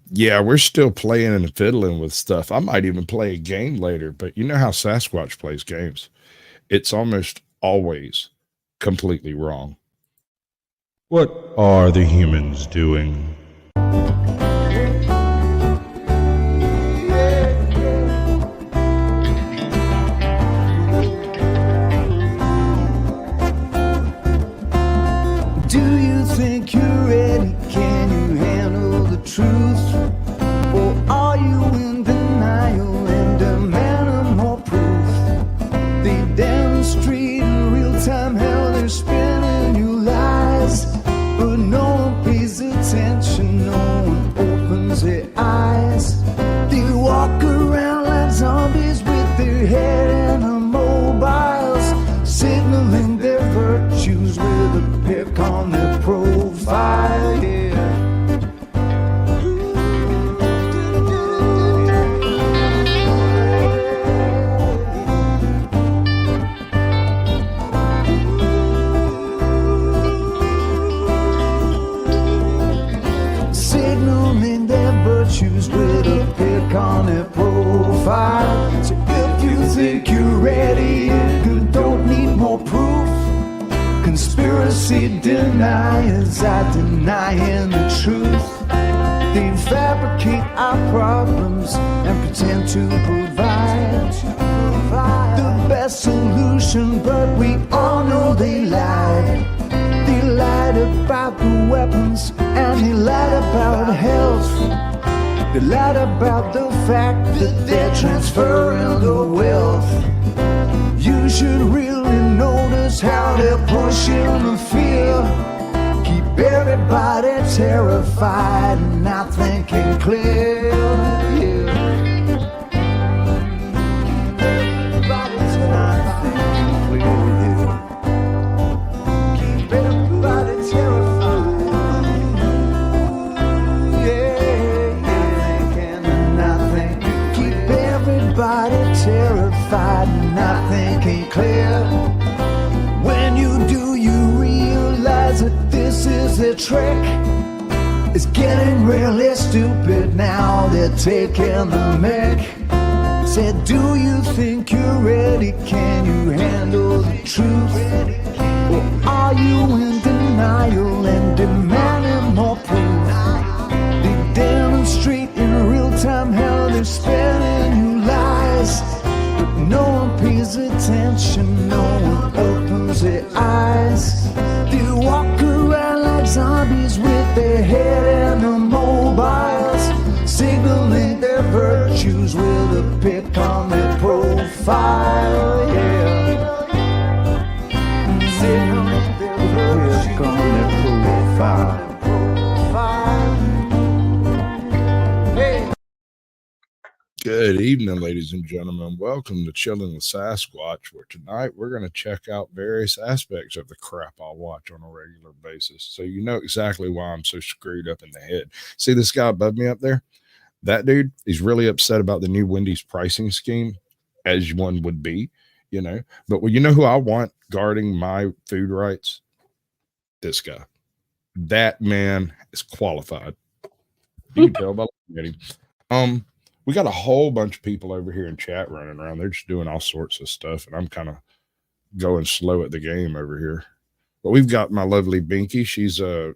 Yeah, we're still playing and fiddling with stuff. I might even play a game later, but you know how Sasquatch plays games. It's almost always completely wrong. What are the humans doing? Do you think you're ready? Can you handle the truth? Or are you in denial and demanding more proof? They demonstrate in real time how they're spinning you lies, but no one pays attention, no one opens their eyes. They walk around like zombies with their head in the mobiles, signaling their virtues with a pick on their profile. Yeah. Signaling their virtues with a pick on their profile. So if you think you're ready, you don't need more proof. Conspiracy deniers are denying the truth. They fabricate our problems and pretend to provide the best solution, but we all know they lied. They lied about the weapons and they lied about health. They lied about the fact that they're transferring the wealth. You should really notice how they're pushing the fear. Keep everybody terrified and not thinking clear. Yeah. Everybody's not thinking clear. Yeah. Keep everybody terrified. Yeah, thinking and not thinking. Keep everybody terrified and not thinking clear. When you do, you realize that this is a trick. It's getting really stupid now, they're taking the mick. Said, do you think you're ready? Can you handle the truth? Or are you in denial and demanding more proof? They demonstrate in real time how they're spinning you lies, but no one pays attention, no one opens their eyes. They walk around like zombies with their head in the mobiles, signaling their virtues with a pick on their profile. Yeah, signaling their virtues on their profile. Good evening, ladies and gentlemen. Welcome to Chilling with Sasquatch, where tonight we're going to check out various aspects of the crap I watch on a regular basis. So you know exactly why I'm so screwed up in the head. See this guy above me up there? That dude, he's really upset about the new Wendy's pricing scheme, as one would be, you know. But well, you know who I want guarding my food rights? This guy. That man is qualified. You can tell by looking at him. We got a whole bunch of people over here in chat running around. They're just doing all sorts of stuff, and I'm kind of going slow at the game over here. But we've got my lovely Binky. She's over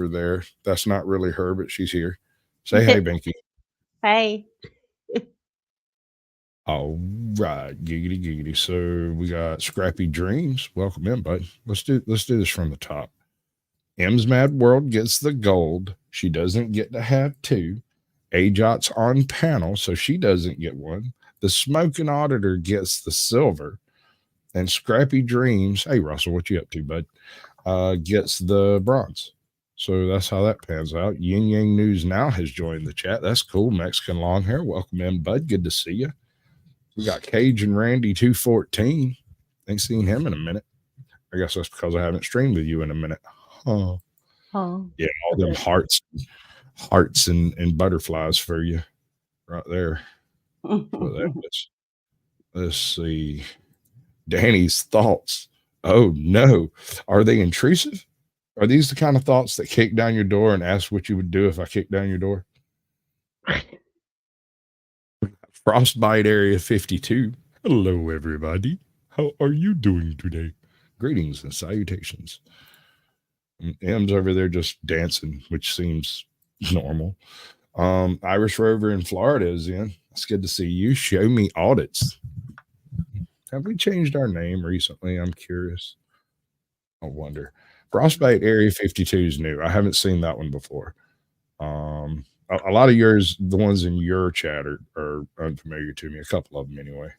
there. That's not really her, but she's here. Say hey, Binky. Hey. All right, giggity giggity. So we got Scrappy Dreams. Welcome in, bud. Let's do this from the top. M's Mad World gets the gold. She doesn't get to have two. AJOT's on panel, so she doesn't get one. The Smoking Auditor gets the silver. And Scrappy Dreams, hey, Russell, what you up to, bud? Gets the bronze. So that's how that pans out. Yin Yang News Now has joined the chat. That's cool. Mexican long hair. Welcome in, bud. Good to see you. We got Cage and Randy 214. Ain't seen him in a minute. I guess that's because I haven't streamed with you in a minute. Oh. Yeah, all them hearts and butterflies for you right there. Let's see. Danny's thoughts. Oh no. Are they intrusive? Are these the kind of thoughts that kick down your door and ask what you would do if I kicked down your door? Frostbite Area 52. Hello, everybody. How are you doing today? Greetings and salutations. M's over there just dancing, which seems normal. Irish Rover in Florida is in. It's good to see you. Show me audits. Have we changed our name recently? I'm curious. I wonder. Frostbite Area 52 is new. I haven't seen that one before. A lot of yours, the ones in your chat are unfamiliar to me. A couple of them anyway.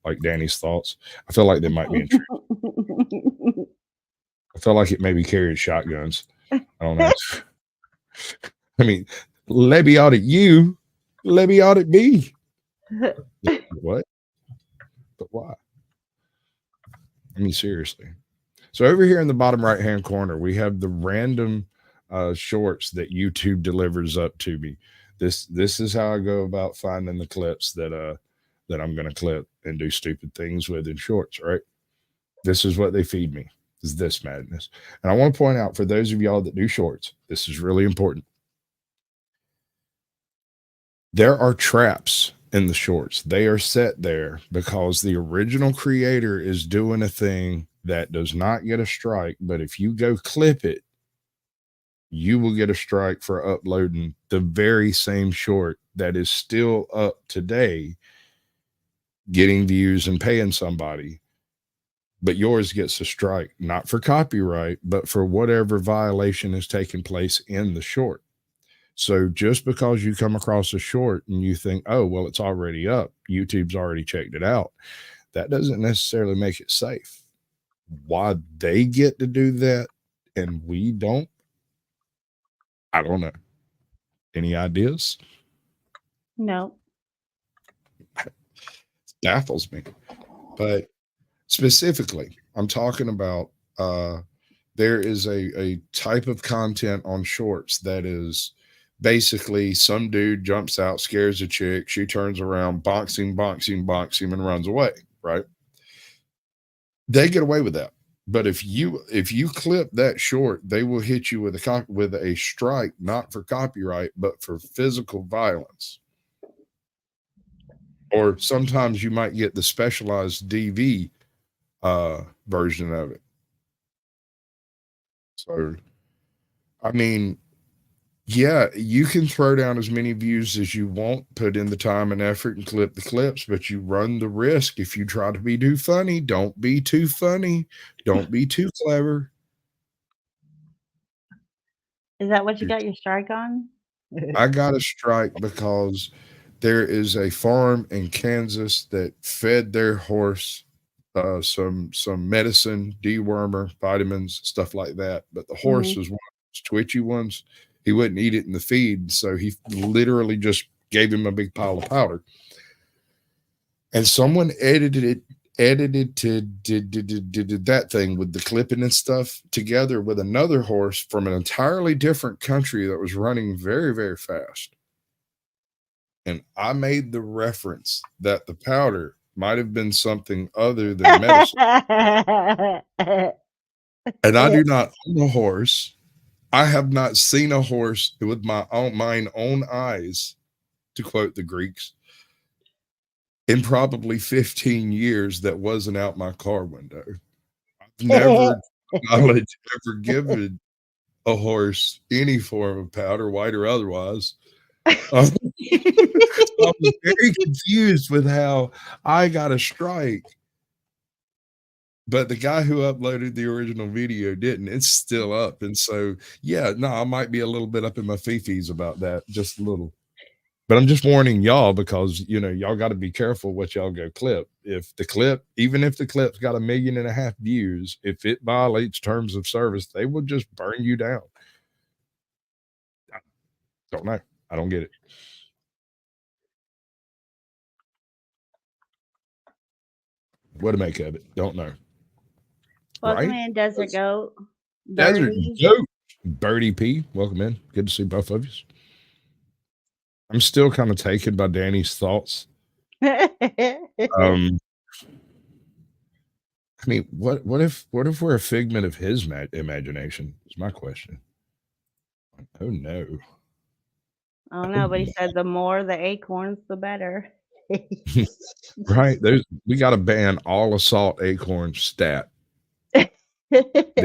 Like Danny's thoughts. I feel like they might be in truth. I feel like it maybe carried shotguns. I don't know. I mean, let me audit you. Let me audit me. What? But why? I mean, seriously. So over here in the bottom right-hand corner, we have the random shorts that YouTube delivers up to me. This is how I go about finding the clips that I'm going to clip and do stupid things with in shorts, right? This is what they feed me, is this madness. And I want to point out for those of y'all that do shorts, this is really important. There are traps in the shorts. They are set there because the original creator is doing a thing that does not get a strike, but if you go clip it, you will get a strike for uploading the very same short that is still up today, getting views and paying somebody. But yours gets a strike, not for copyright, but for whatever violation has taken place in the short. So just because you come across a short and you think, oh, well, it's already up, YouTube's already checked it out, that doesn't necessarily make it safe. Why they get to do that and we don't, I don't know. Any ideas? No. It baffles me. But specifically, I'm talking about there is a type of content on shorts that is basically some dude jumps out, scares a chick, she turns around, bonks him, and runs away, right? They get away with that. But if you clip that short, they will hit you with a strike, not for copyright, but for physical violence. Or sometimes you might get the specialized DV version of it. So, I mean, yeah, you can throw down as many views as you want, put in the time and effort and clip the clips, but you run the risk if you try to be too funny. Don't be too funny. Don't be too clever. Is that what you got your strike on? I got a strike because there is a farm in Kansas that fed their horse some medicine, dewormer, vitamins, stuff like that. But the horse was one of those twitchy ones. He wouldn't eat it in the feed, so he literally just gave him a big pile of powder. And someone edited to did that thing with the clipping and stuff together with another horse from an entirely different country that was running very, very fast. And I made the reference that the powder might have been something other than medicine. And I do not own a horse. I have not seen a horse with mine own eyes, to quote the Greeks, in probably 15 years that wasn't out my car window. I've never ever given a horse any form of powder, white or otherwise. I was very confused with how I got a strike, but the guy who uploaded the original video didn't. It's still up. And so, yeah, no, I might be a little bit up in my fifis about that, just a little. But I'm just warning y'all because, you know, y'all got to be careful what y'all go clip. Even if the clip's got 1.5 million views, if it violates terms of service, they will just burn you down. I don't know. I don't get it. What to make of it? Don't know. Welcome in, Desert Goat. Desert Goat. Birdie P. Welcome in. Good to see both of you. I'm still kind of taken by Danny's thoughts. I mean, what if we're a figment of his imagination? Is my question. Oh no. I don't know, but he said the more the acorns, the better. Right? We got to ban all assault acorns stat.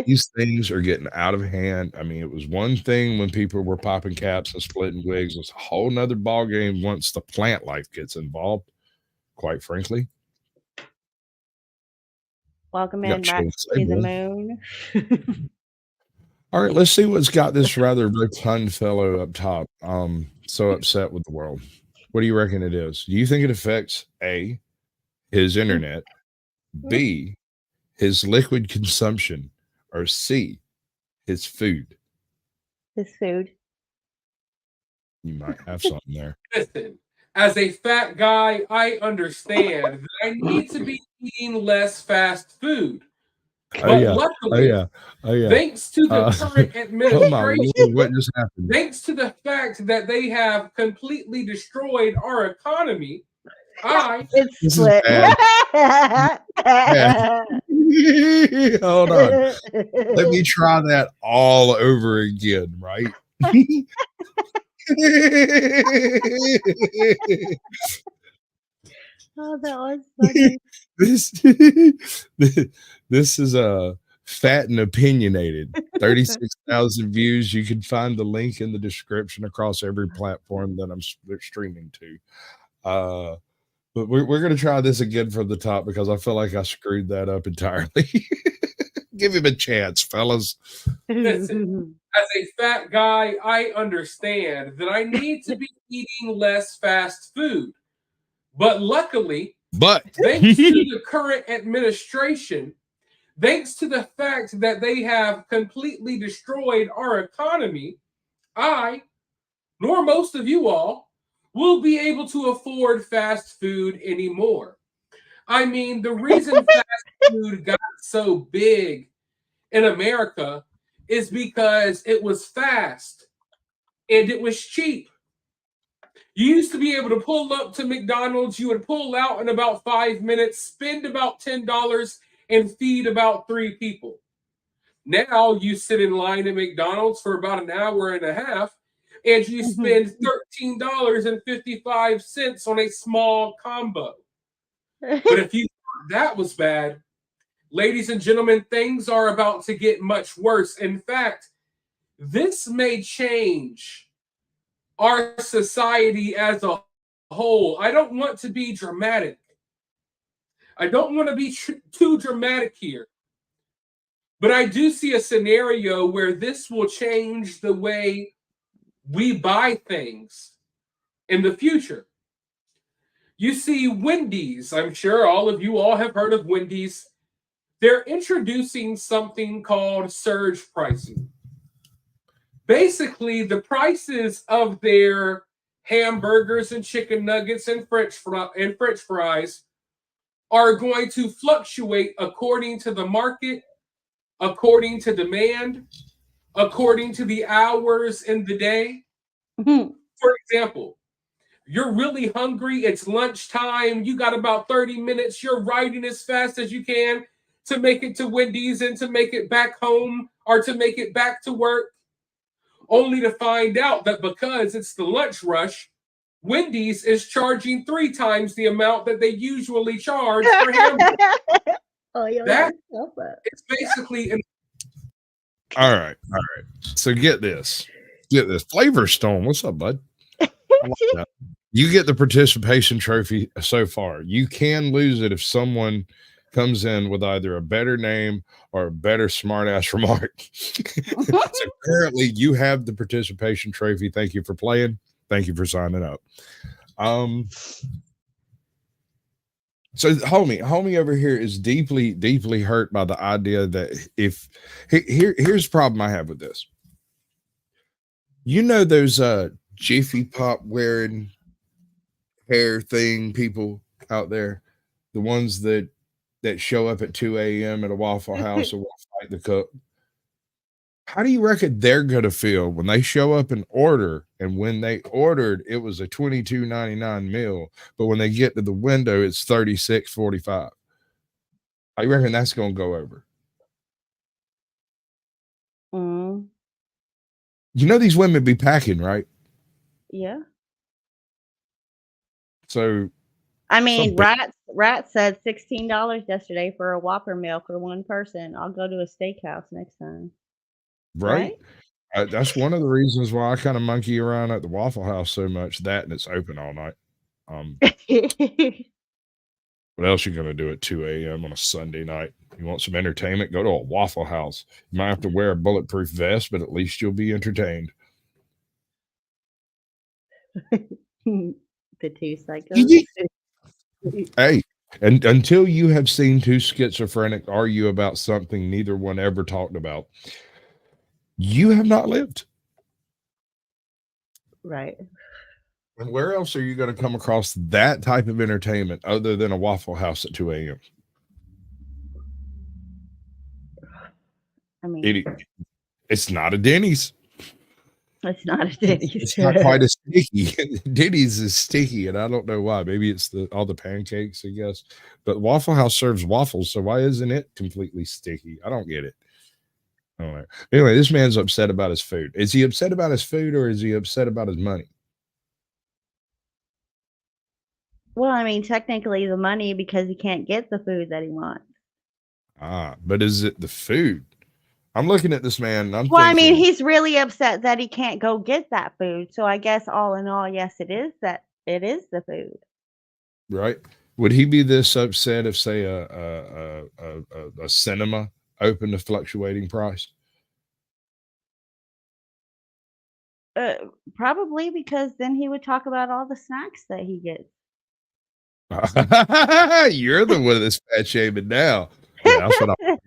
These things are getting out of hand. I mean, it was one thing when people were popping caps and splitting wigs. It's a whole nother ball game once the plant life gets involved, quite frankly. Welcome in back to the moon. All right, let's see what's got this rather rotund fellow up top so upset with the world. What do you reckon it is? Do you think it affects A, his internet, B, his liquid consumption, or C, his food? His food. You might have something there. Listen, as a fat guy, I understand that I need to be eating less fast food. But luckily, thanks to the current administration, what just happened? Thanks to the fact that they have completely destroyed our economy, it's split. Hold on. Let me try that all over again, right? Oh, that was funny. This is a fat and opinionated. 36,000 views. You can find the link in the description across every platform that I'm streaming to. But we're going to try this again from the top because I feel like I screwed that up entirely. Give him a chance, fellas. Listen, as a fat guy, I understand that I need to be eating less fast food. But luckily, thanks to the current administration, thanks to the fact that they have completely destroyed our economy, I, nor most of you all, will be able to afford fast food anymore. I mean, the reason fast food got so big in America is because it was fast and it was cheap. You used to be able to pull up to McDonald's. You would pull out in about 5 minutes, spend about $10, and feed about 3 people. Now you sit in line at McDonald's for about an hour and a half, and you spend $13.55 on a small combo. But if you thought that was bad, ladies and gentlemen, things are about to get much worse. In fact, this may change our society as a whole. I don't want to be dramatic. I don't want to be too dramatic here. But I do see a scenario where this will change the way we buy things in the future. You see, Wendy's, I'm sure all of you all have heard of Wendy's. They're introducing something called surge pricing. Basically, the prices of their hamburgers and chicken nuggets and French fries are going to fluctuate according to the market, according to demand, according to the hours in the day. For example, you're really hungry, it's lunchtime, you got about 30 minutes, you're riding as fast as you can to make it to Wendy's and to make it back home or to make it back to work, only to find out that because it's the lunch rush, Wendy's is charging 3 times the amount that they usually charge for hamburgers. That is basically all right. So get this. Flavor Stone. What's up, bud? I like that. You get the participation trophy so far. You can lose it if someone comes in with either a better name or a better smart-ass remark. So currently, you have the participation trophy. Thank you for playing. Thank you for signing up. So homie over here is deeply, deeply hurt by the idea that here's the problem I have with this. You know those Jiffy Pop wearing hair thing people out there, the ones that show up at 2 a.m. at a Waffle House or will fight the cook. How do you reckon they're gonna feel when they show up and order? And when they ordered, it was a $22.99 meal, but when they get to the window, it's $36.45. How you reckon that's gonna go over? You know these women be packing, right? Yeah. So, I mean, Rat said $16 yesterday for a Whopper meal for one person. I'll go to a steakhouse next time. right? That's one of the reasons why I kind of monkey around at the Waffle House so much. That and it's open all night. What else you gonna do at 2 a.m. on a Sunday night? You want some entertainment? Go to a Waffle House. You might have to wear a bulletproof vest, but at least you'll be entertained. The two psychos. Hey, and until you have seen two schizophrenic argue about something neither one ever talked about, you have not lived. Right. And where else are you going to come across that type of entertainment other than a Waffle House at 2 a.m.? I mean, it's not a Denny's. It's not a Denny's. It's not quite as sticky. Denny's is sticky, and I don't know why. Maybe it's all the pancakes, I guess. But Waffle House serves waffles, so why isn't it completely sticky? I don't get it. All right. Anyway, this man's upset about his food. Is he upset about his food, or is he upset about his money? Well, I mean, technically the money because he can't get the food that he wants. But is it the food? I'm looking at this man and I'm Well, thinking, I mean, he's really upset that he can't go get that food. So I guess all in all, yes, it is the food. Right. Would he be this upset if, say, a cinema opened a fluctuating price? Probably, because then he would talk about all the snacks that he gets. You're the one that's fat shaming now. Yeah, that's what I'm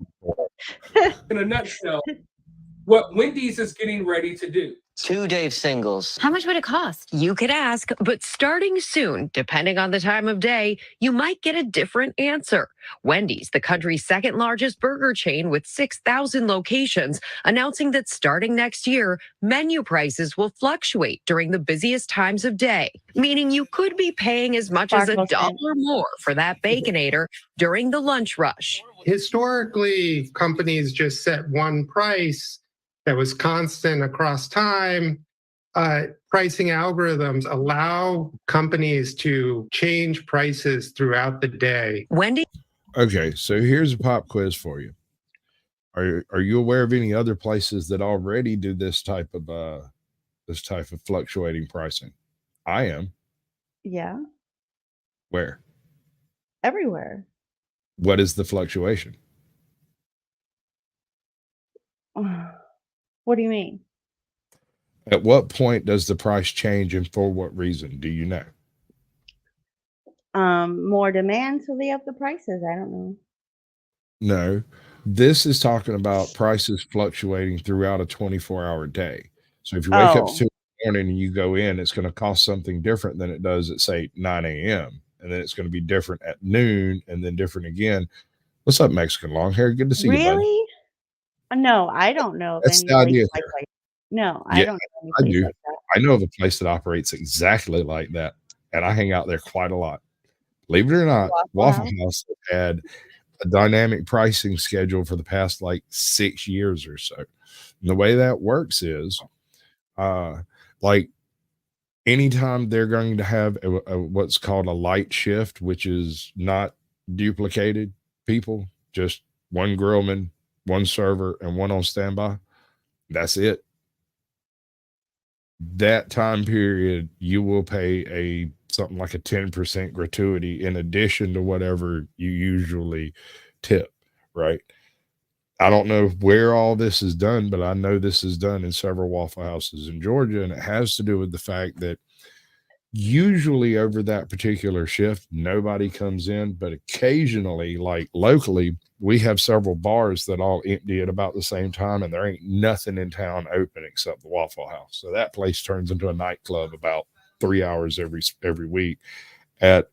in a nutshell, what Wendy's is getting ready to do. 2 Dave singles. How much would it cost? You could ask, but starting soon, depending on the time of day, you might get a different answer. Wendy's, the country's second largest burger chain with 6,000 locations, announcing that starting next year, menu prices will fluctuate during the busiest times of day, meaning you could be paying as much as $1 more for that Baconator during the lunch rush. Historically, companies just set one price that was constant across time. Pricing algorithms allow companies to change prices throughout the day. Wendy? Okay, so here's a pop quiz for you. Are you aware of any other places that already do this type of fluctuating pricing? I am. Yeah. Where? Everywhere. What is the fluctuation? What do you mean? At what point does the price change and for what reason? Do you know? More demand, so they up the prices. I don't know. No, this is talking about prices fluctuating throughout a 24-hour day. So if you wake up 2 in the morning and you go in, it's going to cost something different than it does at, say, 9 a.m. And then it's going to be different at noon and then different again. What's up, Mexican long hair? Good to see you, bud. Really? No, I don't know of That's any the idea place like that. No, Yeah, I don't know any place like that. I know of a place that operates exactly like that, and I hang out there quite a lot. Believe it or not, Waffle House had a dynamic pricing schedule for the past like 6 years or so. And the way that works is, like anytime they're going to have a what's called a light shift, which is not duplicated people, just one grillman, one server, and one on standby. That's it. That time period, you will pay something like a 10% gratuity in addition to whatever you usually tip, right? I don't know where all this is done, but I know this is done in several Waffle Houses in Georgia, and it has to do with the fact that usually over that particular shift, nobody comes in, but occasionally, like locally, we have several bars that all empty at about the same time, and there ain't nothing in town open except the Waffle House. So that place turns into a nightclub about 3 hours every week at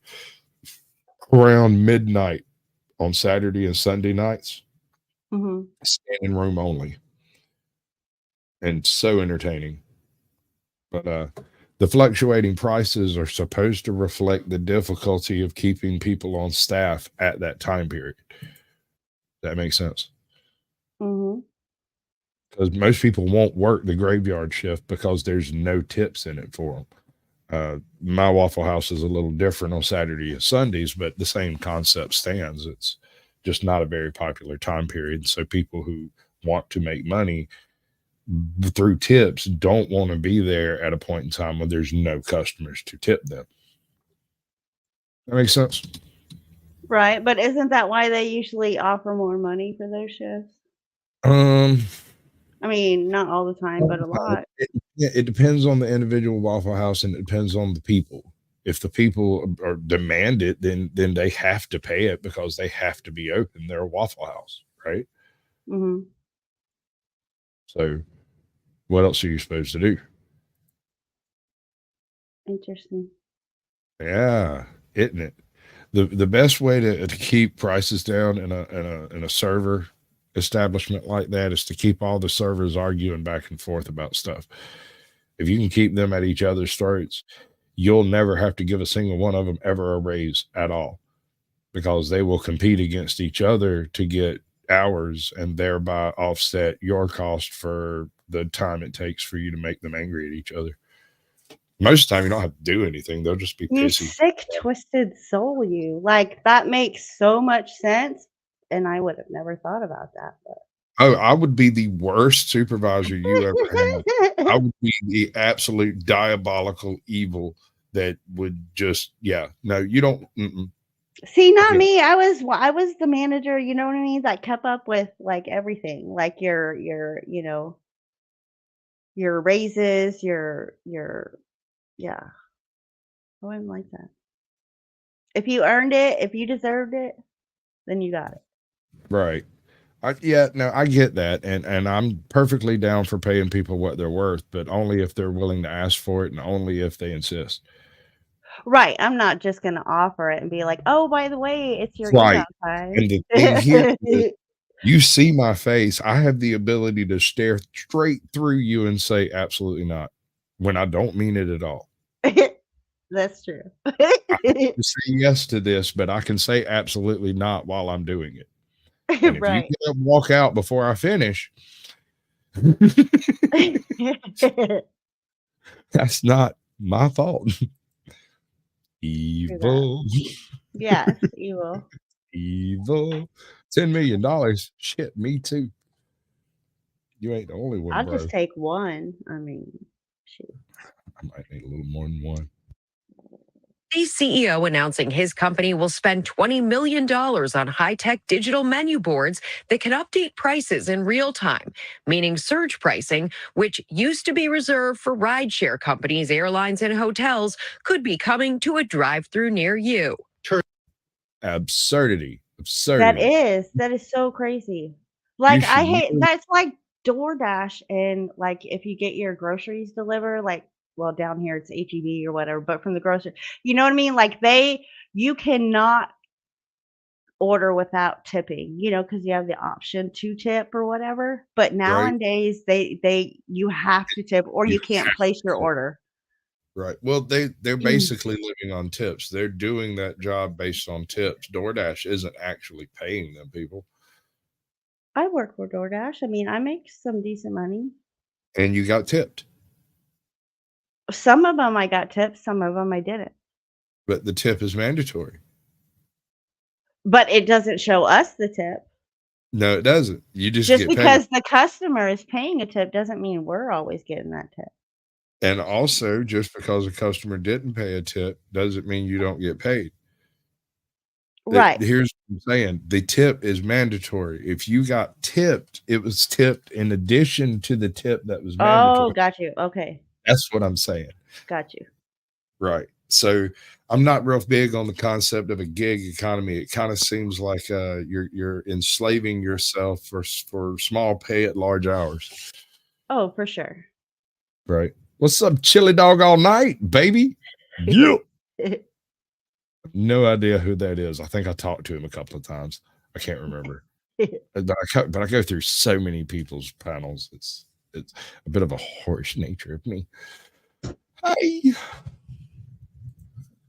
around midnight on Saturday and Sunday nights. Standing room only, and so entertaining. But the fluctuating prices are supposed to reflect the difficulty of keeping people on staff at that time period. That makes sense. Because most people won't work the graveyard shift because there's no tips in it for them. My Waffle House is a little different on Saturday and Sundays, but the same concept stands. It's just not a very popular time period. So people who want to make money through tips don't want to be there at a point in time when there's no customers to tip them. That makes sense? Right, but isn't that why they usually offer more money for those shifts? I mean, not all the time, but a lot. It depends on the individual Waffle House, and it depends on the people. If the people are demand it, then they have to pay it because they have to be open. They're a Waffle House, right? Mm-hmm. So what else are you supposed to do? Interesting. Yeah, isn't it? The best way to keep prices down in a server establishment like that is to keep all the servers arguing back and forth about stuff. If you can keep them at each other's throats, you'll never have to give a single one of them ever a raise at all, because they will compete against each other to get hours and thereby offset your cost for the time it takes for you to make them angry at each other. Most of the time, you don't have to do anything. They'll just be You pissy. sick, twisted soul, you. Like, that makes so much sense, and I would have never thought about that. But. Oh, I would be the worst supervisor you ever had. I would be the absolute diabolical evil that would just, no, you don't. See, not me. I was the manager, you know what I mean? That kept up with like everything, like your raises, yeah. I wouldn't like that. If you earned it, if you deserved it, then you got it. Right. I get that. And I'm perfectly down for paying people what they're worth, but only if they're willing to ask for it and only if they insist. Right. I'm not just going to offer it and be like, oh, by the way, it's your right. time. And the thing here is, you see my face. I have the ability to stare straight through you and say, absolutely not, when I don't mean it at all. That's true. I have to say yes to this, but I can say absolutely not while I'm doing it. And if right. you get up and walk out before I finish, that's not my fault. Evil. Yes, evil. Evil. $10 million. Shit, me too. You ain't the only one. I'll bro. just take one. I mean, shoot. I might need a little more than one. The CEO announcing his company will spend $20 million on high-tech digital menu boards that can update prices in real time, meaning surge pricing, which used to be reserved for rideshare companies, airlines, and hotels, could be coming to a drive-through near you. Absurdity. That is so crazy. Like, I hate, that's like DoorDash, and like if you get your groceries delivered, like, well, down here it's HEB or whatever, but from the grocery, you know what I mean? Like you cannot order without tipping, because you have the option to tip or whatever. But nowadays you have to tip or you can't place your order. Right. Well, they're basically living on tips. They're doing that job based on tips. DoorDash isn't actually paying them people. I work for DoorDash. I mean, I make some decent money. And you got tipped. Some of them I got tips, some of them I didn't. But the tip is mandatory. But it doesn't show us the tip. No, it doesn't. You just get because paid. The customer is paying a tip doesn't mean we're always getting that tip. And also, just because a customer didn't pay a tip doesn't mean you don't get paid. Right. Here's what I'm saying. The tip is mandatory. If you got tipped, it was tipped in addition to the tip that was mandatory. Oh, got you. Okay. That's what I'm saying. Got you. Right. So I'm not real big on the concept of a gig economy. It kind of seems like you're enslaving yourself for small pay at large hours. Oh, for sure. Right. What's up, chili dog all night, baby? Yeah. No idea who that is. I think I talked to him a couple of times. I can't remember. but I go through so many people's panels. It's a bit of a harsh nature of me. Hi.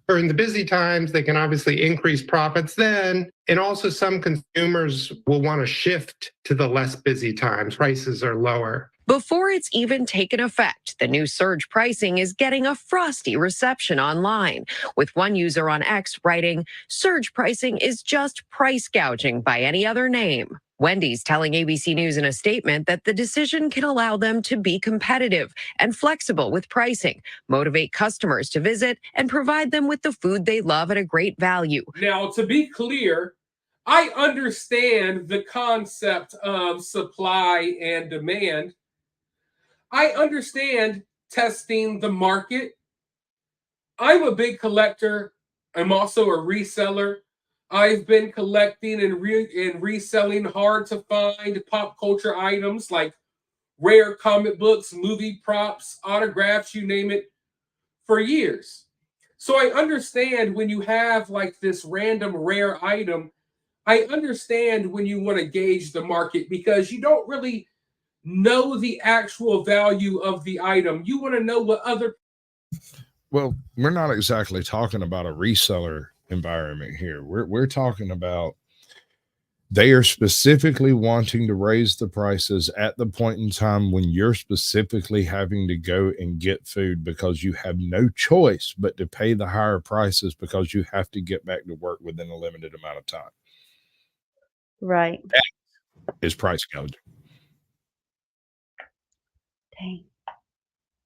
During the busy times, they can obviously increase profits then. And also some consumers will want to shift to the less busy times. Prices are lower. Before it's even taken effect, the new surge pricing is getting a frosty reception online, with one user on X writing, "Surge pricing is just price gouging by any other name." Wendy's telling ABC News in a statement that the decision can allow them to be competitive and flexible with pricing, motivate customers to visit, and provide them with the food they love at a great value. Now, to be clear, I understand the concept of supply and demand. I understand testing the market. I'm a big collector. I'm also a reseller. I've been collecting and reselling hard to find pop culture items like rare comic books, movie props, autographs, you name it, for years. So I understand when you have like this random rare item, I understand when you want to gauge the market because you don't really know the actual value of the item. You want to know what other. Well, we're not exactly talking about a reseller environment here. We're talking about they are specifically wanting to raise the prices at the point in time when you're specifically having to go and get food because you have no choice but to pay the higher prices because you have to get back to work within a limited amount of time. Right. That is price gouging. Dang.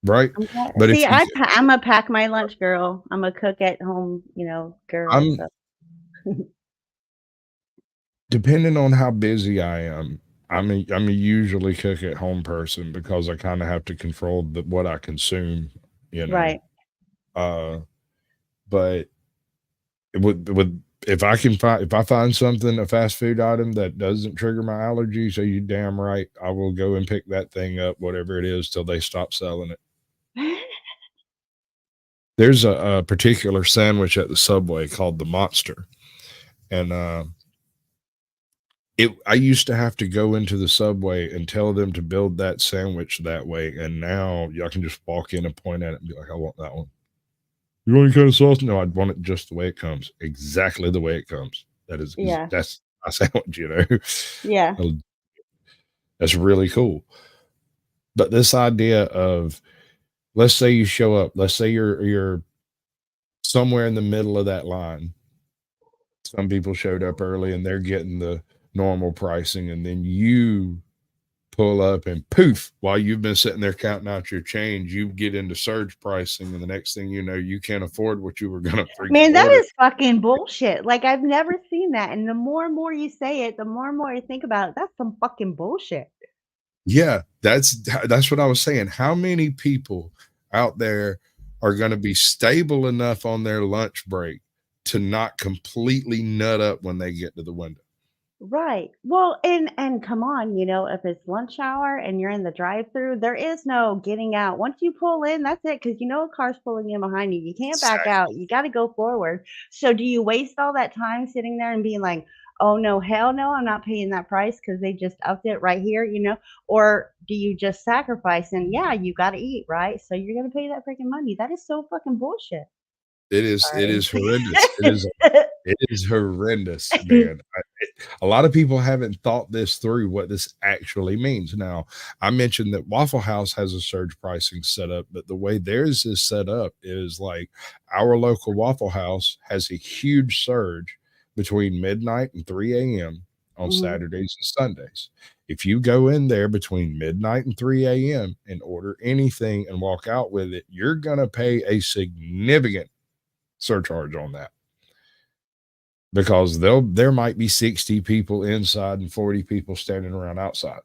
Right. But see, I'm a pack my lunch girl. I'm a cook at home, girl. So. Depending on how busy I am, I'm a usually cook at home person because I kind of have to control what I consume, Right. But if I find something, a fast food item that doesn't trigger my allergies, so you damn right I will go and pick that thing up, whatever it is, till they stop selling it. There's a particular sandwich at the Subway called the Monster, and I used to have to go into the Subway and tell them to build that sandwich that way, and now y'all can just walk in and point at it and be like, "I want that one." You want any kind of sauce? No, I'd want it just the way it comes, exactly the way it comes. That's my sandwich, Yeah. That's really cool. But this idea of, let's say you show up, let's say you're somewhere in the middle of that line. Some people showed up early and they're getting the normal pricing, and then you pull up and poof, while you've been sitting there counting out your change, you get into surge pricing, and the next thing you know, you can't afford what you were gonna Man, that order. is fucking bullshit. Like, I've never seen that, and the more and more you say it, the more and more I think about it. That's some fucking bullshit. Yeah, that's what I was saying. How many people out there are gonna be stable enough on their lunch break to not completely nut up when they get to the window? Right. Well, and come on, if it's lunch hour and you're in the drive-through, there is no getting out. Once you pull in, that's it, because a car's pulling in behind you. You can't back out. You got to go forward. So do you waste all that time sitting there and being like, "Oh no, hell no, I'm not paying that price because they just upped it right here," Or do you just sacrifice and yeah, you got to eat, right? So you're gonna pay that freaking money. That is so fucking bullshit. It is horrendous. It is horrendous, man. A lot of people haven't thought this through, what this actually means. Now, I mentioned that Waffle House has a surge pricing set up, but the way theirs is set up is like our local Waffle House has a huge surge between midnight and 3 a.m. on Saturdays and Sundays. If you go in there between midnight and 3 a.m. and order anything and walk out with it, you're going to pay a significant surcharge on that, because there might be 60 people inside and 40 people standing around outside,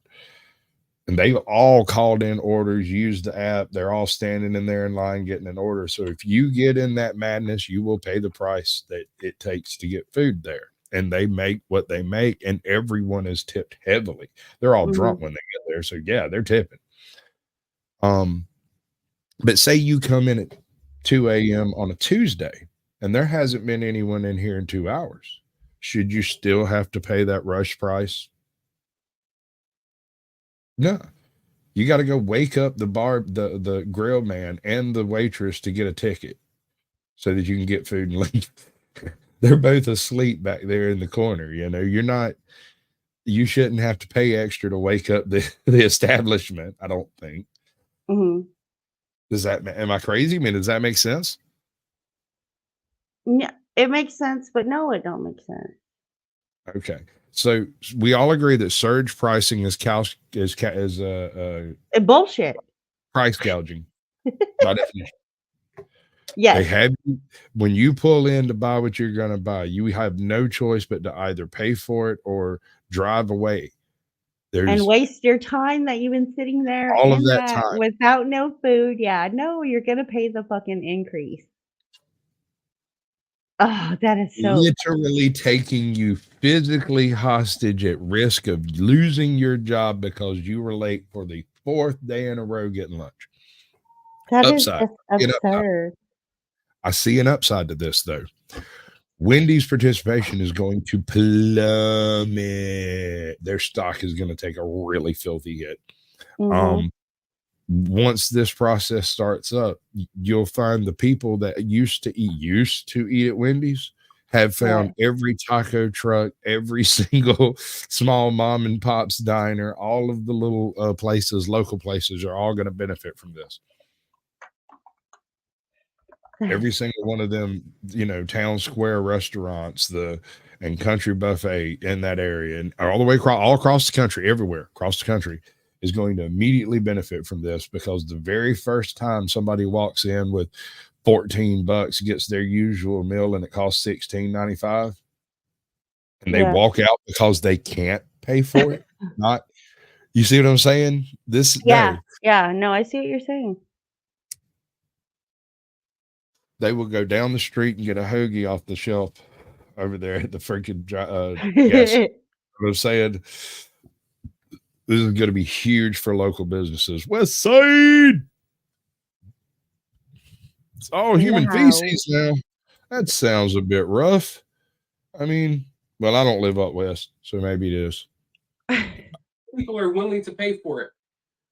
and they've all called in orders, used the app, they're all standing in there in line getting an order. So if you get in that madness, you will pay the price that it takes to get food there, and they make what they make, and everyone is tipped heavily. They're all drunk when they get there, so yeah, they're tipping. But say you come in at 2 a.m. on a Tuesday and there hasn't been anyone in here in 2 hours. Should you still have to pay that rush price? No. You got to go wake up the grill man and the waitress to get a ticket so that you can get food and leave. They're both asleep back there in the corner. You're not you shouldn't have to pay extra to wake up the establishment. I don't think. Mm-hmm. Am I crazy? I mean, does that make sense? Yeah, it makes sense, but no, it don't make sense. Okay, so we all agree that surge pricing is Bullshit. Price gouging by definition. Yes. They have when you pull in to buy what you're going to buy, you have no choice but to either pay for it or drive away. And waste your time that you've been sitting there all of that time without no food. Yeah, no, you're gonna pay the fucking increase. Oh, that is so literally taking you physically hostage at risk of losing your job because you were late for the 4th day in a row getting lunch. That is just absurd. I see an upside to this though. Wendy's participation is going to plummet. Their stock is going to take a really filthy hit. Mm-hmm. Once this process starts up, you'll find the people that used to eat at Wendy's have found every taco truck, every single small mom and pop's diner, all of the little local places are all going to benefit from this. Every single one of them, town square restaurants, and country buffet in that area, and all the way all across the country, everywhere across the country, is going to immediately benefit from this, because the very first time somebody walks in with $14, gets their usual meal, and it costs $16.95, and they walk out because they can't pay for it. You see what I'm saying? No, I see what you're saying. They will go down the street and get a hoagie off the shelf over there at the freaking gas. I'm saying this is going to be huge for local businesses. West Side, it's all human feces now. That sounds a bit rough. I mean, well, I don't live up west, so maybe it is. People are willing to pay for it.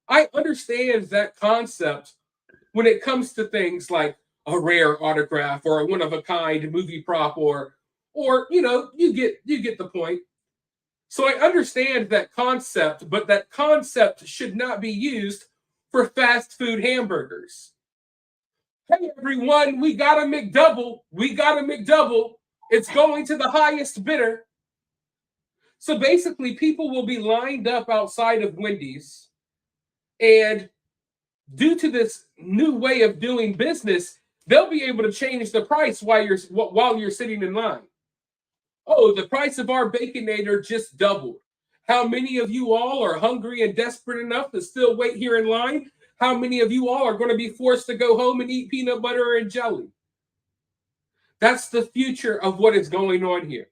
I understand that concept when it comes to things like a rare autograph or a one-of-a-kind movie prop, or you get the point. So I understand that concept, but that concept should not be used for fast food hamburgers. Hey everyone, we got a McDouble. It's going to the highest bidder. So basically, people will be lined up outside of Wendy's, and due to this new way of doing business, they'll be able to change the price while you're sitting in line. Oh, the price of our Baconator just doubled. How many of you all are hungry and desperate enough to still wait here in line? How many of you all are going to be forced to go home and eat peanut butter and jelly? That's the future of what is going on here.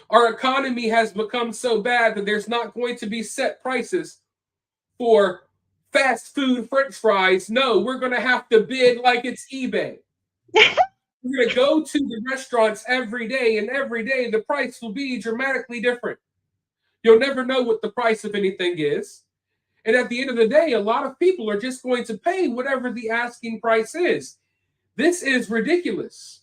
Our economy has become so bad that there's not going to be set prices for fast food French fries. No, we're going to have to bid like it's eBay. We're going to go to the restaurants every day, and every day the price will be dramatically different. You'll never know what the price of anything is. And at the end of the day, a lot of people are just going to pay whatever the asking price is. This is ridiculous.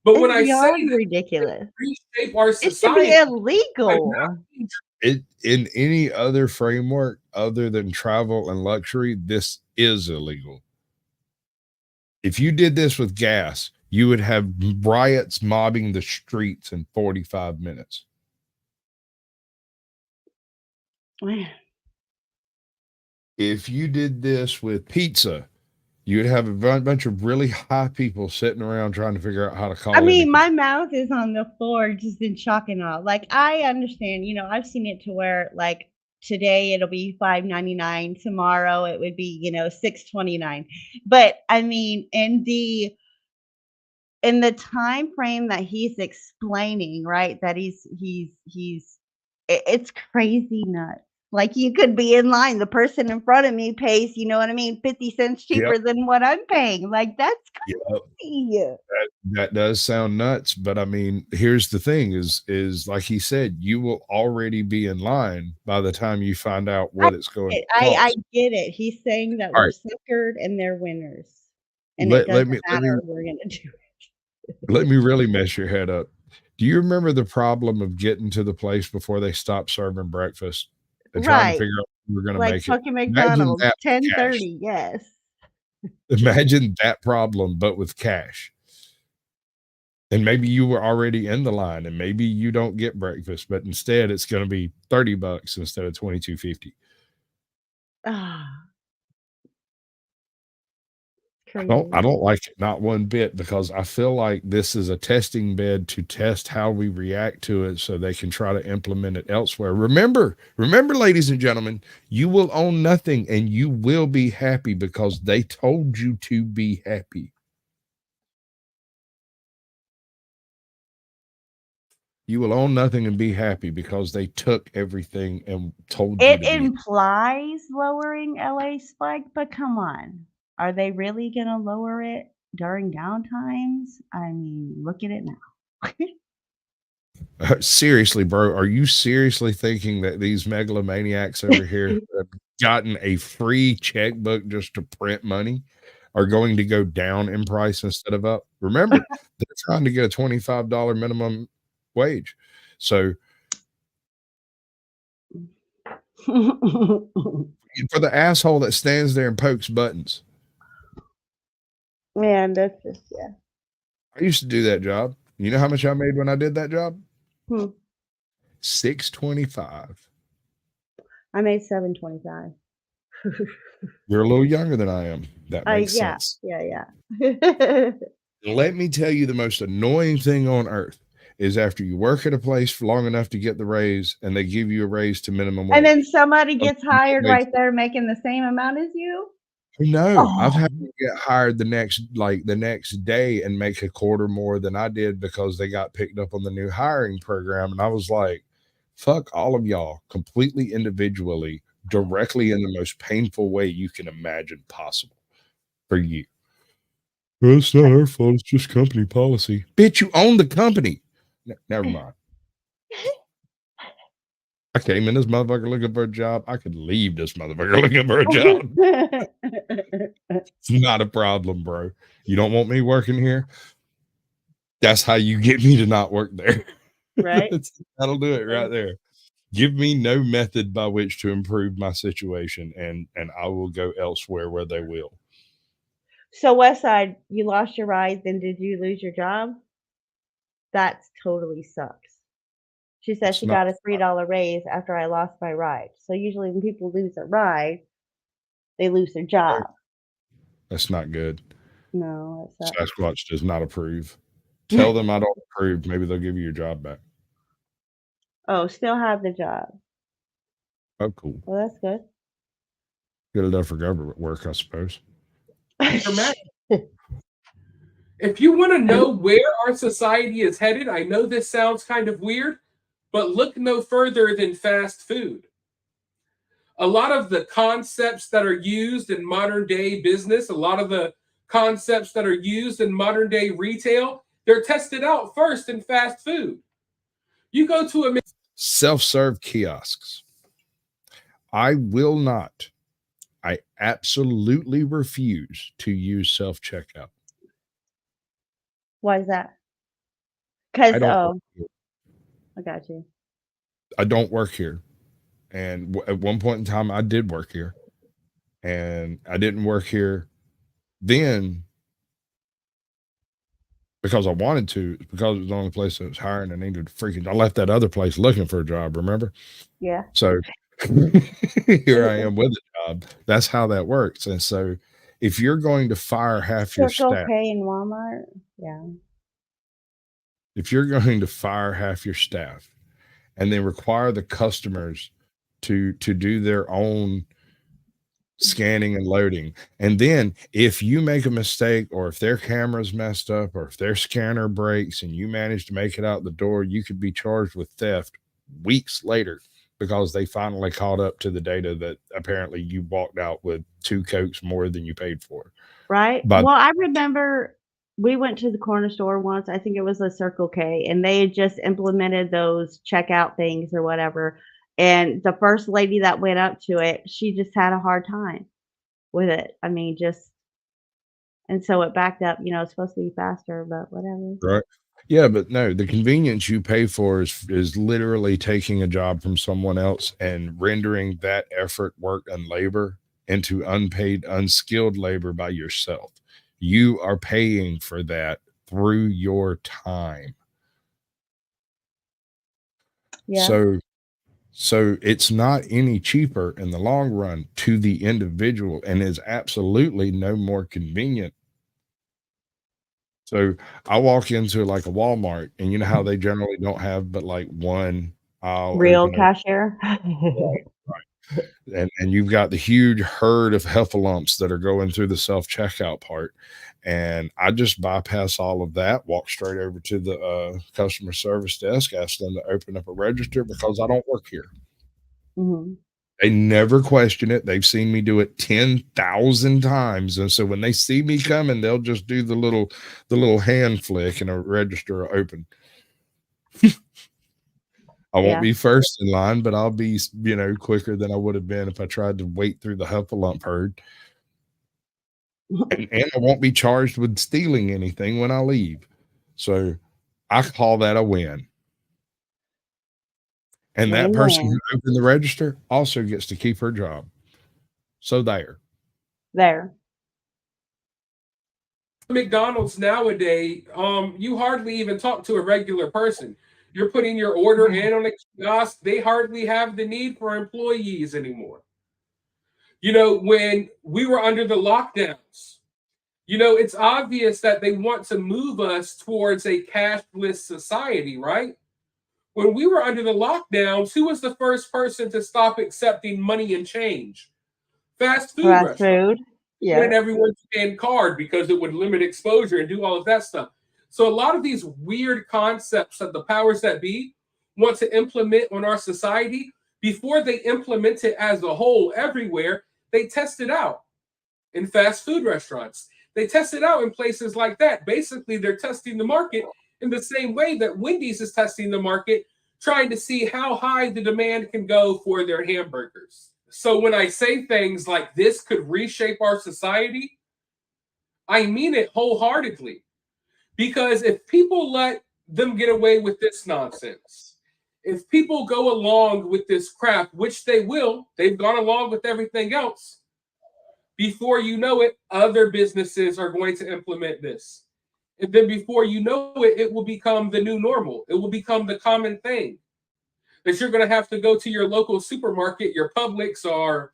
But when I say ridiculous, reshape our society, it should be illegal. In any other framework other than travel and luxury, this is illegal. If you did this with gas, you would have riots mobbing the streets in 45 minutes. If you did this with pizza, you'd have a bunch of really high people sitting around trying to figure out how to call. I mean, my mouth is on the floor just in shock and awe. Like, I understand, I've seen it to where, like, today it'll be $5.99. Tomorrow it would be, $6.29. But I mean, in the time frame that he's explaining, right, that it's crazy nuts. Like, you could be in line. The person in front of me pays, 50 cents cheaper than what I'm paying. Like, that's crazy. That does sound nuts. But I mean, here's the thing is like he said, you will already be in line by the time you find out what it's going to cost. I get it. He's saying that we're suckered and they're winners. And it doesn't matter. We're going to do it. Let me really mess your head up. Do you remember the problem of getting to the place before they stopped serving breakfast and trying to Right. figure out if you were going to Like make it? fucking Imagine McDonald's, that with cash. 10:30, yes. Imagine that problem, but with cash. And maybe you were already in the line and maybe you don't get breakfast, but instead it's going to be $30 instead of $22.50. Ah, I crazy. don't like it, not one bit, because I feel like this is a testing bed to test how we react to it so they can try to implement it elsewhere. Remember, ladies and gentlemen, you will own nothing and you will be happy because they told you to be happy. You will own nothing and be happy because they took everything and told you It to be. implies lowering LA spike, but come on. Are they really going to lower it during downtimes? I mean, look at it now. Seriously, bro, are you seriously thinking that these megalomaniacs over here have gotten a free checkbook just to print money are going to go down in price instead of up? Remember, they're trying to get a $25 minimum wage. So for the asshole that stands there and pokes buttons. Man, that's just, yeah. I used to do that job. You know how much I made when I did that job? $6.25. I made $7.25. You're a little younger than I am. That makes sense. Yeah. Let me tell you, the most annoying thing on earth is after you work at a place for long enough to get the raise and they give you a raise to minimum wage. And then somebody gets hired right there making the same amount as you? No, I've had to get hired the next day and make a quarter more than I did because they got picked up on the new hiring program. And I was like, fuck all of y'all completely individually, directly in the most painful way you can imagine possible for you. Well, it's not our fault. It's just company policy. Bitch, you own the company. Never mind. I came in this motherfucker looking for a job. I could leave this motherfucker looking for a job. It's not a problem, bro. You don't want me working here? That's how you get me to not work there. Right? That'll do it right there. Give me no method by which to improve my situation, and I will go elsewhere where they will. So Westside, you lost your ride, then did you lose your job? That totally sucks. She said she got a $3 raise after I lost my ride. So usually when people lose a ride, they lose their job. That's not good. No, that's not. Sasquatch does not approve. Tell them I don't approve. Maybe they'll give you your job back. Oh, still have the job. Oh, cool. Well, that's good. Good enough for government work, I suppose. If you want to know where our society is headed, I know this sounds kind of weird, but look no further than fast food. A lot of the concepts that are used in modern day business, a lot of the concepts that are used in modern day retail, they're tested out first in fast food. You go to a self-serve kiosks. I will not. I absolutely refuse to use self-checkout. Why is that? Because, I got you. I don't work here. And at one point in time, I did work here. And I didn't work here then because I wanted to, because it was the only place that was hiring. I needed I left that other place looking for a job, remember? Yeah. So here I am with a job. That's how that works. And so if you're going to fire half your staff. Circle K in Walmart. Yeah. If you're going to fire half your staff and then require the customers to do their own scanning and loading, and then if you make a mistake or if their camera's messed up or if their scanner breaks and you manage to make it out the door, you could be charged with theft weeks later because they finally caught up to the data that apparently you walked out with 2 Cokes more than you paid for. Right. But well, I remember we went to the corner store once. I think it was a Circle K, and they had just implemented those checkout things or whatever. And the first lady that went up to it, she just had a hard time with it. I mean, and so it backed up. It's supposed to be faster, but whatever. Right. Yeah, but no, the convenience you pay for is literally taking a job from someone else and rendering that effort, work, and labor into unpaid, unskilled labor by yourself. You are paying for that through your time. Yeah. So it's not any cheaper in the long run to the individual and is absolutely no more convenient. So I walk into like a Walmart, and you know how they generally don't have but like one aisle Real opener. cashier. And you've got the huge herd of heffalumps that are going through the self-checkout part. And I just bypass all of that, walk straight over to the customer service desk, ask them to open up a register because I don't work here. Mhm. They never question it. They've seen me do it 10,000 times. And so when they see me coming, they'll just do the little hand flick and a register will open. I won't Yeah. be first in line, but I'll be, quicker than I would have been if I tried to wait through the huffalump herd. And I won't be charged with stealing anything when I leave. So I call that a win. And that person who Win-win. opened the register also gets to keep her job. So there. McDonald's nowadays, you hardly even talk to a regular person. You're putting your order in on a kiosk. They hardly have the need for employees anymore. When we were under the lockdowns, it's obvious that they want to move us towards a cashless society, right? When we were under the lockdowns, who was the first person to stop accepting money and change? Fast food Fast restaurants. food. Wanted Yeah. everyone to stand card because it would limit exposure and do all of that stuff. So a lot of these weird concepts that the powers that be want to implement on our society, before they implement it as a whole everywhere, they test it out in fast food restaurants. They test it out in places like that. Basically, they're testing the market in the same way that Wendy's is testing the market, trying to see how high the demand can go for their hamburgers. So when I say things like this could reshape our society, I mean it wholeheartedly. Because if people let them get away with this nonsense, if people go along with this crap, which they will, they've gone along with everything else, before you know it, other businesses are going to implement this. And then before you know it, it will become the new normal. It will become the common thing that you're going to have to go to your local supermarket, your Publix or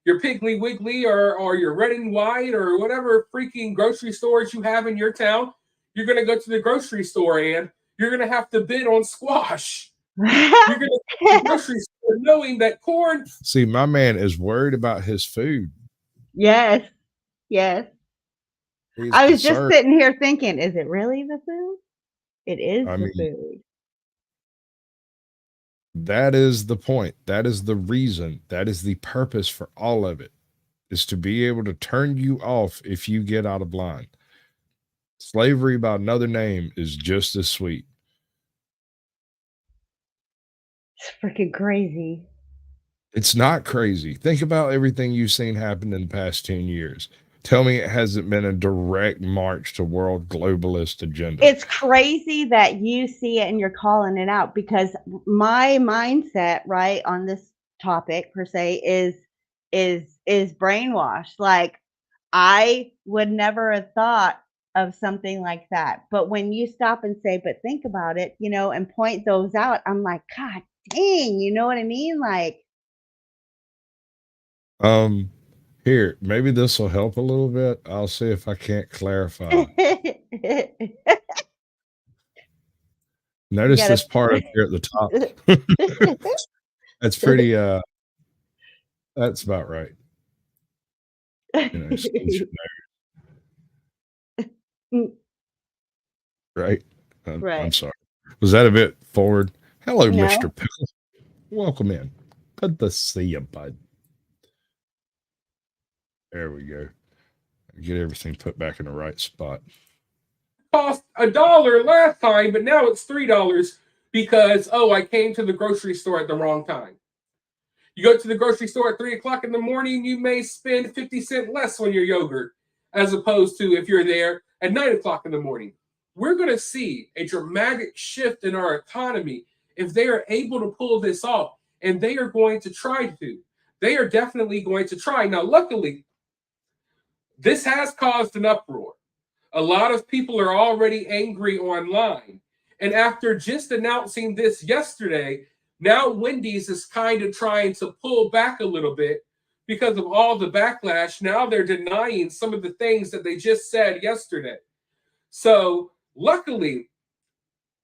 your Piggly Wiggly or your Red and White or whatever freaking grocery stores you have in your town. You're going to go to the grocery store and you're going to have to bid on squash. You're going to go to the grocery store knowing that corn. See, my man is worried about his food. Yes. Yes. He's I was just concerned. sitting here thinking, is it really the food? It is I the mean, food. that is the point. That is the reason. That is the purpose for all of it, is to be able to turn you off if you get out of line. Slavery by another name is just as sweet. It's freaking crazy. It's not crazy. Think about everything you've seen happen in the past 10 years. Tell me it hasn't been a direct march to world globalist agenda. It's crazy that you see it and you're calling it out, because my mindset, right, on this topic per se is brainwashed. Like, I would never have thought of something like that. But when you stop and say, but think about it, and point those out, I'm like, God dang, you know what I mean? Like, Here, maybe this will help a little bit. I'll see if I can't clarify. Notice this part up here at the top. That's pretty, that's about right. Right? Right. I'm sorry. Was that a bit forward? Hello, No. Mr. Pickle. Welcome in. Good to see you, bud. There we go. Get everything put back in the right spot. Cost $1 last time, but now it's $3 because, I came to the grocery store at the wrong time. You go to the grocery store at 3 o'clock in the morning, you may spend 50 cents less on your yogurt, as opposed to if you're there at 9 o'clock in the morning. we're going to see a dramatic shift in our economy if they are able to pull this off. And they are going to try to. They are definitely going to try. Now, luckily, this has caused an uproar. A lot of people are already angry online. And after just announcing this yesterday, now Wendy's is kind of trying to pull back a little bit because of all the backlash. Now they're denying some of the things that they just said yesterday. So luckily,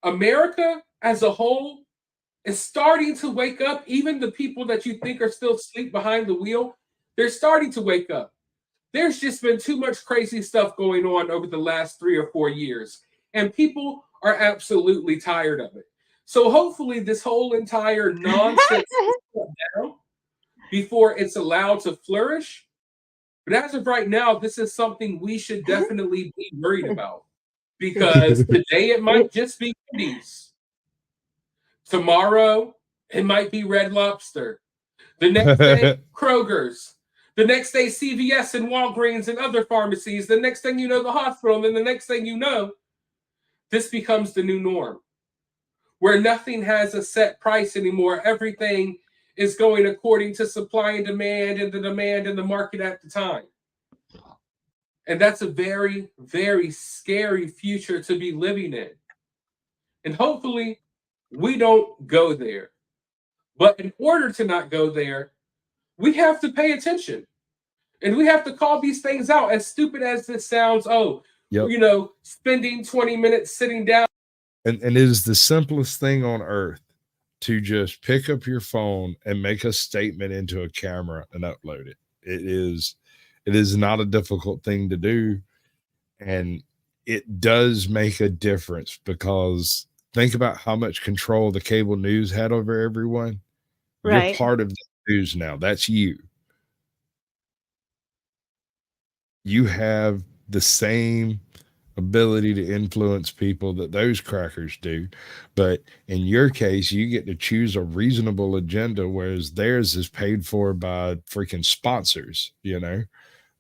America as a whole is starting to wake up. Even the people that you think are still asleep behind the wheel, they're starting to wake up. There's just been too much crazy stuff going on over the last 3 or 4 years, and people are absolutely tired of it. So hopefully this whole entire nonsense is put down before it's allowed to flourish. But as of right now, this is something we should definitely be worried about, because today it might just be Wendy's. Tomorrow, it might be Red Lobster. The next day, Kroger's. The next day, CVS and Walgreens and other pharmacies. The next thing you know, the hospital. And then the next thing you know, this becomes the new norm, where nothing has a set price anymore. Everything is going according to supply and the demand in the market at the time. And that's a very, very scary future to be living in. And hopefully, we don't go there. But in order to not go there, we have to pay attention. And we have to call these things out, as stupid as this sounds. Spending 20 minutes sitting down. And it is the simplest thing on earth to just pick up your phone and make a statement into a camera and upload it. It is not a difficult thing to do. And it does make a difference, because think about how much control the cable news had over everyone. Right. You're part of the news now. That's you. You have the same ability to influence people that those crackers do. But in your case, you get to choose a reasonable agenda, whereas theirs is paid for by freaking sponsors.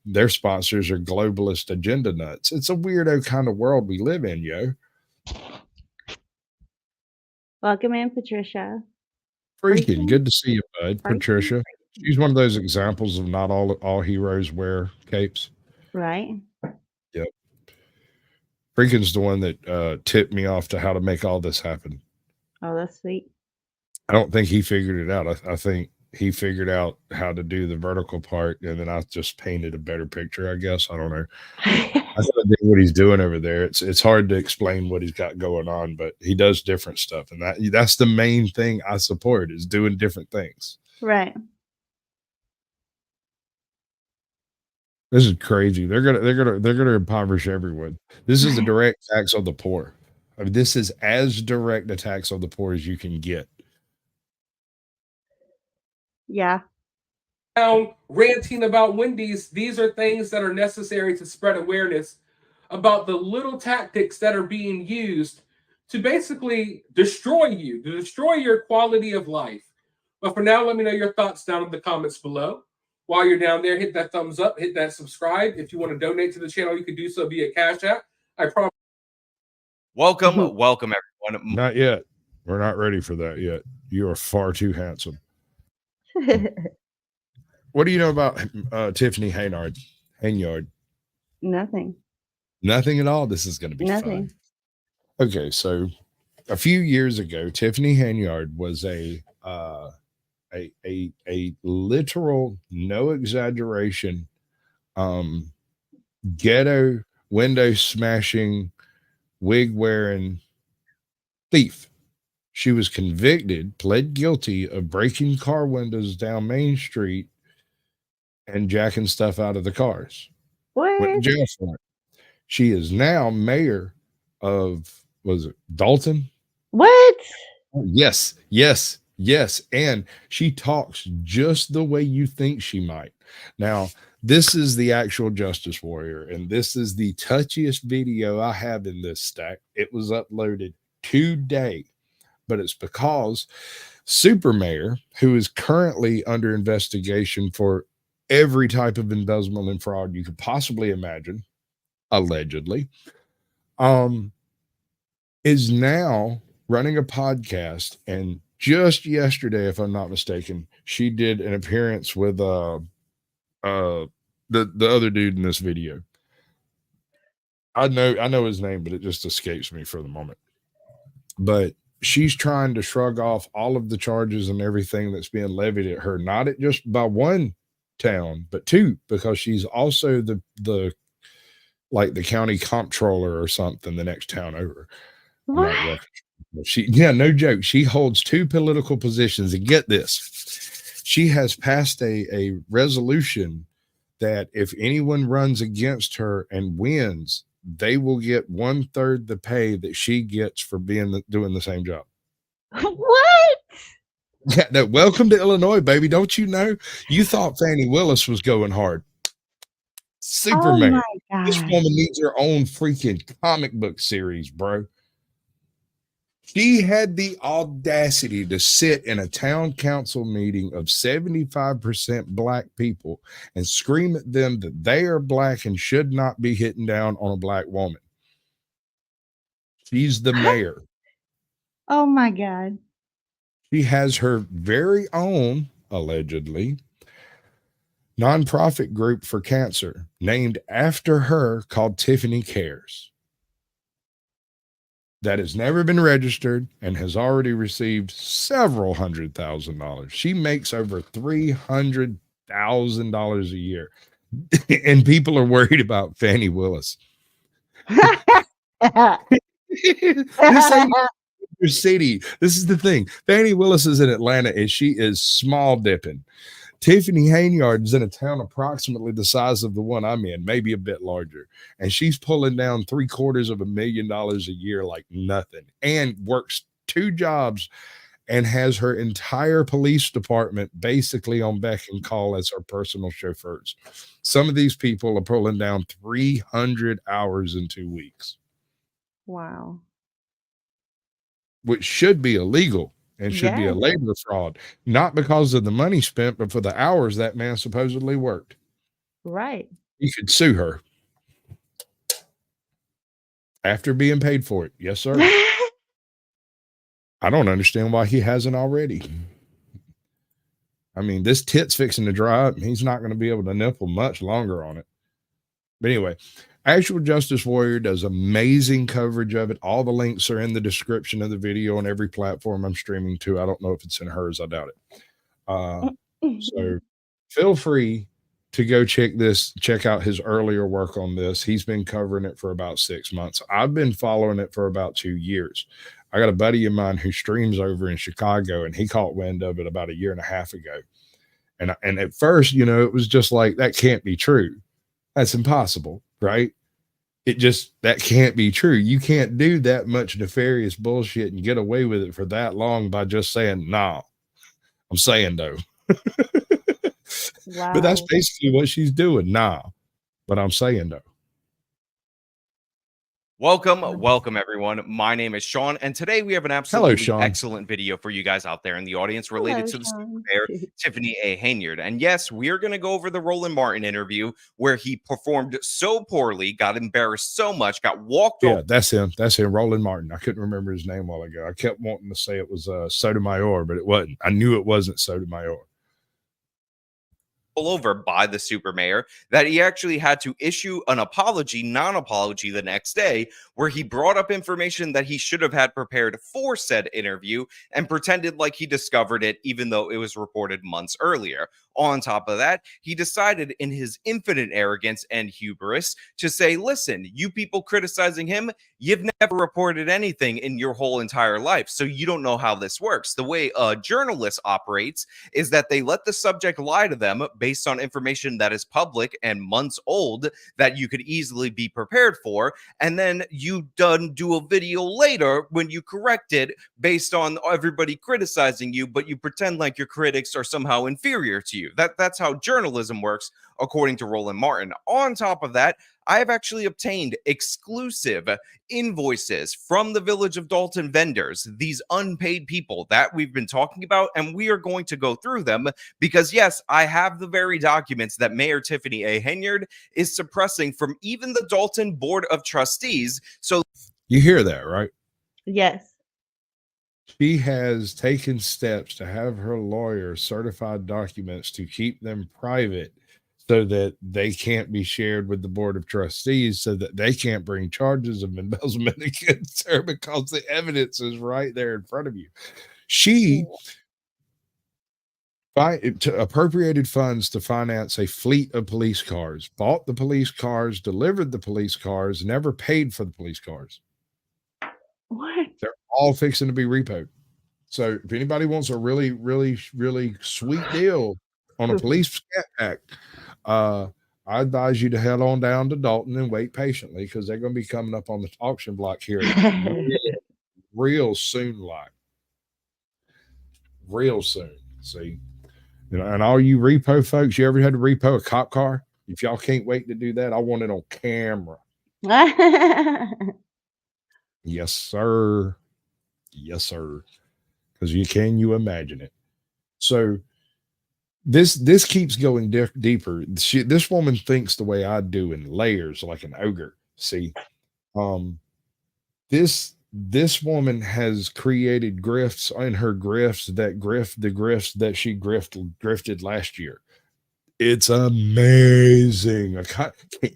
Their sponsors are globalist agenda nuts. It's a weirdo kind of world we live in, yo. Welcome in, Patricia. Freaking good to see you, bud. Patricia. She's one of those examples of not all heroes wear capes. Right. Yep. Freakin's the one that tipped me off to how to make all this happen. Oh, that's sweet. I don't think he figured it out. I think he figured out how to do the vertical part, and then I just painted a better picture, I guess. I don't know. I don't know what he's doing over there. It's hard to explain what he's got going on, but he does different stuff, and that's the main thing I support, is doing different things. Right. This is crazy. They're gonna impoverish everyone. This is a direct tax on the poor. I mean, this is as direct a tax on the poor as you can get. Yeah. Now, ranting about Wendy's, these are things that are necessary to spread awareness about the little tactics that are being used to basically destroy you, to destroy your quality of life. But for now, let me know your thoughts down in the comments below. While you're down there, hit that thumbs up, hit that subscribe. If you want to donate to the channel, you can do so via Cash App. I promise. Welcome everyone. Not yet. We're not ready for that yet. You are far too handsome. What do you know about Tiffany Henyard? Nothing. Nothing at all. This is going to be fun. Okay, so a few years ago, Tiffany Henyard was a literal, no exaggeration, ghetto window smashing, wig wearing thief. She was convicted, pled guilty of breaking car windows down Main Street and jacking stuff out of the cars. What? Went to jail for it. She is now mayor of, was it Dolton? What? Yes. And she talks just the way you think she might. Now, this is the actual Justice Warrior, and this is the touchiest video I have in this stack. It was uploaded today, but it's because Super Mayor, who is currently under investigation for every type of embezzlement and fraud you could possibly imagine, allegedly, is now running a podcast. And just yesterday, if I'm not mistaken, she did an appearance with the other dude in this video. I know his name, but it just escapes me for the moment. But she's trying to shrug off all of the charges and everything that's being levied at her, not at just by one town, but two, because she's also the like the county comptroller or something the next town over. What? Yeah, no joke. She holds two political positions, and get this, she has passed a resolution that if anyone runs against her and wins, they will get 1/3 the pay that she gets for doing the same job. What? Yeah, no, welcome to Illinois, baby. Don't you know? You thought Fannie Willis was going hard. Superman. Oh my This God. woman needs her own freaking comic book series, bro. She had the audacity to sit in a town council meeting of 75% black people and scream at them that they are black and should not be hitting down on a black woman. She's the mayor. Oh my God. She has her very own, allegedly, nonprofit group for cancer named after her called Tiffany Cares. That has never been registered and has already received several $100,000. She makes over $300,000 a year. And people are worried about Fannie Willis. This ain't your city. This is the thing. Fannie Willis is in Atlanta and she is small dipping. Tiffany Henyard is in a town approximately the size of the one I'm in, maybe a bit larger. And she's pulling down $750,000 a year like nothing, and works 2 jobs and has her entire police department basically on beck and call as her personal chauffeurs. Some of these people are pulling down 300 hours in 2 weeks. Wow. Which should be illegal. And should be a labor fraud, not because of the money spent, but for the hours that man supposedly worked. Right. You could sue her after being paid for it. Yes, sir. I don't understand why he hasn't already. I mean, this tit's fixing to dry up, and he's not going to be able to nipple much longer on it. But anyway, Actual Justice Warrior does amazing coverage of it. All the links are in the description of the video on every platform I'm streaming to. I don't know if it's in hers. I doubt it. So feel free to go check out his earlier work on this. He's been covering it for about 6 months. I've been following it for about 2 years. I got a buddy of mine who streams over in Chicago, and he caught wind of it about 1.5 years ago. And at first, it was just like, that can't be true. That's impossible, right? That can't be true. You can't do that much nefarious bullshit and get away with it for that long by just saying, nah. I'm saying though. Wow. But that's basically what she's doing. Nah. But I'm saying though. Welcome everyone. My name is Sean, and today we have an absolutely excellent video for you guys out there in the audience related to the super mayor, Tiffany A. Henyard. And yes, we are going to go over the Roland Martin interview where he performed so poorly, got embarrassed so much, got walked over. Yeah, that's him. That's him, Roland Martin. I couldn't remember his name a while ago. I kept wanting to say it was Sotomayor, but it wasn't. I knew it wasn't Sotomayor. Over by the super mayor that he actually had to issue an non-apology the next day, where he brought up information that he should have had prepared for said interview and pretended like he discovered it, even though it was reported months earlier. On top of that, he decided in his infinite arrogance and hubris to say, listen, you people criticizing him, you've never reported anything in your whole entire life, so you don't know how this works. The way a journalist operates is that they let the subject lie to them based on information that is public and months old that you could easily be prepared for, and then you do a video later when you correct it based on everybody criticizing you, but you pretend like your critics are somehow inferior to you. That's how journalism works, according to Roland Martin. On top of that, I have actually obtained exclusive invoices from the Village of Dolton vendors, these unpaid people that we've been talking about, and we are going to go through them because, yes, I have the very documents that Mayor Tiffany A. Henyard is suppressing from even the Dolton Board of Trustees. So you hear that, right? Yes. She has taken steps to have her lawyer certify documents to keep them private so that they can't be shared with the board of trustees, so that they can't bring charges of embezzlement against her because the evidence is right there in front of you. She appropriated funds to finance a fleet of police cars, bought the police cars, delivered the police cars, never paid for the police cars. What? They're all fixing to be repoed. So if anybody wants a really, really, really sweet deal on a police scat pack, I advise you to head on down to Dolton and wait patiently, because they're going to be coming up on the auction block here real soon, real soon. See, and all you repo folks, you ever had to repo a cop car? If y'all can't wait to do that, I want it on camera. Yes, sir. Yes, sir. Because you imagine it. So this keeps going deeper. This woman thinks the way I do, in layers, like an ogre. See, this woman has created grifts in her grifts that grift the grifts that she grifted last year. It's amazing.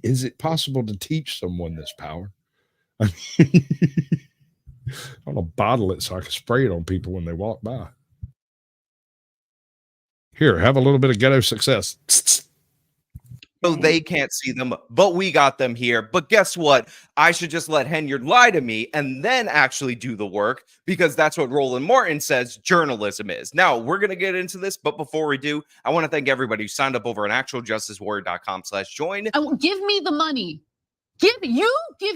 Is it possible to teach someone this power? I want to bottle it so I can spray it on people when they walk by. Here, have a little bit of ghetto success. So they can't see them, but we got them here. But guess what? I should just let Henyard lie to me and then actually do the work, because that's what Roland Martin says journalism is. Now, we're going to get into this, but before we do, I want to thank everybody who signed up over on actualjusticewarrior.com/join. Give me the money. Give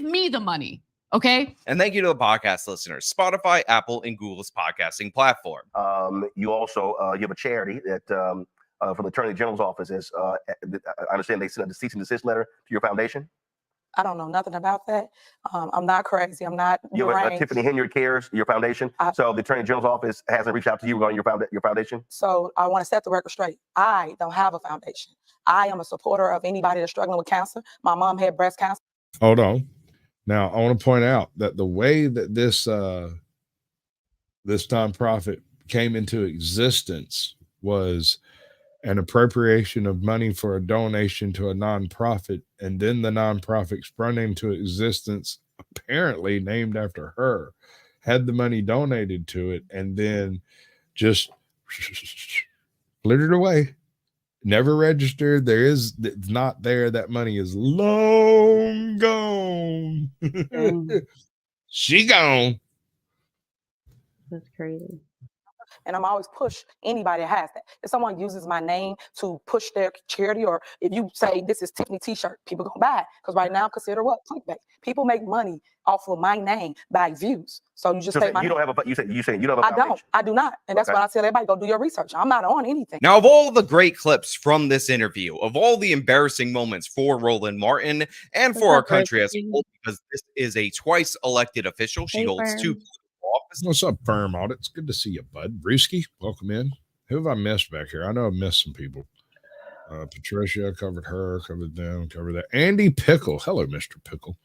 me the money. Okay. And thank you to the podcast listeners, Spotify, Apple, and Google's podcasting platform. You also you have a charity that from the Attorney General's office is I understand they sent a cease and desist letter to your foundation. I don't know nothing about that. I'm not crazy. I'm not. You have Tiffany Henyard Cares, your foundation. So the Attorney General's office hasn't reached out to you regarding your foundation. So I want to set the record straight. I don't have a foundation. I am a supporter of anybody that's struggling with cancer. My mom had breast cancer. Hold on. Now, I want to point out that the way that this nonprofit came into existence was an appropriation of money for a donation to a nonprofit, and then the nonprofit sprung into existence, apparently named after her, had the money donated to it, and then just glittered away. Never registered. It's not there. That money is long gone. She gone. That's crazy. And I'm always push anybody that has that. If someone uses my name to push their charity, or if you say this is Tiffany t-shirt, people gonna buy it. Because right now, consider what? Clickbait. People make money off of my name by views. So you just say my name. Don't have a you say you don't have a foundation. I do not. And that's why I tell everybody, go do your research. I'm not on anything. Now, of all the great clips from this interview, of all the embarrassing moments for Roland Martin and for our country as a whole, because this is a twice elected official, she holds two offices. What's up, Firm Audit? It's good to see you, bud. Brewski, welcome in. Who have I missed back here? I know I've missed some people. Patricia, covered her, covered them, covered that. Andy Pickle. Hello, Mr. Pickle.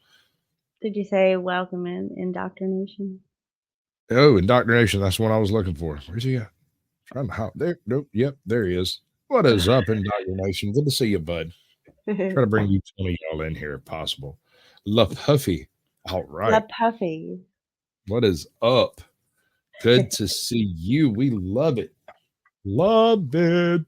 Did you say welcome in indoctrination? Oh, indoctrination. That's what I was looking for. Where's he at? Trying to hop there. Nope. Yep, there he is. What is up, indoctrination? Good to see you, bud. Try to bring you 20 y'all in here if possible. La Puffy. All right. La Puffy. What is up? Good to see you. We love it. Love it.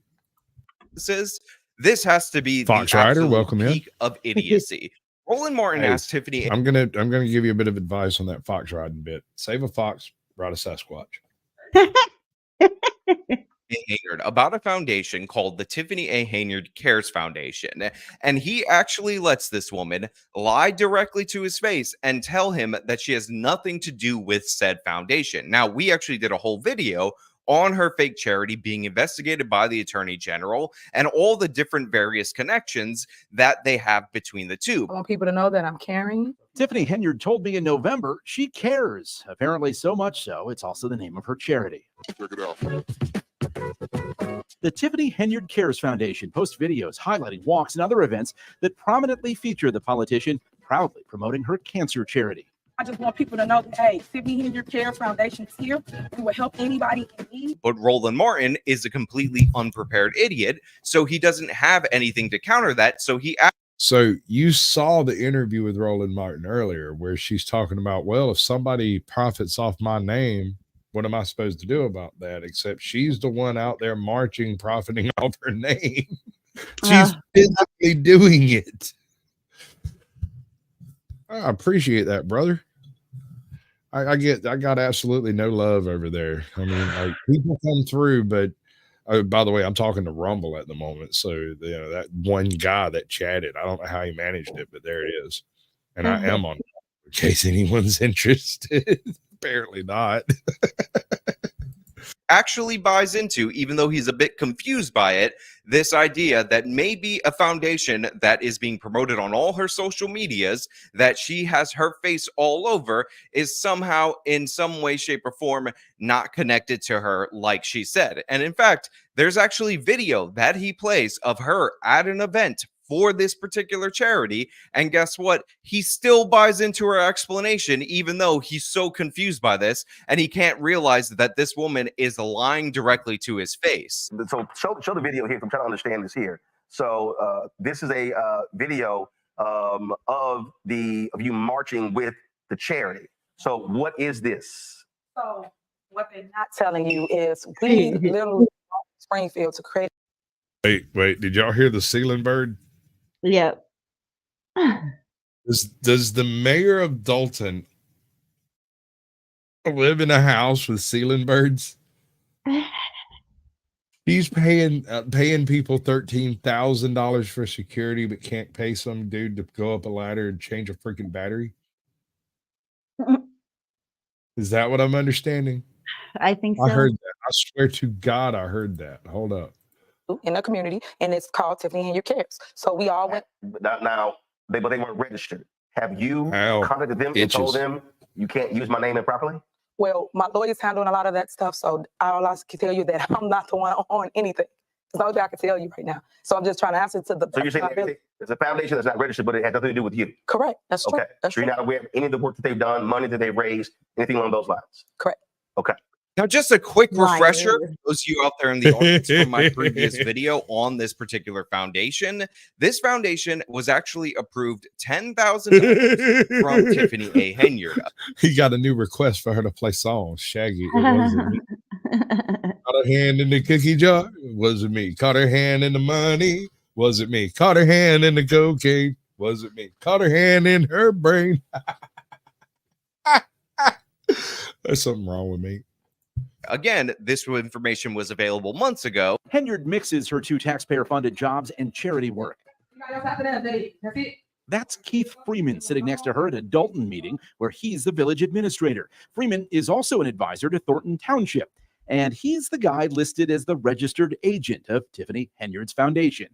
This has to be Fox the Rider, welcome peak in. of idiocy. Roland Martin asked Tiffany. I'm gonna give you a bit of advice on that fox riding bit. Save a fox, ride a Sasquatch. Henyard about a foundation called the Tiffany A. Henyard Cares Foundation. And he actually lets this woman lie directly to his face and tell him that she has nothing to do with said foundation. Now, we actually did a whole video on her fake charity being investigated by the Attorney General and all the different various connections that they have between the two. I want people to know that I'm caring. Tiffany Henyard told me in November she cares. Apparently so much so, it's also the name of her charity. The Tiffany Henyard Cares Foundation posts videos highlighting walks and other events that prominently feature the politician proudly promoting her cancer charity. I just want people to know that, hey, Tiffany Henyard Cares Foundation is here. We will help anybody in need. But Roland Martin is a completely unprepared idiot, so he doesn't have anything to counter that. So you saw the interview with Roland Martin earlier where she's talking about, well, if somebody profits off my name, what am I supposed to do about that? Except she's the one out there marching, profiting off her name. She's physically doing it. I appreciate that, brother. I got absolutely no love over there. I mean, like, people come through, but by the way, I'm talking to Rumble at the moment. So, you know, that one guy that chatted, I don't know how he managed it, but there it is. And I am on, in case anyone's interested. Apparently not. Actually buys into, even though he's a bit confused by it, this idea that maybe a foundation that is being promoted on all her social medias, that she has her face all over, is somehow in some way, shape, or form not connected to her, like she said. And in fact, there's actually video that he plays of her at an event for this particular charity, and guess what? He still buys into her explanation, even though he's so confused by this, and he can't realize that this woman is lying directly to his face. So show the video here. I'm trying to understand this here. So this is a video of you marching with the charity. So what is this? So what they're not telling you is we literally Springfield to create. Wait, did y'all hear the ceiling bird? Yep. Does the mayor of Dolton live in a house with ceiling birds? He's paying people $13,000 for security, but can't pay some dude to go up a ladder and change a freaking battery. Is that what I'm understanding? I think so. I heard that. I swear to God, I heard that. Hold up. In the community, and it's called Tiffany Henyard Cares. So we all went. Now, they weren't registered. Have you contacted them and told them you can't use my name improperly? Well, my lawyer's handling a lot of that stuff, so all I can tell you that I'm not the one on anything. It's the only thing I can tell you right now. So I'm just trying to answer to the. So you're saying it's a foundation that's not registered, but it has nothing to do with you? Correct. That's true. Okay. That's so you're not aware of any of the work that they've done, money that they've raised, anything along those lines? Correct. Okay. Now, just a quick refresher for those of you out there in the audience from my previous video on this particular foundation. This foundation was actually approved $10,000 from Tiffany A. Henyard. He got a new request for her to play songs. Shaggy, it wasn't me. Caught her hand in the cookie jar. It wasn't me. Caught her hand in the money. Wasn't me. Caught her hand in the cocaine. Wasn't me. Caught her hand in her brain. There's something wrong with me. Again, this information was available months ago. Henyard mixes her two taxpayer-funded jobs and charity work. That's Keith Freeman sitting next to her at a Dolton meeting where he's the village administrator. Freeman is also an advisor to Thornton Township, and he's the guy listed as the registered agent of Tiffany Henyard's foundation.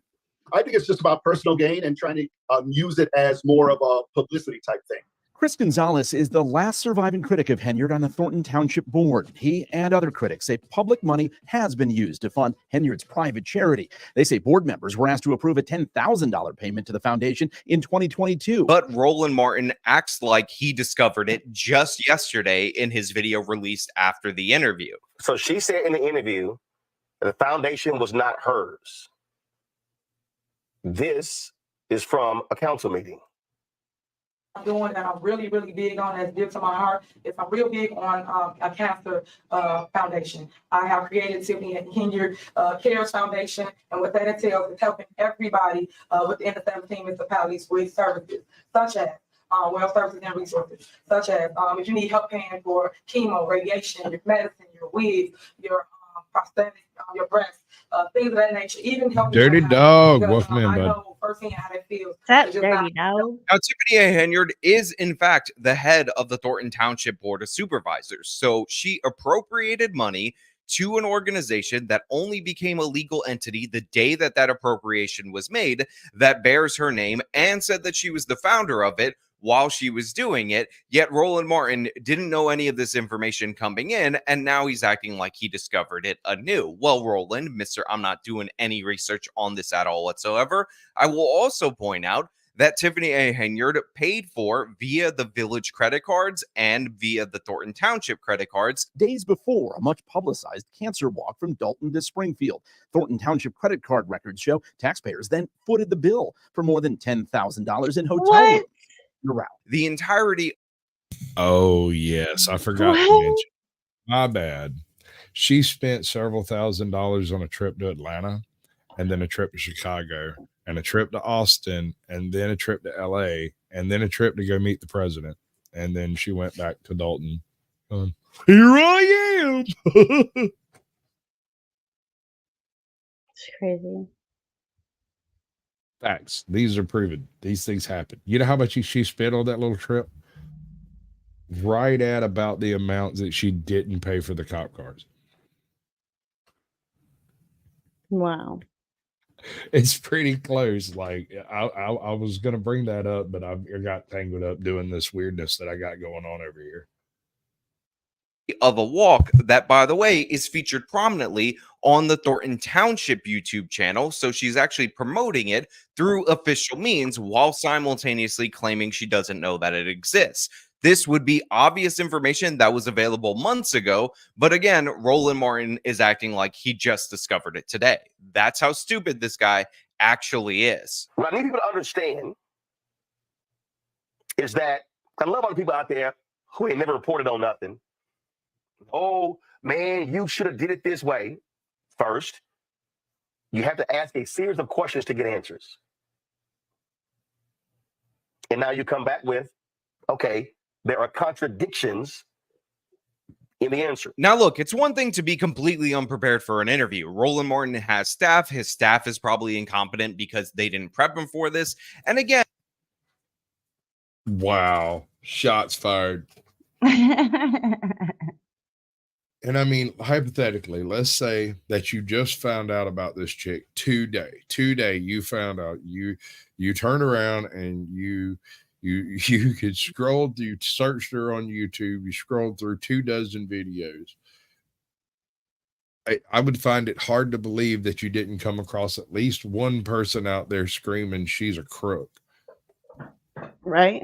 I think it's just about personal gain and trying to use it as more of a publicity type thing. Chris Gonzalez is the last surviving critic of Henyard on the Thornton Township board. He and other critics say public money has been used to fund Henyard's private charity. They say board members were asked to approve a $10,000 payment to the foundation in 2022. But Roland Martin acts like he discovered it just yesterday in his video released after the interview. So she said in the interview that the foundation was not hers. This is from a council meeting. I'm doing that I'm really, really big on, that's dear to my heart, is I'm real big on a cancer foundation. I have created Tiffany Henyard Cares Foundation, and what that entails is helping everybody within the 17 municipalities with services, such as well services and resources, such as if you need help paying for chemo, radiation, your medicine, your wigs, your prosthetics, your breasts, things of that nature, even helping. Dirty dog, because, Wolfman, I bud. know firsthand how that feels. That's dirty dog. Now, Tiffany A. Henyard is, in fact, the head of the Thornton Township Board of Supervisors. So she appropriated money to an organization that only became a legal entity the day that that appropriation was made, that bears her name, and said that she was the founder of it while she was doing it. Yet Roland Martin didn't know any of this information coming in, and now he's acting like he discovered it anew. Well, Roland, Mr. I'm not doing any research on this at all whatsoever. I will also point out that Tiffany A. Henyard paid for via the Village credit cards and via the Thornton Township credit cards days before a much publicized cancer walk from Dolton to Springfield. Thornton Township credit card records show taxpayers then footed the bill for more than $10,000 in hotel rooms. You're out. The entirety. Oh, yes. I forgot to mention. My bad. She spent several $1,000s on a trip to Atlanta, and then a trip to Chicago, and a trip to Austin, and then a trip to LA, and then a trip to go meet the president. And then she went back to Dolton. Here I am. It's crazy. Facts. These are proven. These things happen. You know how much she spent on that little trip? Right at about the amount that she didn't pay for the cop cars. Wow. It's pretty close. Like I was going to bring that up, but I got tangled up doing this weirdness that I got going on over here. Of a walk that, by the way, is featured prominently on the Thornton Township YouTube channel. So she's actually promoting it through official means while simultaneously claiming she doesn't know that it exists. This would be obvious information that was available months ago. But again, Roland Martin is acting like he just discovered it today. That's how stupid this guy actually is. What I need people to understand is that I love other people out there who ain't never reported on nothing. Oh, man, you should have did it this way. First, you have to ask a series of questions to get answers. And now you come back with, okay, there are contradictions in the answer. Now, look, it's one thing to be completely unprepared for an interview. Roland Martin has staff. His staff is probably incompetent because they didn't prep him for this. And again, wow, shots fired. And I mean, hypothetically, let's say that you just found out about this chick today. Today, you found out. You turn around and you could scroll through, you searched her on YouTube, you scrolled through 24 videos. I would find it hard to believe that you didn't come across at least one person out there screaming she's a crook. Right.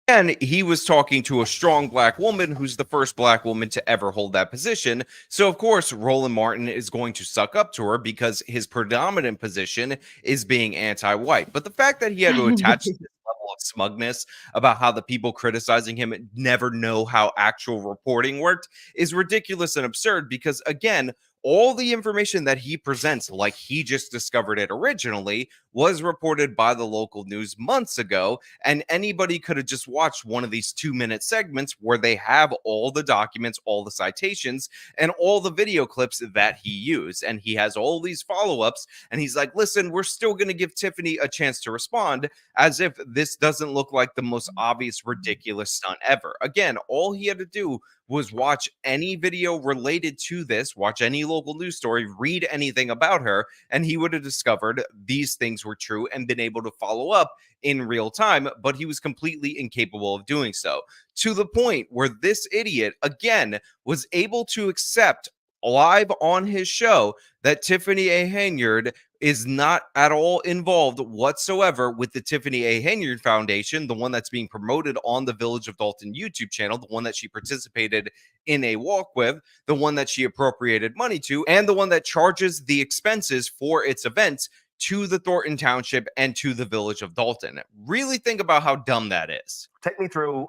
And he was talking to a strong black woman who's the first black woman to ever hold that position. So, of course, Roland Martin is going to suck up to her because his predominant position is being anti-white. But the fact that he had to attach this level of smugness about how the people criticizing him never know how actual reporting worked is ridiculous and absurd because, again, all the information that he presents, like he just discovered it originally, was reported by the local news months ago. And anybody could have just watched one of these 2-minute segments where they have all the documents, all the citations, and all the video clips that he used. And he has all these follow-ups. And he's like, listen, we're still going to give Tiffany a chance to respond, as if this doesn't look like the most obvious, ridiculous stunt ever. Again, all he had to do was watch any video related to this, watch any local news story, read anything about her, and he would have discovered these things were true and been able to follow up in real time, but he was completely incapable of doing so, to the point where this idiot, again, was able to accept live on his show that Tiffany A. Henyard is not at all involved whatsoever with the Tiffany A. Henyard Foundation, the one that's being promoted on the Village of Dolton YouTube channel, the one that she participated in a walk with, the one that she appropriated money to, and the one that charges the expenses for its events to the Thornton Township and to the Village of Dolton. Really think about how dumb that is. Take me through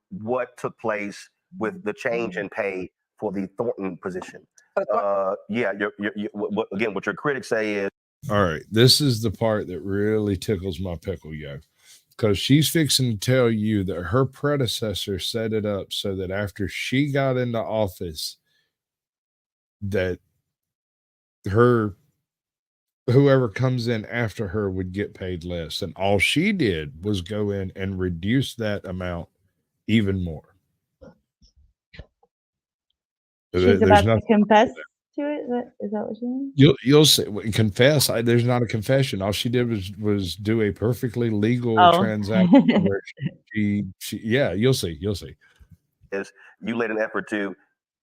what took place with the change in pay for the Thornton position. Yeah, what your critics say is, all right, this is the part that really tickles my pickle, yo, because she's fixing to tell you that her predecessor set it up so that after she got into office, that whoever comes in after her would get paid less, and all she did was go in and reduce that amount even more. She's about to confess to it. Is that what you mean? You'll see. Confess. There's not a confession. All she did was do a perfectly legal transaction. Where yeah, you'll see. Is you laid an effort to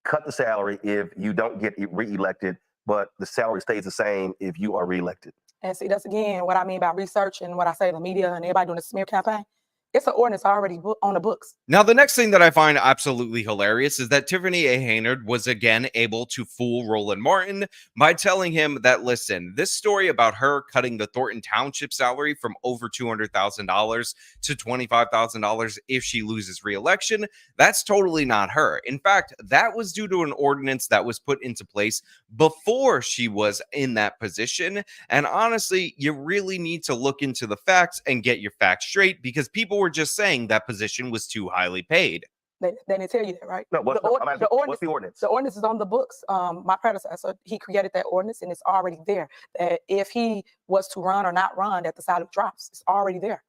cut the salary if you don't get reelected but the salary stays the same if you are reelected. And see, that's again what I mean by research and what I say in the media and everybody doing the smear campaign. It's an ordinance already on the books. Now, the next thing that I find absolutely hilarious is that Tiffany A. Henyard was again able to fool Roland Martin by telling him that, listen, this story about her cutting the Thornton Township salary from over $200,000 to $25,000 if she loses re-election, that's totally not her. In fact, that was due to an ordinance that was put into place before she was in that position. And honestly, you really need to look into the facts and get your facts straight, because people were just saying that position was too highly paid. They didn't tell you that, right? No, what's the ordinance? The ordinance is on the books. My predecessor, he created that ordinance, and it's already there. That if he was to run or not run, that the salary drops. It's already there.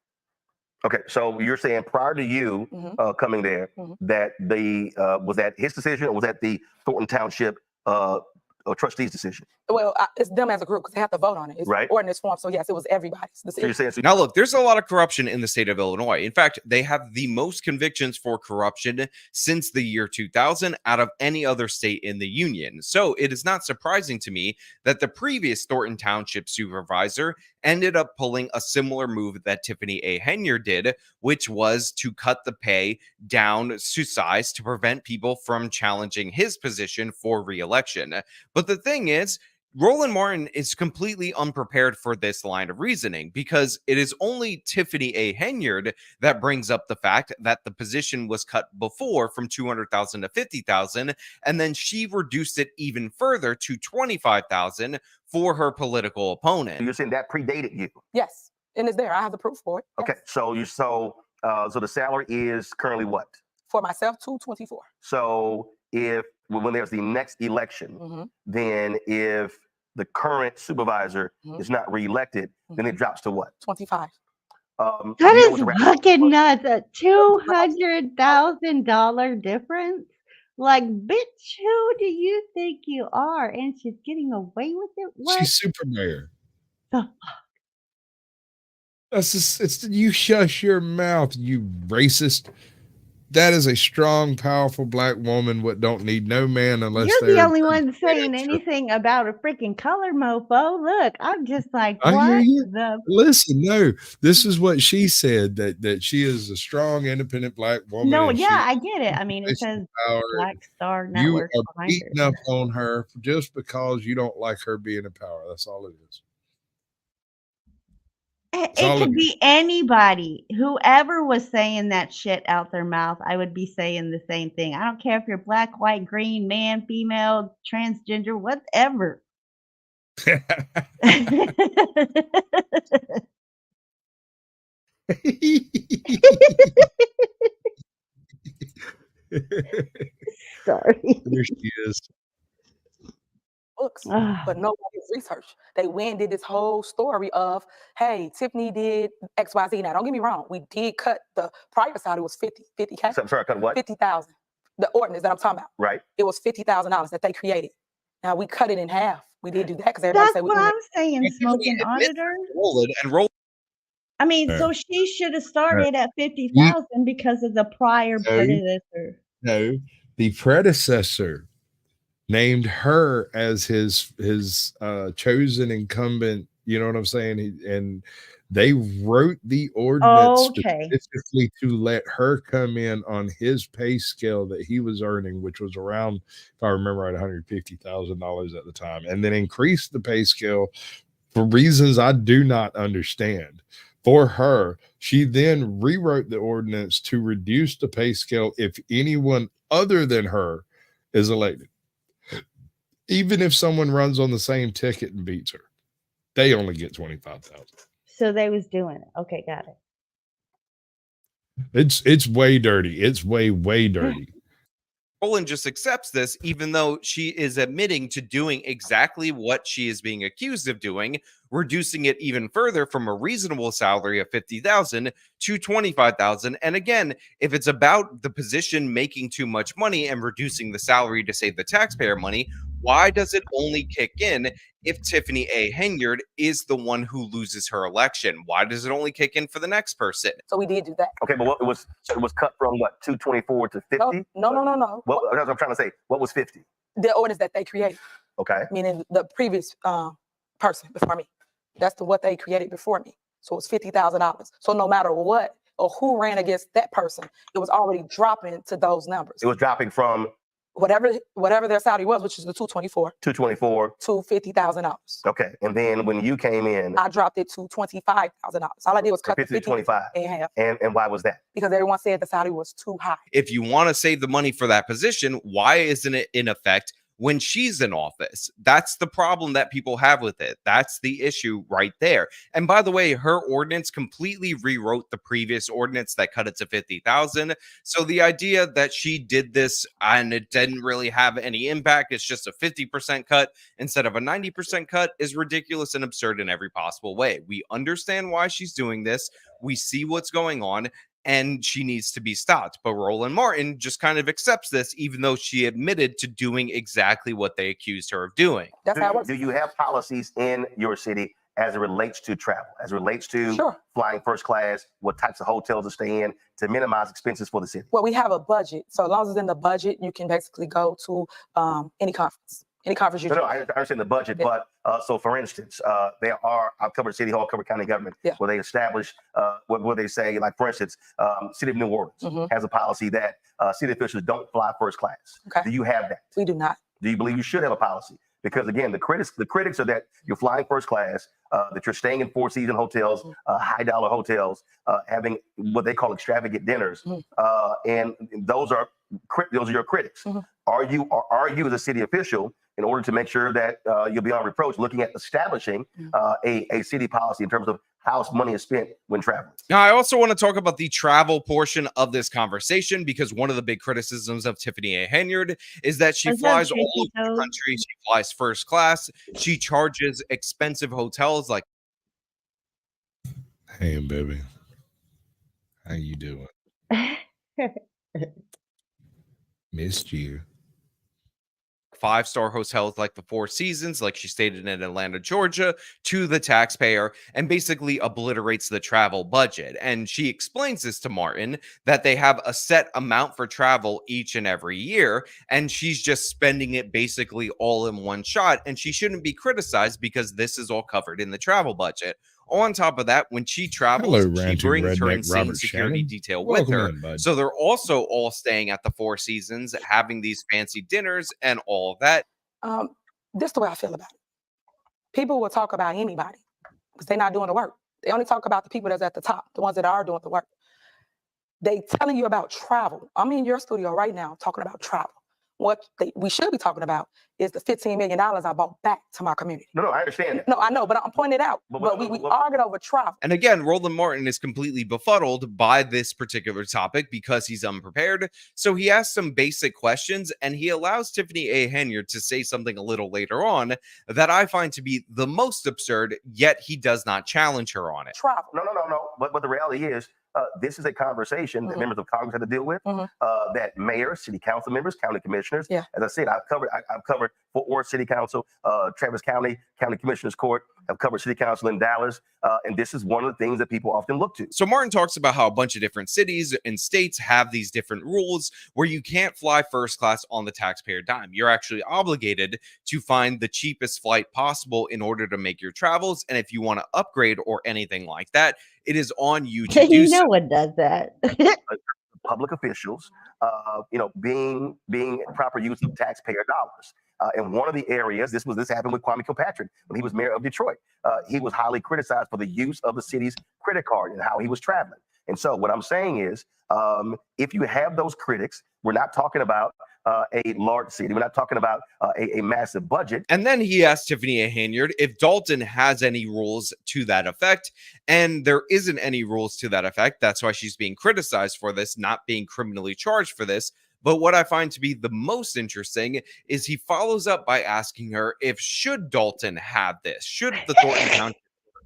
Okay, so you're saying prior to you coming there, that was that his decision, or was that the Thornton Township trustees' decision? Well, it's them as a group because they have to vote on it. It's right. Ordinance form. So yes, it was everybody's decision. Now, look, there's a lot of corruption in the state of Illinois. In fact, they have the most convictions for corruption since the year 2000 out of any other state in the union. So it is not surprising to me that the previous Thornton Township supervisor ended up pulling a similar move that Tiffany A. Henyard did, which was to cut the pay down to size to prevent people from challenging his position for re-election. But the thing is, Roland Martin is completely unprepared for this line of reasoning, because it is only Tiffany A. Henyard that brings up the fact that the position was cut before from $200,000 to $50,000, and then she reduced it even further to $25,000 for her political opponent. You're saying that predated you? Yes, and it's there. I have the proof for it. Okay, yes. so the salary is currently what? For myself, $224. So when there's the next election, then if the current supervisor is not reelected, then it drops to what? 25. That is fucking nuts. A $200,000 difference. Like, bitch, who do you think you are? And she's getting away with it. What? She's super mayor. The fuck? That's just, you shush your mouth, you racist. That is a strong, powerful black woman what don't need no man unless you're the only one saying anything about a freaking color, mofo. Look, I'm just like, what? I hear you. Listen, no, this is what she said, that she is a strong, independent black woman. No, yeah, I get it. I mean, it says Black Star Network. You are beating up on her just because you don't like her being in power. That's all it is. It could be anybody. Whoever was saying that shit out their mouth, I would be saying the same thing. I don't care if you're black, white, green, man, female, transgender, whatever. Sorry. There she is. Books, but nobody's research. They went and did this whole story of, hey, Tiffany did XYZ. Now, don't get me wrong. We did cut the prior salary was $50K. So, I'm sorry, cut what? 50,000. The ordinance that I'm talking about. Right. It was $50,000 that they created. Now we cut it in half. We did do that because everybody said we That's what I'm saying, smoking auditor. I mean, so she should have started at 50,000 because of the prior predecessor. No, the predecessor named her as his chosen incumbent. You know what I'm saying? And they wrote the ordinance specifically to let her come in on his pay scale that he was earning, which was around, if I remember right, $150,000 at the time, and then increase the pay scale for reasons I do not understand. For her, she then rewrote the ordinance to reduce the pay scale if anyone other than her is elected. Even if someone runs on the same ticket and beats her, they only get 25,000. So they was doing it. Okay, got it. It's way dirty. It's way dirty. Roland just accepts this, even though she is admitting to doing exactly what she is being accused of doing, reducing it even further from a reasonable salary of $50,000 to $25,000. And again, if it's about the position making too much money and reducing the salary to save the taxpayer money, why does it only kick in if Tiffany A. Henyard is the one who loses her election? Why does it only kick in for the next person? So we did do that. Okay, but it was cut from what, 224 to 50? No. What I'm trying to say, what was 50? The ordinance that they created. Okay. Meaning the previous person before me. That's what they created before me. So it's $50,000. So no matter what or who ran against that person, it was already dropping to those numbers. It was dropping from whatever their salary was, which is the 224 to $50,000. Okay. And then when you came in, I dropped it to $25,000. All I did was cut 50 the to 25 in half. And why was that? Because everyone said the salary was too high. If you want to save the money for that position, why isn't it in effect when she's in office? That's the problem that people have with it. That's the issue right there. And by the way, her ordinance completely rewrote the previous ordinance that cut it to 50,000. So the idea that she did this and it didn't really have any impact, it's just a 50% cut instead of a 90% cut, is ridiculous and absurd in every possible way. We understand why she's doing this. We see what's going on, and she needs to be stopped. But Roland Martin just kind of accepts this, even though she admitted to doing exactly what they accused her of doing. That's how it works. Do you have policies in your city as it relates to travel, as it relates to Sure. flying first class, what types of hotels to stay in to minimize expenses for the city? Well, we have a budget. So as long as it's in the budget, you can basically go to any conference. Any conference you No, I understand the budget, Yeah. but so for instance, there are, I've covered City Hall, covered county government, Yeah. where they establish, where they say, like for instance, City of New Orleans has a policy that city officials don't fly first class. Okay. Do you have that? We do not. Do you believe you should have a policy? Because again, the critics are that you're flying first class, that you're staying in four-season hotels, high dollar hotels, having what they call extravagant dinners, and those are your critics. Are you as a city official, in order to make sure that you'll be on reproach, looking at establishing a city policy in terms of how money is spent when traveling? Now, I also want to talk about the travel portion of this conversation, because one of the big criticisms of Tiffany A. Henyard is that she flies all over the country. She flies first class. She charges expensive hotels like. Hey, baby. How you doing? Missed you. 5-star hotels like the Four Seasons, like she stated in Atlanta, Georgia, to the taxpayer, and basically obliterates the travel budget. And she explains this to Martin, that they have a set amount for travel each and every year, and she's just spending it basically all in one shot, and she shouldn't be criticized because this is all covered in the travel budget. On top of that, when she travels, she brings her insane security detail with her. So they're also all staying at the Four Seasons, having these fancy dinners and all of that. This is the way I feel about it. People will talk about anybody because they're not doing the work. They only talk about the people that's at the top, the ones that are doing the work. They telling you about travel. I'm in your studio right now talking about travel. What we should be talking about is the $15 million I brought back to my community. No, I understand that. No, I know, but I'm pointing it out. But we arguing over travel. And again, Roland Martin is completely befuddled by this particular topic because he's unprepared. So he asks some basic questions, and he allows Tiffany A. Henyard to say something a little later on that I find to be the most absurd, yet he does not challenge her on it. Travel. No. But the reality is, this is a conversation that members of Congress have to deal with, that mayors, city council members, county commissioners. Yeah. As I said, I've covered Fort Worth City Council, Travis County Commissioners Court. I've covered City Council in Dallas, and this is one of the things that people often look to. So Martin talks about how a bunch of different cities and states have these different rules where you can't fly first class on the taxpayer dime. You're actually obligated to find the cheapest flight possible in order to make your travels. And if you want to upgrade or anything like that, it is on you to do so. No one does that. Public officials, being proper use of taxpayer dollars. And one of the areas, this happened with Kwame Kilpatrick when he was mayor of Detroit. He was highly criticized for the use of the city's credit card and how he was traveling. And so what I'm saying is, if you have those critics, we're not talking about a large city. We're not talking about a massive budget. And then he asked Tiffany A. Henyard if Dolton has any rules to that effect. And there isn't any rules to that effect. That's why she's being criticized for this, not being criminally charged for this. But what I find to be the most interesting is he follows up by asking her if should Dolton have this? Should the Thornton Township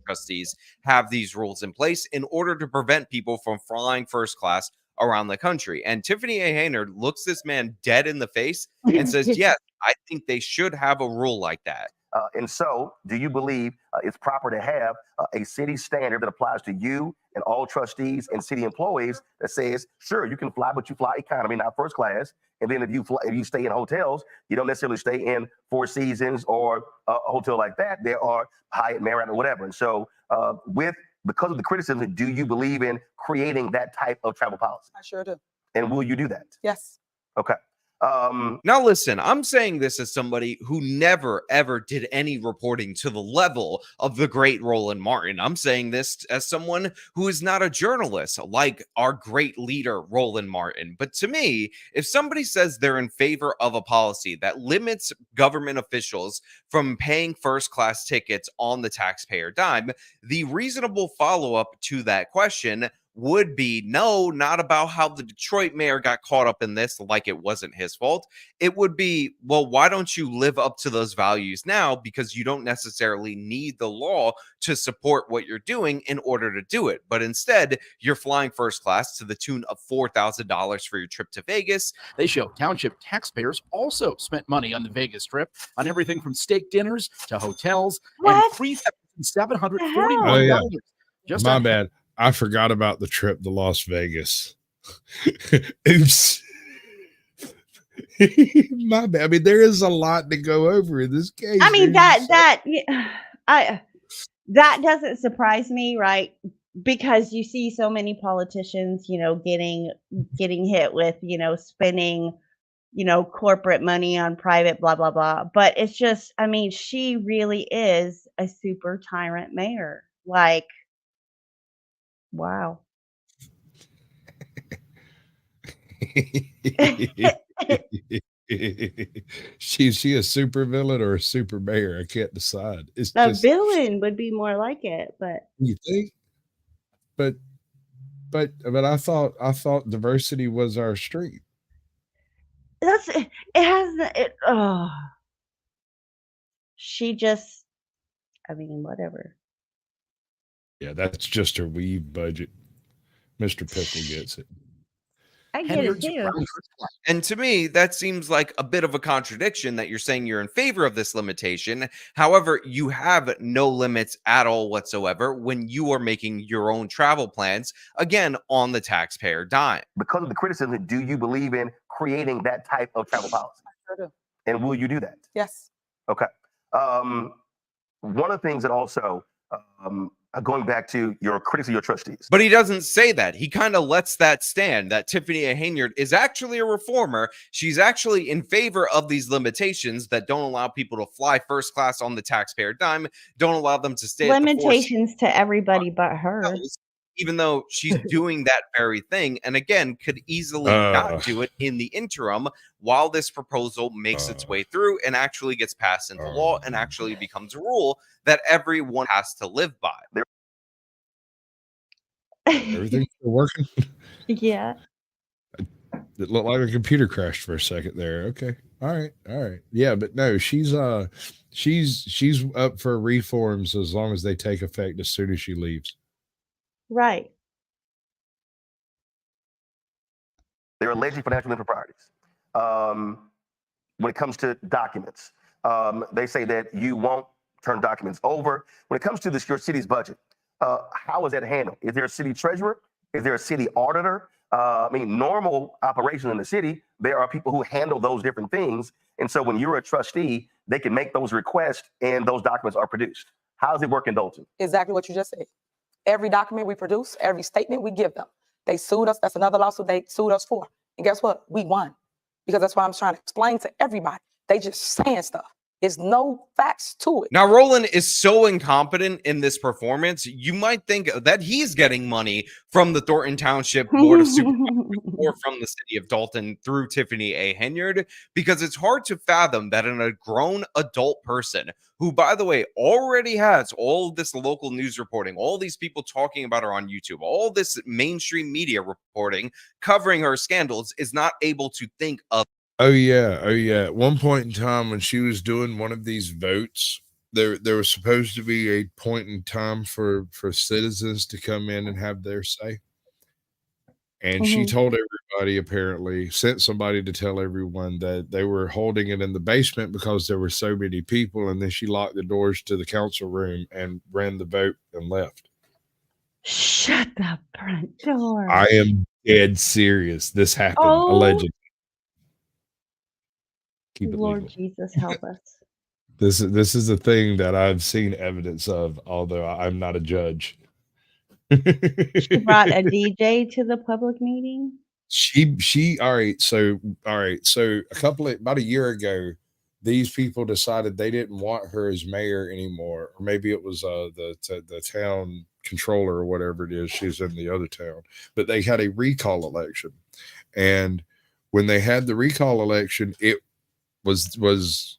trustees have these rules in place in order to prevent people from flying first class around the country? And Tiffany A. Henyard looks this man dead in the face and says, yes, I think they should have a rule like that. And so, do you believe it's proper to have a city standard that applies to you and all trustees and city employees that says, sure, you can fly, but you fly economy, not first class. And then if you stay in hotels, you don't necessarily stay in Four Seasons or a hotel like that. There are Hyatt, Marriott, or whatever. And so, because of the criticism, do you believe in creating that type of travel policy? I sure do. And will you do that? Yes. Okay. Now, listen, I'm saying this as somebody who never, ever did any reporting to the level of the great Roland Martin. I'm saying this as someone who is not a journalist like our great leader, Roland Martin. But to me, if somebody says they're in favor of a policy that limits government officials from paying first-class tickets on the taxpayer dime, the reasonable follow-up to that question would be no, not about how the Detroit mayor got caught up in this like it wasn't his fault. It would be, well, why don't you live up to those values now? Because you don't necessarily need the law to support what you're doing in order to do it. But instead, you're flying first class to the tune of $4,000 for your trip to Vegas. They show township taxpayers also spent money on the Vegas trip on everything from steak dinners to hotels and $3,741. Oh, yeah. Just My on bad. I forgot about the trip to Las Vegas. Oops. My bad. I mean, there is a lot to go over in this case. I mean, that doesn't surprise me, right? Because you see so many politicians, getting hit with, spending, corporate money on private, blah, blah, blah. But it's just, I mean, she really is a super tyrant mayor. Like, wow. She a super villain or a super mayor? I can't decide. It's A just villain would be more like it, but you think. But I thought diversity was our street. it has it. Oh, she just. I mean, whatever. Yeah, that's just her weave budget. Mr. Pickle gets it. I get it too. And to me, that seems like a bit of a contradiction that you're saying you're in favor of this limitation. However, you have no limits at all whatsoever when you are making your own travel plans, again, on the taxpayer dime. Because of the criticism, do you believe in creating that type of travel policy? I sure do. And will you do that? Yes. Okay. One of the things that also, going back to your critics of your trustees. But he doesn't say that. He kind of lets that stand, that Tiffany A. Henyard is actually a reformer. She's actually in favor of these limitations that don't allow people to fly first class on the taxpayer dime, don't allow them to stay Limitations to everybody but her. even though she's doing that very thing, and again, could easily not do it in the interim while this proposal makes its way through and actually gets passed into law and actually becomes a rule that everyone has to live by. Everything's still working? Yeah. It looked like a computer crashed for a second there. Okay. All right. Yeah, but no, she's up for reforms as long as they take effect as soon as she leaves. Right. They're alleged financial improprieties. When it comes to documents, they say that you won't turn documents over. When it comes to your city's budget, how is that handled? Is there a city treasurer? Is there a city auditor? I mean, normal operation in the city, there are people who handle those different things. And so when you're a trustee, they can make those requests and those documents are produced. How does it work in Dolton? Exactly what you just said. Every document we produce, every statement we give them. They sued us. That's another lawsuit they sued us for. And guess what? We won. Because that's why I'm trying to explain to everybody. They just saying stuff. There's no facts to it. Now, Roland is so incompetent in this performance, you might think that he's getting money from the Thornton Township Board of Supervisors or from the city of Dolton through Tiffany A. Henyard, because it's hard to fathom that in a grown adult person who, by the way, already has all this local news reporting, all these people talking about her on YouTube, all this mainstream media reporting covering her scandals, is not able to think of. Oh yeah. At one point in time when she was doing one of these votes, there was supposed to be a point in time for citizens to come in and have their say. And she told everybody, apparently sent somebody to tell everyone that they were holding it in the basement because there were so many people, and then she locked the doors to the council room and ran the vote and left. Shut the front door. I am dead serious. This happened, Oh, allegedly. Keep it Lord legal. Jesus, help us. This is a thing that I've seen evidence of, although I'm not a judge. She brought a DJ to the public meeting. She all right. So about a year ago, these people decided they didn't want her as mayor anymore, or maybe it was the town controller or whatever it is. She's in the other town, but they had a recall election, and when they had the recall election, it was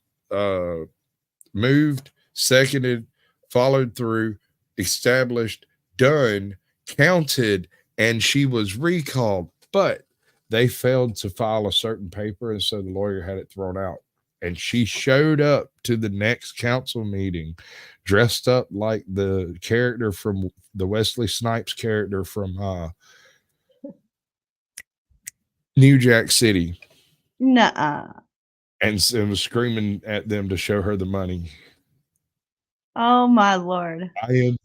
moved, seconded, followed through, established, done, counted, and she was recalled. But they failed to file a certain paper, and so the lawyer had it thrown out. And she showed up to the next council meeting dressed up like the character from the Wesley Snipes character from New Jack City. Nuh-uh. And was screaming at them to show her the money. Oh my Lord. I am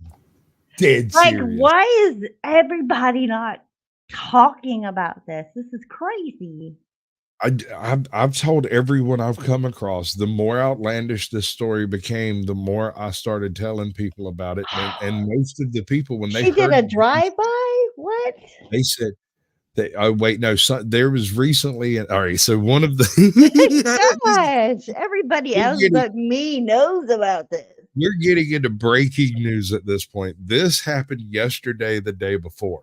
dead Like, serious. why is everybody not talking about this? This is crazy. I've told everyone I've come across, the more outlandish this story became, the more I started telling people about it. And most of the people, when they She did heard a drive-by? What? they said, oh wait, no, there was recently all right, so one of the Gosh, everybody else but me knows about this. We're getting into breaking news at this point. This happened yesterday, the day before.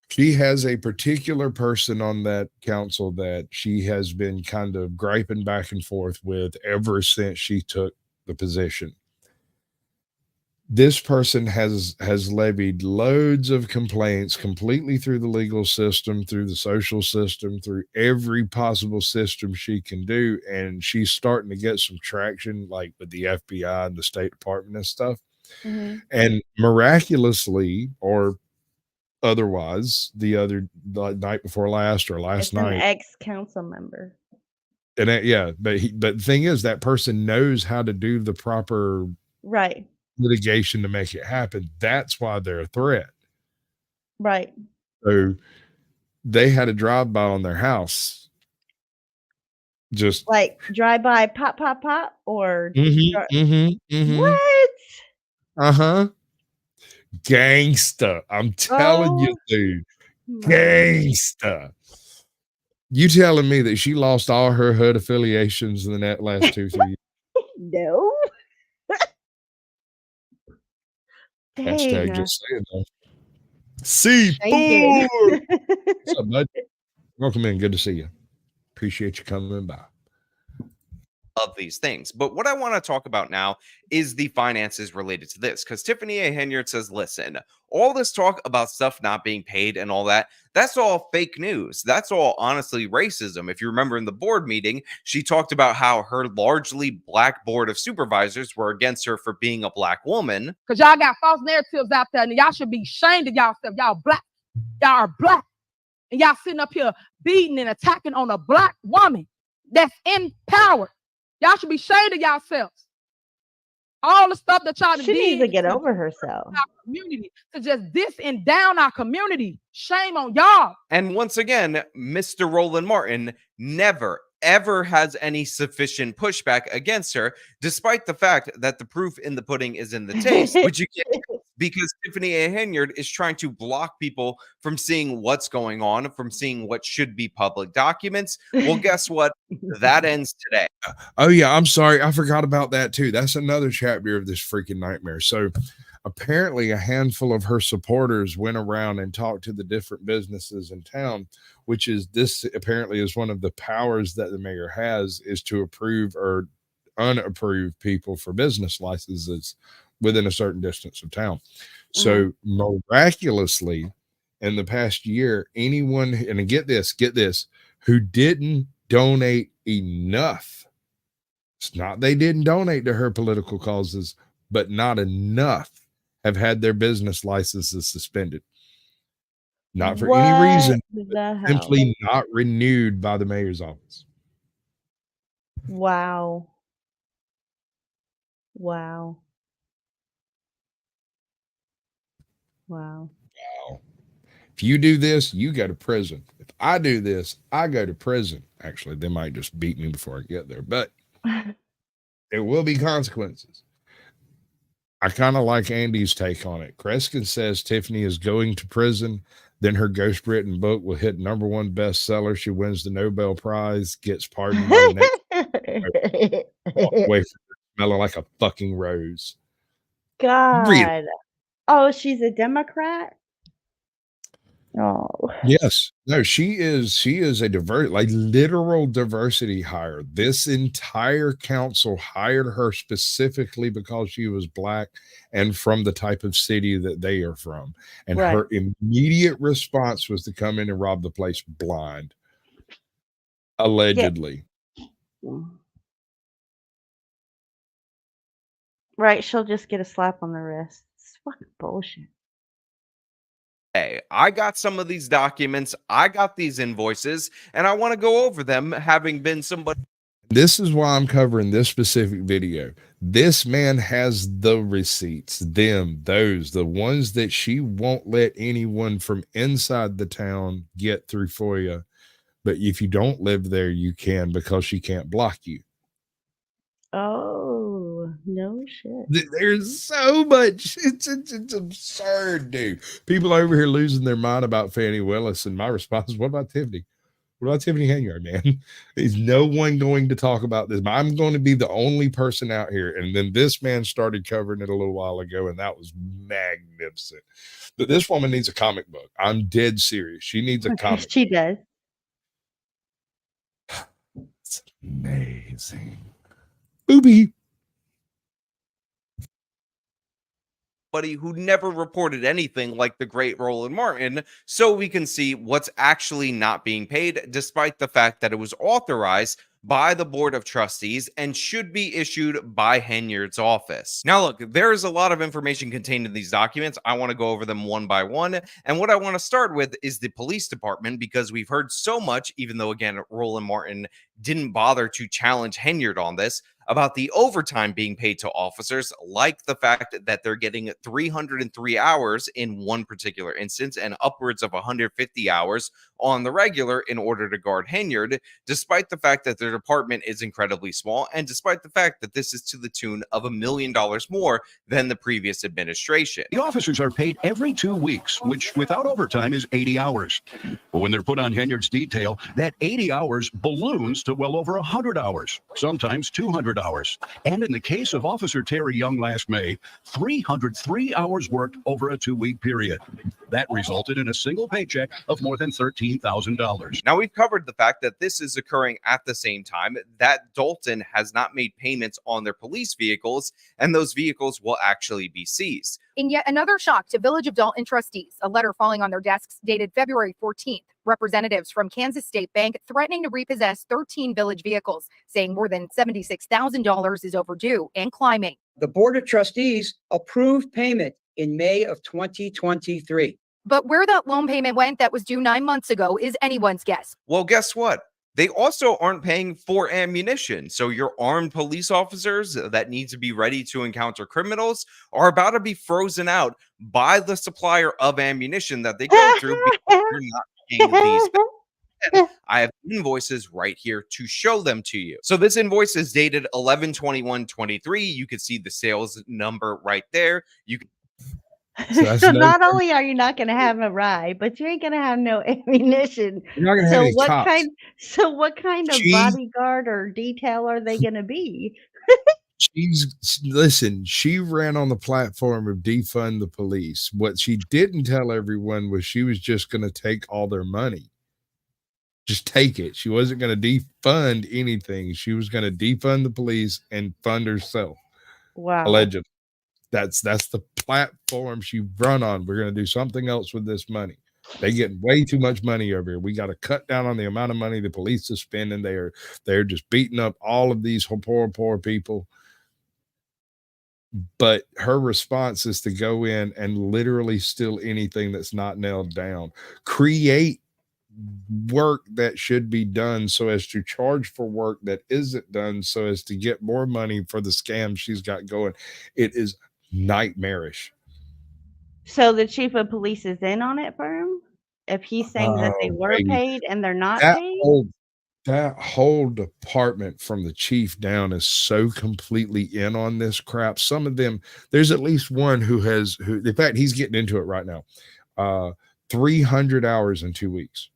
She has a particular person on that council that she has been kind of griping back and forth with ever since she took the position. This person has levied loads of complaints completely through the legal system, through the social system, through every possible system she can do. And she's starting to get some traction, like with the FBI and the State Department and stuff. Mm-hmm. And miraculously, or otherwise, the night before last or last night, an ex-council member. And but the thing is, that person knows how to do the proper litigation to make it happen. That's why they're a threat. Right. So they had a drive-by on their house. Just like drive-by pop, pop, pop, or what? Gangsta. I'm telling you, dude. Gangsta. You telling me that she lost all her HUD affiliations in the last 2-3 years? No. Hashtag just saying that. C4. What's up, bud? Welcome in. Good to see you. Appreciate you coming by. Of these things. But what I want to talk about now is the finances related to this, because Tiffany A. Henyard says, listen, all this talk about stuff not being paid and all that, that's all fake news. That's all honestly racism. If you remember in the board meeting, she talked about how her largely black board of supervisors were against her for being a black woman. Because y'all got false narratives out there, and y'all should be ashamed of yourself. Y'all black. Y'all are black. And y'all sitting up here beating and attacking on a black woman that's in power. Y'all should be ashamed of yourselves. All the stuff that y'all she needs to get over herself. Our community, to just diss and down our community. Shame on y'all. And once again, Mr. Roland Martin never, ever has any sufficient pushback against her, despite the fact that the proof in the pudding is in the taste, which you get because Tiffany A. Henyard is trying to block people from seeing what's going on, from seeing what should be public documents. Well, guess what? That ends today. Oh, yeah. I'm sorry. I forgot about that, too. That's another chapter of this freaking nightmare. So apparently a handful of her supporters went around and talked to the different businesses in town, which is this apparently is one of the powers that the mayor has, is to approve or unapprove people for business licenses within a certain distance of town. So miraculously in the past year, anyone, and get this, who didn't donate enough, it's not they didn't donate to her political causes, but not enough, have had their business licenses suspended. not for any reason, the hell? simply not renewed by the mayor's office. Wow. Wow. Wow. Wow. If you do this, you go to prison. If I do this, I go to prison. Actually, they might just beat me before I get there, but there will be consequences. I kind of like Andy's take on it. Kreskin says Tiffany is going to prison. Then her ghostwritten book will hit #1 bestseller. She wins the Nobel Prize, gets pardoned by the next walk away from her smelling like a fucking rose. Really? God. Oh, she's a Democrat? Oh. Yes. No, she is a literal diversity hire. This entire council hired her specifically because she was black and from the type of city that they are from. And Right. her immediate response was to come in and rob the place blind. Allegedly. Right, she'll just get a slap on the wrist. It's fucking bullshit. Hey, I got some of these documents, I got these invoices, and I want to go over them having been somebody. This is why I'm covering this specific video. This man has the receipts, those, the ones that she won't let anyone from inside the town get through FOIA. But if you don't live there, you can, because she can't block you. Oh, no shit. There's so much. It's absurd, dude. People over here losing their mind about Fannie Willis, and my response is, what about Tiffany? What about Tiffany Henyard, man? Is no one going to talk about this? I'm going to be the only person out here. And then this man started covering it a little while ago, and that was magnificent. But this woman needs a comic book. I'm dead serious. She needs a comic. She does. It's amazing. Booby. Who never reported anything like the great Roland Martin, so we can see what's actually not being paid, despite the fact that it was authorized by the Board of Trustees and should be issued by Henyard's office. Now, look, there is a lot of information contained in these documents. I want to go over them one by one. And what I want to start with is the police department, because we've heard so much, even though, again, Roland Martin didn't bother to challenge Henyard on this, about the overtime being paid to officers, like the fact that they're getting 303 hours in one particular instance and upwards of 150 hours on the regular in order to guard Henyard, despite the fact that their department is incredibly small, and despite the fact that this is to the tune of $1 million more than the previous administration. The officers are paid every 2 weeks, which without overtime is 80 hours. But when they're put on Henyard's detail, that 80 hours balloons to well over 100 hours, sometimes 200 hours. And in the case of Officer Terry Young last May, 303 hours worked over a 2-week period. That resulted in a single paycheck of more than $13,000. Now, we've covered the fact that this is occurring at the same time that Dolton has not made payments on their police vehicles, and those vehicles will actually be seized. In yet another shock to Village of Dolton trustees, a letter falling on their desks dated February 14th. Representatives from Kansas State Bank threatening to repossess 13 Village vehicles, saying more than $76,000 is overdue and climbing. The Board of Trustees approved payment in May of 2023. But where that loan payment went that was due 9 months ago is anyone's guess. Well, guess what? They also aren't paying for ammunition. So your armed police officers that need to be ready to encounter criminals are about to be frozen out by the supplier of ammunition that they go through because you're not paying these. And I have invoices right here to show them to you. So this invoice is dated 11/21/23. You can see the sales number right there. You can So not only are you not going to have a ride, but you ain't going to have no ammunition. You're not gonna have any cops. What kind of bodyguard or detail are they going to be? Listen, she ran on the platform of defund the police. What she didn't tell everyone was she was just going to take all their money. Just take it. She wasn't going to defund anything. She was going to defund the police and fund herself. Wow. Allegedly. That's the platform she run on. We're going to do something else with this money. They get way too much money over here. We got to cut down on the amount of money the police are spending. They're just beating up all of these poor people. But her response is to go in and literally steal anything that's not nailed down, create work that should be done so as to charge for work that isn't done so as to get more money for the scam she's got going. It is nightmarish. So the chief of police is in on it for him? If he's saying that they Oh, were baby. paid and they're not That paid? whole department from the chief down is so completely in on this crap. Some of them, there's at least one who in fact, he's getting into it right now. 300 hours in 2 weeks.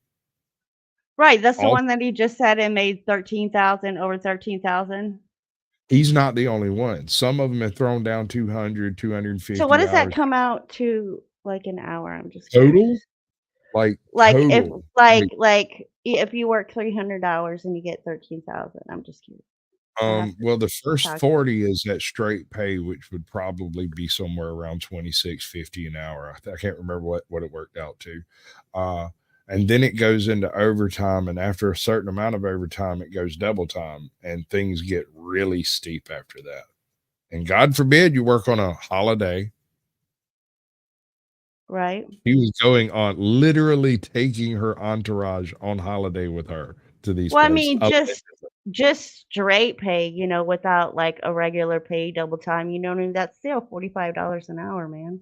Right, that's the All one that he just said and made 13,000, over 13,000. He's not the only one. Some of them have thrown down 200, 250 So what does that hours. come out to, like, an hour? I'm just Total? curious. Like if total. if you work 300 hours and you get 13,000, I'm just curious. Well, the first calculate. 40 is at straight pay, which would probably be somewhere around 26.50 an hour. I can't remember what it worked out to. And then it goes into overtime, and after a certain amount of overtime, it goes double time, and things get really steep after that. And God forbid you work on a holiday. Right. He was going on, literally taking her entourage on holiday with her to these Well, I places. mean, just straight pay, you know, without like a regular pay double time, you know what I mean? That's still $45 an hour, man.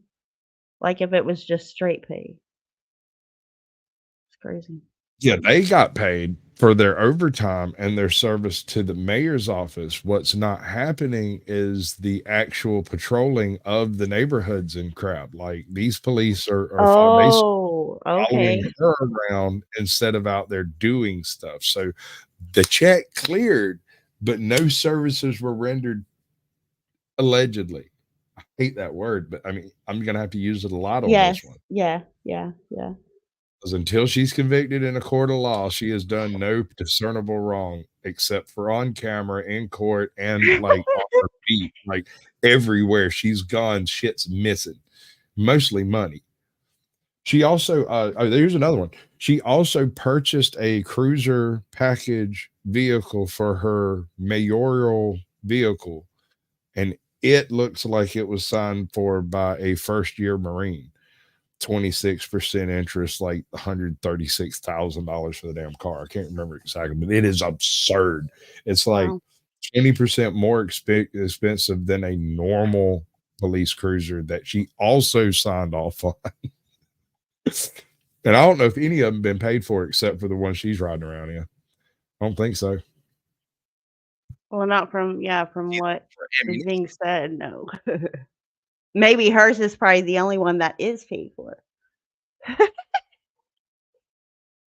Like if it was just straight pay. It's crazy. Yeah, they got paid for their overtime and their service to the mayor's office. What's not happening is the actual patrolling of the neighborhoods and crap. Like these police are basically following her around instead of out there doing stuff. So the check cleared, but no services were rendered allegedly. I hate that word, but I mean, I'm going to have to use it a lot on Yes. this one. Yeah. Because until she's convicted in a court of law, she has done no discernible wrong except for on camera, in court, and like on her feet, like everywhere she's gone, shit's missing, mostly money. She also, there's another one. She also purchased a cruiser package vehicle for her mayoral vehicle, and it looks like it was signed for by a first-year Marine. 26% interest, like $136,000 for the damn car. I can't remember exactly, but it is absurd. It's like 20% more expensive than a normal police cruiser that she also signed off on. And I don't know if any of them been paid for except for the one she's riding around in. I don't think so. Well, not from what is being said, no. Maybe hers is probably the only one that is paid for.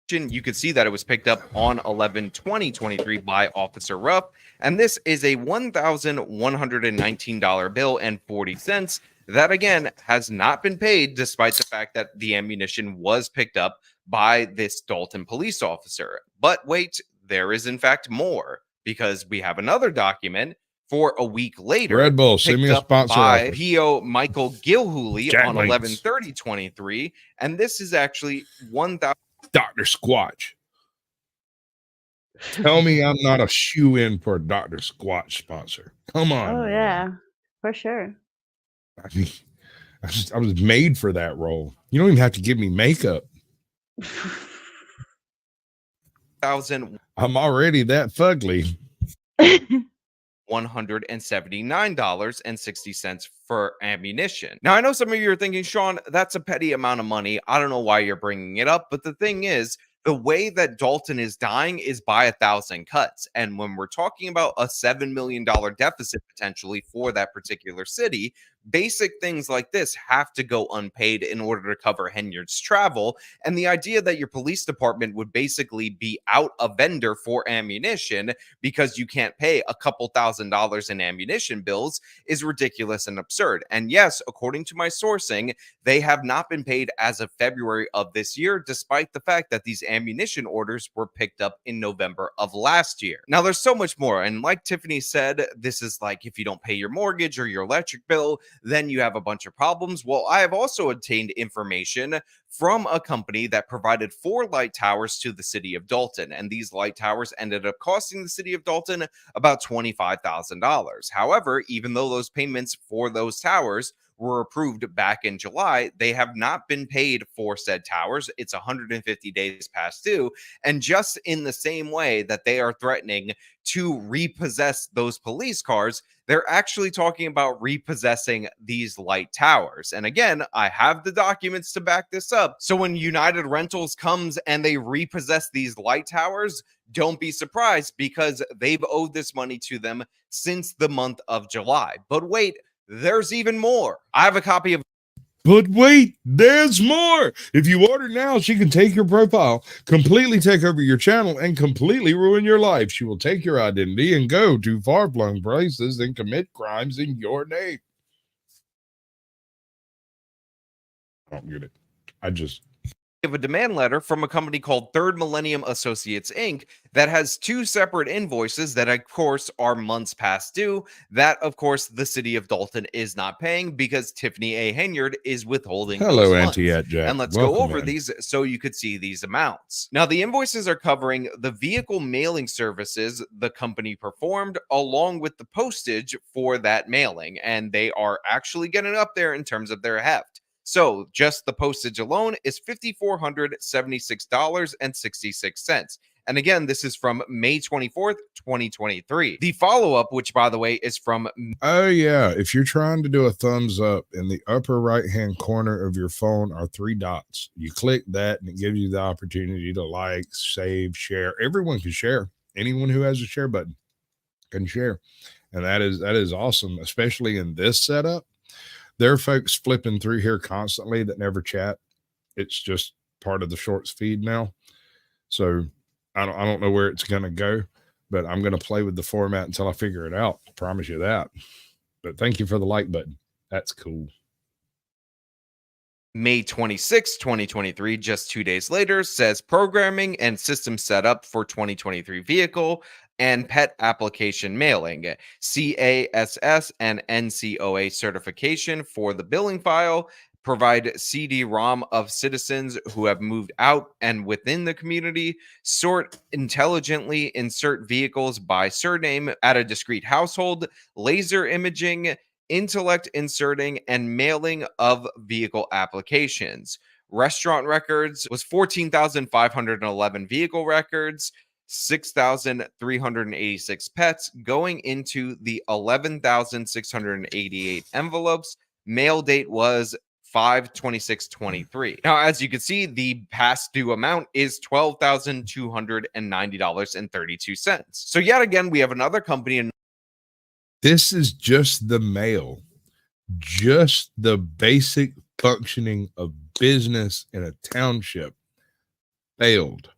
You could see that it was picked up on 11/20/23 by Officer Ruff, and this is a $1,119 bill and 40 cents that again has not been paid, despite the fact that the ammunition was picked up by this Dolton police officer. But wait, there is in fact more, because we have another document for a week later. Red Bull, send me a sponsor by offer. P.O. Michael Gilhooly Jack on Links. 11/30/23, and this is actually 1,000. Dr. Squatch. Tell me I'm not a shoe-in for a Dr. Squatch sponsor. Come on. Oh, man. yeah, for sure. I mean, I was made for that role. You don't even have to give me makeup. 1,000. I'm already that fugly. $179.60 for ammunition. Now, I know some of you are thinking, Sean, that's a petty amount of money. I don't know why you're bringing it up, but the thing is, the way that Dolton is dying is by 1,000 cuts. And when we're talking about a $7 million deficit potentially for that particular city, basic things like this have to go unpaid in order to cover Henyard's travel. And the idea that your police department would basically be out a vendor for ammunition because you can't pay a couple $1,000s in ammunition bills is ridiculous and absurd. And yes, according to my sourcing, they have not been paid as of February of this year, despite the fact that these ammunition orders were picked up in November of last year. Now, there's so much more. And like Tiffany said, this is like if you don't pay your mortgage or your electric bill, then you have a bunch of problems. Well, I have also obtained information from a company that provided 4 light towers to the city of Dolton, and these light towers ended up costing the city of Dolton about $25,000. However, even though those payments for those towers were approved back in July, they have not been paid for said towers. It's 150 days past due. And just in the same way that they are threatening to repossess those police cars, they're actually talking about repossessing these light towers. And again, I have the documents to back this up. So when United Rentals comes and they repossess these light towers, don't be surprised, because they've owed this money to them since the month of July. But wait, there's even more. I have a copy of. But wait, there's more. If you order now, she can take your profile, completely take over your channel, and completely ruin your life. She will take your identity and go to far-flung places and commit crimes in your name. I don't get it. I just... Of a demand letter from a company called Third Millennium Associates Inc. that has 2 separate invoices that, of course, are months past due. That, of course, the city of Dolton is not paying because Tiffany A. Henyard is withholding Hello, those funds. Auntie Jack. And let's Welcome go over in. these so you could see these amounts. Now, the invoices are covering the vehicle mailing services the company performed, along with the postage for that mailing, and they are actually getting up there in terms of their heft. So just the postage alone is $5,476.66. And again, this is from May 24th, 2023. The follow-up, which by the way is from... Oh yeah, if you're trying to do a thumbs up, in the upper right-hand corner of your phone are 3 dots. You click that and it gives you the opportunity to like, save, share. Everyone can share. Anyone who has a share button can share. And that is awesome, especially in this setup. There are folks flipping through here constantly that never chat. It's just part of the shorts feed now. So I don't know where it's going to go, but I'm going to play with the format until I figure it out. I promise you that. But thank you for the like button. That's cool. May 26, 2023, just 2 days later, says programming and system setup for 2023 vehicle and pet application mailing, CASS and NCOA certification for the billing file, provide CD-ROM of citizens who have moved out and within the community, sort intelligently, insert vehicles by surname at a discrete household, laser imaging, intellect inserting, and mailing of vehicle applications. Restaurant records was 14,511 vehicle records, 6,386 pets, going into the 11,688 envelopes. Mail date was 5/26/23. Now, as you can see, the past due amount is $12,290.32. So yet again, we have another company. This is just the mail, just the basic functioning of business in a township failed.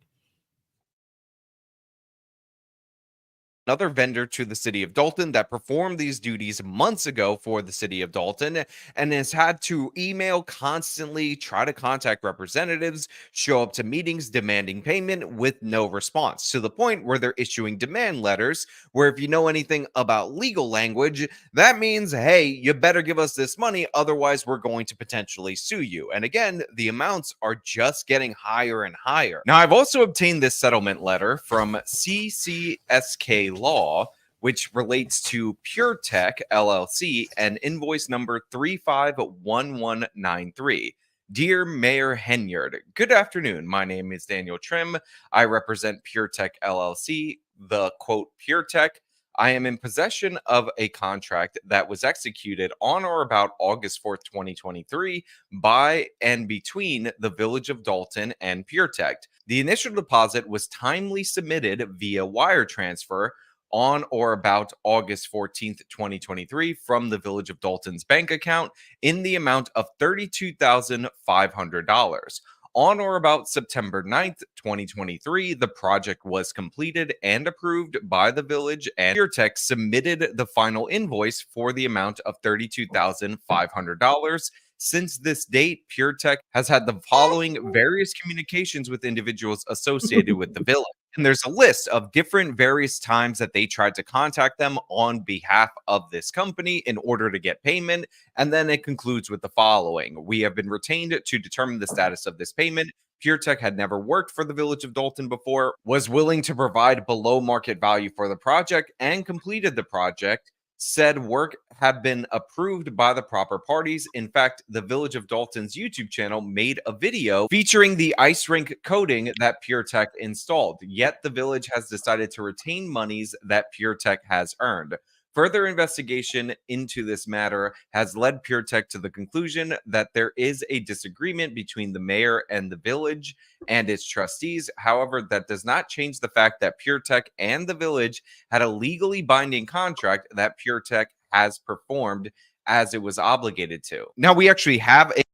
Another vendor to the city of Dolton that performed these duties months ago for the city of Dolton and has had to email constantly, try to contact representatives, show up to meetings demanding payment with no response, to the point where they're issuing demand letters where, if you know anything about legal language, that means, hey, you better give us this money, otherwise we're going to potentially sue you. And again, the amounts are just getting higher and higher. Now, I've also obtained this settlement letter from CCSK Law, which relates to Pure Tech LLC and invoice number 351193. Dear Mayor Henyard, good afternoon. My name is Daniel Trim. I represent Pure Tech LLC, the quote Pure Tech. I am in possession of a contract that was executed on or about August 4th, 2023 by and between the Village of Dolton and Pure Tech. The initial deposit was timely submitted via wire transfer on or about August 14th, 2023 from the Village of Dolton's bank account in the amount of $32,500. On or about September 9th, 2023, the project was completed and approved by the village, and Pure Tech submitted the final invoice for the amount of $32,500, Since this date, PureTech has had the following various communications with individuals associated with the village. And there's a list of different various times that they tried to contact them on behalf of this company in order to get payment. And then it concludes with the following. We have been retained to determine the status of this payment. PureTech had never worked for the village of Dolton before, was willing to provide below market value for the project, and completed the project. Said work had been approved by the proper parties. In fact, the Village of Dolton's YouTube channel made a video featuring the ice rink coating that PureTech installed. Yet the village has decided to retain monies that PureTech has earned. Further investigation into this matter has led PureTech to the conclusion that there is a disagreement between the mayor and the village and its trustees. However, that does not change the fact that PureTech and the village had a legally binding contract that PureTech has performed as it was obligated to. Now, we actually have a...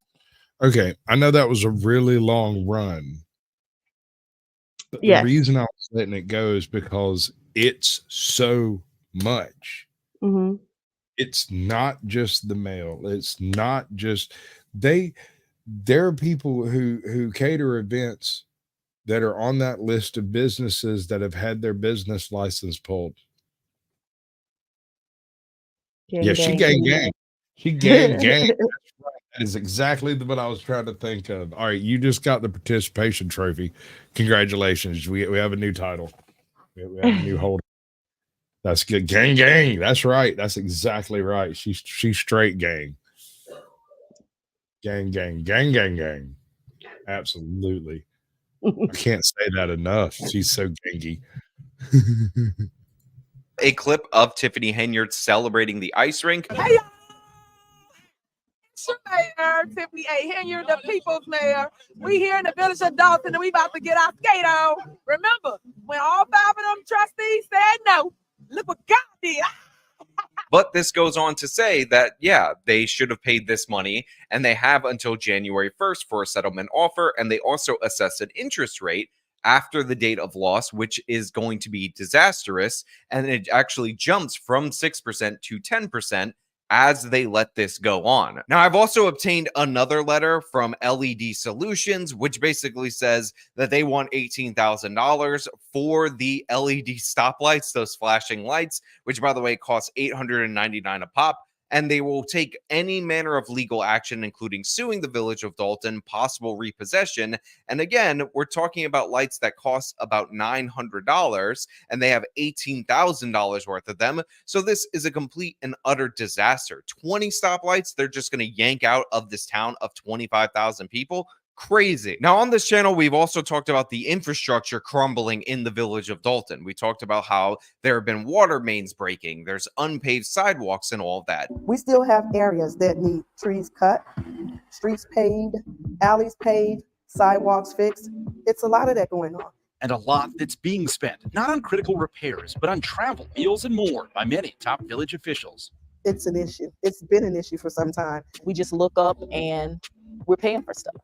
Okay, I know that was a really long run. But the reason I was letting it go is because it's so much. Mm-hmm. It's not just the mail. It's not just there are people who cater events that are on that list of businesses that have had their business license pulled. Gang, she gang. She gang. That's right. That is exactly what I was trying to think of. All right, you just got the participation trophy. Congratulations. We have a new title. We have a new holder. That's good. Gang. That's right. That's exactly right. She's straight gang. Gang. Absolutely. I can't say that enough. She's so gangy. A clip of Tiffany Henyard celebrating the ice rink. Hey, y'all. It's your mayor, Tiffany A. Henyard, the people's mayor. We here in the village of Dolton, and we about to get our skate on. Remember, when all 5 of them trustees said no, look what God did. But this goes on to say that, yeah, they should have paid this money, and they have until January 1st for a settlement offer, and they also assess an interest rate after the date of loss, which is going to be disastrous, and it actually jumps from 6% to 10% as they let this go on. Now, I've also obtained another letter from LED Solutions, which basically says that they want $18,000 for the LED stoplights, those flashing lights, which, by the way, cost $899 a pop. And they will take any manner of legal action, including suing the village of Dolton, possible repossession. And again, we're talking about lights that cost about $900, and they have $18,000 worth of them. So this is a complete and utter disaster. 20 stoplights, they're just going to yank out of this town of 25,000 people. Crazy. Now, on this channel, we've also talked about the infrastructure crumbling in the village of Dolton. We talked about how there have been water mains breaking, there's unpaved sidewalks and all of that. We still have areas that need trees cut, streets paved, alleys paved, sidewalks fixed. It's a lot of that going on. And a lot that's being spent, not on critical repairs, but on travel, meals, and more by many top village officials. It's an issue. It's been an issue for some time. We just look up and we're paying for stuff.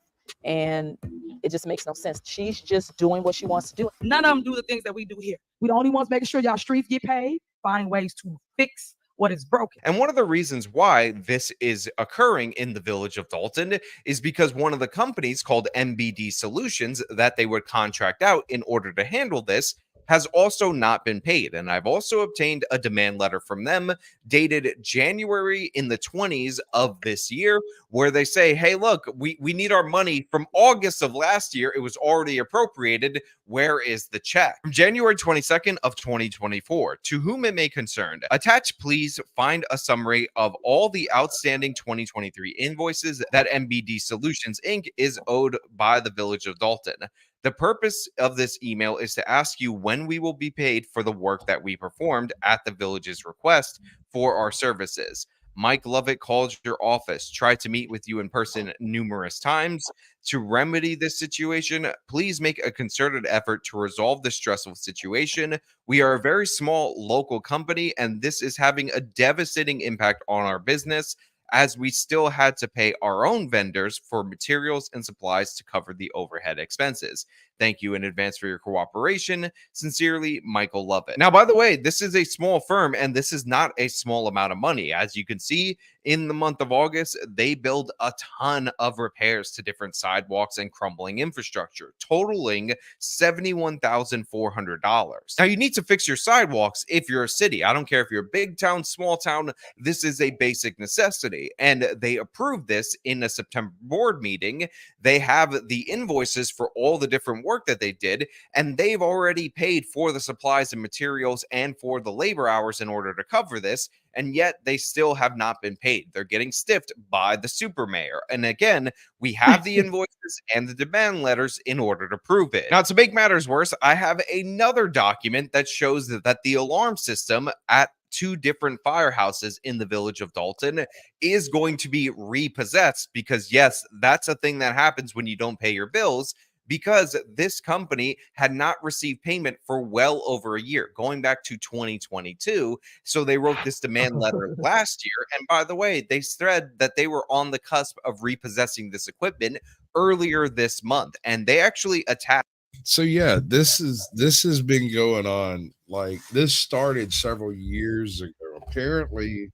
And it just makes no sense. She's just doing what she wants to do. None of them do the things that we do here. We the only ones making sure y'all streets get paid, finding ways to fix what is broken. And one of the reasons why this is occurring in the village of Dolton is because one of the companies called MBD Solutions that they would contract out in order to handle this has also not been paid. And I've also obtained a demand letter from them dated January in the 20s of this year, where they say, hey, look, we need our money from August of last year. It was already appropriated. Where is the check? From January 22nd of 2024, to whom it may concern, attached, please find a summary of all the outstanding 2023 invoices that MBD Solutions Inc. is owed by the village of Dolton. The purpose of this email is to ask you when we will be paid for the work that we performed at the village's request for our services. Mike Lovett called your office, tried to meet with you in person numerous times. To remedy this situation, please make a concerted effort to resolve this stressful situation. We are a very small local company, and this is having a devastating impact on our business, as we still had to pay our own vendors for materials and supplies to cover the overhead expenses. Thank you in advance for your cooperation. Sincerely, Michael Lovett. Now, by the way, this is a small firm, and this is not a small amount of money. As you can see In the month of August, they billed a ton of repairs to different sidewalks and crumbling infrastructure, totaling $71,400. Now, you need to fix your sidewalks if you're a city. I don't care if you're a big town, small town, this is a basic necessity. And they approved this in a September board meeting. They have the invoices for all the different work that they did, and they've already paid for the supplies and materials and for the labor hours in order to cover this, and yet they still have not been paid. They're getting stiffed by the super mayor. And again, we have the invoices and the demand letters in order to prove it. Now, to make matters worse, I have another document that shows that the alarm system at 2 different firehouses in the village of Dolton is going to be repossessed, because yes, that's a thing that happens when you don't pay your bills, because this company had not received payment for well over a year, going back to 2022. So they wrote this demand letter last year. And by the way, they said that they were on the cusp of repossessing this equipment earlier this month, and they actually attacked. So yeah, this has been going on. Like, this started several years ago. Apparently,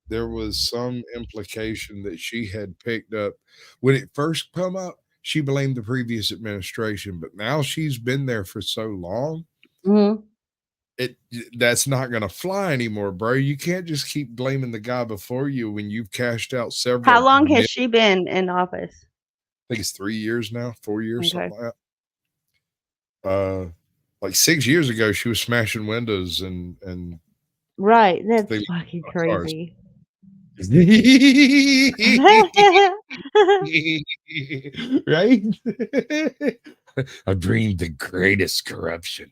there was some implication that she had picked up when it first come up. She blamed the previous administration, but now she's been there for so long, that's not going to fly anymore, bro. You can't just keep blaming the guy before you when you've cashed out several. How long has she been in office? I think it's 3 years now, 4 years, something like that. Like 6 years ago, she was smashing windows and right. That's fucking crazy. Right? I dreamed the greatest corruption.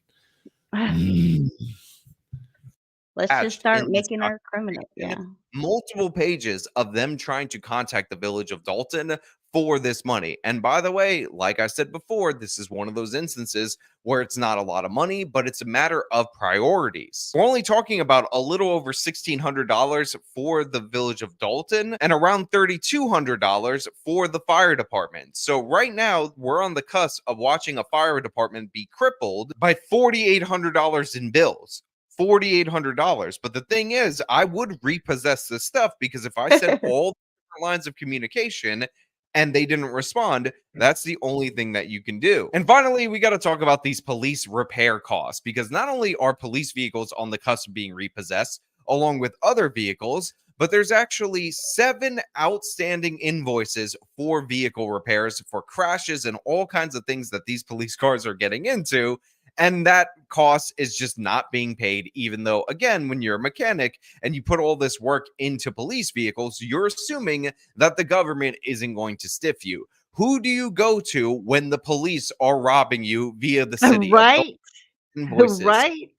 Let's just start making our criminal. Yeah. Multiple pages of them trying to contact the village of Dolton for this money. And by the way, like I said before, this is one of those instances where it's not a lot of money, but it's a matter of priorities. We're only talking about a little over $1,600 for the village of Dolton and around $3,200 for the fire department. So right now, we're on the cusp of watching a fire department be crippled by $4,800 in bills. $4,800. But the thing is, I would repossess this stuff, because if I sent all the lines of communication and they didn't respond, that's the only thing that you can do. And finally, we got to talk about these police repair costs, because not only are police vehicles on the cusp of being repossessed along with other vehicles, but there's actually 7 outstanding invoices for vehicle repairs, for crashes and all kinds of things that these police cars are getting into. And that cost is just not being paid, even though, again, when you're a mechanic and you put all this work into police vehicles, you're assuming that the government isn't going to stiff you. Who do you go to when the police are robbing you via the city? Right. Invoices. Right.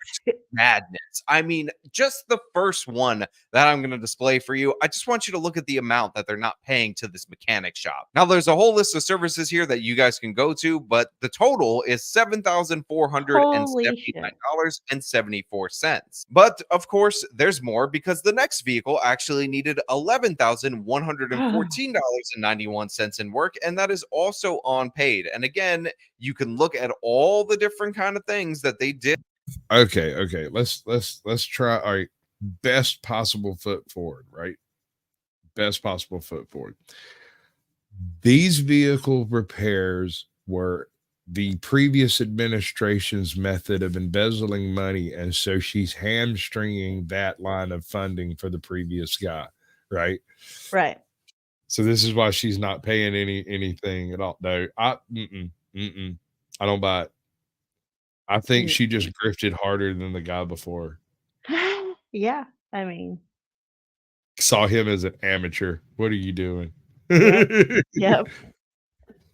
Madness. I mean, just the first one that I'm going to display for you, I just want you to look at the amount that they're not paying to this mechanic shop. Now, there's a whole list of services here that you guys can go to, but the total is $7,479.74. But of course, there's more, because the next vehicle actually needed $11,114.91 in work, and that is also unpaid. And again, you can look at all the different kind of things that they did. Okay. Let's try. All right. Best possible foot forward, right? Best possible foot forward. These vehicle repairs were the previous administration's method of embezzling money, and so she's hamstringing that line of funding for the previous guy, right? Right. So this is why she's not paying anything at all. No, I don't buy it. I think she just grifted harder than the guy before. Yeah, I mean, Saw him as an amateur. What are you doing? Yep.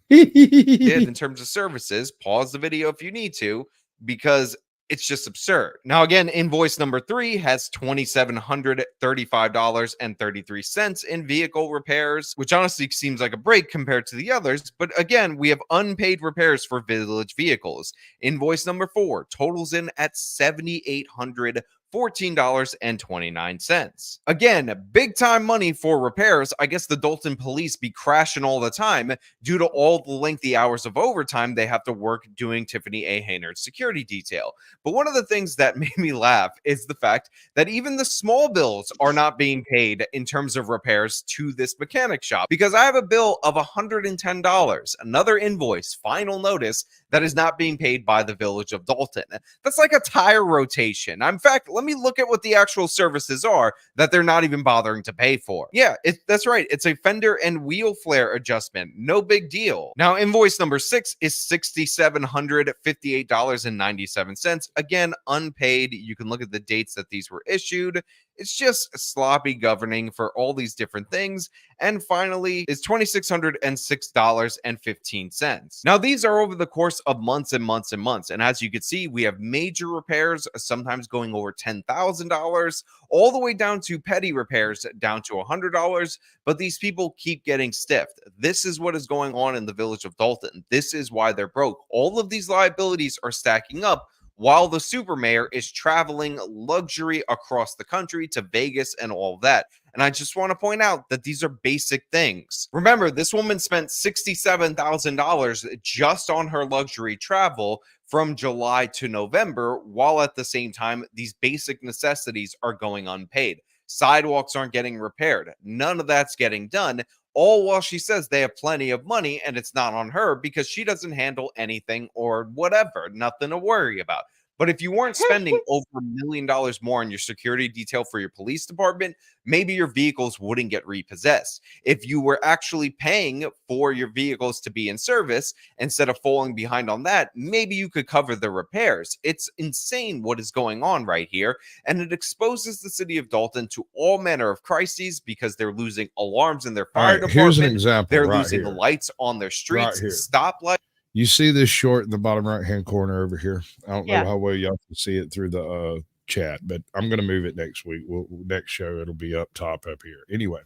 In terms of services, pause the video if you need to, because it's just absurd. Now, again, invoice number 3 has $2,735.33 in vehicle repairs, which honestly seems like a break compared to the others. But again, we have unpaid repairs for village vehicles. Invoice number 4 totals in at $7,800 $14.29. Again, big time money for repairs. I guess the Dolton police be crashing all the time due to all the lengthy hours of overtime they have to work doing Tiffany A. Henyard's security detail. But one of the things that made me laugh is the fact that even the small bills are not being paid in terms of repairs to this mechanic shop, because I have a bill of $110, another invoice, final notice, that is not being paid by the village of Dolton. That's like a tire rotation. In fact, let me look at what the actual services are that they're not even bothering to pay for. Yeah, that's right. It's a fender and wheel flare adjustment. No big deal. Now, invoice number 6 is $6,758.97. Again, unpaid. You can look at the dates that these were issued. It's just sloppy governing for all these different things. And finally, is $2,606.15. Now, these are over the course of months and months and months. And as you can see, we have major repairs, sometimes going over $10,000, all the way down to petty repairs down to $100. But these people keep getting stiffed. This is what is going on in the village of Dolton. This is why they're broke. All of these liabilities are stacking up, while the super mayor is traveling luxury across the country to Vegas and all of that. And I just want to point out that these are basic things. Remember, this woman spent $67,000 just on her luxury travel from July to November, while at the same time, these basic necessities are going unpaid. Sidewalks aren't getting repaired. None of that's getting done. All while she says they have plenty of money and it's not on her because she doesn't handle anything or whatever, nothing to worry about. But if you weren't spending over $1 million more on your security detail for your police department, maybe your vehicles wouldn't get repossessed. If you were actually paying for your vehicles to be in service instead of falling behind on that, maybe you could cover the repairs. It's insane what is going on right here, and it exposes the city of Dolton to all manner of crises because they're losing alarms in their fire department. Here's an example. They're right losing here. lights on their streets, Right stoplights. You see this short in the bottom right hand corner over here? I don't Yeah. know how well y'all can see it through the chat, but I'm going to move it next week. Next show, it'll be up top up here. Anyway,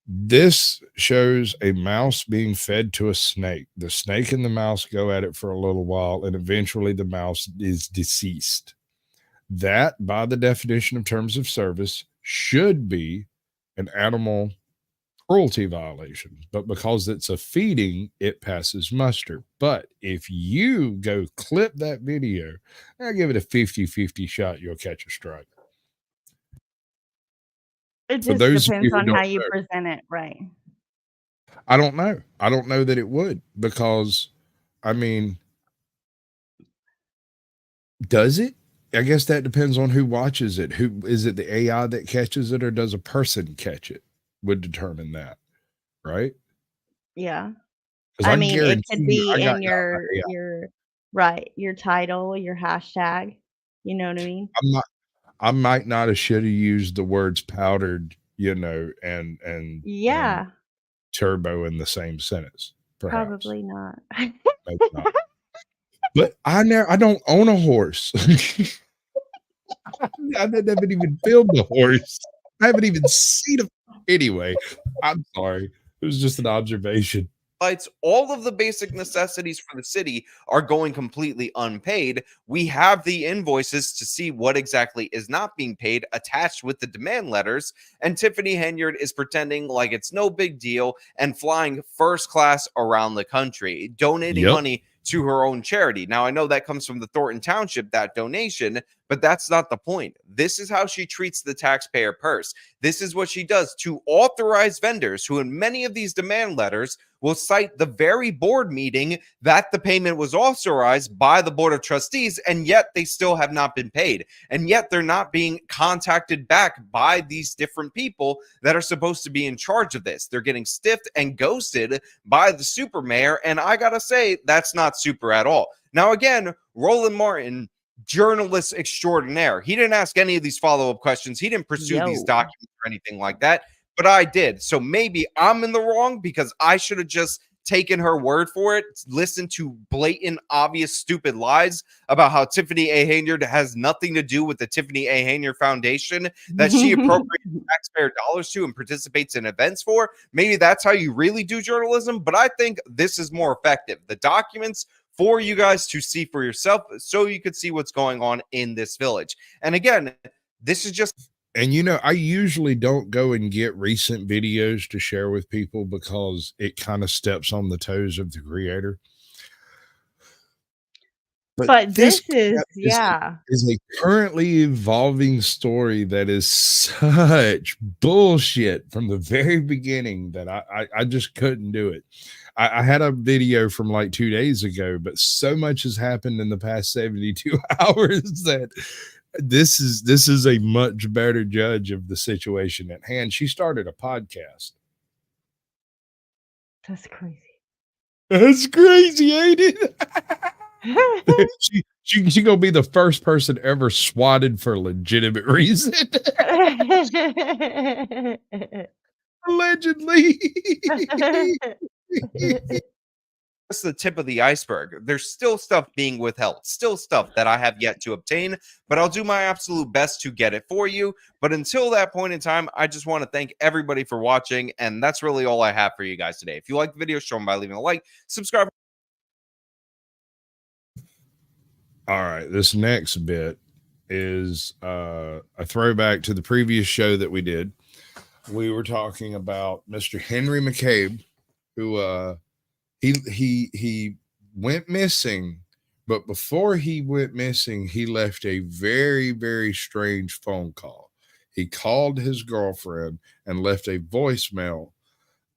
this shows a mouse being fed to a snake. The snake and the mouse go at it for a little while, and eventually the mouse is deceased. That, by the definition of terms of service, should be an animal cruelty violation, but because it's a feeding, it passes muster. But if you go clip that video, I give it a 50-50 shot you'll catch a strike. It For just those of depends who on don't how you know, present it, right? I don't know. I don't know that it would, because I mean, does it? I guess that depends on who watches it. Who is it? The AI that catches it, or does a person catch it? Would determine that, right? Yeah. 'Cause I I mean, it guarantee could you, be I got in y'all an AI. your right, your title, your hashtag. You know what I mean? I might not have should have used the words powdered, and Yeah, turbo in the same sentence, perhaps. probably not. Maybe not. But I don't own a horse. I haven't even filmed a horse. I haven't even seen a anyway. I'm sorry. It was just an observation. Lights, all of the basic necessities for the city are going completely unpaid. We have the invoices to see what exactly is not being paid attached with the demand letters, and Tiffany Henyard is pretending like it's no big deal and flying first class around the country, donating money to her own charity. Now, I know that comes from the Thornton Township, that donation, but that's not the point. This is how she treats the taxpayer purse. This is what she does to authorize vendors who, in many of these demand letters, will cite the very board meeting that the payment was authorized by the Board of Trustees, and yet they still have not been paid. And yet they're not being contacted back by these different people that are supposed to be in charge of this. They're getting stiffed and ghosted by the super mayor, and I gotta say, that's not super at all. Now, again, Roland Martin, journalist extraordinaire. He didn't ask any of these follow-up questions. He didn't pursue these documents or anything like that, but I did. So maybe I'm in the wrong because I should have just taken her word for it, listened to blatant, obvious, stupid lies about how Tiffany A. Henyard has nothing to do with the Tiffany A. Henyard Foundation that she appropriates taxpayer dollars to and participates in events for. Maybe that's how you really do journalism, but I think this is more effective. The documents for you guys to see for yourself, so you could see what's going on in this village. And again, this is just... And I usually don't go and get recent videos to share with people because it kind of steps on the toes of the creator. But this is a currently evolving story that is such bullshit from the very beginning that I just couldn't do it. I had a video from like 2 days ago, but so much has happened in the past 72 hours that this is a much better judge of the situation at hand. She started a podcast. That's crazy. That's crazy, ain't it? she gonna be the first person ever swatted for legitimate reason. Allegedly. That's the tip of the iceberg. There's still stuff being withheld, still stuff that I have yet to obtain, but I'll do my absolute best to get it for you. But until that point in time, I just want to thank everybody for watching, and that's really all I have for you guys today. If you like the video, show them by leaving a like, subscribe. All right, this next bit is a throwback to the previous show that we did. We were talking about Mr. Henry McCabe, who he went missing, but before he went missing, he left a very, very strange phone call. He called his girlfriend and left a voicemail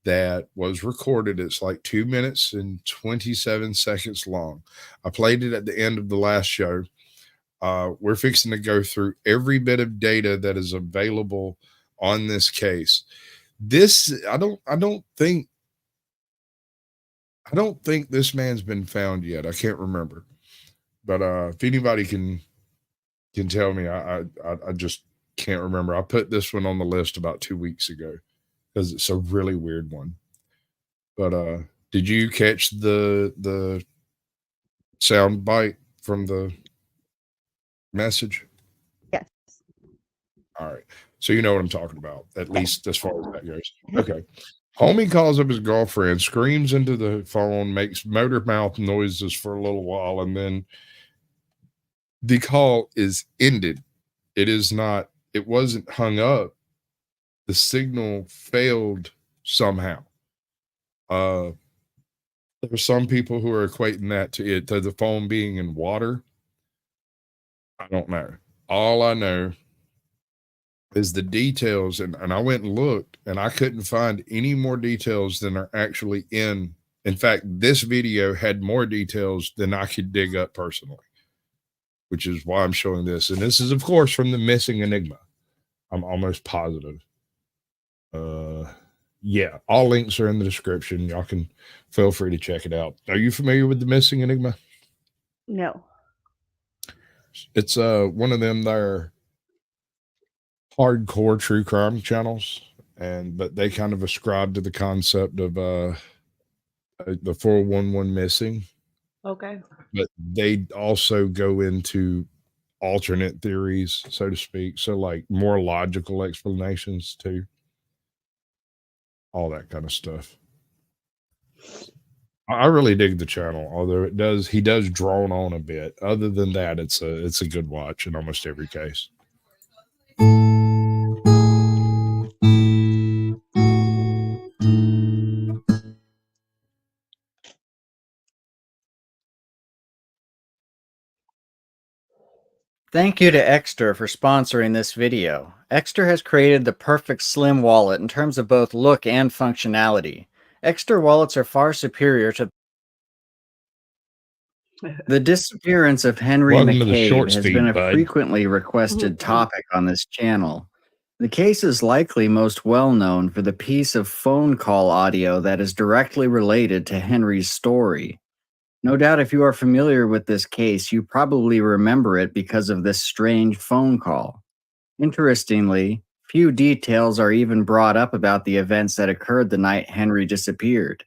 that was recorded. It's like 2 minutes and 27 seconds long. I played it at the end of the last show. We're fixing to go through every bit of data that is available on this case. I don't think this man's been found yet. I can't remember, but if anybody can tell me, I just can't remember. I put this one on the list about 2 weeks ago because it's a really weird one. But did you catch the sound bite from the message? Yes. All right. So you know what I'm talking about, at least as far as that goes. Okay. Homie calls up his girlfriend, screams into the phone, makes motor mouth noises for a little while, and then the call is ended. It wasn't hung up. The signal failed somehow. There's some people who are equating that to the phone being in water. I don't know. All I know is the details, and I went and looked, and I couldn't find any more details than are actually in. In fact, this video had more details than I could dig up personally, which is why I'm showing this. And this is, of course, from the Missing Enigma. I'm almost positive. Yeah, all links are in the description. Y'all can feel free to check it out. Are you familiar with the Missing Enigma? No. It's one of them there hardcore true crime channels, but they kind of ascribe to the concept of the 411 missing. Okay. But they also go into alternate theories, so to speak. So like more logical explanations too. All that kind of stuff. I really dig the channel, although he does drone on a bit. Other than that, it's a good watch in almost every case. Thank you to Exter for sponsoring this video. Exter has created the perfect slim wallet in terms of both look and functionality. Exter wallets are far superior to the disappearance of Henry McCabe has been a frequently requested topic on this channel. The case is likely most well known for the piece of phone call audio that is directly related to Henry's story. No doubt if you are familiar with this case, you probably remember it because of this strange phone call. Interestingly, few details are even brought up about the events that occurred the night Henry disappeared.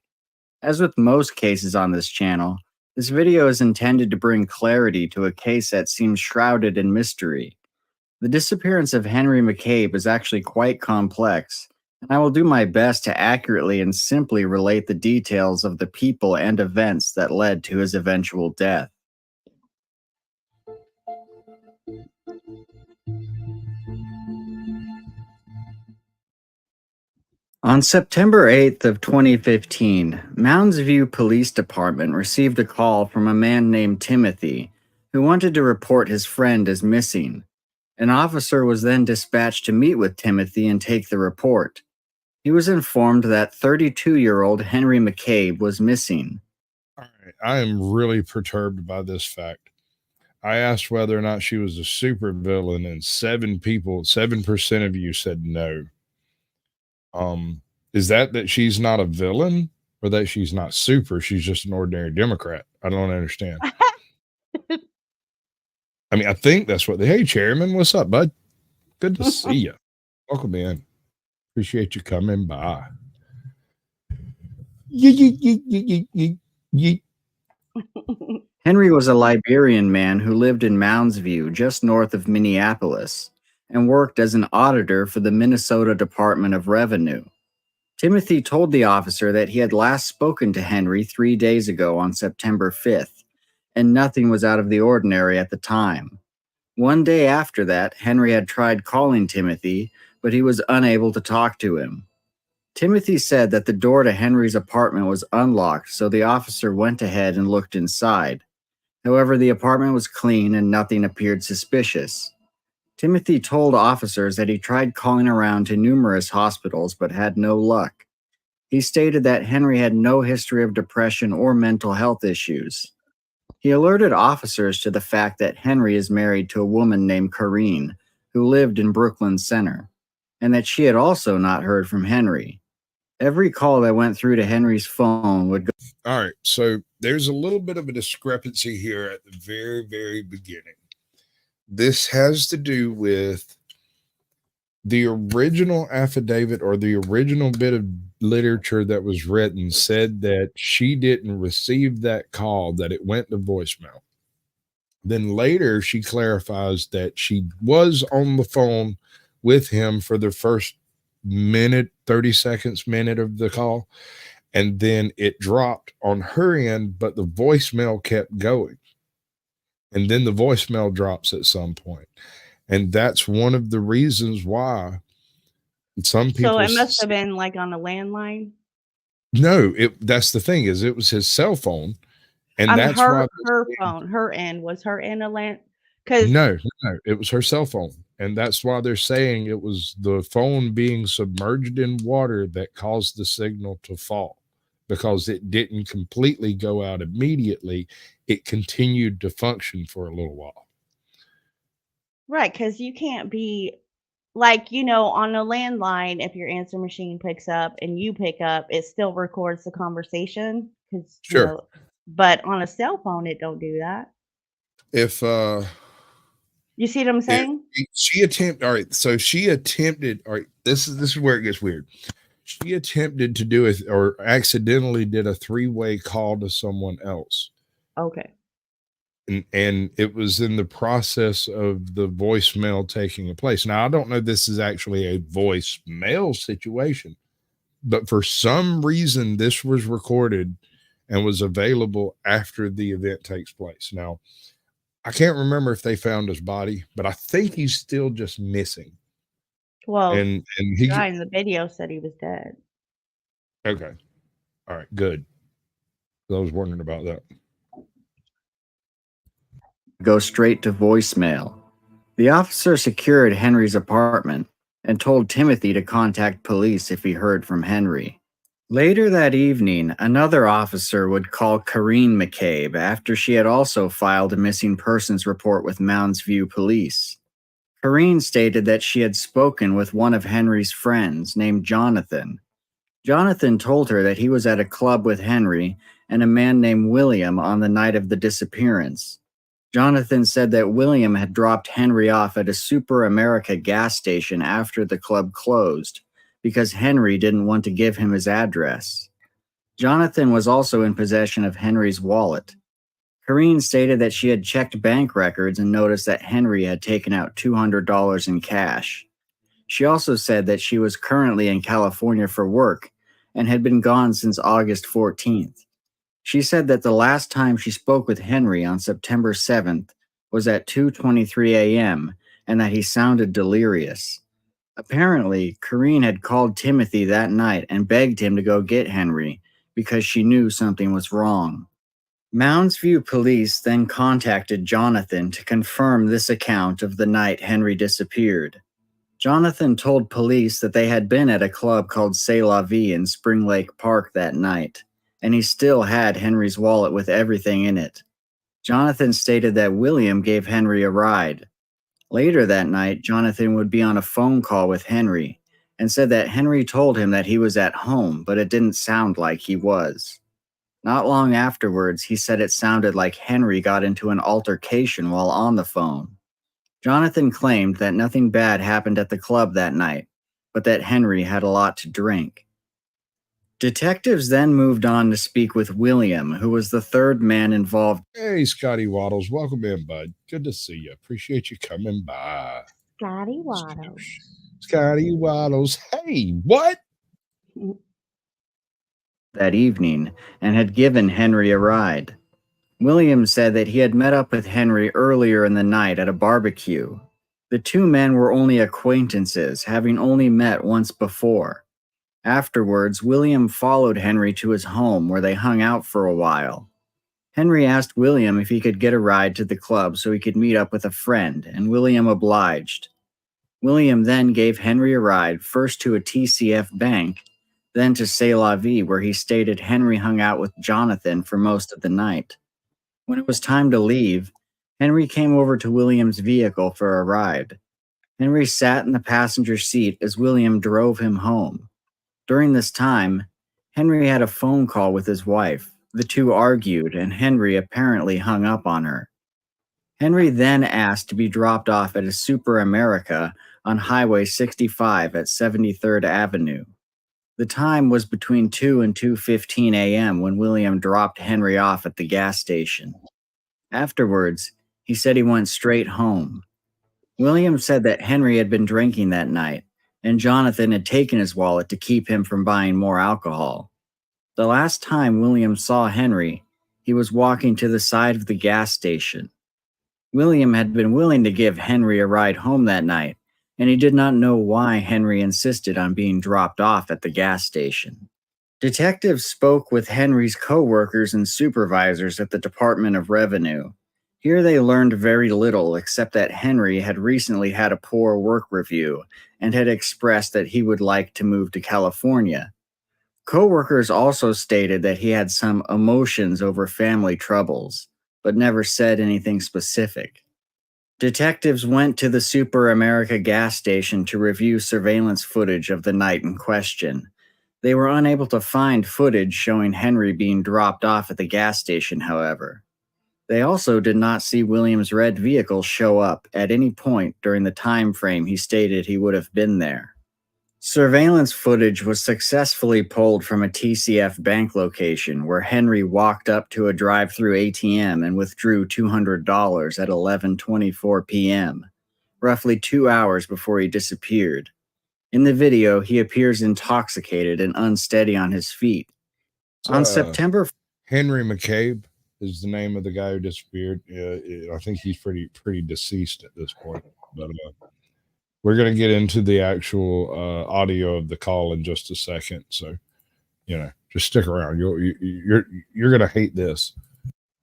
As with most cases on this channel, this video is intended to bring clarity to a case that seems shrouded in mystery. The disappearance of Henry McCabe is actually quite complex, and I will do my best to accurately and simply relate the details of the people and events that led to his eventual death. On September 8th of 2015, Mounds View Police Department received a call from a man named Timothy who wanted to report his friend as missing. An officer was then dispatched to meet with Timothy and take the report. He was informed that 32-year-old Henry McCabe was missing. All right. I am really perturbed by this fact. I asked whether or not she was a supervillain, and 7% of you said no. Is that she's not a villain, or that she's not super? She's just an ordinary Democrat. I don't understand. I mean, I think that's what hey, Chairman, what's up, bud? Good to see you. Welcome in. Appreciate you coming by. Henry was a Liberian man who lived in Mounds View, just north of Minneapolis, and worked as an auditor for the Minnesota Department of Revenue. Timothy told the officer that he had last spoken to Henry 3 days ago on September 5th, and nothing was out of the ordinary at the time. One day after that, Henry had tried calling Timothy, but he was unable to talk to him. Timothy said that the door to Henry's apartment was unlocked, so the officer went ahead and looked inside. However, the apartment was clean and nothing appeared suspicious. Timothy told officers that he tried calling around to numerous hospitals but had no luck. He stated that Henry had no history of depression or mental health issues. He alerted officers to the fact that Henry is married to a woman named Corrine, who lived in Brooklyn Center, and that she had also not heard from Henry. Every call that went through to Henry's phone would go. All right, so there's a little bit of a discrepancy here at the very, very beginning. This has to do with the original affidavit, or the original bit of literature that was written said that she didn't receive that call, that it went to voicemail. Then later she clarifies that she was on the phone with him for the first minute, 30 seconds, minute of the call. And then it dropped on her end, but the voicemail kept going. And then the voicemail drops at some point. And that's one of the reasons why some people. So it must have been like on a landline. No, that's the thing, is it was his cell phone. And that's why her phone, her end, was her end a land? No, it was her cell phone. And that's why they're saying it was the phone being submerged in water that caused the signal to fall, because it didn't completely go out immediately. It continued to function for a little while. Right, because you can't be like, on a landline, if your answer machine picks up and you pick up, it still records the conversation. Sure. But on a cell phone, it don't do that. If you see what I'm saying? She attempted, all right, this is where it gets weird. She attempted to do it, or accidentally did a 3-way call to someone else. Okay. And it was in the process of the voicemail taking place. Now, I don't know if this is actually a voicemail situation, but for some reason, this was recorded and was available after the event takes place. Now, I can't remember if they found his body, but I think he's still just missing. Well, and the guy in the video said he was dead. Okay. All right, good. I was wondering about that. Go straight to voicemail. The officer secured Henry's apartment and told Timothy to contact police if he heard from Henry. Later that evening, another officer would call Corrine McCabe after she had also filed a missing persons report with Mounds View Police. Corrine stated that she had spoken with one of Henry's friends named Jonathan. Jonathan told her that he was at a club with Henry and a man named William on the night of the disappearance. Jonathan said that William had dropped Henry off at a Super America gas station after the club closed, because Henry didn't want to give him his address. Jonathan was also in possession of Henry's wallet. Corrine stated that she had checked bank records and noticed that Henry had taken out $200 in cash. She also said that she was currently in California for work and had been gone since August 14th. She said that the last time she spoke with Henry on September 7th was at 2:23 a.m. and that he sounded delirious. Apparently, Corrine had called Timothy that night and begged him to go get Henry because she knew something was wrong. Mounds View police then contacted Jonathan to confirm this account of the night Henry disappeared. Jonathan told police that they had been at a club called C'est La Vie in Spring Lake Park that night, and he still had Henry's wallet with everything in it. Jonathan stated that William gave Henry a ride. Later that night, Jonathan would be on a phone call with Henry and said that Henry told him that he was at home, but it didn't sound like he was. Not long afterwards, he said it sounded like Henry got into an altercation while on the phone. Jonathan claimed that nothing bad happened at the club that night, but that Henry had a lot to drink. Detectives then moved on to speak with William, who was the third man involved. Hey, Scotty Waddles, welcome in, bud. Good to see you. Appreciate you coming by. Scotty Waddles. Scotty Waddles. Hey, what? That evening and had given Henry a ride. William said that he had met up with Henry earlier in the night at a barbecue. The two men were only acquaintances, having only met once before. Afterwards, William followed Henry to his home where they hung out for a while. Henry asked William if he could get a ride to the club so he could meet up with a friend, and William obliged. William then gave Henry a ride first to a TCF bank, then to C'est La Vie, where he stated Henry hung out with Jonathan for most of the night. When it was time to leave, Henry came over to William's vehicle for a ride. Henry sat in the passenger seat as William drove him home. During this time, Henry had a phone call with his wife. The two argued, and Henry apparently hung up on her. Henry then asked to be dropped off at a Super America on Highway 65 at 73rd Avenue. The time was between 2 and 2:15 a.m. when William dropped Henry off at the gas station. Afterwards, he said he went straight home. William said that Henry had been drinking that night, and Jonathan had taken his wallet to keep him from buying more alcohol. The last time William saw Henry, he was walking to the side of the gas station. William had been willing to give Henry a ride home that night, and he did not know why Henry insisted on being dropped off at the gas station. Detectives spoke with Henry's co-workers and supervisors at the Department of Revenue. Here they learned very little except that Henry had recently had a poor work review and had expressed that he would like to move to California. Co-workers also stated that he had some emotions over family troubles, but never said anything specific. Detectives went to the Super America gas station to review surveillance footage of the night in question. They were unable to find footage showing Henry being dropped off at the gas station, however. They also did not see William's red vehicle show up at any point during the time frame he stated he would have been there. Surveillance footage was successfully pulled from a TCF bank location where Henry walked up to a drive-through ATM and withdrew $200 at 11:24 p.m., roughly 2 hours before he disappeared. In the video, he appears intoxicated and unsteady on his feet. On September... Henry McCabe is the name of the guy who disappeared. I think he's pretty deceased at this point, but we're going to get into the actual audio of the call in just a second. So, just stick around. You're going to hate this.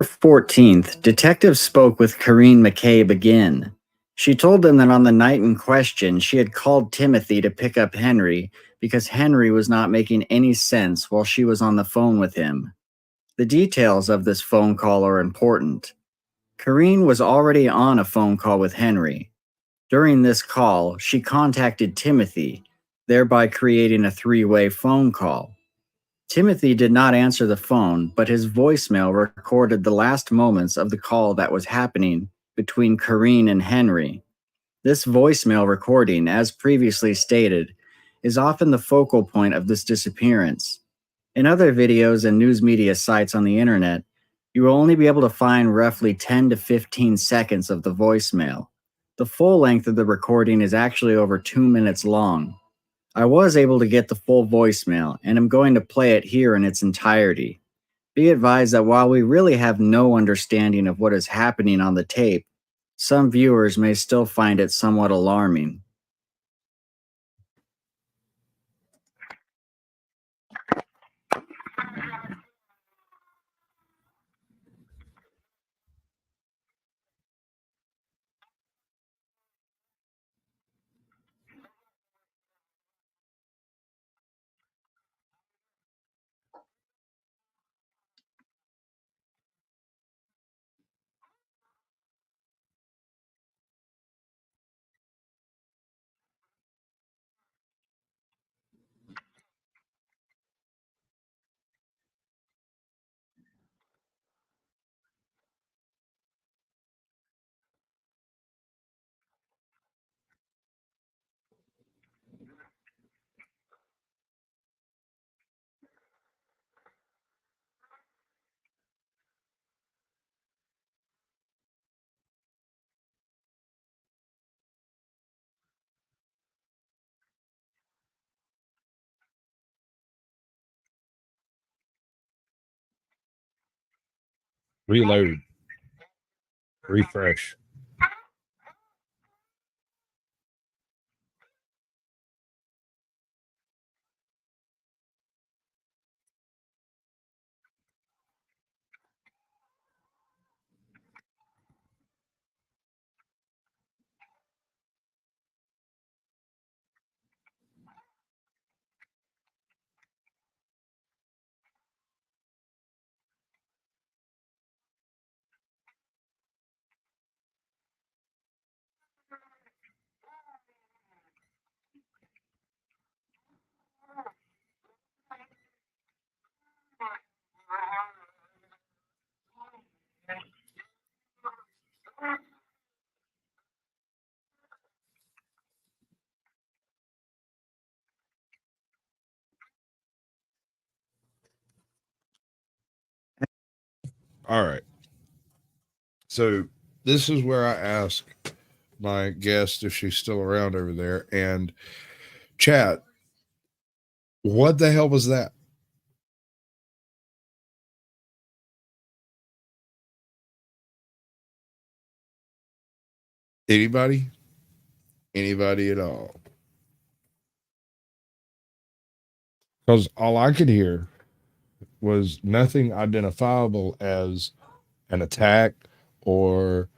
14th, detectives spoke with Corrine McCabe again. She told them that on the night in question, she had called Timothy to pick up Henry because Henry was not making any sense while she was on the phone with him. The details of this phone call are important. Corrine was already on a phone call with Henry. During this call, she contacted Timothy, thereby creating a three-way phone call. Timothy did not answer the phone, but his voicemail recorded the last moments of the call that was happening between Corrine and Henry. This voicemail recording, as previously stated, is often the focal point of this disappearance. In other videos and news media sites on the internet, you will only be able to find roughly 10 to 15 seconds of the voicemail. The full length of the recording is actually over 2 minutes long. I was able to get the full voicemail, and I'm going to play it here in its entirety. Be advised that while we really have no understanding of what is happening on the tape, some viewers may still find it somewhat alarming. Reload. Refresh. All right. So this is where I ask my guest if she's still around over there. And chat, what the hell was that? Anybody? Anybody at all? Because all I could hear was nothing identifiable as an attack or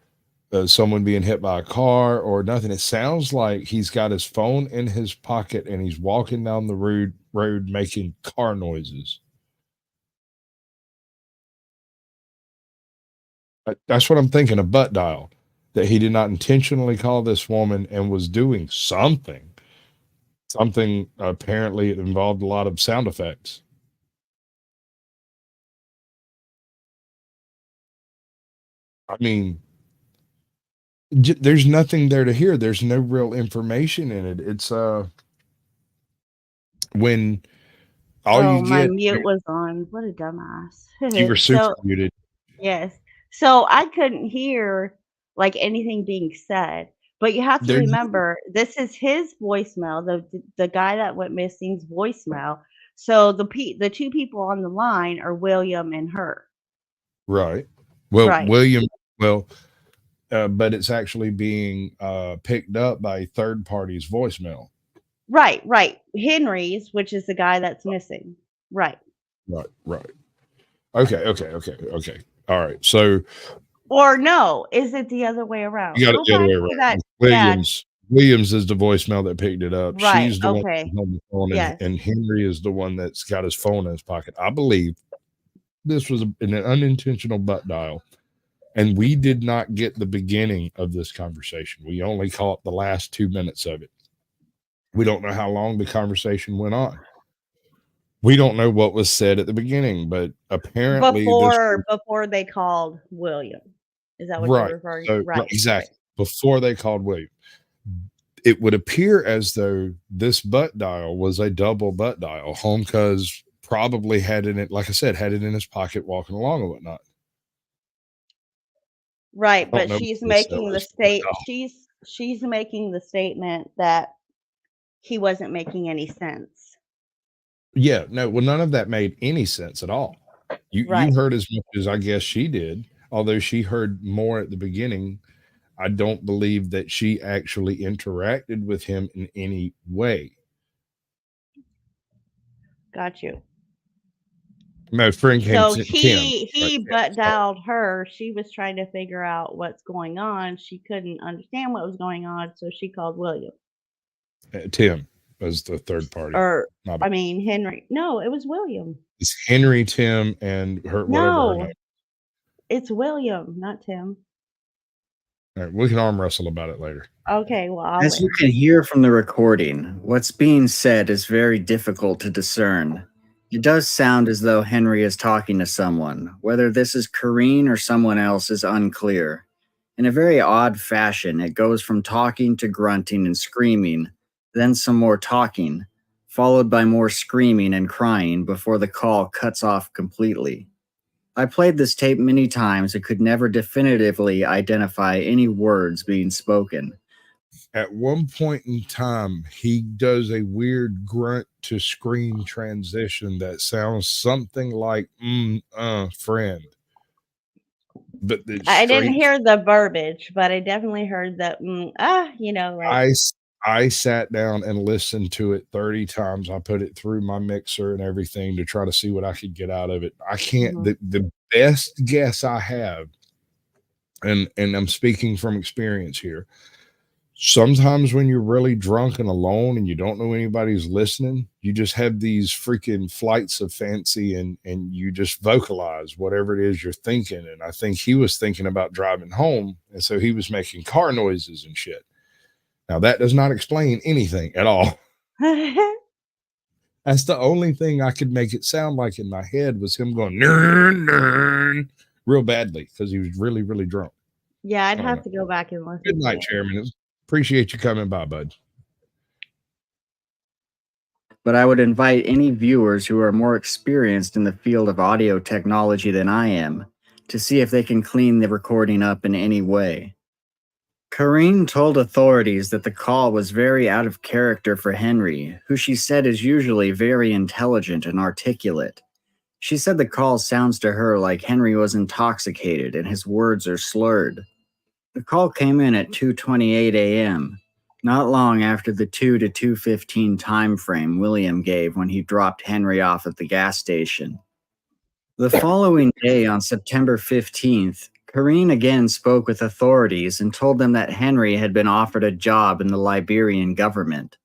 someone being hit by a car or nothing. It sounds like he's got his phone in his pocket and he's walking down the road making car noises. That's what I'm thinking, a butt dial, that he did not intentionally call this woman and was doing something. Something apparently involved a lot of sound effects. I mean, there's nothing there to hear. There's no real information in it. It's when all you my get. mute was on. What a dumbass. You were super So muted. yes. So I couldn't hear like anything being said. But you have to There's remember, this is his voicemail, the guy that went missing's voicemail. So the two people on the line are William and her. right. Well, Right. William. Well, but it's actually being picked up by third party's voicemail. Right, right. Henry's, which is the guy that's missing. Right. Right. Okay. All right. So Or no, is it the other way around? you got it Go the other back way to around. that. Yeah. Williams is the voicemail that picked it up. Right. She's the one Okay. that's on the phone, Yes. and Henry is the one that's got his phone in his pocket. I believe this was an unintentional butt dial, and we did not get the beginning of this conversation. We only caught the last 2 minutes of it. We don't know how long the conversation went on. We don't know what was said at the beginning, but apparently Before they called William. Is that what you're referring to? Right. Exactly. Before they called William. It would appear as though this butt dial was a double butt dial. Homecuz probably had it, like I said, had it in his pocket walking along and whatnot. Right, but she's making the she's making the statement that he wasn't making any sense. Yeah, no, well, none of that made any sense at all. You heard as much as I guess she did, although she heard more at the beginning. I don't believe that she actually interacted with him in any way. Got you. My friend came So to he butt dialed her. She was trying to figure out what's going on. She couldn't understand what was going on, so she called William. Tim was the third party. Or I mean Henry. No, it was William. It's Henry, Tim, and her. No, it's William, not Tim. All right, we can arm wrestle about it later. Okay, well, as you can hear from the recording, what's being said is very difficult to discern. It does sound as though Henry is talking to someone. Whether this is Kareen or someone else is unclear. In a very odd fashion, it goes from talking to grunting and screaming, then some more talking, followed by more screaming and crying before the call cuts off completely. I played this tape many times and could never definitively identify any words being spoken. At one point in time, he does a weird grunt to scream transition that sounds something like friend. But I didn't hear the verbiage, but I definitely heard that like I sat down and listened to it 30 times. I put it through my mixer and everything to try to see what I could get out of it. I can't the best guess I have, and I'm speaking from experience here. Sometimes when you're really drunk and alone and you don't know anybody's listening, you just have these freaking flights of fancy and you just vocalize whatever it is you're thinking. And I think he was thinking about driving home, and so he was making car noises and shit. Now that does not explain anything at all. That's the only thing I could make it sound like in my head was him going nern, nern, real badly because he was really, really drunk. Yeah, I'd have to go back and listen. Good night, Chairman. Appreciate you coming by, bud. But I would invite any viewers who are more experienced in the field of audio technology than I am to see if they can clean the recording up in any way. Kareen told authorities that the call was very out of character for Henry, who she said is usually very intelligent and articulate. She said the call sounds to her like Henry was intoxicated and his words are slurred. The call came in at 2:28 a.m., not long after the 2 to 2:15 time frame William gave when he dropped Henry off at the gas station. The following day, on September 15th, Kareen again spoke with authorities and told them that Henry had been offered a job in the Liberian government.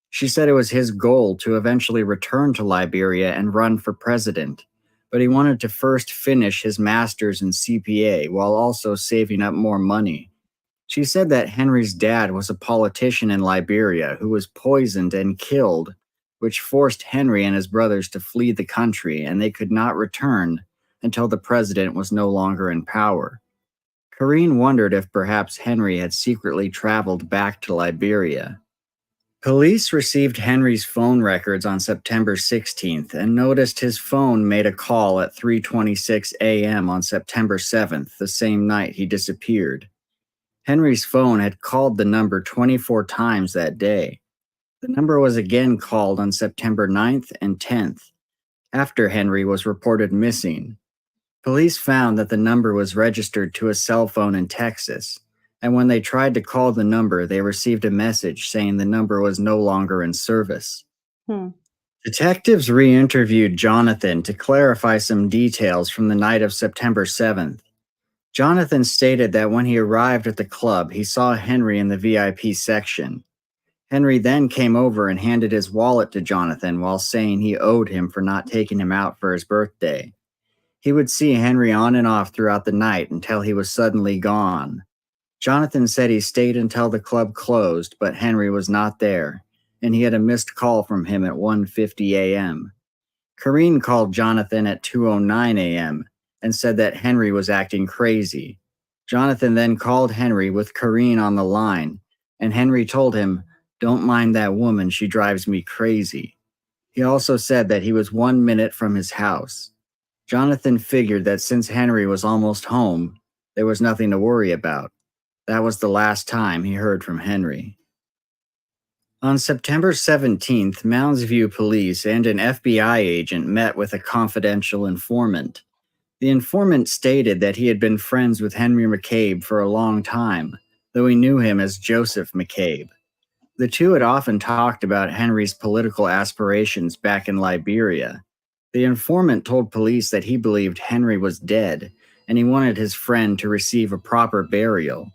She said it was his goal to eventually return to Liberia and run for president, but he wanted to first finish his master's in CPA while also saving up more money. She said that Henry's dad was a politician in Liberia who was poisoned and killed, which forced Henry and his brothers to flee the country, and they could not return until the president was no longer in power. Kareen wondered if perhaps Henry had secretly traveled back to Liberia. Police received Henry's phone records on September 16th and noticed his phone made a call at 3:26 a.m. on September 7th, the same night he disappeared. Henry's phone had called the number 24 times that day. The number was again called on September 9th and 10th, after Henry was reported missing. Police found that the number was registered to a cell phone in Texas, and when they tried to call the number, they received a message saying the number was no longer in service. Detectives re-interviewed Jonathan to clarify some details from the night of September 7th. Jonathan stated that when he arrived at the club, he saw Henry in the VIP section. Henry then came over and handed his wallet to Jonathan while saying he owed him for not taking him out for his birthday. He would see Henry on and off throughout the night until he was suddenly gone. Jonathan said he stayed until the club closed, but Henry was not there, and he had a missed call from him at 1:50 a.m. Kareen called Jonathan at 2:09 a.m. and said that Henry was acting crazy. Jonathan then called Henry with Kareen on the line, and Henry told him, "Don't mind that woman, she drives me crazy." He also said that he was 1 minute from his house. Jonathan figured that since Henry was almost home, there was nothing to worry about. That was the last time he heard from Henry. On September 17th, Mounds View police and an FBI agent met with a confidential informant. The informant stated that he had been friends with Henry McCabe for a long time, though he knew him as Joseph McCabe. The two had often talked about Henry's political aspirations back in Liberia. The informant told police that he believed Henry was dead, and he wanted his friend to receive a proper burial.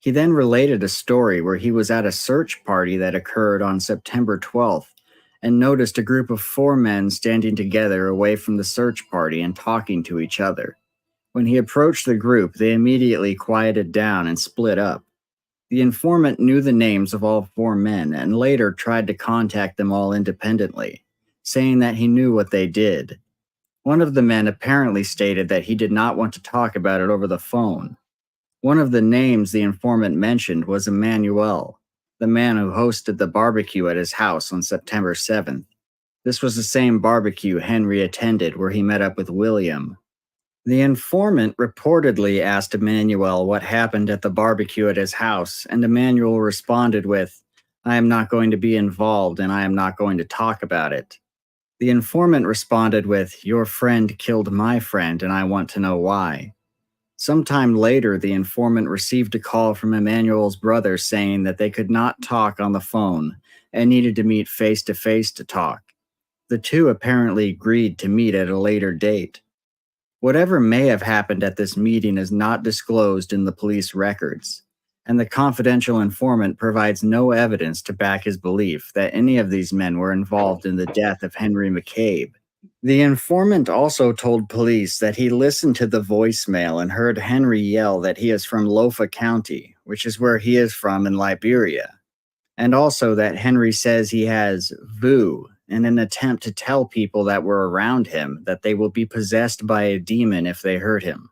He then related a story where he was at a search party that occurred on September 12th and noticed a group of 4 men standing together away from the search party and talking to each other. When he approached the group, they immediately quieted down and split up. The informant knew the names of all 4 men and later tried to contact them all independently, saying that he knew what they did. One of the men apparently stated that he did not want to talk about it over the phone. One of the names the informant mentioned was Emmanuel, the man who hosted the barbecue at his house on September 7th. This was the same barbecue Henry attended where he met up with William. The informant reportedly asked Emmanuel what happened at the barbecue at his house, and Emmanuel responded with, "I am not going to be involved and I am not going to talk about it." The informant responded with, "Your friend killed my friend and I want to know why." Sometime later, the informant received a call from Emmanuel's brother saying that they could not talk on the phone and needed to meet face-to-face to talk. The two apparently agreed to meet at a later date. Whatever may have happened at this meeting is not disclosed in the police records, and the confidential informant provides no evidence to back his belief that any of these men were involved in the death of Henry McCabe. The informant also told police that he listened to the voicemail and heard Henry yell that he is from Lofa County, which is where he is from in Liberia, and also that Henry says he has VOO in an attempt to tell people that were around him that they will be possessed by a demon if they hurt him.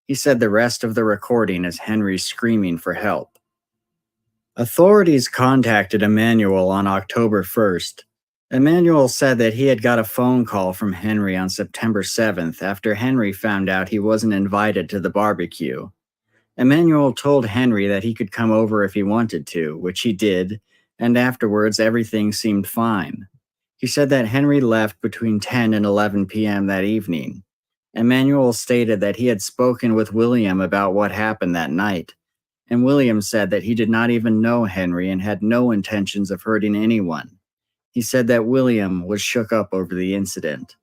He said the rest of the recording is Henry screaming for help. Authorities contacted Emmanuel on October 1st. Emmanuel said that he had got a phone call from Henry on September 7th after Henry found out he wasn't invited to the barbecue. Emmanuel told Henry that he could come over if he wanted to, which he did, and afterwards everything seemed fine. He said that Henry left between 10 and 11 p.m. that evening. Emmanuel stated that he had spoken with William about what happened that night, and William said that he did not even know Henry and had no intentions of hurting anyone. He said that William was shook up over the incident.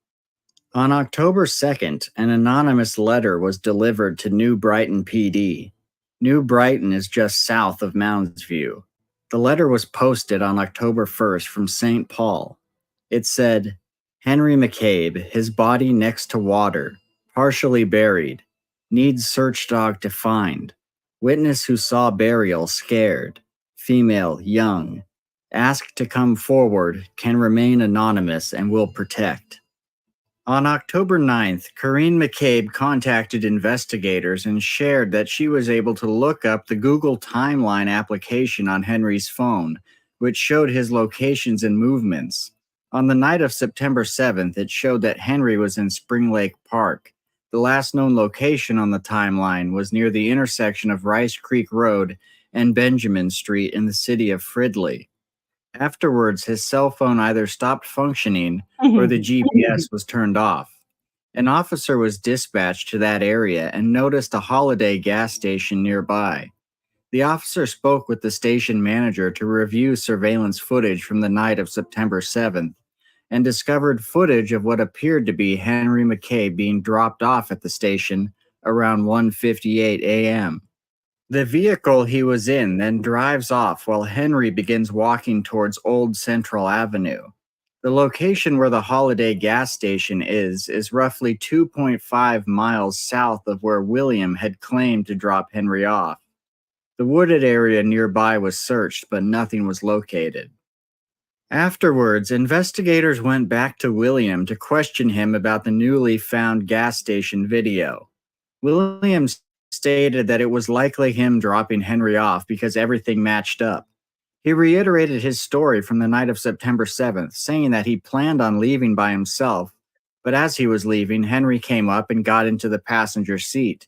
On October 2nd, an anonymous letter was delivered to New Brighton PD. New Brighton is just south of Mounds View. The letter was posted on October 1st from St. Paul. It said, "Henry McCabe, his body next to water, partially buried. Needs search dog to find. Witness who saw burial scared. Female, young. Asked to come forward, can remain anonymous and will protect." On October 9th, Corinne McCabe contacted investigators and shared that she was able to look up the Google Timeline application on Henry's phone, which showed his locations and movements. On the night of September 7th, it showed that Henry was in Spring Lake Park. The last known location on the timeline was near the intersection of Rice Creek Road and Benjamin Street in the city of Fridley. Afterwards, his cell phone either stopped functioning or the GPS was turned off. An officer was dispatched to that area and noticed a Holiday gas station nearby. The officer spoke with the station manager to review surveillance footage from the night of September 7th and discovered footage of what appeared to be Henry McCabe being dropped off at the station around 1:58 a.m. The vehicle he was in then drives off while Henry begins walking towards Old Central Avenue. The location where the Holiday gas station is roughly 2.5 miles south of where William had claimed to drop Henry off. The wooded area nearby was searched, but nothing was located. Afterwards, investigators went back to William to question him about the newly found gas station video. William stated that it was likely him dropping Henry off because everything matched up. He reiterated his story from the night of September 7th, saying that he planned on leaving by himself, but as he was leaving, Henry came up and got into the passenger seat.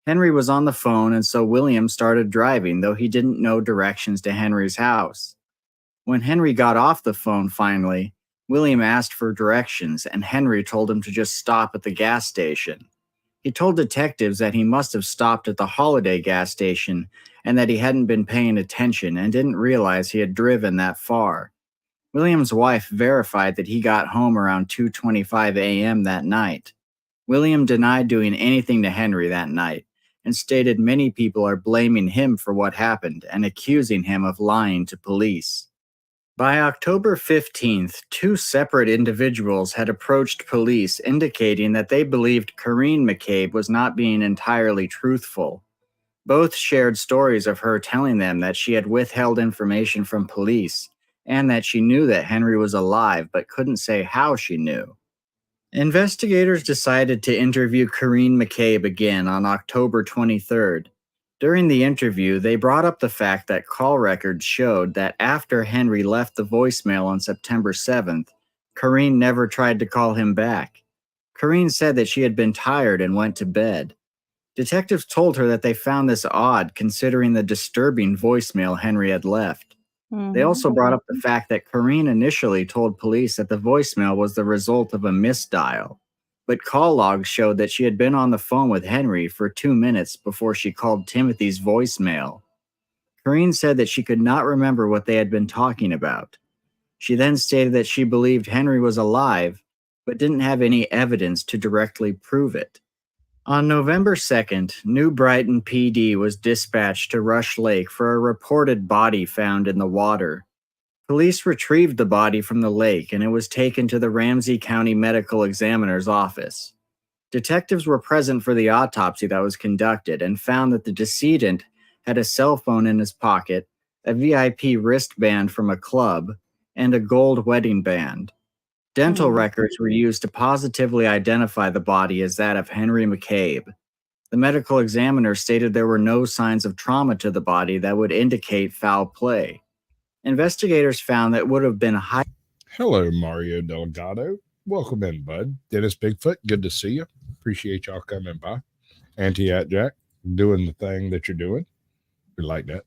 Henry was on the phone, and so William started driving, though he didn't know directions to Henry's house. When Henry got off the phone finally, William asked for directions, and Henry told him to just stop at the gas station. He told detectives that he must have stopped at the Holiday gas station and that he hadn't been paying attention and didn't realize he had driven that far. William's wife verified that he got home around 2:25 a.m. that night. William denied doing anything to Henry that night and stated many people are blaming him for what happened and accusing him of lying to police. By October 15th, two separate individuals had approached police indicating that they believed Corinne McCabe was not being entirely truthful. Both shared stories of her telling them that she had withheld information from police and that she knew that Henry was alive but couldn't say how she knew. Investigators decided to interview Corinne McCabe again on October 23rd. During the interview, they brought up the fact that call records showed that after Henry left the voicemail on September 7th, Corinne never tried to call him back. Corinne said that she had been tired and went to bed. Detectives told her that they found this odd considering the disturbing voicemail Henry had left. They also brought up the fact that Corinne initially told police that the voicemail was the result of a misdial, but call logs showed that she had been on the phone with Henry for 2 minutes before she called Timothy's voicemail. Corinne said that she could not remember what they had been talking about. She then stated that she believed Henry was alive, but didn't have any evidence to directly prove it. On November 2nd, New Brighton PD was dispatched to Rush Lake for a reported body found in the water. Police retrieved the body from the lake and it was taken to the Ramsey County Medical Examiner's office. Detectives were present for the autopsy that was conducted and found that the decedent had a cell phone in his pocket, a VIP wristband from a club, and a gold wedding band. Dental records were used to positively identify the body as that of Henry McCabe. The medical examiner stated there were no signs of trauma to the body that would indicate foul play. Investigators found that it would have been high. Hello, Mario Delgado. Welcome in, bud. Dennis Bigfoot, good to see you. Appreciate y'all coming by. Auntie Jack, doing the thing that you're doing. We like that.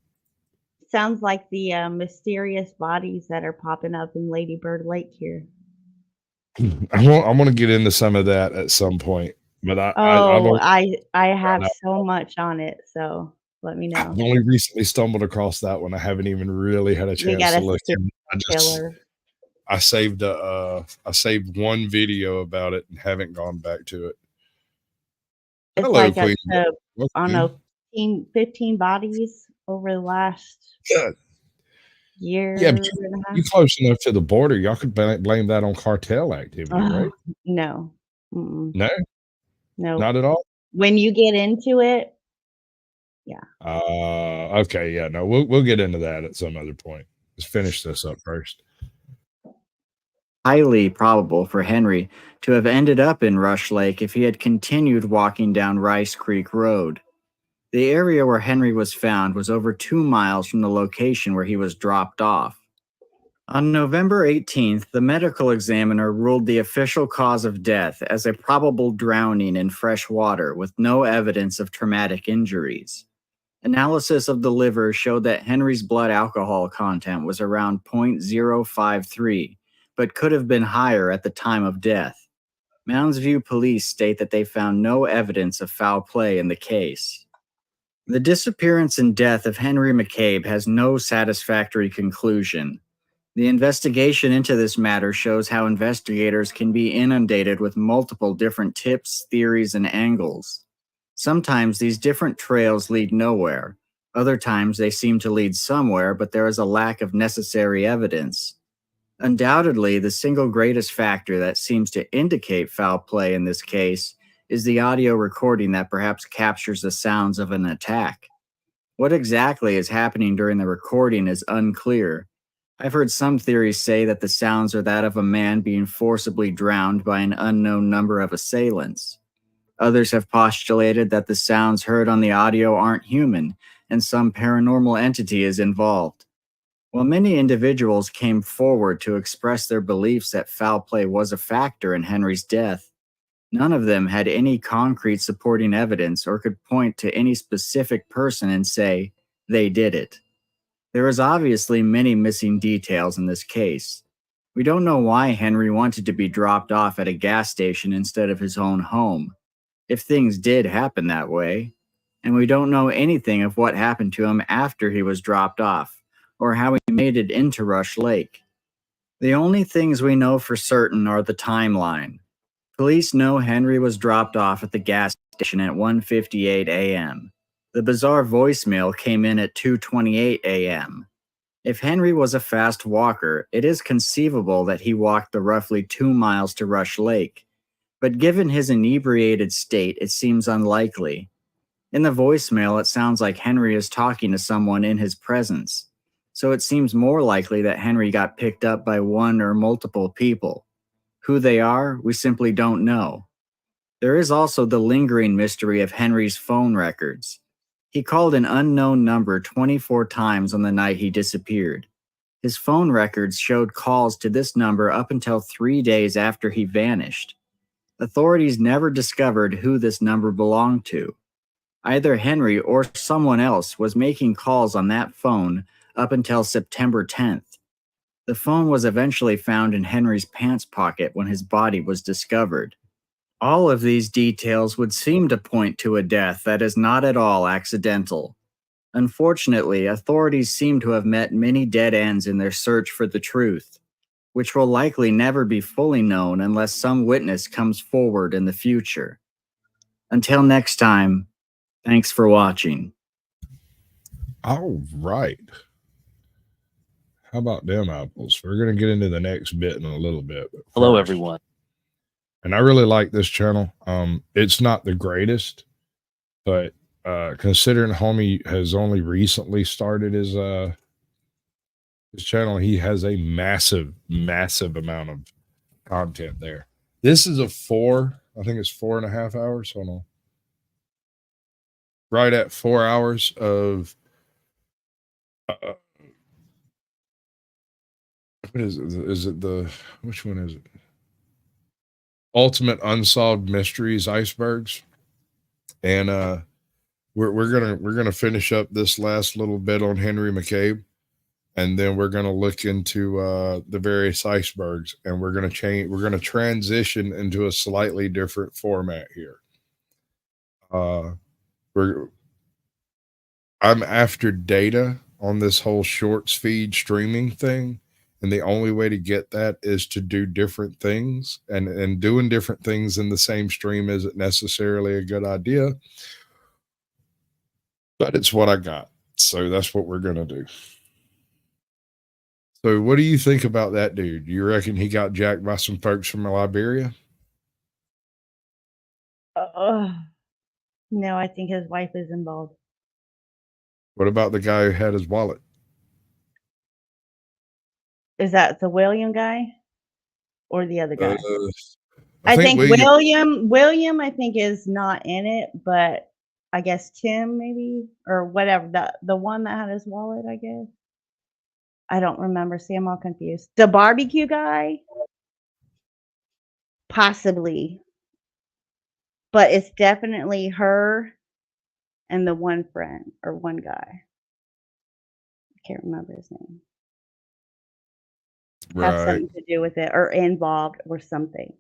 Sounds like the mysterious bodies that are popping up in Lady Bird Lake here. I want to get into some of that at some point, but I have so much on it, so let me know. I've only recently stumbled across that one. I haven't even really had a chance to look at it. I saved one video about it and haven't gone back to it. It's Hello, like Queen. I don't know, 15 bodies over the last year. Yeah, but you're close enough to the border. Y'all could blame that on cartel activity, right? No. No? No. Not at all? When you get into it, yeah. Okay, yeah, no, we'll get into that at some other point. Let's finish this up first. Highly probable for Henry to have ended up in Rush Lake if he had continued walking down Rice Creek Road. The area where Henry was found was over 2 miles from the location where he was dropped off. On November 18th, the medical examiner ruled the official cause of death as a probable drowning in fresh water with no evidence of traumatic injuries. Analysis of the liver showed that Henry's blood alcohol content was around 0.053, but could have been higher at the time of death. Mounds View police state that they found no evidence of foul play in the case. The disappearance and death of Henry McCabe has no satisfactory conclusion. The investigation into this matter shows how investigators can be inundated with multiple different tips, theories, and angles. Sometimes these different trails lead nowhere. Other times they seem to lead somewhere, but there is a lack of necessary evidence. Undoubtedly, the single greatest factor that seems to indicate foul play in this case is the audio recording that perhaps captures the sounds of an attack. What exactly is happening during the recording is unclear. I've heard some theories say that the sounds are that of a man being forcibly drowned by an unknown number of assailants. Others have postulated that the sounds heard on the audio aren't human and some paranormal entity is involved. While many individuals came forward to express their beliefs that foul play was a factor in Henry's death, None of them had any concrete supporting evidence or could point to any specific person and say, they did it. There is obviously many missing details in this case. We don't know why Henry wanted to be dropped off at a gas station instead of his own home, if things did happen that way. And we don't know anything of what happened to him after he was dropped off, or how he made it into Rush Lake. The only things we know for certain are the timeline. Police know Henry was dropped off at the gas station at 1:58 a.m. The bizarre voicemail came in at 2:28 a.m. If Henry was a fast walker, it is conceivable that he walked the roughly 2 miles to Rush Lake. But given his inebriated state, it seems unlikely. In the voicemail, it sounds like Henry is talking to someone in his presence. So it seems more likely that Henry got picked up by one or multiple people. Who they are, we simply don't know. There is also the lingering mystery of Henry's phone records. He called an unknown number 24 times on the night he disappeared. His phone records showed calls to this number up until 3 days after he vanished. Authorities never discovered who this number belonged to. Either Henry or someone else was making calls on that phone up until September 10th. The phone was eventually found in Henry's pants pocket when his body was discovered. All of these details would seem to point to a death that is not at all accidental. Unfortunately, authorities seem to have met many dead ends in their search for the truth, which will likely never be fully known unless some witness comes forward in the future. Until next time, thanks for watching. All right. How about them apples? We're going to get into the next bit in a little bit. Hello, everyone. And I really like this channel. It's not the greatest, but considering homie has only recently started his channel, he has a massive amount of content there. This is I think it's 4.5 hours. Hold on. Right at 4 hours of what is it? Which one is it? Ultimate Unsolved Mysteries, Icebergs. And we're gonna finish up this last little bit on Henry McCabe, and then we're gonna look into the various icebergs, and we're gonna transition into a slightly different format here. I'm after data on this whole shorts feed streaming thing. And the only way to get that is to do different things, and doing different things in the same stream isn't necessarily a good idea, but it's what I got. So that's what we're going to do. So what do you think about that dude? You reckon he got jacked by some folks from Liberia? No, I think his wife is involved. What about the guy who had his wallet? Is that the William guy or the other guy? I think William, I think, is not in it, but I guess Tim maybe, or whatever, the one that had his wallet, I guess. I don't remember. See, I'm all confused. The barbecue guy? Possibly. But it's definitely her and the one friend or one guy. I can't remember his name. Have something to do with it or involved or something.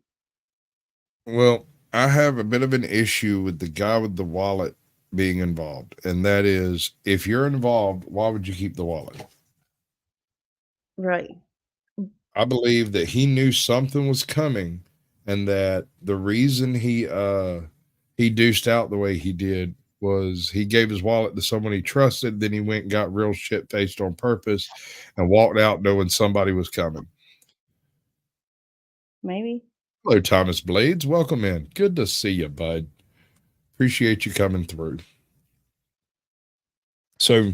Well, I have a bit of an issue with the guy with the wallet being involved. And that is, if you're involved, why would you keep the wallet? Right. I believe that he knew something was coming, and that the reason he deuced out the way he did was he gave his wallet to someone he trusted. Then he went and got real shit-faced on purpose and walked out knowing somebody was coming. Maybe. Hello, Thomas Blades. Welcome in. Good to see you, bud. Appreciate you coming through. So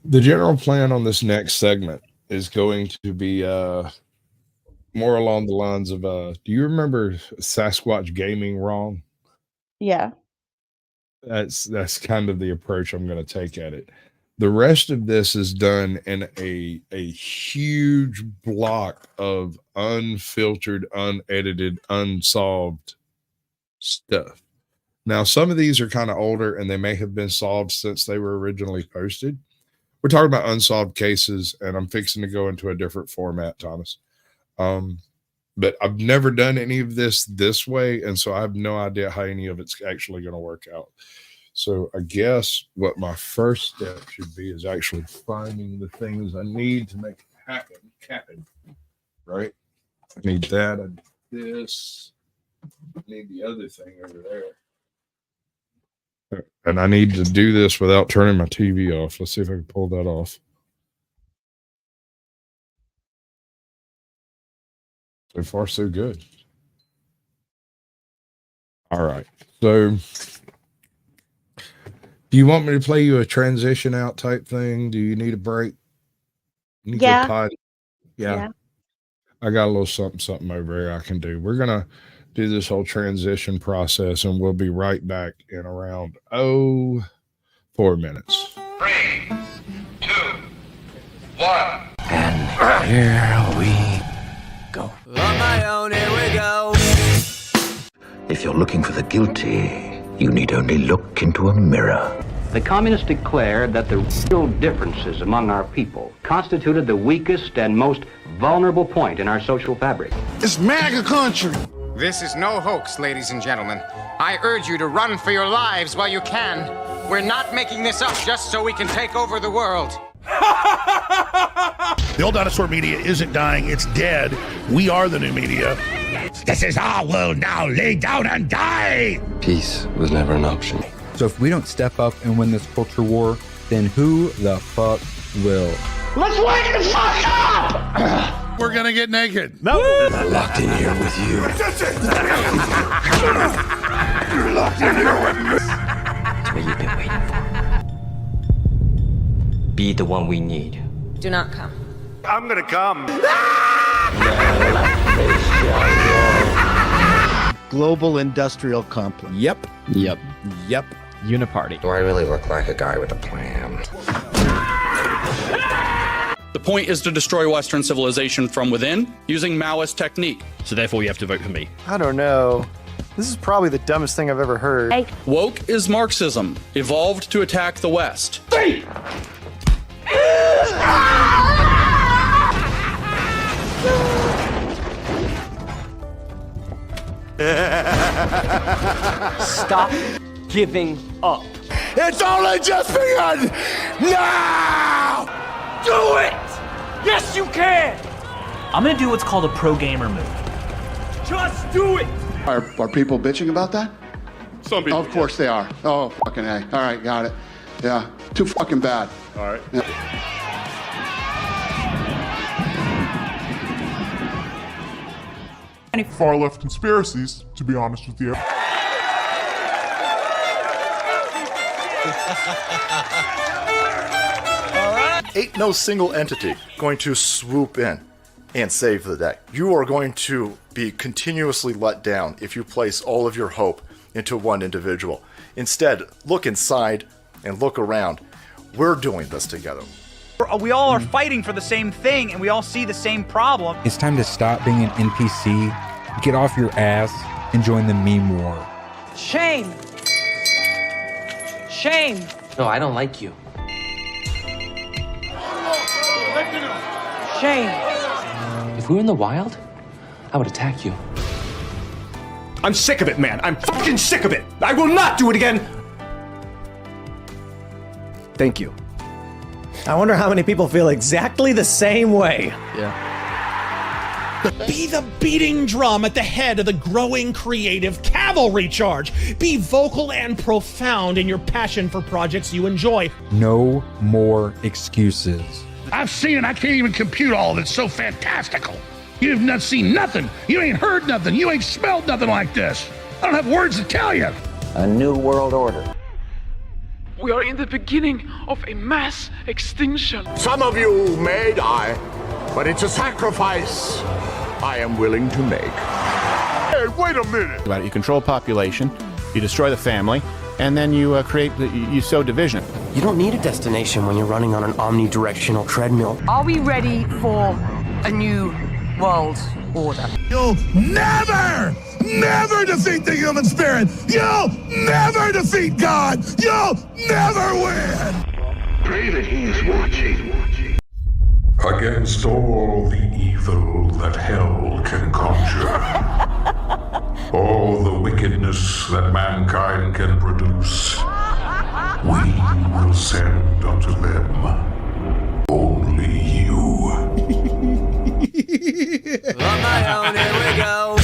the general plan on this next segment is going to be more along the lines of, do you remember Sasquatch Gaming Wrong? Yeah. That's kind of the approach I'm going to take at it. The rest of this is done in a huge block of unfiltered, unedited, unsolved stuff. Now, some of these are kind of older and they may have been solved since they were originally posted. We're talking about unsolved cases, and I'm fixing to go into a different format, Thomas. But I've never done any of this way, and so I have no idea how any of it's actually going to work out. So I guess what my first step should be is actually finding the things I need to make it happen. Right? I need that. I need this. I need the other thing over there. And I need to do this without turning my TV off. Let's see if I can pull that off. So far, so good. All right. So do you want me to play you a transition out type thing? Do you need a break? You need Yeah. to potty? Yeah. I got a little something over here I can do. We're going to do this whole transition process, and we'll be right back in around 4 minutes. 3, 2, 1. And here we go. On my own, here we go. If you're looking for the guilty, you need only look into a mirror. The communists declared that the real differences among our people constituted the weakest and most vulnerable point in our social fabric. It's MAGA country. This is no hoax, ladies and gentlemen. I urge you to run for your lives while you can. We're not making this up just so we can take over the world. The old dinosaur media isn't dying, it's dead. We are the new media. This is our world now. Lay down and die. Peace was never an option. So if we don't step up and win this culture war, then who the fuck will? Let's wake the fuck up! We're gonna get naked. No. I'm locked in here with you. You're locked in here with me. It's what you've been waiting for. Be the one we need. Do not come. I'm gonna come. Global industrial complex. Yep. Uniparty. Do I really look like a guy with a plan? The point is to destroy Western civilization from within using Maoist technique. So therefore you have to vote for me. I don't know. This is probably the dumbest thing I've ever heard. Hey. Woke is Marxism, evolved to attack the West. Stop giving up. It's only just begun. Now! Do it! Yes, you can! I'm gonna do what's called a pro gamer move. Just do it! Are people bitching about that? Some people. Of course they are. Oh, fucking A. All right, got it. Yeah, too fucking bad. All right. Yeah. Any far left conspiracies, to be honest with you. Ain't no single entity going to swoop in and save the day. You are going to be continuously let down if you place all of your hope into one individual. Instead, look inside and look around. We're doing this together. We all are fighting for the same thing, and we all see the same problem. It's time to stop being an NPC, get off your ass, and join the meme war. Shame. Shame. No, I don't like you. Shame. If we were in the wild, I would attack you. I'm sick of it, man. I'm fucking sick of it. I will not do it again. Thank you. I wonder how many people feel exactly the same way. Yeah. Be the beating drum at the head of the growing creative cavalry charge. Be vocal and profound in your passion for projects you enjoy. No more excuses. I've seen it. I can't even compute all of it. It's so fantastical. You've not seen nothing. You ain't heard nothing. You ain't smelled nothing like this. I don't have words to tell you. A new world order. We are in the beginning of a mass extinction. Some of you may die, but it's a sacrifice I am willing to make. Hey, wait a minute. You control population, you destroy the family, and then you you sow division. You don't need a destination when you're running on an omnidirectional treadmill. Are we ready for a new world order? You'll never defeat the human spirit. You'll never defeat God. You'll never win. Pray that he is watching. Against all the evil that hell can conjure, all the wickedness that mankind can produce, we will send unto them only you. On my own, here we go.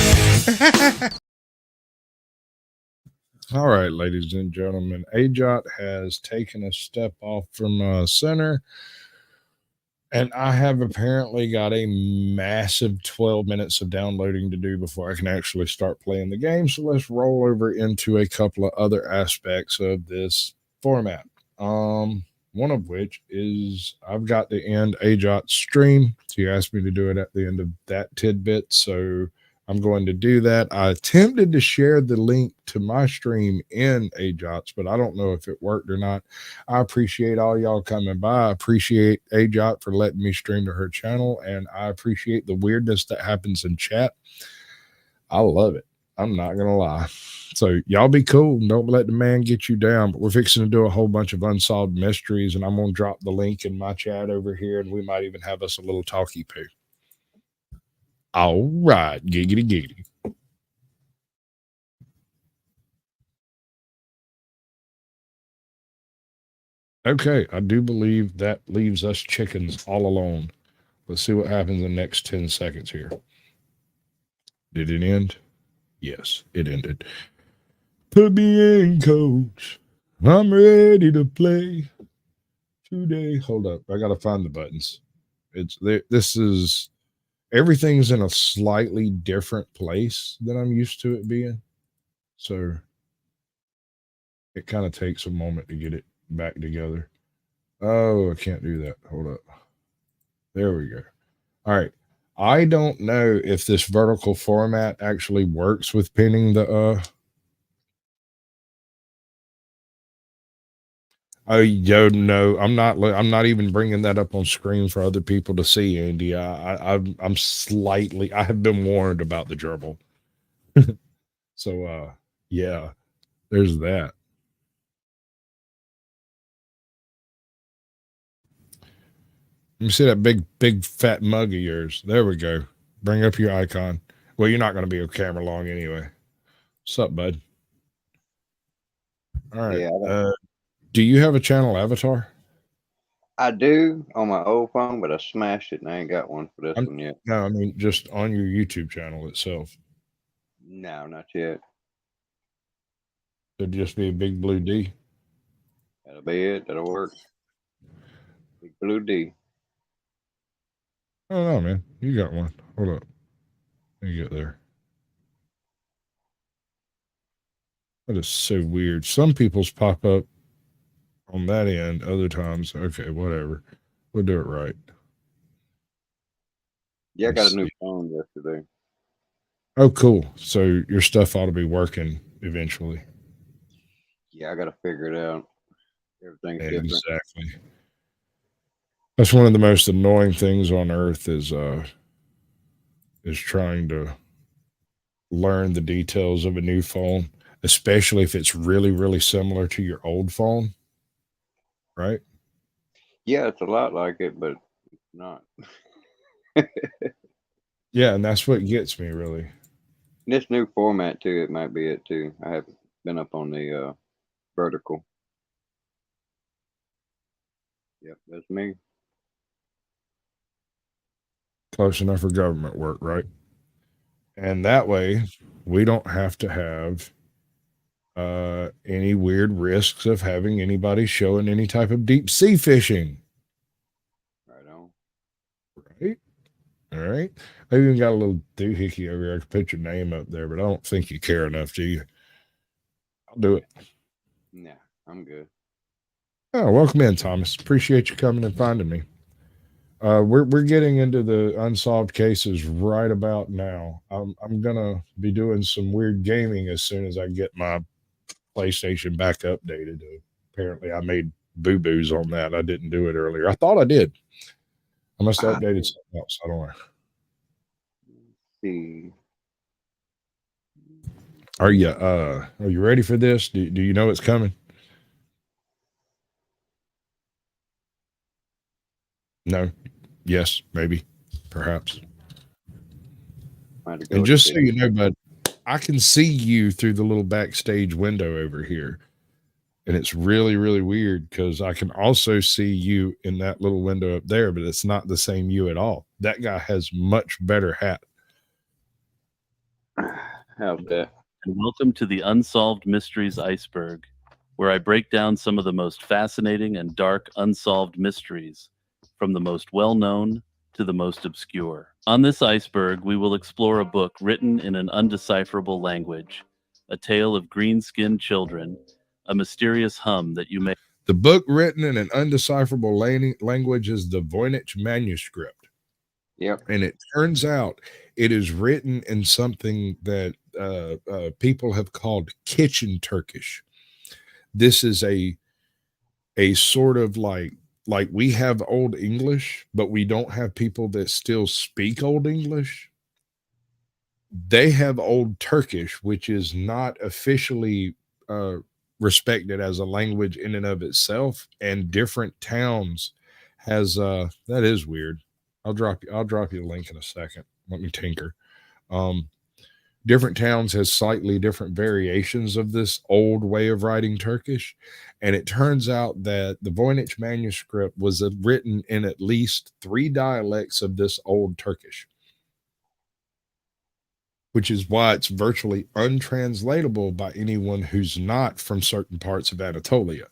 All right, ladies and gentlemen, AJOT has taken a step off from center. And I have apparently got a massive 12 minutes of downloading to do before I can actually start playing the game. So let's roll over into a couple of other aspects of this format. One of which is I've got to end AJOT's stream. You asked me to do it at the end of that tidbit, so I'm going to do that. I attempted to share the link to my stream in AJOT's, but I don't know if it worked or not. I appreciate all y'all coming by. I appreciate AJOT for letting me stream to her channel, and I appreciate the weirdness that happens in chat. I love it. I'm not going to lie. So y'all be cool. Don't let the man get you down, but we're fixing to do a whole bunch of unsolved mysteries, and I'm going to drop the link in my chat over here, and we might even have us a little talky poo. All right, giggity giggity. Okay, I do believe that leaves us chickens all alone. Let's see what happens in the next 10 seconds here. Did it end? Yes, it ended. Put me in, coach. I'm ready to play today. Hold up, I gotta find the buttons. This is everything's in a slightly different place than I'm used to it being. So it kind of takes a moment to get it back together. Oh, I can't do that. Hold up. There we go. All right. I don't know if this vertical format actually works with pinning the oh, yo, no, I'm not even bringing that up on screen for other people to see, Andy. I'm slightly, I have been warned about the gerbil. So, yeah, there's that. Let me see that big fat mug of yours. There we go. Bring up your icon. Well, you're not going to be on camera long anyway. What's up, bud? All right. Yeah, do you have a channel avatar? I do on my old phone, but I smashed it and I ain't got one for this one yet. No, I mean just on your YouTube channel itself. No, not yet. It'd just be a big blue D. That'll be it. That'll work. Big blue D. I don't know, man. You got one. Hold up. Let me get there. That is so weird. Some people's pop up on that end, other times, okay, whatever. We'll do it right. Yeah, I got a new phone yesterday. Oh, cool. So your stuff ought to be working eventually. Yeah, I got to figure it out. Everything's different. Exactly. That's one of the most annoying things on earth is trying to learn the details of a new phone, especially if it's really, really similar to your old phone. Right? Yeah, it's a lot like it, but it's not. Yeah, and that's what gets me, really. This new format, too, it might be it, too. I haven't been up on the vertical. Yep, that's me. Close enough for government work, right? And that way, we don't have to have any weird risks of having anybody showing any type of deep sea fishing. Right on. Right? All right. I even got a little doohickey over here. I could put your name up there, but I don't think you care enough, do you? I'll do it. Nah, I'm good. Oh, welcome in, Thomas. Appreciate you coming and finding me. We're getting into the unsolved cases right about now. I'm gonna be doing some weird gaming as soon as I get my PlayStation back updated. Apparently, I made boo-boos on that. I didn't do it earlier. I thought I did. I must have updated something else. I don't know. See. Are you ready for this? Do you know it's coming? No. Yes, maybe. Perhaps. And just so you know, bud, I can see you through the little backstage window over here. And it's really, really weird because I can also see you in that little window up there, but it's not the same you at all. That guy has much better hat. How's that? And welcome to the Unsolved Mysteries Iceberg, where I break down some of the most fascinating and dark unsolved mysteries, from the most well-known to the most obscure. On this iceberg, we will explore a book written in an undecipherable language, a tale of green-skinned children, a mysterious hum that you may... The book written in an undecipherable language is the Voynich manuscript. Yep. And it turns out it is written in something that people have called kitchen Turkish. This is a sort of like we have Old English, but we don't have people that still speak Old English. They have Old Turkish, which is not officially respected as a language in and of itself, and different towns has that is weird. I'll drop you a link in a second. Let me tinker. Different towns has slightly different variations of this old way of writing Turkish, and it turns out that the Voynich manuscript was written in at least 3 dialects of this old Turkish, which is why it's virtually untranslatable by anyone who's not from certain parts of Anatolia.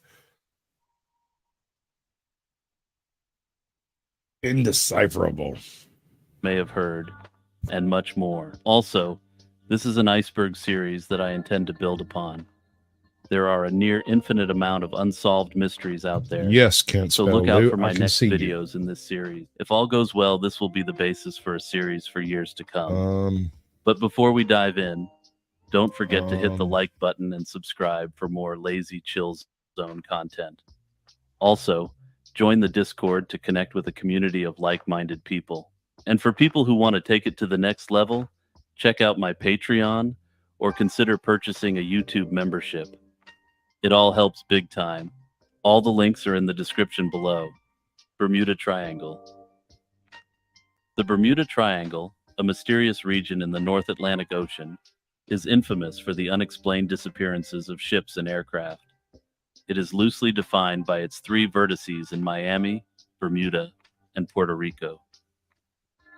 Indecipherable. may have heard, and much more. Also, this is an iceberg series that I intend to build upon. There are a near infinite amount of unsolved mysteries out there. Yes, Kent. So look out for my next videos in this series. If all goes well, this will be the basis for a series for years to come. But before we dive in, don't forget to hit the like button and subscribe for more Lazy Chill Zone content. Also, join the Discord to connect with a community of like-minded people. And for people who want to take it to the next level, check out my Patreon or consider purchasing a YouTube membership. It all helps big time. All the links are in the description below. Bermuda Triangle. The Bermuda Triangle, a mysterious region in the North Atlantic Ocean, is infamous for the unexplained disappearances of ships and aircraft. It is loosely defined by its 3 vertices in Miami, Bermuda, and Puerto Rico.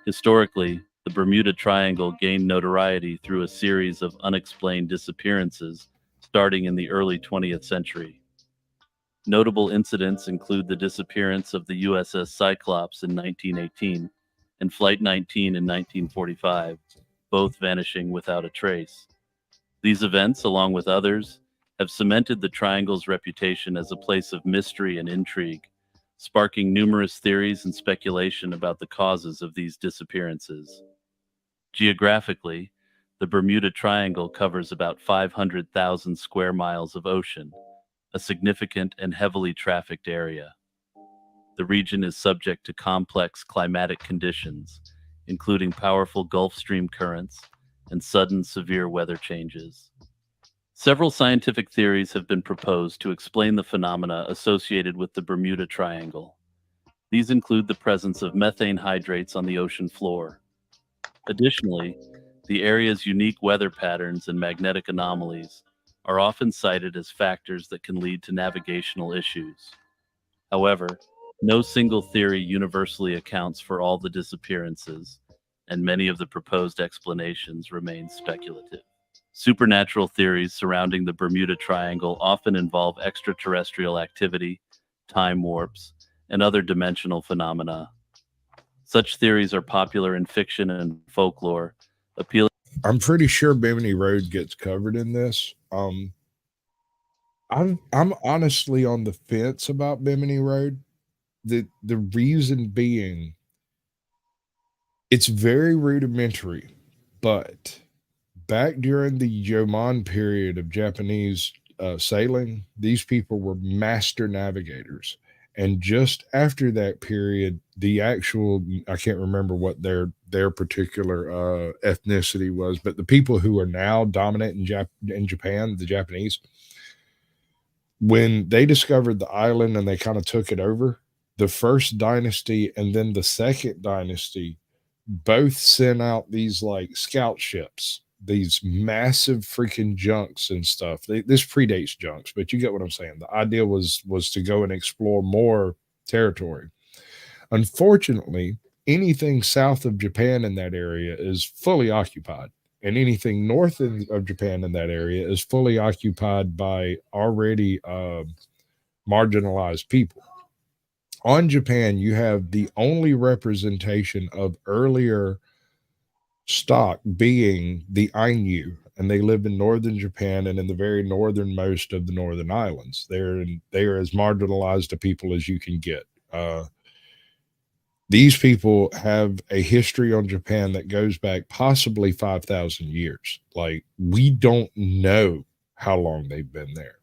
Historically, the Bermuda Triangle gained notoriety through a series of unexplained disappearances starting in the early 20th century. Notable incidents include the disappearance of the USS Cyclops in 1918 and Flight 19 in 1945, both vanishing without a trace. These events, along with others, have cemented the Triangle's reputation as a place of mystery and intrigue, sparking numerous theories and speculation about the causes of these disappearances. Geographically, the Bermuda Triangle covers about 500,000 square miles of ocean, a significant and heavily trafficked area. The region is subject to complex climatic conditions, including powerful Gulf Stream currents and sudden severe weather changes. Several scientific theories have been proposed to explain the phenomena associated with the Bermuda Triangle. These include the presence of methane hydrates on the ocean floor. Additionally, the area's unique weather patterns and magnetic anomalies are often cited as factors that can lead to navigational issues. However, no single theory universally accounts for all the disappearances, and many of the proposed explanations remain speculative. Supernatural theories surrounding the Bermuda Triangle often involve extraterrestrial activity, time warps, and other dimensional phenomena. Such theories are popular in fiction and folklore, appealing. I'm pretty sure Bimini Road gets covered in this. I'm honestly on the fence about Bimini Road. The reason being, it's very rudimentary, but back during the Jomon period of Japanese sailing, these people were master navigators. And just after that period, the actual, I can't remember what their particular ethnicity was, but the people who are now dominant in Japan, the Japanese, when they discovered the island and they kind of took it over, the first dynasty and then the second dynasty both sent out these like scout ships, these massive freaking junks and stuff. This predates junks, but you get what I'm saying. The idea was to go and explore more territory. Unfortunately, anything south of Japan in that area is fully occupied, and anything north of Japan in that area is fully occupied by already marginalized people. On Japan, you have the only representation of earlier stock being the Ainu, and they live in northern Japan and in the very northernmost of the northern islands. They are as marginalized a people as you can get. These people have a history on Japan that goes back possibly 5,000 years. Like, we don't know how long they've been there.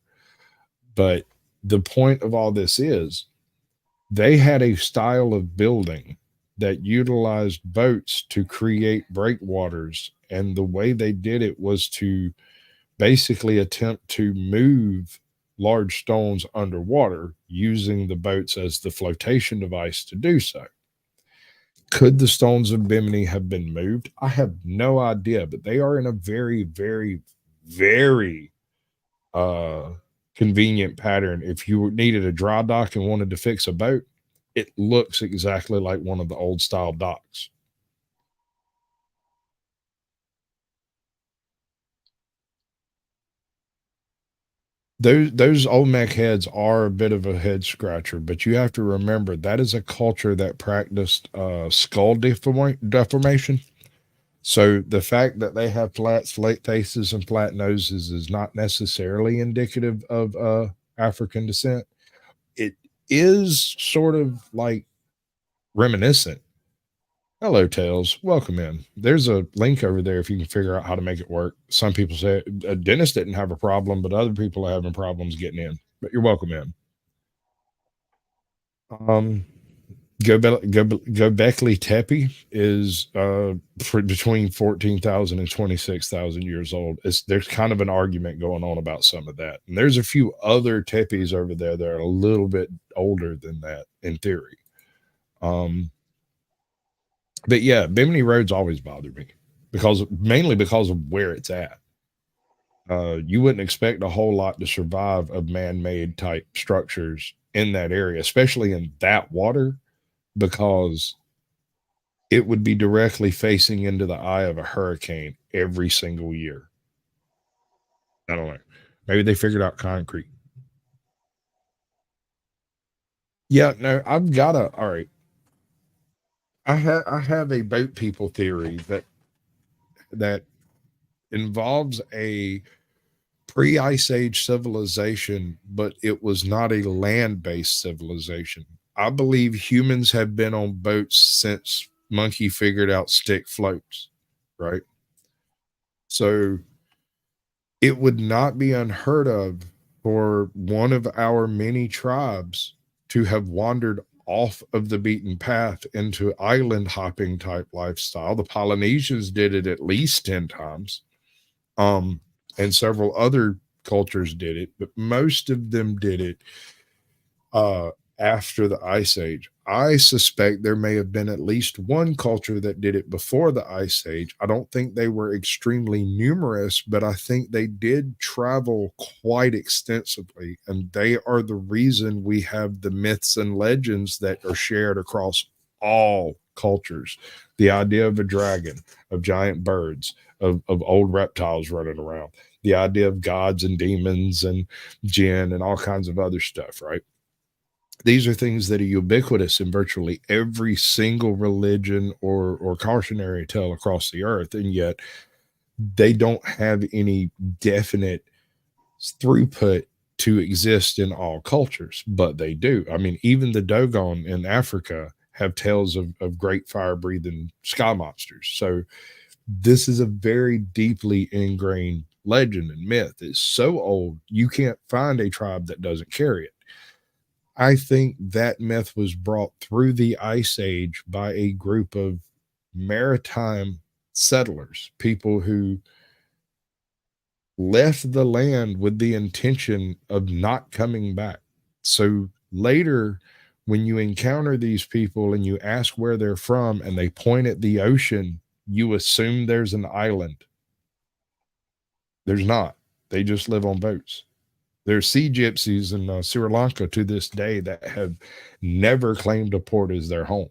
But the point of all this is they had a style of building that utilized boats to create breakwaters. And the way they did it was to basically attempt to move large stones underwater using the boats as the flotation device to do so. Could the stones of Bimini have been moved? I have no idea, but they are in a very, very, very convenient pattern. If you needed a dry dock and wanted to fix a boat, it looks exactly like one of the old style docks. Those Olmec heads are a bit of a head scratcher, but you have to remember that is a culture that practiced skull deformation. So the fact that they have flat faces and flat noses is not necessarily indicative of African descent. It is sort of like reminiscent. Hello, Tails. Welcome in. There's a link over there if you can figure out how to make it work. Some people say Dennis didn't have a problem, but other people are having problems getting in. But you're welcome in. Göbekli Tepe is between 14,000 and 26,000 years old. There's kind of an argument going on about some of that. And there's a few other tepes over there that are a little bit older than that in theory. But yeah, Bimini Road's always bothered me mainly because of where it's at. You wouldn't expect a whole lot to survive of man-made type structures in that area, especially in that water, because it would be directly facing into the eye of a hurricane every single year. I don't know. Maybe they figured out concrete. Yeah, no, all right. I have a boat people theory that involves a pre-Ice Age civilization, but it was not a land-based civilization. I believe humans have been on boats since Monkey figured out stick floats, right? So it would not be unheard of for one of our many tribes to have wandered off of the beaten path into island hopping type lifestyle. The Polynesians did it at least 10 times. And several other cultures did it, but most of them did it after the Ice Age. I suspect there may have been at least one culture that did it before the Ice Age. I don't think they were extremely numerous, but I think they did travel quite extensively, and they are the reason we have the myths and legends that are shared across all cultures. The idea of a dragon, of giant birds, of old reptiles running around, the idea of gods and demons and jinn and all kinds of other stuff, right? These are things that are ubiquitous in virtually every single religion or cautionary tale across the earth, and yet they don't have any definite throughput to exist in all cultures, but they do. I mean, even the Dogon in Africa have tales of great fire-breathing sky monsters. So this is a very deeply ingrained legend and myth. It's so old, you can't find a tribe that doesn't carry it. I think that myth was brought through the Ice Age by a group of maritime settlers, people who left the land with the intention of not coming back. So later, when you encounter these people and you ask where they're from and they point at the ocean, you assume there's an island. There's not. They just live on boats. There's sea gypsies in Sri Lanka to this day that have never claimed a port as their home.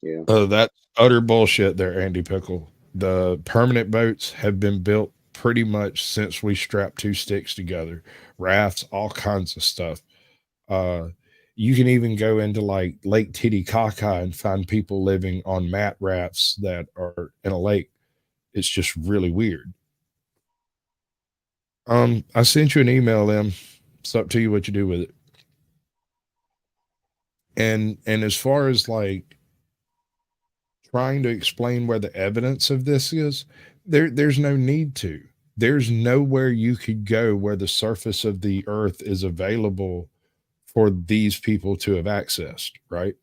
Yeah. That's utter bullshit there, Andy Pickle. The permanent boats have been built pretty much since we strapped two sticks together. Rafts, all kinds of stuff. You can even go into like Lake Titicaca and find people living on mat rafts that are in a lake. It's just really weird. I sent you an email, Em. It's up to you what you do with it. And as far as like trying to explain where the evidence of this is, there's no need to. There's nowhere you could go where the surface of the earth is available for these people to have accessed, right?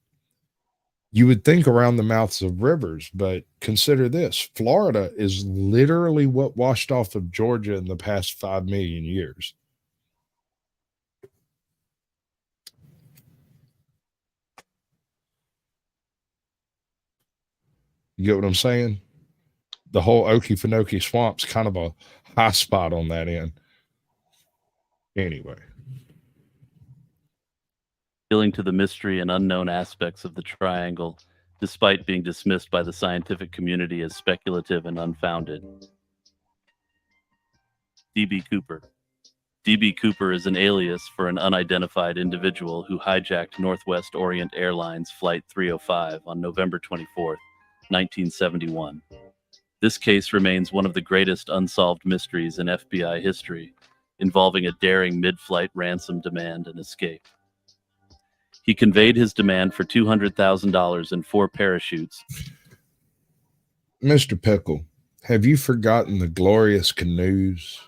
You would think around the mouths of rivers, but consider this. Florida is literally what washed off of Georgia in the past 5 million years. You get what I'm saying? The whole Okefenokee Swamp's kind of a high spot on that end. Anyway. Appealing to the mystery and unknown aspects of the triangle, despite being dismissed by the scientific community as speculative and unfounded. D.B. Cooper. D.B. Cooper is an alias for an unidentified individual who hijacked Northwest Orient Airlines Flight 305 on November 24, 1971. This case remains one of the greatest unsolved mysteries in FBI history, involving a daring mid-flight ransom demand and escape. He conveyed his demand for $200,000 in 4 parachutes. Mr. Pickle, have you forgotten the glorious canoes?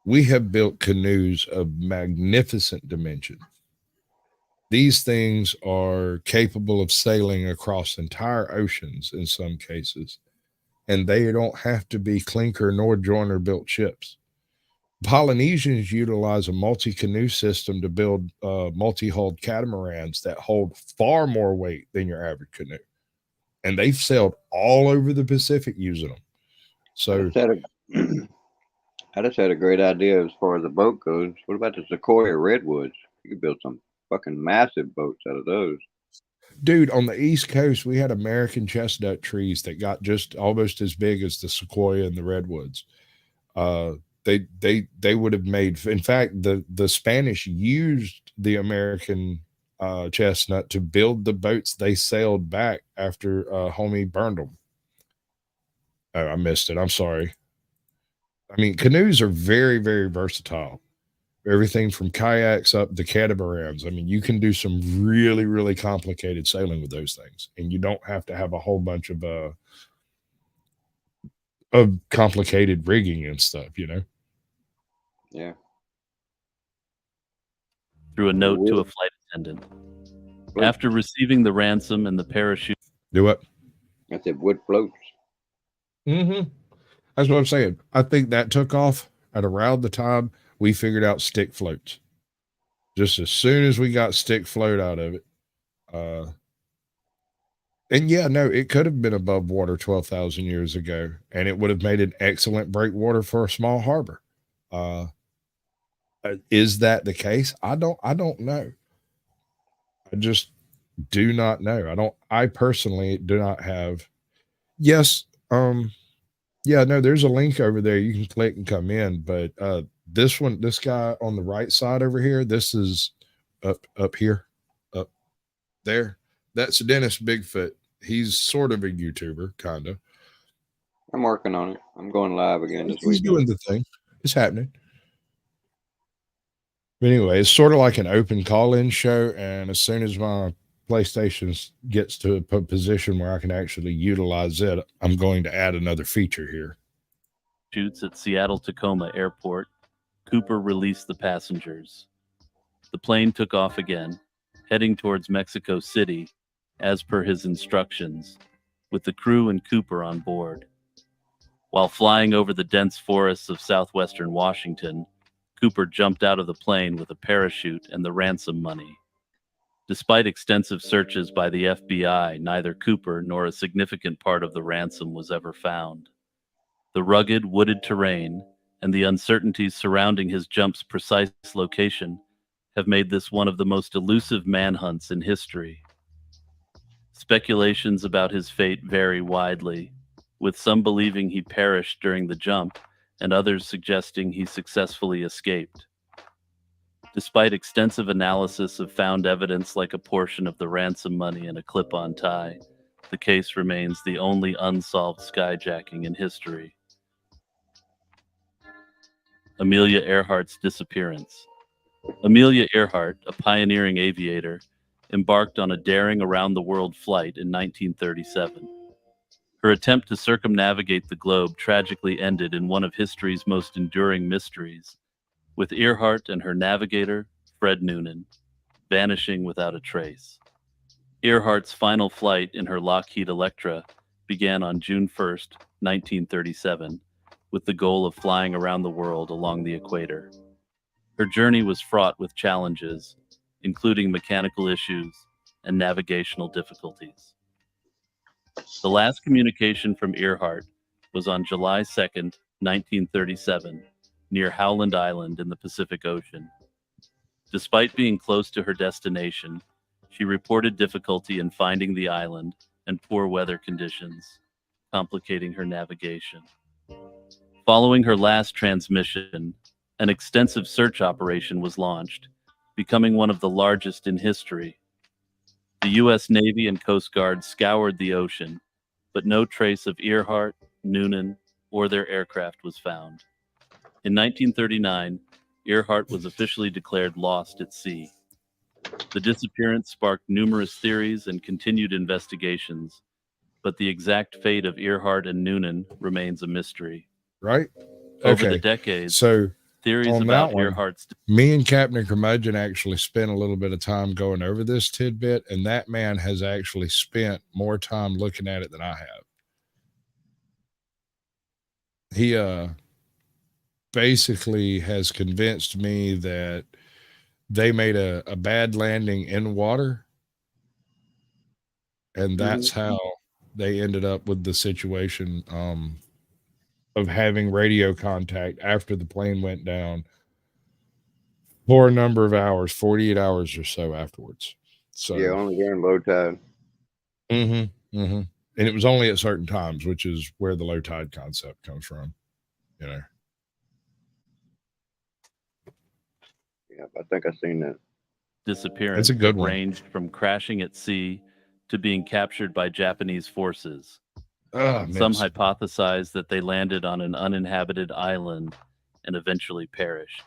We have built canoes of magnificent dimensions. These things are capable of sailing across entire oceans in some cases, and they don't have to be clinker nor joiner built ships. Polynesians utilize a multi-canoe system to build multi-hulled catamarans that hold far more weight than your average canoe. And they've sailed all over the Pacific using them. So I just had a great idea as far as the boat goes. What about the Sequoia Redwoods? You could build some fucking massive boats out of those. Dude, on the East Coast, we had American chestnut trees that got just almost as big as the Sequoia and the Redwoods. They would have made, in fact, the Spanish used the American chestnut to build the boats they sailed back after homie burned them. Oh, I missed it. I'm sorry. I mean, canoes are very, very versatile. Everything from kayaks up to catamarans. I mean, you can do some really, really complicated sailing with those things, and you don't have to have a whole bunch of complicated rigging and stuff, you know? Yeah. Through a note to a flight attendant. After receiving the ransom and the parachute. Do what? I said wood floats. Mm-hmm. That's what I'm saying. I think that took off at around the time we figured out stick floats. Just as soon as we got stick float out of it. And yeah, no, it could have been above water 12,000 years ago, and it would have made an excellent breakwater for a small harbor. Is that the case? I don't know. I just do not know. I personally do not have. Yes. Yeah, no, there's a link over there. You can click and come in, but this guy on the right side over here, this is up here, up there. That's Dennis Bigfoot. He's sort of a YouTuber, kind of. I'm working on it. I'm going live again this week. He's doing the thing. It's happening. But anyway, it's sort of like an open call-in show, and as soon as my PlayStation gets to a position where I can actually utilize it, I'm going to add another feature here. Shoots at Seattle-Tacoma Airport, Cooper released the passengers. The plane took off again, heading towards Mexico City, as per his instructions, with the crew and Cooper on board. While flying over the dense forests of southwestern Washington, Cooper jumped out of the plane with a parachute and the ransom money. Despite extensive searches by the FBI, neither Cooper nor a significant part of the ransom was ever found. The rugged, wooded terrain and the uncertainties surrounding his jump's precise location have made this one of the most elusive manhunts in history. Speculations about his fate vary widely, with some believing he perished during the jump and others suggesting he successfully escaped. Despite extensive analysis of found evidence like a portion of the ransom money and a clip-on tie, the case remains the only unsolved skyjacking in history. Amelia Earhart's disappearance. Amelia Earhart, a pioneering aviator, embarked on a daring around-the-world flight in 1937. Her attempt to circumnavigate the globe tragically ended in one of history's most enduring mysteries, with Earhart and her navigator, Fred Noonan, vanishing without a trace. Earhart's final flight in her Lockheed Electra began on June 1st, 1937, with the goal of flying around the world along the equator. Her journey was fraught with challenges, including mechanical issues and navigational difficulties. The last communication from Earhart was on July 2nd, 1937, near Howland Island in the Pacific Ocean. Despite being close to her destination, she reported difficulty in finding the island and poor weather conditions, complicating her navigation. Following her last transmission, an extensive search operation was launched, becoming one of the largest in history. The U.S. Navy and Coast Guard scoured the ocean, but no trace of Earhart, Noonan, or their aircraft was found. In 1939, Earhart was officially declared lost at sea. The disappearance sparked numerous theories and continued investigations, but the exact fate of Earhart and Noonan remains a mystery. Right? Over the decades, so theories on about that one, Earhart's... me and Captain Curmudgeon actually spent a little bit of time going over this tidbit, and that man has actually spent more time looking at it than I have. He basically has convinced me that they made a bad landing in water, and that's how they ended up with the situation of having radio contact after the plane went down for a number of hours, 48 hours or so afterwards. So yeah, only during low tide. And it was only at certain times, which is where the low tide concept comes from, you know. Yeah, I think I've seen that. Disappearance That's a good one. ranged from crashing at sea to being captured by Japanese forces. Some hypothesize that they landed on an uninhabited island and eventually perished.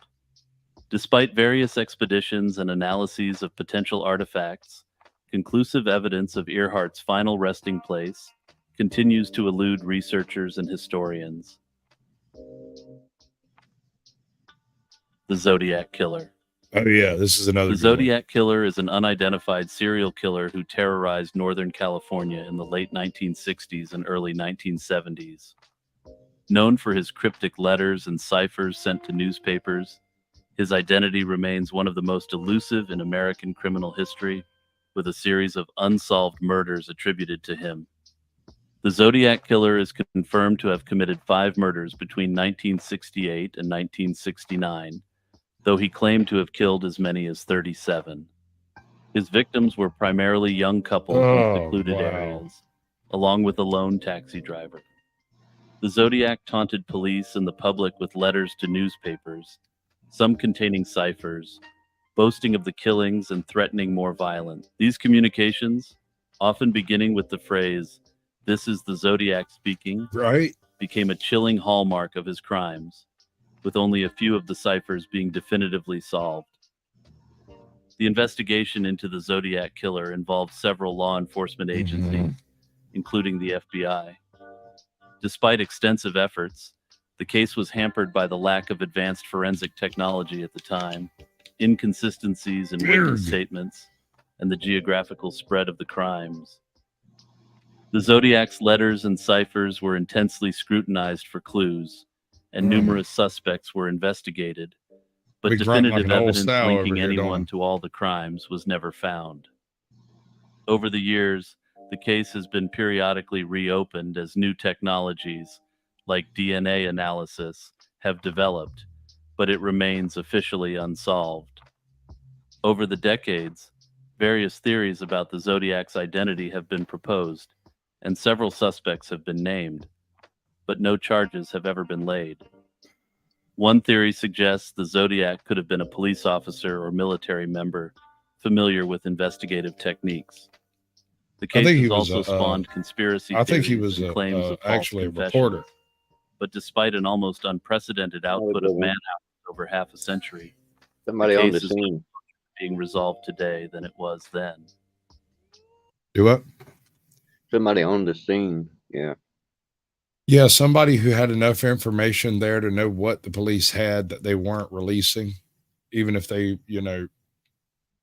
Despite various expeditions and analyses of potential artifacts, conclusive evidence of Earhart's final resting place continues to elude researchers and historians. The Zodiac Killer. Oh yeah, this is another. The Zodiac Killer is an unidentified serial killer who terrorized Northern California in the late 1960s and early 1970s. Known for his cryptic letters and ciphers sent to newspapers, his identity remains one of the most elusive in American criminal history, with a series of unsolved murders attributed to him. The Zodiac Killer is confirmed to have committed 5 murders between 1968 and 1969, though he claimed to have killed as many as 37. His victims were primarily young couples in secluded areas, along with a lone taxi driver. The Zodiac taunted police and the public with letters to newspapers, some containing ciphers, boasting of the killings and threatening more violence. These communications, often beginning with the phrase, "This is the Zodiac speaking," right, became a chilling hallmark of his crimes, with only a few of the ciphers being definitively solved. The investigation into the Zodiac killer involved several law enforcement agencies, including the FBI. Despite extensive efforts, the case was hampered by the lack of advanced forensic technology at the time, inconsistencies in witness statements, and the geographical spread of the crimes. The Zodiac's letters and ciphers were intensely scrutinized for clues, and numerous suspects were investigated, but We grunt like definitive an old evidence style over linking here, don't anyone we? to all the crimes was never found. Over the years, the case has been periodically reopened as new technologies, like DNA analysis, have developed, but it remains officially unsolved. Over the decades, various theories about the Zodiac's identity have been proposed, and several suspects have been named, but no charges have ever been laid. One theory suggests the Zodiac could have been a police officer or military member familiar with investigative techniques. The case has also spawned conspiracy theories and claims of false actually a confessions. reporter. But despite an almost unprecedented output of man-hours over half a century, Somebody the on the case is scene. being resolved today than it was then. Do what? Somebody on the scene. Yeah. Yeah, somebody who had enough information there to know what the police had that they weren't releasing, even if they,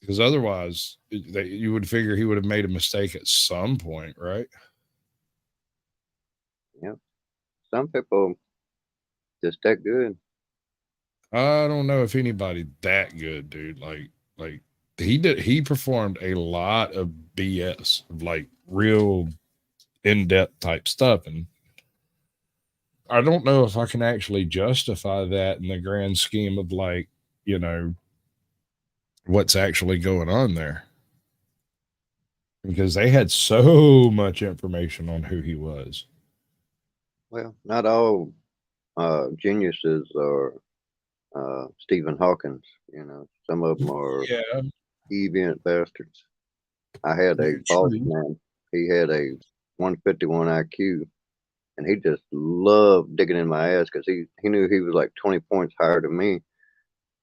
because otherwise you would figure he would have made a mistake at some point, right? Yep. Some people just that good. I don't know if anybody that good, dude. Like he performed a lot of BS, like real in-depth type stuff, and I don't know if I can actually justify that in the grand scheme of what's actually going on there, because they had so much information on who he was. Well, not all geniuses are Stephen Hawkins. Some of them are deviant bastards. I had a boss man. He had a 151 IQ, and he just loved digging in my ass because he knew he was like 20 points higher than me.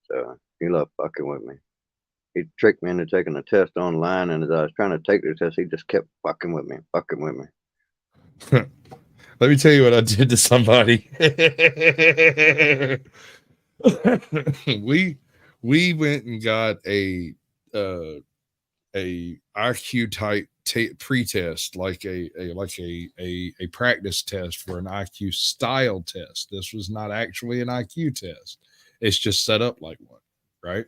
So he loved fucking with me. He tricked me into taking a test online, and as I was trying to take the test, he just kept fucking with me. Let me tell you what I did to somebody. we went and got a IQ type pre-test, like a practice test for an IQ style test. This was not actually an IQ test. It's just set up like one, right?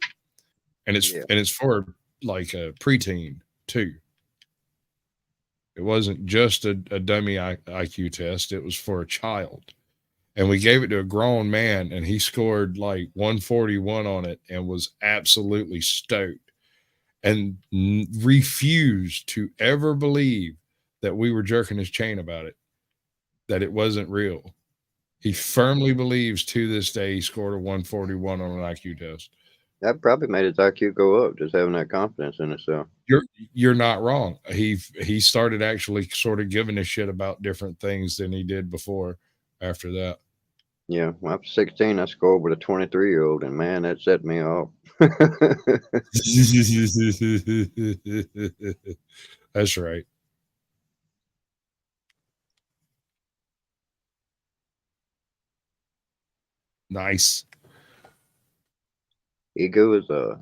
And it's for like a preteen too. It wasn't just a dummy IQ test. It was for a child. And we gave it to a grown man, and he scored like 141 on it and was absolutely stoked and refused to ever believe that we were jerking his chain about it, that it wasn't real. He firmly believes to this day he scored a 141 on an IQ test. That probably made his IQ go up, just having that confidence in himself. You're not wrong. He started actually sort of giving a shit about different things than he did before after that. Yeah, when I was 16, I scored with a 23-year-old, and man, that set me off. That's right. Nice. Ego is a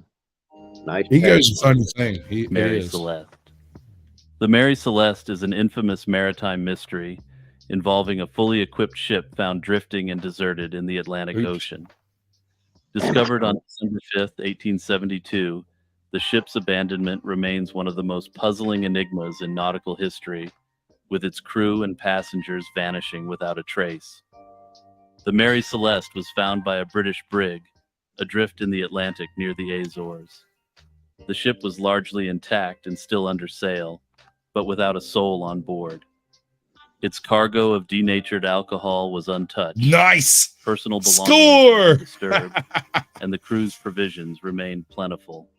nice. Ego is a fun thing. Mary Celeste. The Mary Celeste is an infamous maritime mystery involving a fully equipped ship found drifting and deserted in the Atlantic Ocean. Discovered on December 5th, 1872, the ship's abandonment remains one of the most puzzling enigmas in nautical history, with its crew and passengers vanishing without a trace. The Mary Celeste was found by a British brig, adrift in the Atlantic near the Azores. The ship was largely intact and still under sail, but without a soul on board. Its cargo of denatured alcohol was untouched. Nice. Personal belongings Score. were disturbed, and the crew's provisions remained plentiful.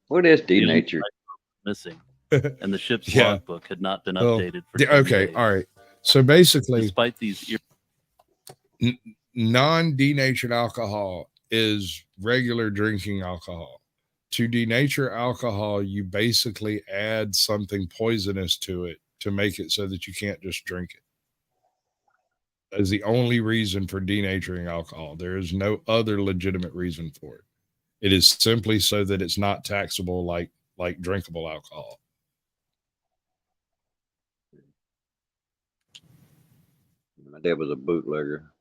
What is denatured? Missing, and the ship's logbook had not been updated for 10 okay, days. all right. So basically, despite these non-denatured alcohol is regular drinking alcohol. to denature alcohol, you basically add something poisonous to it to make it so that you can't just drink it. That is the only reason for denaturing alcohol. There is no other legitimate reason for it. It is simply so that it's not taxable like drinkable alcohol. My dad was a bootlegger.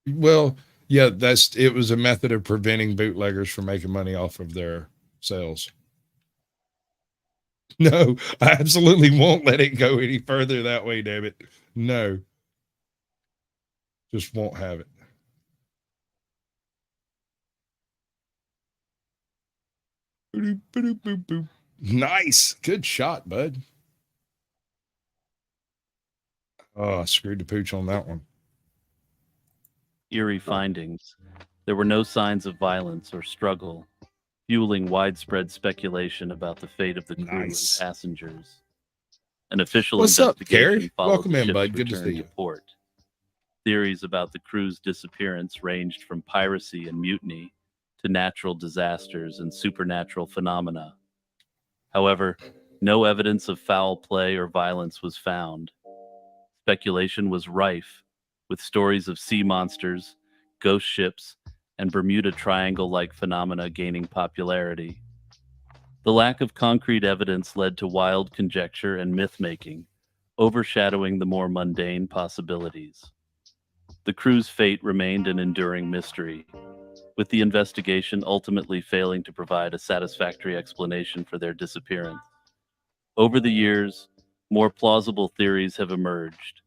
Well, yeah, it was a method of preventing bootleggers from making money off of their sales. No, I absolutely won't let it go any further that way, damn it. No. Just won't have it. Nice. Good shot, bud. Oh, I screwed the pooch on that one. Eerie findings. There were no signs of violence or struggle, fueling widespread speculation about the fate of the crew and passengers. An official investigation followed Welcome the in, ship's bud. Good to return see you. port. Theories about the crew's disappearance ranged from piracy and mutiny to natural disasters and supernatural phenomena. However, no evidence of foul play or violence was found. Speculation was rife, with stories of sea monsters, ghost ships, and Bermuda Triangle-like phenomena gaining popularity. The lack of concrete evidence led to wild conjecture and myth-making, overshadowing the more mundane possibilities. The crew's fate remained an enduring mystery, with the investigation ultimately failing to provide a satisfactory explanation for their disappearance. Over the years, more plausible theories have emerged.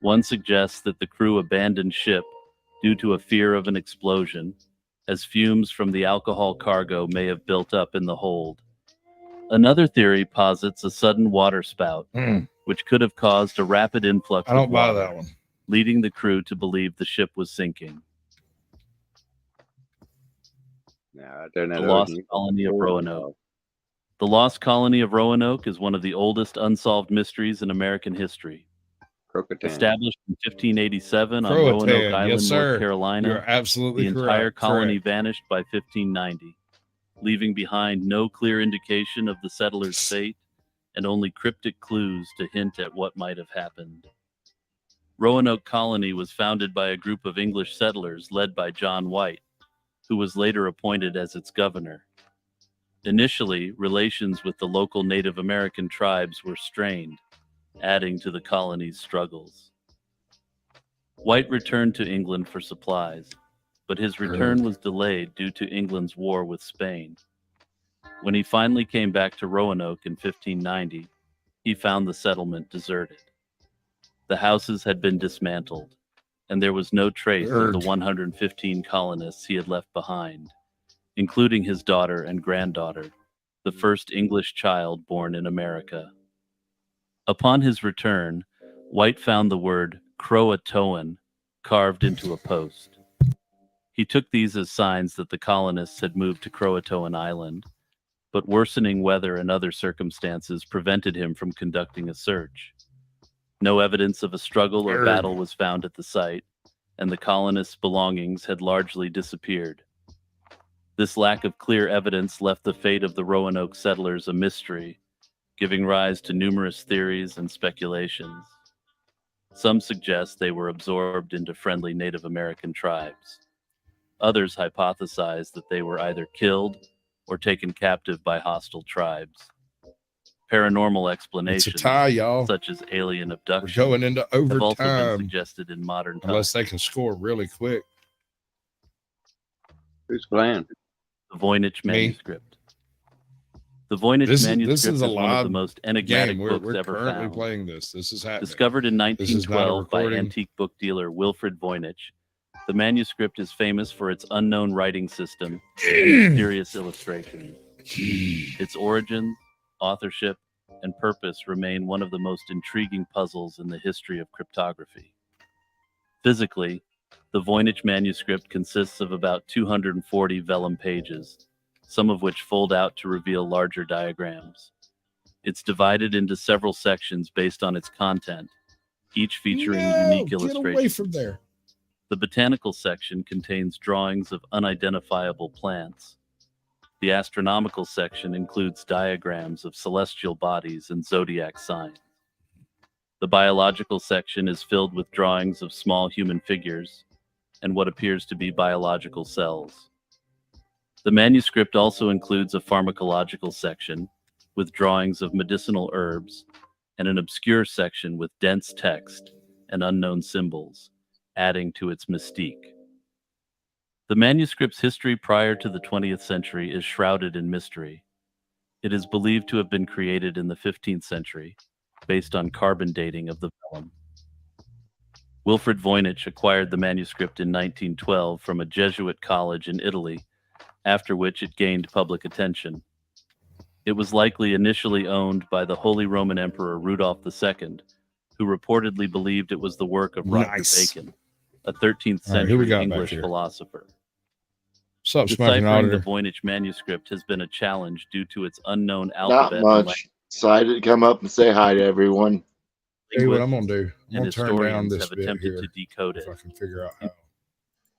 One suggests that the crew abandoned ship due to a fear of an explosion, as fumes from the alcohol cargo may have built up in the hold. Another theory posits a sudden water spout, which could have caused a rapid influx of water, buy that one. leading the crew to believe the ship was sinking. The Lost Colony of Roanoke. The Lost Colony of Roanoke is one of the oldest unsolved mysteries in American history. Established in 1587 on Roanoke Island, North Carolina, You're absolutely the entire correct. colony vanished by 1590, leaving behind no clear indication of the settlers' fate and only cryptic clues to hint at what might have happened. Roanoke Colony was founded by a group of English settlers led by John White, who was later appointed as its governor. Initially, relations with the local Native American tribes were strained, adding to the colony's struggles. White returned to England for supplies, but his return was delayed due to England's war with Spain. When he finally came back to Roanoke in 1590, he found the settlement deserted. The houses had been dismantled, and there was no trace of the 115 colonists he had left behind, including his daughter and granddaughter, the first English child born in America. Upon his return, White found the word Croatoan carved into a post. He took these as signs that the colonists had moved to Croatoan Island, but worsening weather and other circumstances prevented him from conducting a search. No evidence of a struggle or battle was found at the site, and the colonists' belongings had largely disappeared. This lack of clear evidence left the fate of the Roanoke settlers a mystery, giving rise to numerous theories and speculations. Some suggest they were absorbed into friendly Native American tribes. Others hypothesize that they were either killed or taken captive by hostile tribes. Paranormal explanations, such as alien abduction, going into have also been overtime. suggested in modern times. Unless they can score really quick. Who's playing? The Voynich manuscript. The Voynich manuscript is one of the most enigmatic books we're ever currently found. playing this. This is happening. Discovered in This is not a 1912 by recording. antique book dealer Wilfred Voynich, the manuscript is famous for its unknown writing system and mysterious illustrations. Its origins, authorship, and purpose remain one of the most intriguing puzzles in the history of cryptography. Physically, the Voynich manuscript consists of about 240 vellum pages, some of which fold out to reveal larger diagrams. It's divided into several sections based on its content, each featuring unique illustrations. Get away from there. The botanical section contains drawings of unidentifiable plants. The The astronomical section includes diagrams of celestial bodies and zodiac signs. The biological section is filled with drawings of small human figures and what appears to be biological cells. The manuscript also includes a pharmacological section with drawings of medicinal herbs and an obscure section with dense text and unknown symbols, adding to its mystique. The manuscript's history prior to the 20th century is shrouded in mystery. It is believed to have been created in the 15th century, based on carbon dating of the vellum. Wilfrid Voynich acquired the manuscript in 1912 from a Jesuit college in Italy, after which it gained public attention. It was likely initially owned by the Holy Roman Emperor Rudolph II, who reportedly believed it was the work of Roger Bacon, a 13th century English philosopher. Deciphering the Voynich manuscript has been a challenge due to its unknown alphabet. Not much. Decided to come up and say hi to everyone. Hey, what I'm gonna do? I'm And gonna turn down this have bit attempted here to decode if it I can figure out how.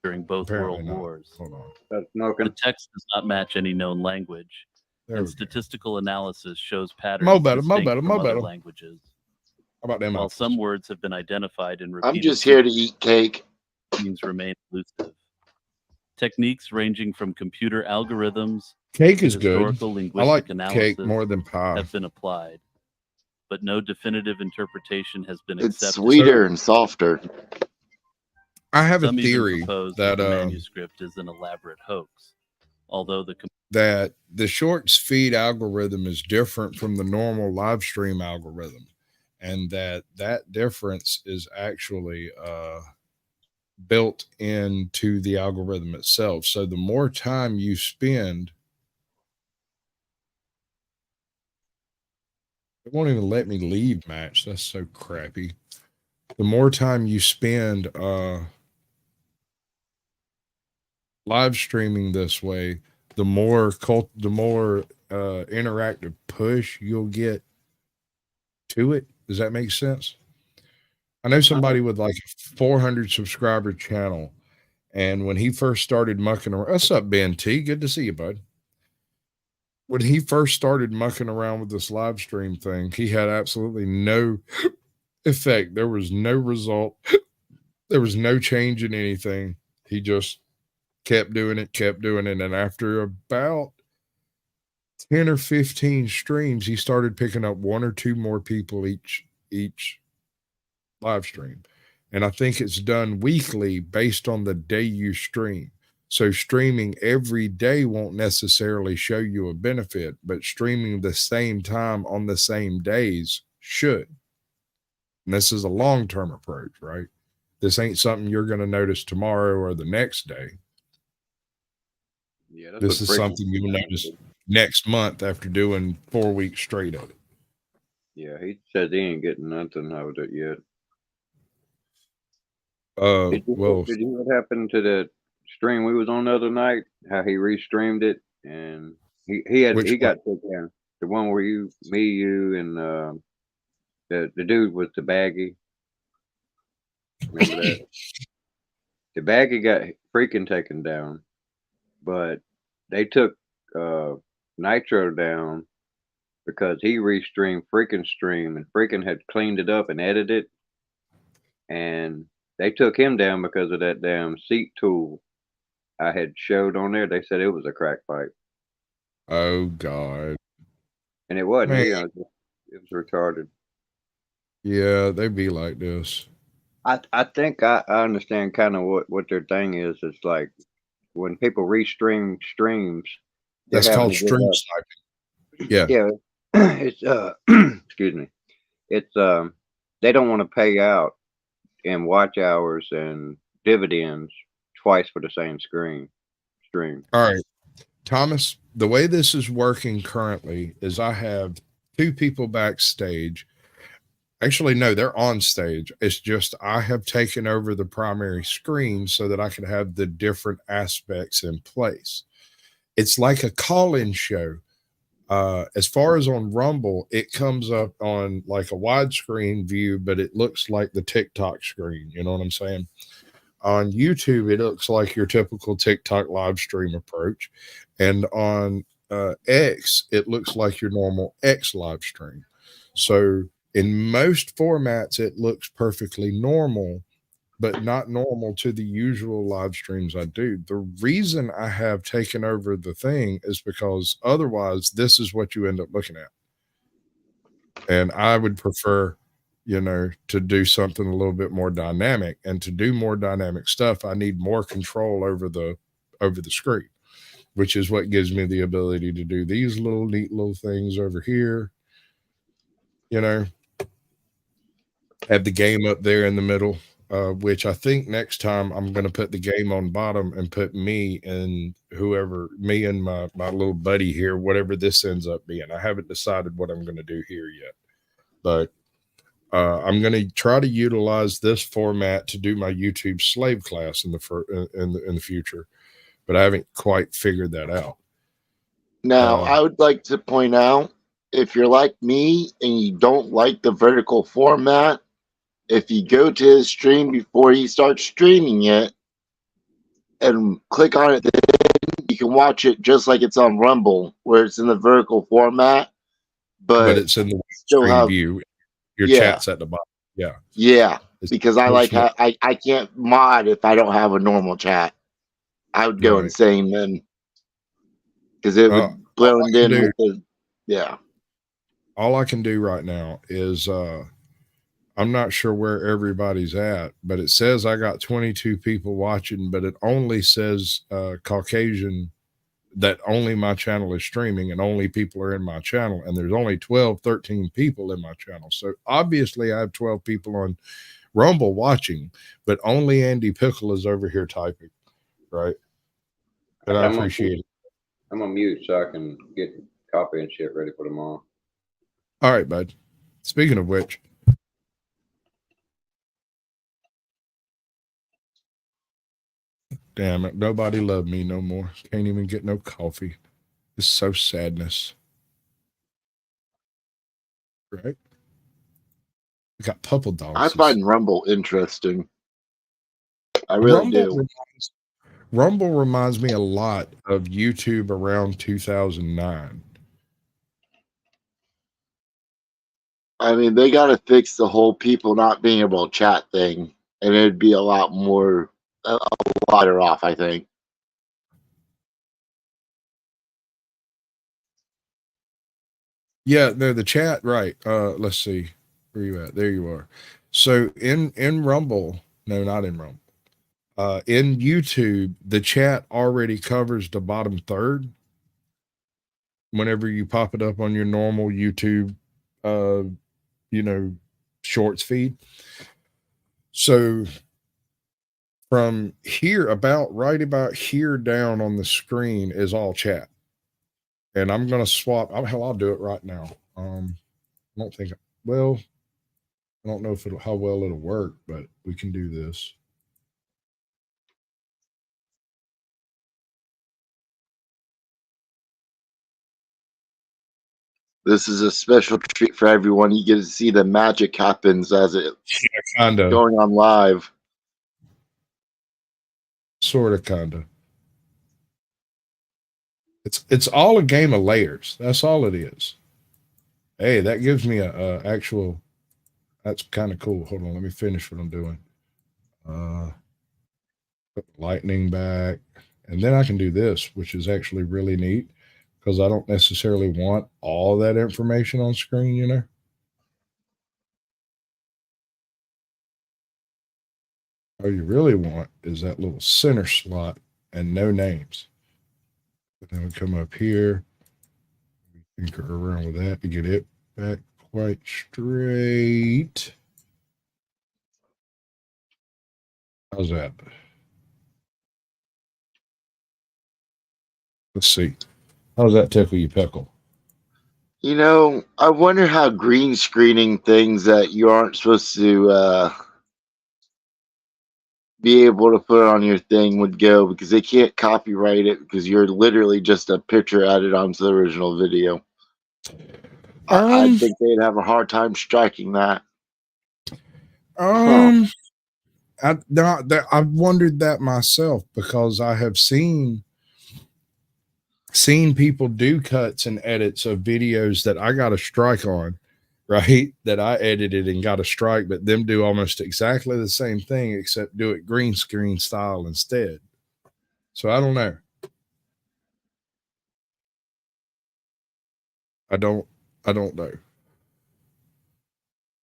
during both Apparently world not. wars. Hold on. The text does not match any known language, There and we go. statistical analysis shows patterns Mo better, distinct from mo other better. languages. How about them While apples? some words have been identified in repeated I'm just here to eat cake. meanings remain elusive. Techniques ranging from computer algorithms Cake to is good. historical I linguistic like analysis cake more than pie. have been applied, but no definitive interpretation has been It's accepted. sweeter and softer. I have a Some even theory propose that the manuscript is an elaborate hoax, although the that the shorts feed algorithm is different from the normal live stream algorithm, and that difference is actually built into the algorithm itself. So the more time you spend, it won't even let me leave match. That's so crappy. The more time you spend live streaming this way, the more interactive push you'll get to it. Does that make sense? I know somebody with like a 400 subscriber channel, and when he first started mucking around, what's up, Ben T? Good to see you, bud. When he first started mucking around with this live stream thing, he had absolutely no effect. There was no result. There was no change in anything. He just kept doing it. And after about 10 or 15 streams, he started picking up one or two more people each live stream. And I think it's done weekly based on the day you stream. So streaming every day won't necessarily show you a benefit, but streaming the same time on the same days should. And this is a long-term approach, right? This ain't something you're going to notice tomorrow or the next day. Yeah, this is something you will notice next month after doing 4 weeks straight of it. Yeah, he says he ain't getting nothing out of it yet. Did you see what happened to that stream we was on the other night? How he restreamed it, and he got taken down. The one where you, and the dude with the baggie. Remember that? The baggie got freaking taken down, but they took Nitro down because he restreamed freaking stream, and freaking had cleaned it up and edited it, and they took him down because of that damn seat tool I had showed on there. They said it was a crack pipe. Oh God! And it wasn't. Man. You know, it was retarded. Yeah, they be like this. I think I understand kind of what their thing is. It's like when people restream streams. That's called stream sniping. Yeah. Yeah. It's excuse me. It's they don't want to pay out in watch hours and dividends twice for the same stream. All right, Thomas, the way this is working currently is I have two people backstage. Actually, no, they're on stage. It's just I have taken over the primary screen so that I can have the different aspects in place. It's like a call-in show. As far as on Rumble, it comes up on like a widescreen view, but it looks like the TikTok screen. You know what I'm saying? On YouTube, it looks like your typical TikTok live stream approach. And on X, it looks like your normal X live stream. So in most formats, it looks perfectly normal, but not normal to the usual live streams I do. The reason I have taken over the thing is because otherwise this is what you end up looking at. And I would prefer, to do something a little bit more dynamic, and to do more dynamic stuff, I need more control over the screen, which is what gives me the ability to do these neat little things over here, have the game up there in the middle, which I think next time I'm going to put the game on bottom and put me and my little buddy here, whatever this ends up being. I haven't decided what I'm going to do here yet, but I'm going to try to utilize this format to do my YouTube slave class in the future, but I haven't quite figured that out. Now, I would like to point out, if you're like me and you don't like the vertical format, if you go to his stream before he starts streaming it and click on it, then you can watch it just like it's on Rumble, where it's in the vertical format, but it's in the screen view. Your chat's at the bottom. Yeah. Yeah. Because I can't mod if I don't have a normal chat. I would go insane then. Because it would blend in with the, yeah. All I can do right now is I'm not sure where everybody's at, but it says I got 22 people watching, but it only says Caucasian, that only my channel is streaming and only people are in my channel. And there's only 12, 13 people in my channel. So obviously I have 12 people on Rumble watching, but only Andy Pickle is over here typing. Right. And I appreciate it. I'm on mute so I can get copy and shit ready for tomorrow. All right, bud. Speaking of which, damn it, nobody loved me no more. Can't even get no coffee. It's so sadness. Right? We got purple dogs. I find Rumble interesting. I really do. Rumble reminds me a lot of YouTube around 2009. I mean, they got to fix the whole people not being able to chat thing, and it'd be a lot better off, I think. Yeah, no, the chat, right. Let's see. Where you at? There you are. So in Rumble, no, not in Rumble. In YouTube, the chat already covers the bottom third. Whenever you pop it up on your normal YouTube, shorts feed. So from here, right about here down on the screen is all chat. And I'm going to swap. I'll do it right now. I don't know how well it'll work, but we can do this. This is a special treat for everyone. You get to see the magic happens as it's going on live. Sort of, kind of. It's all a game of layers. That's all it is. Hey, that gives me a actual. That's kind of cool. Hold on, let me finish what I'm doing. Put lightning back, and then I can do this, which is actually really neat because I don't necessarily want all that information on screen, All you really want is that little center slot and no names. But then we come up here, we tinker around with that to get it back quite straight. How's that? Let's see. How does that tickle you, Pickle? I wonder how green screening things that you aren't supposed to be able to put on your thing would go, because they can't copyright it because you're literally just a picture added onto the original video. I think they'd have a hard time striking that. I've wondered that myself, because I have seen seen people do cuts and edits of videos that I got a strike on, right? That I edited and got a strike, but them do almost exactly the same thing, except do it green screen style instead. So I don't know. I don't know.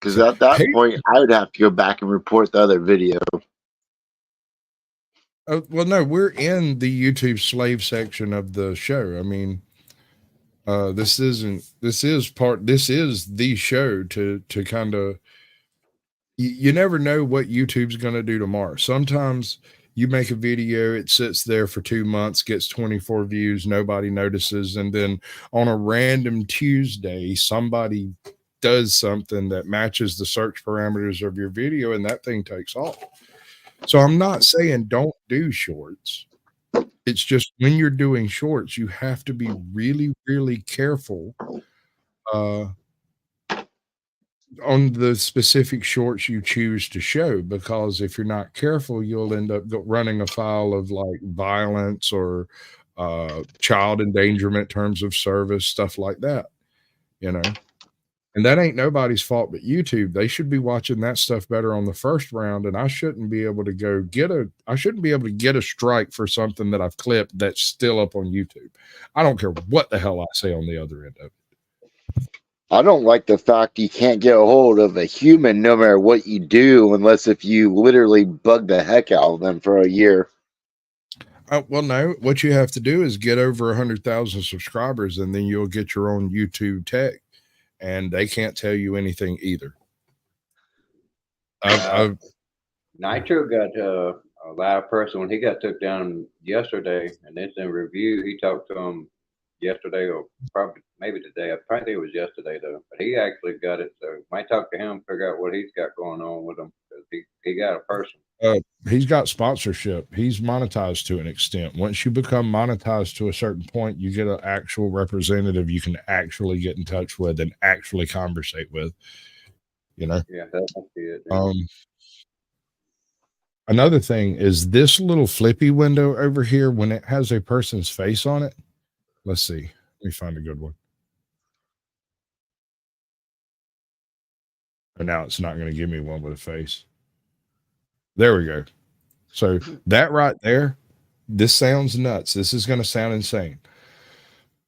Because at that point, I would have to go back and report the other video. Oh, well, no, we're in the YouTube slave section of the show. I mean, this is the show to kind of, you never know what YouTube's going to do tomorrow. Sometimes you make a video, it sits there for 2 months, gets 24 views, nobody notices. And then on a random Tuesday, somebody does something that matches the search parameters of your video and that thing takes off. So I'm not saying don't do shorts. It's just when you're doing shorts, you have to be really, really careful on the specific shorts you choose to show, because if you're not careful, you'll end up running afoul of like violence or child endangerment, terms of service, stuff like that, you know. And that ain't nobody's fault but YouTube. They should be watching that stuff better on the first round, and I shouldn't be able to get a strike for something that I've clipped that's still up on YouTube. I don't care what the hell I say on the other end of it. I don't like the fact you can't get a hold of a human no matter what you do, unless if you literally bug the heck out of them for a year. Well, no, what you have to do is get over 100,000 subscribers, and then you'll get your own YouTube tech. And they can't tell you anything either. Nitro got a live person when he got took down yesterday, and it's in review. He talked to him yesterday, or probably maybe today. I probably think it was yesterday though. But he actually got it, so might talk to him, figure out what he's got going on with him, because he got a person. He's got sponsorship. He's monetized to an extent. Once you become monetized to a certain point, you get an actual representative you can actually get in touch with and actually conversate with, you know? Yeah, that's it. Yeah. Another thing is this little flippy window over here, when it has a person's face on it. Let's see. Let me find a good one. And now it's not going to give me one with a face. There we go. So that right there, this sounds nuts. This is going to sound insane.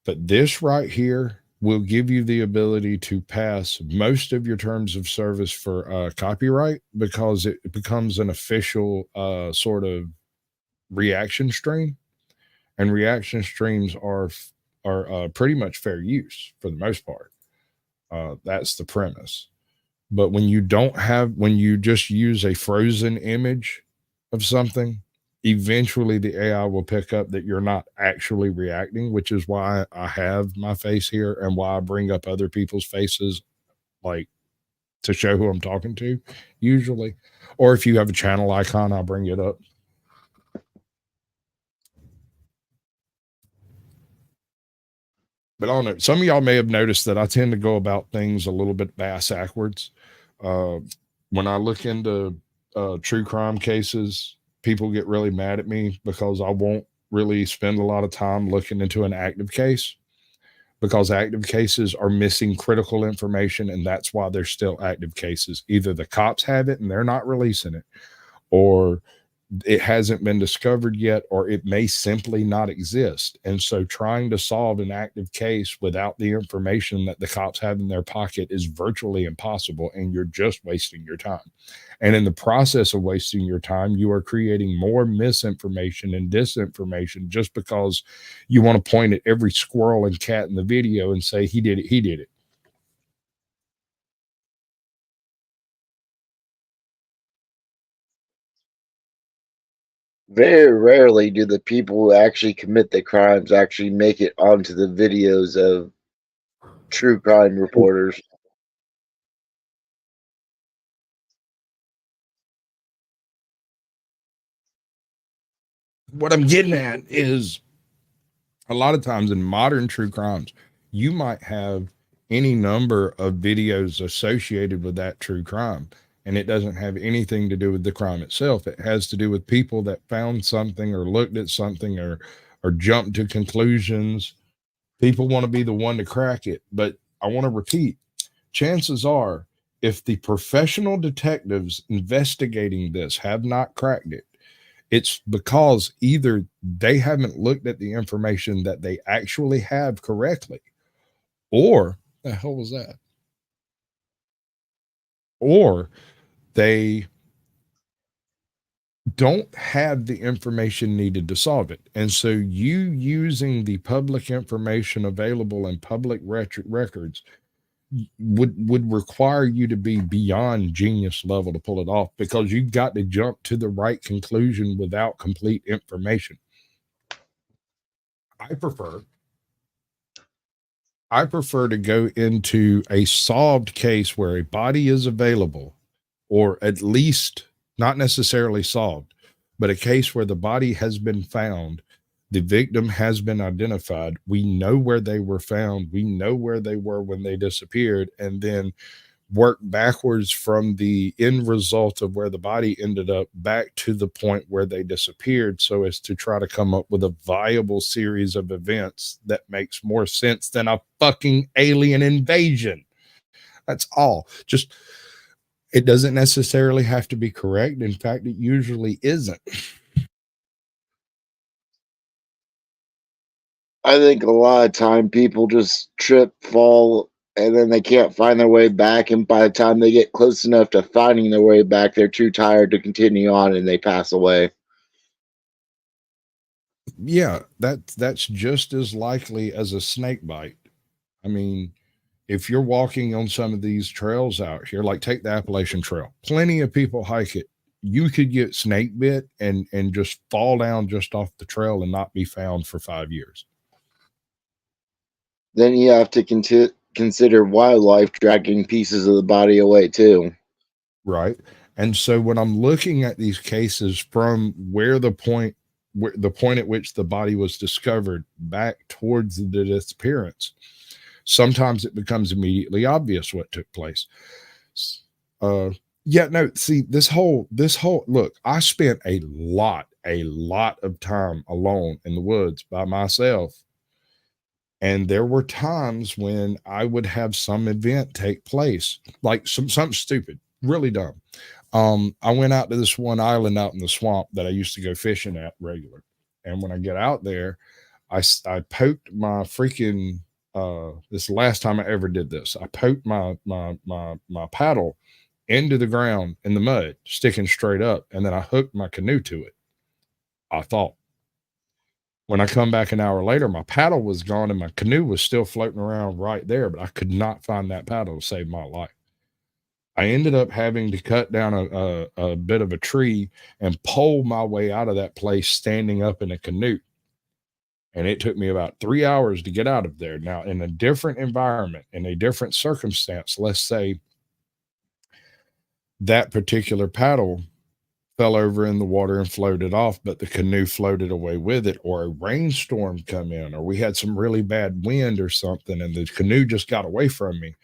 But this right here will give you the ability to pass most of your terms of service for copyright, because it becomes an official sort of reaction stream. And reaction streams are pretty much fair use for the most part. That's the premise. But when you just use a frozen image of something, eventually the AI will pick up that you're not actually reacting, which is why I have my face here and why I bring up other people's faces, like to show who I'm talking to usually. Or if you have a channel icon, I'll bring it up. But I don't know. Some of y'all may have noticed that I tend to go about things a little bit backwards. When I look into true crime cases, people get really mad at me because I won't really spend a lot of time looking into an active case, because active cases are missing critical information, and that's why they're still active cases. Either the cops have it and they're not releasing it, or it hasn't been discovered yet, or it may simply not exist. And so trying to solve an active case without the information that the cops have in their pocket is virtually impossible, and you're just wasting your time. And in the process of wasting your time, you are creating more misinformation and disinformation just because you want to point at every squirrel and cat in the video and say, he did it, he did it. Very rarely do the people who actually commit the crimes actually make it onto the videos of true crime reporters. What I'm getting at is a lot of times in modern true crimes, you might have any number of videos associated with that true crime, and it doesn't have anything to do with the crime itself. It has to do with people that found something or looked at something or or jump to conclusions. People want to be the one to crack it. But I want to repeat, chances are, if the professional detectives investigating this have not cracked it, it's because either they haven't looked at the information that they actually have correctly, or the hell was that? Or they don't have the information needed to solve it. And so you using the public information available in public records would require you to be beyond genius level to pull it off, because you've got to jump to the right conclusion without complete information. I prefer to go into a solved case where a body is available, or at least not necessarily solved, but a case where the body has been found, the victim has been identified, we know where they were found, we know where they were when they disappeared, and then work backwards from the end result of where the body ended up back to the point where they disappeared, so as to try to come up with a viable series of events that makes more sense than a fucking alien invasion. That's all. Just, it doesn't necessarily have to be correct. In fact, it usually isn't. I think a lot of time people just trip, fall, and then they can't find their way back. And by the time they get close enough to finding their way back, they're too tired to continue on and they pass away. Yeah, that's just as likely as a snake bite. I mean, if you're walking on some of these trails out here, like take the Appalachian Trail, plenty of people hike it. You could get snake bit and just fall down just off the trail and not be found for 5 years. Then you have to consider wildlife dragging pieces of the body away too. Right. And so when I'm looking at these cases from where the point at which the body was discovered back towards the disappearance, sometimes it becomes immediately obvious what took place. Yeah, no, see, this whole look, I spent a lot of time alone in the woods by myself. And there were times when I would have some event take place, like something stupid, really dumb. I went out to this one island out in the swamp that I used to go fishing at regular. And when I get out there, I poked my freaking, this is the last time I ever did this. I poked my paddle into the ground in the mud, sticking straight up. And then I hooked my canoe to it. I thought. When I come back an hour later, my paddle was gone and my canoe was still floating around right there, but I could not find that paddle to save my life. I ended up having to cut down a bit of a tree and pole my way out of that place standing up in a canoe. And it took me about 3 hours to get out of there. Now, in a different environment, in a different circumstance, let's say that particular paddle fell over in the water and floated off, but the canoe floated away with it, or a rainstorm come in, or we had some really bad wind or something, and the canoe just got away from me,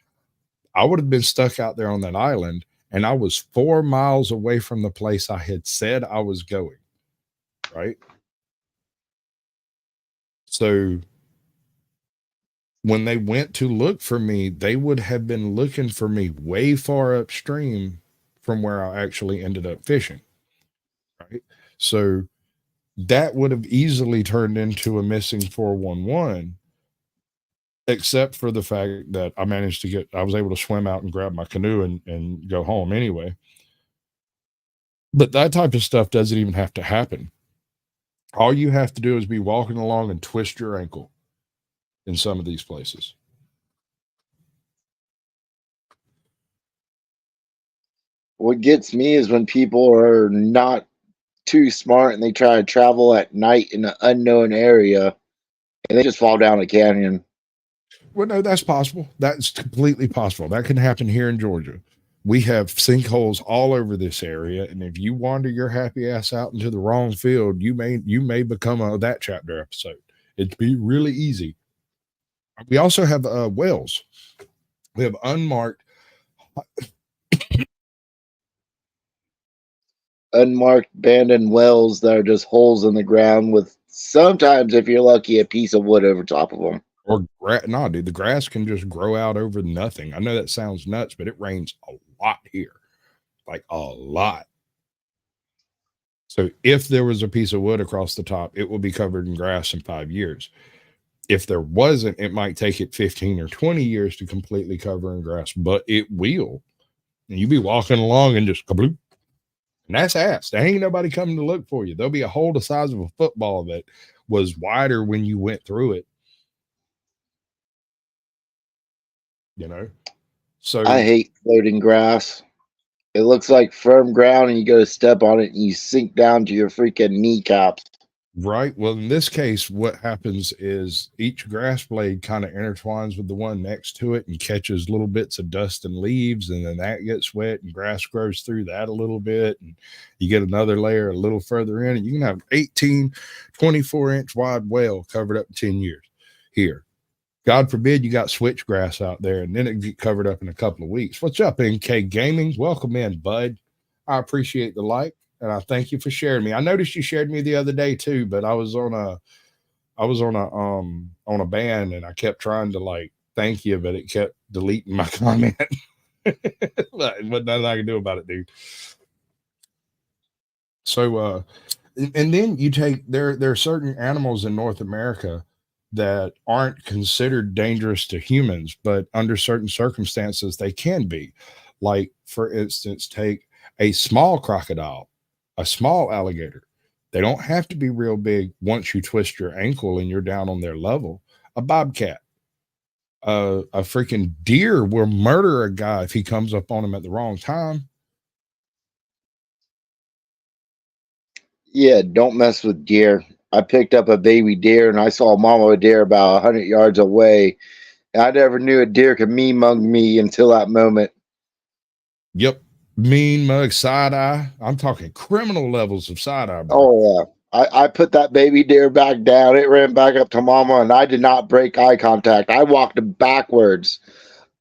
I would have been stuck out there on that island, and I was 4 miles away from the place I had said I was going, right? So when they went to look for me, they would have been looking for me way far upstream from where I actually ended up fishing. Right. So that would have easily turned into a missing 411, except for the fact that I was able to swim out and grab my canoe and go home anyway. But that type of stuff doesn't even have to happen. All you have to do is be walking along and twist your ankle in some of these places. What gets me is when people are not too smart and they try to travel at night in an unknown area and they just fall down a canyon. Well, no, that's possible. That's completely possible. That can happen here in Georgia. We have sinkholes all over this area, and if you wander your happy ass out into the wrong field, you may become a That Chapter episode. It'd be really easy. We also have wells. We have unmarked abandoned wells that are just holes in the ground with Sometimes, if you're lucky, a piece of wood over top of them. Or no, dude, the grass can just grow out over nothing. I know that sounds nuts, but it rains a lot here, like a lot. So if there was a piece of wood across the top, it will be covered in grass in 5 years. If there wasn't, it might take it 15 or 20 years to completely cover in grass, but it will. And you be walking along and just kabloop. And that's ass. There ain't nobody coming to look for you. There'll be a hole the size of a football that was wider when you went through it. You know? So I hate floating grass. It looks like firm ground, and you go to step on it and you sink down to your freaking kneecaps. Right. Well, in this case, what happens is each grass blade kind of intertwines with the one next to it and catches little bits of dust and leaves, and then that gets wet and grass grows through that a little bit, and you get another layer a little further in, and you can have 18, 24-inch wide well covered up in 10 years here. God forbid you got switchgrass out there, and then it get covered up in a couple of weeks. What's up, NK Gaming? Welcome in, bud. I appreciate the like. And I thank you for sharing me. I noticed you shared me the other day too, but I was on a ban, and I kept trying to like thank you, but it kept deleting my comment. But nothing I can do about it, dude. So and then you take there are certain animals in North America that aren't considered dangerous to humans, but under certain circumstances they can be. Like, for instance, take a small crocodile. A small alligator. They don't have to be real big once you twist your ankle and you're down on their level. A bobcat. A freaking deer will murder a guy if he comes up on him at the wrong time. Yeah, don't mess with deer. I picked up a baby deer, and I saw a mama deer about 100 yards away. I never knew a deer could mean mug me until that moment. Yep. Mean mug, side eye. I'm talking criminal levels of side eye, bro. Oh yeah. I put that baby deer back down. It ran back up to mama, and I did not break eye contact. I walked backwards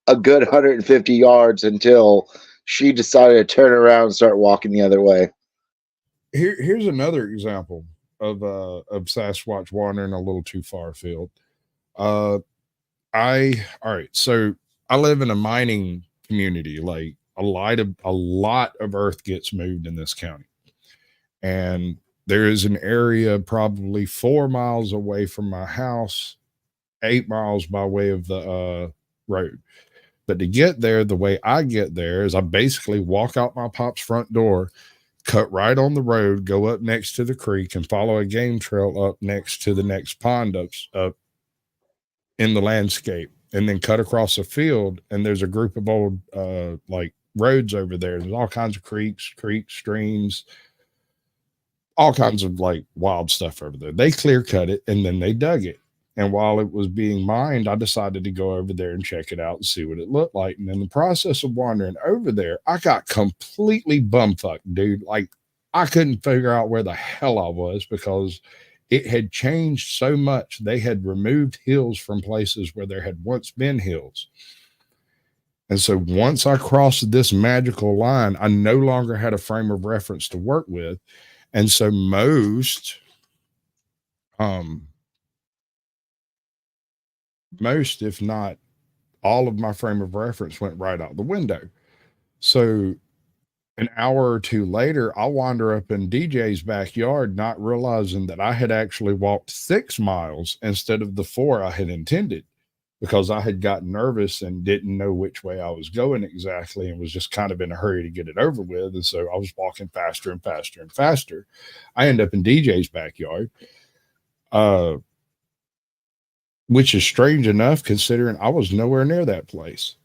a good 150 yards until she decided to turn around and start walking the other way. Here's another example of Sasquatch wandering a little too far afield. All right. So I live in a mining community. Like, a lot of earth gets moved in this county, and there is an area probably 4 miles away from my house, 8 miles by way of the road. But to get there, the way I get there is I basically walk out my pop's front door, cut right on the road, go up next to the creek, and follow a game trail up next to the next pond up in the landscape, and then cut across a field, and there's a group of old like roads over there. There's all kinds of creeks, streams, all kinds of like wild stuff over there. They clear cut it, and then they dug it. And while it was being mined, I decided to go over there and check it out and see what it looked like. And in the process of wandering over there, I got completely bumfucked, dude. Like, I couldn't figure out where the hell I was, because it had changed so much. They had removed hills from places where there had once been hills. And so once I crossed this magical line, I no longer had a frame of reference to work with. And so most, if not all of my frame of reference went right out the window. So an hour or two later, I'll wander up in DJ's backyard, not realizing that I had actually walked 6 miles instead of the 4 I had intended, because I had gotten nervous and didn't know which way I was going exactly, and was just kind of in a hurry to get it over with. And so I was walking faster and faster and faster. I end up in DJ's backyard, which is strange enough considering I was nowhere near that place.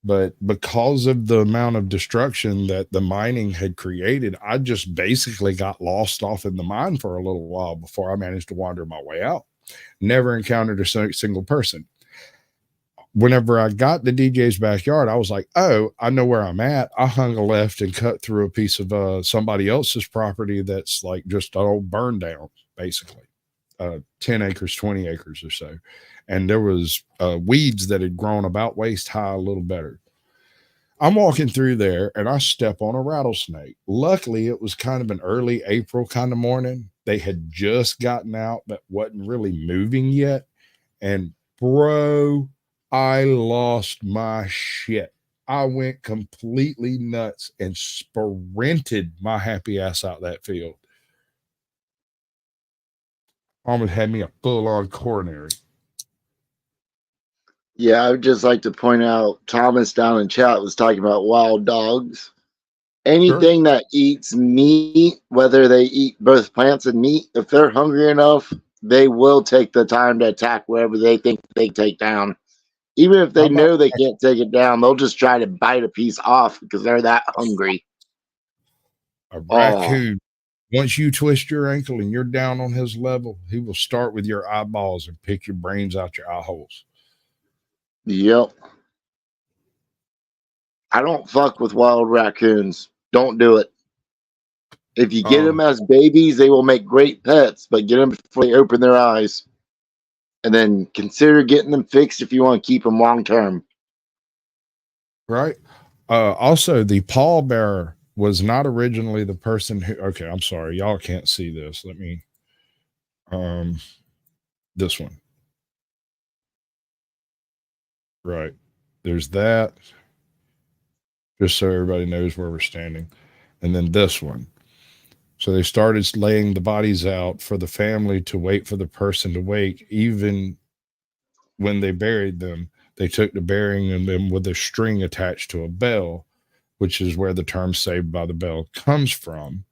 But because of the amount of destruction that the mining had created, I just basically got lost off in the mine for a little while before I managed to wander my way out. Never encountered a single person. Whenever I got to DJ's backyard, I was like, oh, I know where I'm at. I hung a left and cut through a piece of somebody else's property that's like just an old burn down, basically. 10 acres, 20 acres or so. And there was weeds that had grown about waist high, a little better. I'm walking through there, and I step on a rattlesnake. Luckily, it was kind of an early April kind of morning. They had just gotten out, but wasn't really moving yet. And bro, I lost my shit. I went completely nuts and sprinted my happy ass out that field. Almost had me a full-on coronary. Yeah, I would just like to point out Thomas down in chat was talking about wild dogs. Anything that eats meat, whether they eat both plants and meat, if they're hungry enough, they will take the time to attack wherever they think they take down. Even if they know they can't take it down, they'll just try to bite a piece off because they're that hungry. A raccoon, once you twist your ankle and you're down on his level, he will start with your eyeballs and pick your brains out your eye holes. Yep. I don't fuck with wild raccoons. Don't do it. If you get them as babies, they will make great pets, but get them before they open their eyes. And then consider getting them fixed if you want to keep them long term. Right. Also, the pallbearer was not originally the person who, okay, I'm sorry. Y'all can't see this. Let me, this one. Right. There's that. Just so everybody knows where we're standing. And then this one. So they started laying the bodies out for the family to wait for the person to wake. Even when they buried them, they took to burying them with a string attached to a bell, which is where the term saved by the bell comes from.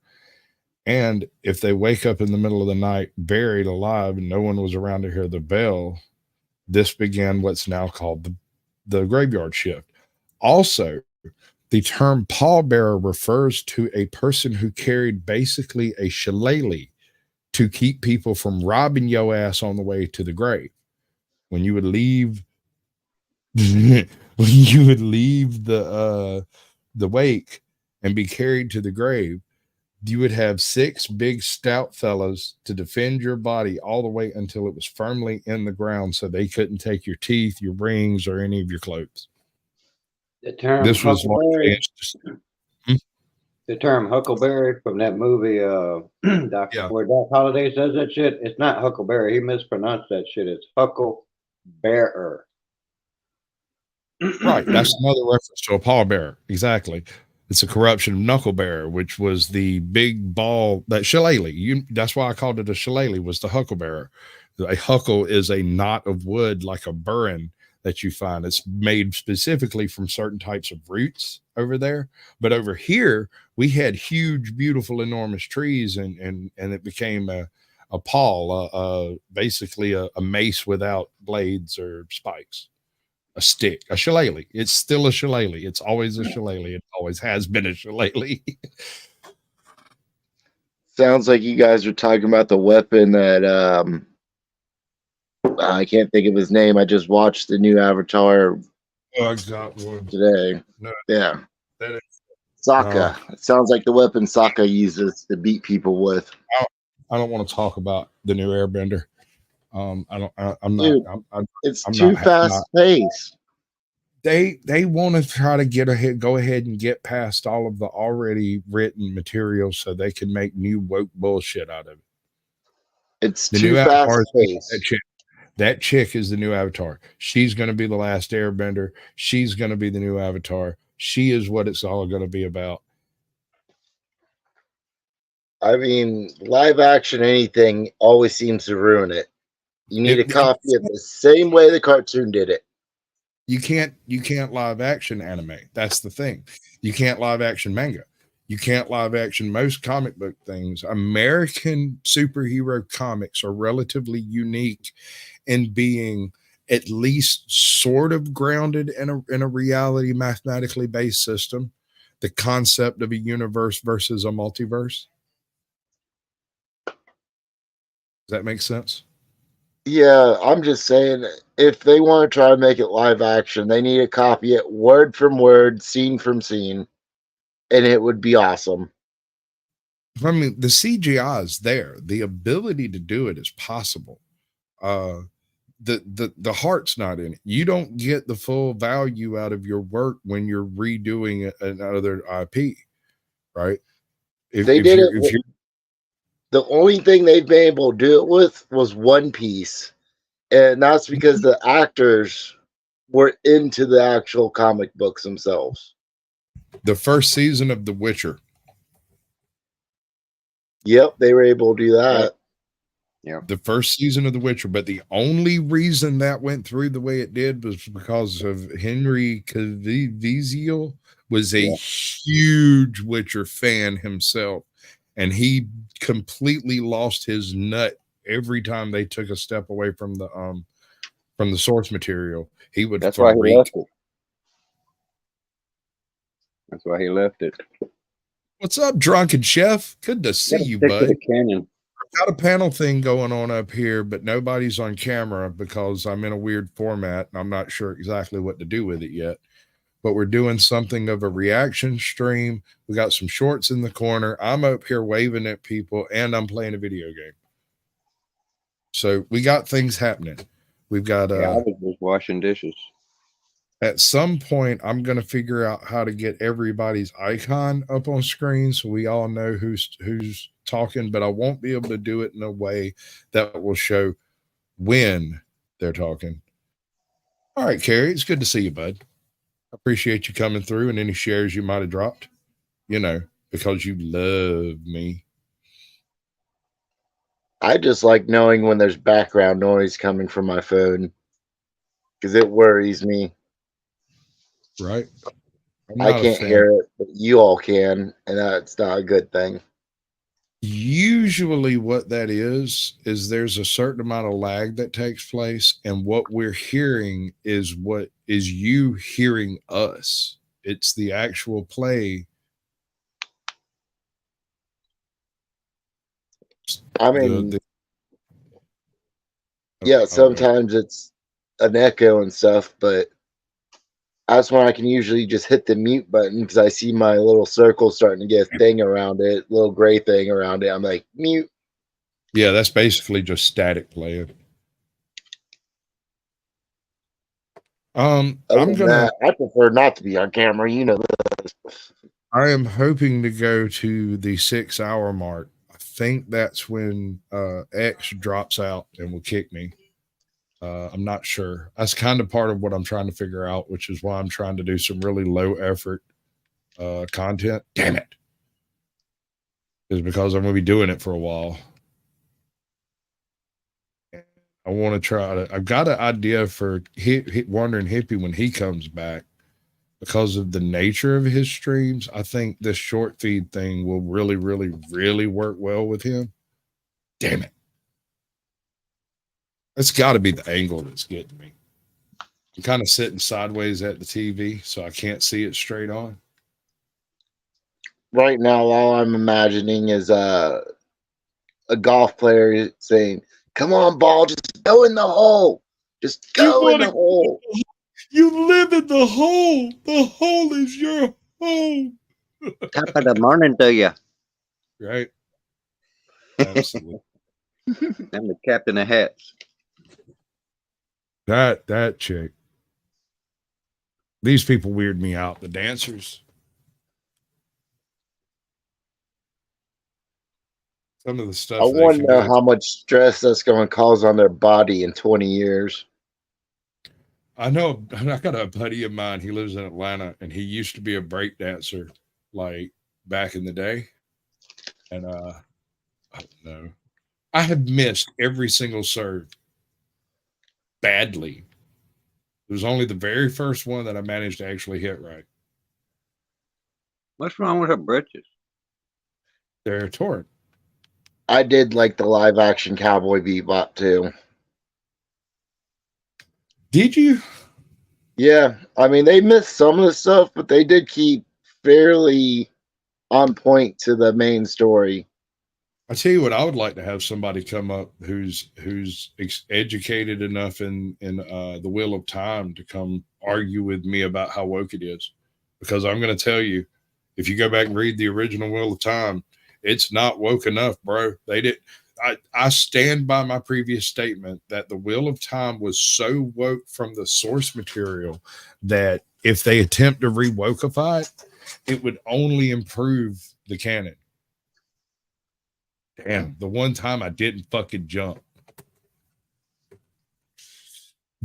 And if they wake up in the middle of the night, buried alive, and no one was around to hear the bell, this began what's now called the graveyard shift. Also, the term pallbearer refers to a person who carried basically a shillelagh to keep people from robbing your ass on the way to the grave. When you would leave, the wake and be carried to the grave, you would have 6 big stout fellas to defend your body all the way until it was firmly in the ground, so they couldn't take your teeth, your rings, or any of your clothes. The term This was huckleberry, the term huckleberry from that movie, where Doc Holliday says that shit. It's not huckleberry. He mispronounced that shit. It's hucklebearer. Right. That's another reference to a pallbearer. Exactly. It's a corruption of knucklebearer, which was the big ball, that shillelagh. That's why I called it a shillelagh, was the hucklebearer. A huckle is a knot of wood like a burin that you find. It's made specifically from certain types of roots over there. But over here, we had huge, beautiful, enormous trees, and it became a pall, basically a mace without blades or spikes. A stick, a shillelagh. It's still a shillelagh. It's always a shillelagh. It always has been a shillelagh. Sounds like you guys are talking about the weapon that I can't think of his name. I just watched the new Avatar today. No. Yeah. Sokka. It sounds like the weapon Sokka uses to beat people with. I don't want to talk about the new Airbender. It's too fast paced. They want to try to go ahead and get past all of the already written material so they can make new woke bullshit out of it. It's too fast paced. That chick is the new Avatar. She's going to be the last Airbender. She's going to be the new Avatar. She is what it's all going to be about. I mean, live action anything always seems to ruin it. You need to copy it the same way the cartoon did it. You can't live action anime. That's the thing. You can't live action manga. You can't live action most comic book things. American superhero comics are relatively unique in being at least sort of grounded in a reality mathematically based system. The concept of a universe versus a multiverse. Does that make sense? Yeah, I'm just saying, if they want to try to make it live action, they need to copy it word from word, scene from scene, and it would be awesome. I mean, the CGI is there. The ability to do it is possible. The heart's not in it. You don't get the full value out of your work when you're redoing another IP, right? The only thing they've been able to do it with was One Piece, and that's because the actors were into the actual comic books themselves. The first season of The Witcher. Yep, they were able to do that. Yeah. The first season of The Witcher, but the only reason that went through the way it did was because of Henry Cavill was a huge Witcher fan himself, and he completely lost his nut every time they took a step away from the source material. He would That's why he freak. left it. That's why he left it. What's up, drunken chef? Good to see you, Stick to bud. the canon. I've got a panel thing going on up here, but nobody's on camera because I'm in a weird format and I'm not sure exactly what to do with it yet. But we're doing something of a reaction stream. We got some shorts in the corner. I'm up here waving at people and I'm playing a video game. So we got things happening. We've got I was just washing dishes. At some point, I'm going to figure out how to get everybody's icon up on screen so we all know who's talking, but I won't be able to do it in a way that will show when they're talking. All right, Carrie, it's good to see you, bud. I appreciate you coming through and any shares you might have dropped, because you love me. I just like knowing when there's background noise coming from my phone because it worries me. Right. I can't hear it, but you all can, and that's not a good thing. Usually what that is there's a certain amount of lag that takes place, and what we're hearing is what is you hearing us. It's the actual play. I mean, yeah, sometimes it's an echo and stuff, but that's when I can usually just hit the mute button because I see my little circle starting to get a thing around it, little gray thing around it. I'm like, mute. Yeah, that's basically just static playing. I prefer not to be on camera. You know this. I am hoping to go to the 6-hour mark. I think that's when X drops out and will kick me. I'm not sure. That's kind of part of what I'm trying to figure out, which is why I'm trying to do some really low effort content. Damn it. Is because I'm going to be doing it for a while. I want to try to, I've got an idea for Wandering Hippie when he comes back. Because of the nature of his streams, I think this short feed thing will really, really, really work well with him. Damn it. It's got to be the angle that's getting me. I'm kind of sitting sideways at the TV, so I can't see it straight on. Right now, all I'm imagining is a golf player saying, "Come on, ball, just go in the hole. Just go in the hole. You live in the hole. The hole is your home." Top of the morning to you. Right. Absolutely. I'm the captain of hats. That chick. These people weird me out. The dancers. Some of the stuff. I want to know how much stress that's going to cause on their body in 20 years. I know. I got a buddy of mine. He lives in Atlanta, and he used to be a break dancer, like back in the day. And I don't know. I have missed every single serve badly. It was only the very first one that I managed to actually hit right. What's wrong with her britches? They're torn. I did like the live action Cowboy Bebop too. Did you? Yeah. I mean, they missed some of the stuff, but they did keep fairly on point to the main story. I tell you what, I would like to have somebody come up who's educated enough in the Wheel of Time to come argue with me about how woke it is. Because I'm going to tell you, if you go back and read the original Wheel of Time, it's not woke enough, bro. They did. I stand by my previous statement that the Wheel of Time was so woke from the source material that if they attempt to re-wokeify it, it would only improve the canon. Damn, the one time I didn't fucking jump.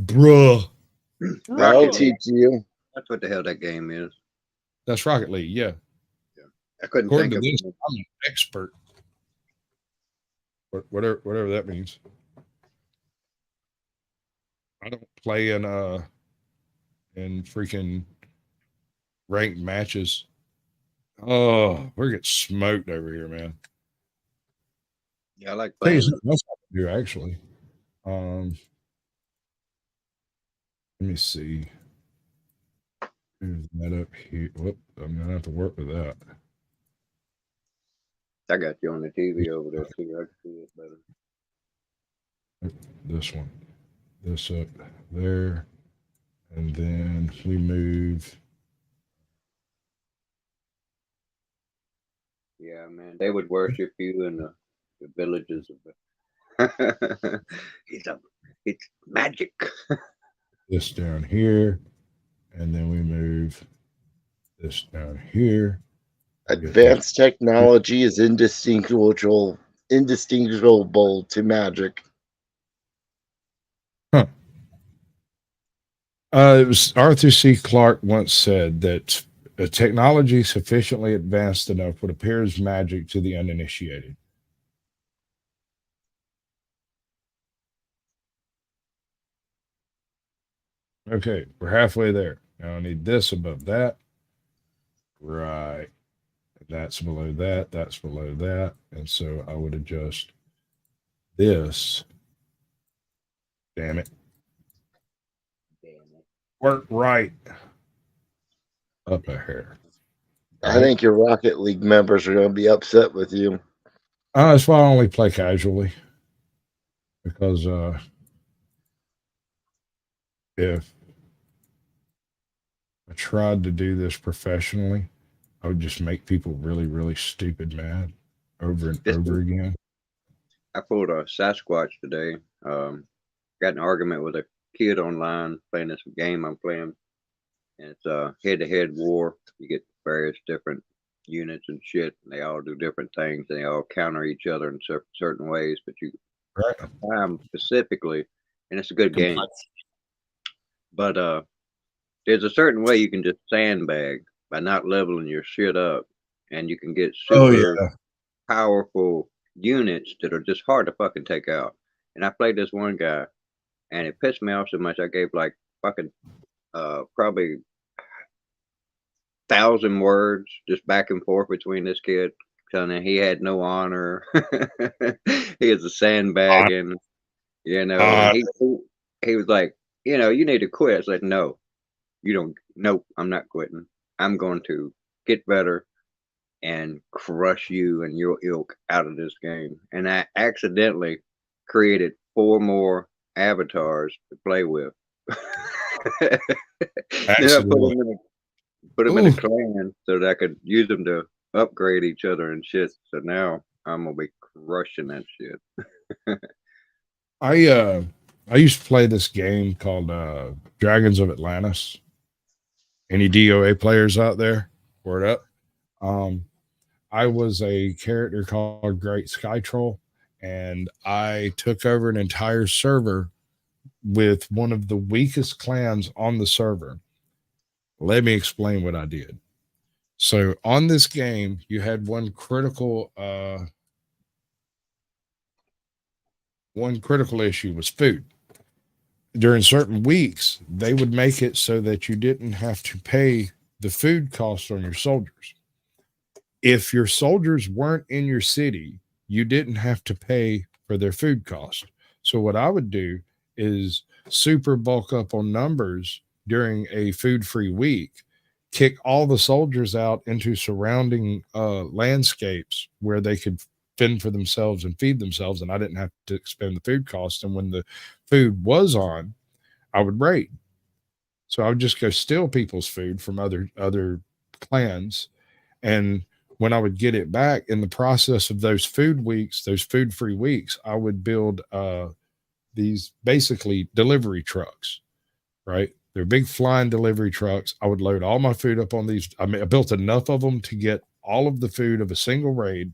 Bruh. I'll teach you. That's what the hell that game is. That's Rocket League, yeah. I couldn't According think to of this, it. I'm an expert. Whatever that means. I don't play in freaking ranked matches. Oh, we're getting smoked over here, man. Yeah, I like Hey, playing. something else I can do actually. Let me see. Who's that up here? Whoop, I'm gonna have to work with that. I got you on the TV over there too. I can see it better. This one. This up there. And then we move. Yeah, man, they would worship you in the villages of the. It's magic. This down here, and then we move this down here. Advanced technology is indistinguishable to magic. Huh. It was Arthur C. Clarke once said that a technology sufficiently advanced enough would appear as magic to the uninitiated. Okay, we're halfway there. Now I need this above that. Right. That's below that. That's below that. And so I would adjust this. Damn it. Work right. Up a hair. I think your Rocket League members are going to be upset with you. That's why I only play casually. Because if I tried to do this professionally, I would just make people really, really stupid mad over and over again. I pulled a Sasquatch today. Got in an argument with a kid online playing this game I'm playing. And it's a head-to-head war. You get various different units and shit. And they all do different things. And they all counter each other in certain ways. But you time specifically, and it's a good game. But there's a certain way you can just sandbag by not leveling your shit up. And you can get super powerful units that are just hard to fucking take out. And I played this one guy, and it pissed me off so much I gave like fucking probably 1,000 words just back and forth between this kid, telling him he had no honor. He is a sandbagging, you know. And he was like, you know, you need to quit. It's like, no, you don't. Nope, I'm not quitting. I'm going to get better and crush you and your ilk out of this game. And I accidentally created 4 more avatars to play with. Then I put them in a clan so that I could use them to upgrade each other and shit. So now I'm gonna be crushing that shit. I used to play this game called Dragons of Atlantis. Any DOA players out there? Word up. I was a character called Great Sky Troll, and I took over an entire server with one of the weakest clans on the server. Let me explain what I did. So on this game, you had one critical issue was food. During certain weeks, they would make it so that you didn't have to pay the food costs on your soldiers. If your soldiers weren't in your city, you didn't have to pay for their food cost. So what I would do is super bulk up on numbers during a food-free week, kick all the soldiers out into surrounding landscapes where they could fend for themselves and feed themselves, and I didn't have to expend the food cost. And when the food was on, I would raid. So I would just go steal people's food from other clans, and when I would get it back in the process of those food weeks, those food-free weeks, I would build these basically delivery trucks, right? They're big flying delivery trucks. I would load all my food up on these. I built enough of them to get all of the food of a single raid.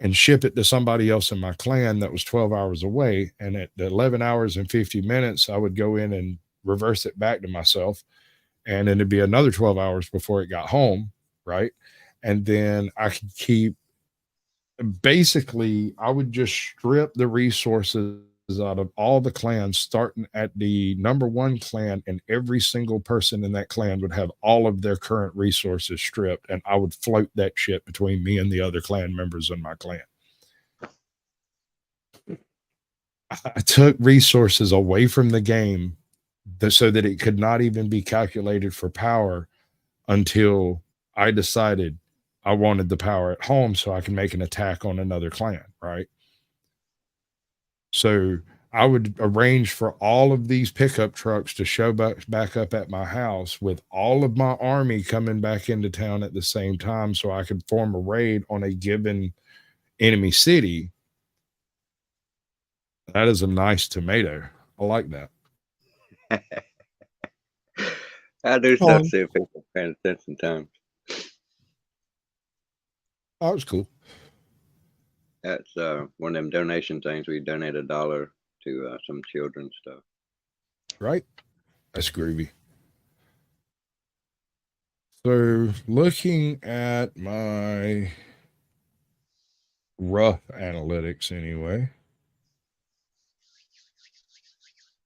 and ship it to somebody else in my clan that was 12 hours away. And at 11 hours and 50 minutes, I would go in and reverse it back to myself. And then it'd be another 12 hours before it got home. Right. And then I could keep, basically, I would just strip the resources out of all the clans, starting at the number 1 clan, and every single person in that clan would have all of their current resources stripped, and I would float that shit between me and the other clan members in my clan. I took resources away from the game so that it could not even be calculated for power until I decided I wanted the power at home so I can make an attack on another clan, right? So I would arrange for all of these pickup trucks to show back up at my house with all of my army coming back into town at the same time so I could form a raid on a given enemy city. That is a nice tomato. I like that. I do stuff to see if people paying attention times. Oh, it was cool. That's one of them donation things. We donate $1 to some children's stuff. Right. That's groovy. So looking at my rough analytics anyway,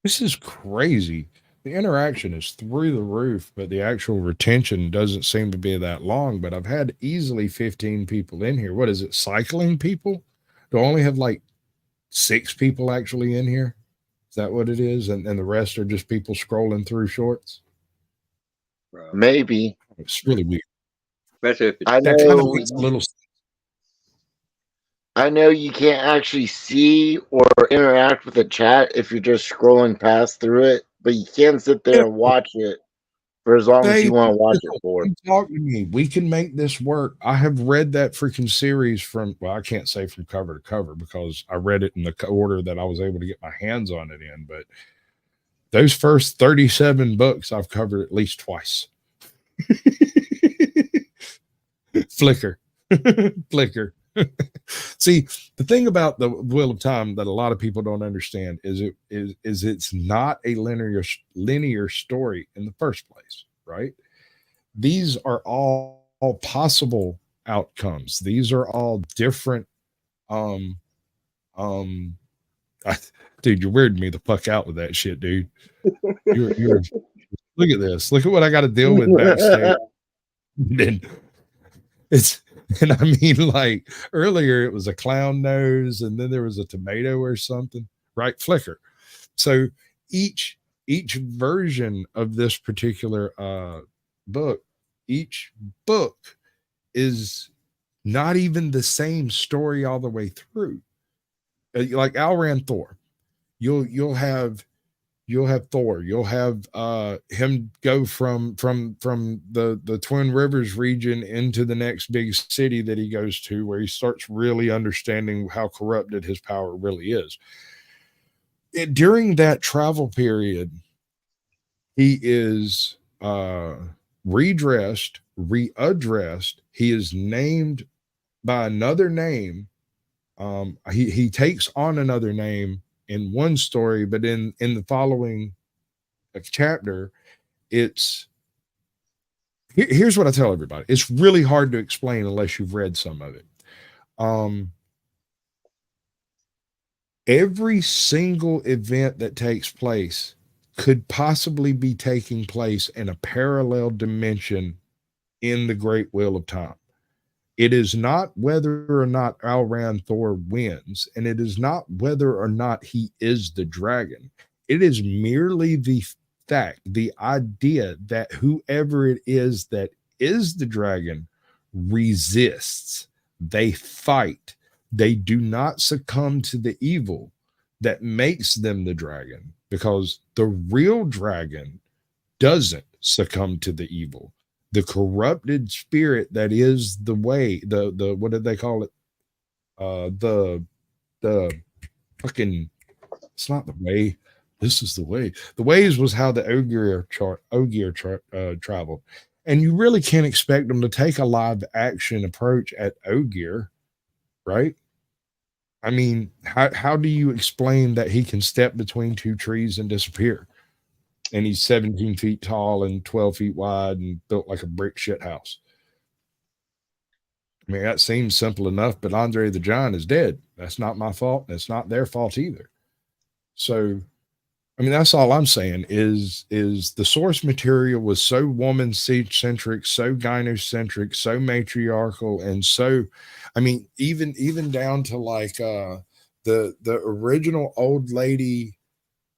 this is crazy. The interaction is through the roof, but the actual retention doesn't seem to be that long. But I've had easily 15 people in here. What is it, cycling people? Do I only have like 6 people actually in here? Is that what it is? And the rest are just people scrolling through shorts? Maybe. It's really weird. Especially if it's I That kind of know, makes a little. I know you can't actually see or interact with the chat if you're just scrolling past through it, but you can sit there and watch it for as long as you want to watch it for. Talk to me. We can make this work. I have read that freaking series from, well, I can't say from cover to cover because I read it in the order that I was able to get my hands on it in. But those first 37 books I've covered at least twice. Flicker. Flicker. See, the thing about the Wheel of Time that a lot of people don't understand is it's not a linear story in the first place, right? These are all possible outcomes. These are all different. Dude, you're weirding me the fuck out with that shit, dude. You're look at this. Look at what I got to deal with backstage. And I mean, like earlier it was a clown nose and then there was a tomato or something, right? Flicker. So each version of this particular book, each book is not even the same story all the way through. Like Alran Thor, you'll have Thor, you'll have him go from the Twin Rivers region into the next big city that he goes to, where he starts really understanding how corrupted his power really is. During that travel period, he is redressed, readdressed. He is named by another name. He takes on another name in one story, but in the following chapter, here's what I tell everybody. It's really hard to explain unless you've read some of it. Every single event that takes place could possibly be taking place in a parallel dimension in the Great Wheel of Time. It is not whether or not Alran Thor wins, and it is not whether or not he is the dragon. It is merely the fact, the idea that whoever it is that is the dragon resists. They fight. They do not succumb to the evil that makes them the dragon, because the real dragon doesn't succumb to the evil. The corrupted spirit that is the way, the what did they call it? The fucking, it's not the way. This is the way. The ways was how the Ogier traveled. And you really can't expect them to take a live action approach at Ogier, right? I mean, how do you explain that he can step between two trees and disappear? And he's 17 feet tall and 12 feet wide and built like a brick shit house. I mean, that seems simple enough, but Andre the Giant is dead. That's not my fault. That's not their fault either. So, I mean, that's all I'm saying is the source material was so woman-centric, so gynocentric, so matriarchal, and so, I mean, even down to like the original old lady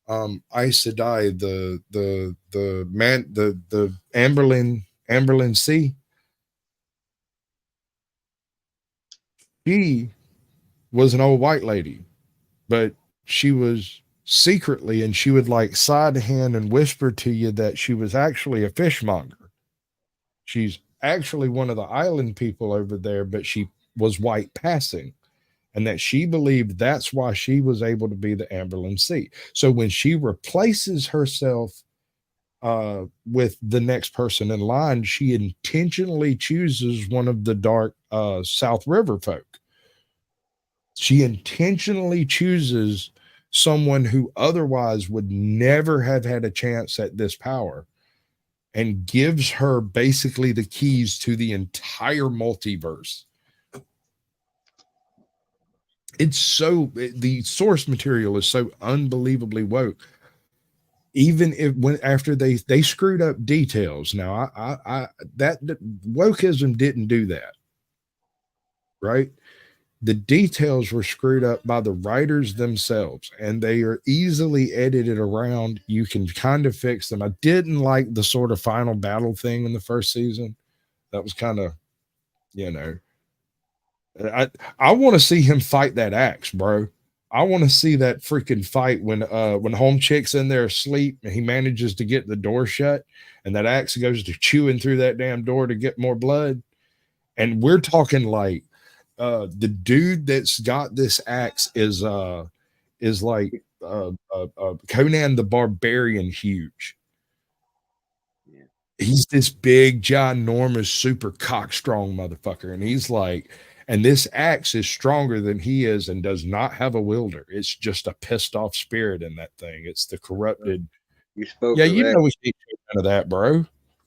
Aes Sedai, the Amberlin Sea. She was an old white lady, but she was secretly, and she would like side hand and whisper to you that she was actually a fishmonger. She's actually one of the island people over there, but she was white passing, and that she believed that's why she was able to be the Amberlin Sea. So when she replaces herself with the next person in line, she intentionally chooses one of the dark South River folk. She intentionally chooses someone who otherwise would never have had a chance at this power, and gives her basically the keys to the entire multiverse. It's so, the source material is so unbelievably woke. Even if after they screwed up details. Now that wokeism didn't do that, right? The details were screwed up by the writers themselves, and they are easily edited around. You can kind of fix them. I didn't like the sort of final battle thing in the first season. That was kind of, you know, I want to see him fight that axe, bro. I want to see that freaking fight when Home Chick's in there asleep and he manages to get the door shut, and that axe goes to chewing through that damn door to get more blood. And we're talking like the dude that's got this axe is like Conan the Barbarian huge. Yeah. He's this big, ginormous, super cockstrong motherfucker, and he's like, and this axe is stronger than he is and does not have a wielder. It's just a pissed off spirit in that thing. It's the corrupted. You spoke. Yeah, you know we should do none of that, bro.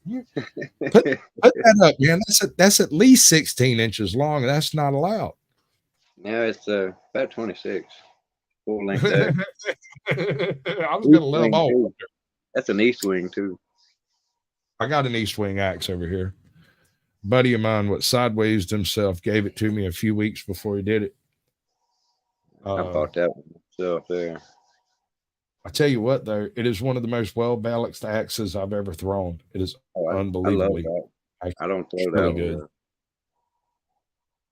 Put that up, man. That's at least 16 inches long, and that's not allowed. Yeah, it's about 26. Full length axe. I was gonna let them all. That's an east wing too. I got an east wing axe over here. Buddy of mine, what sideways himself, gave it to me a few weeks before he did it. I bought that one myself there. I tell you what, though, it is one of the most well-balanced axes I've ever thrown. It is unbelievably. I don't throw that good. One.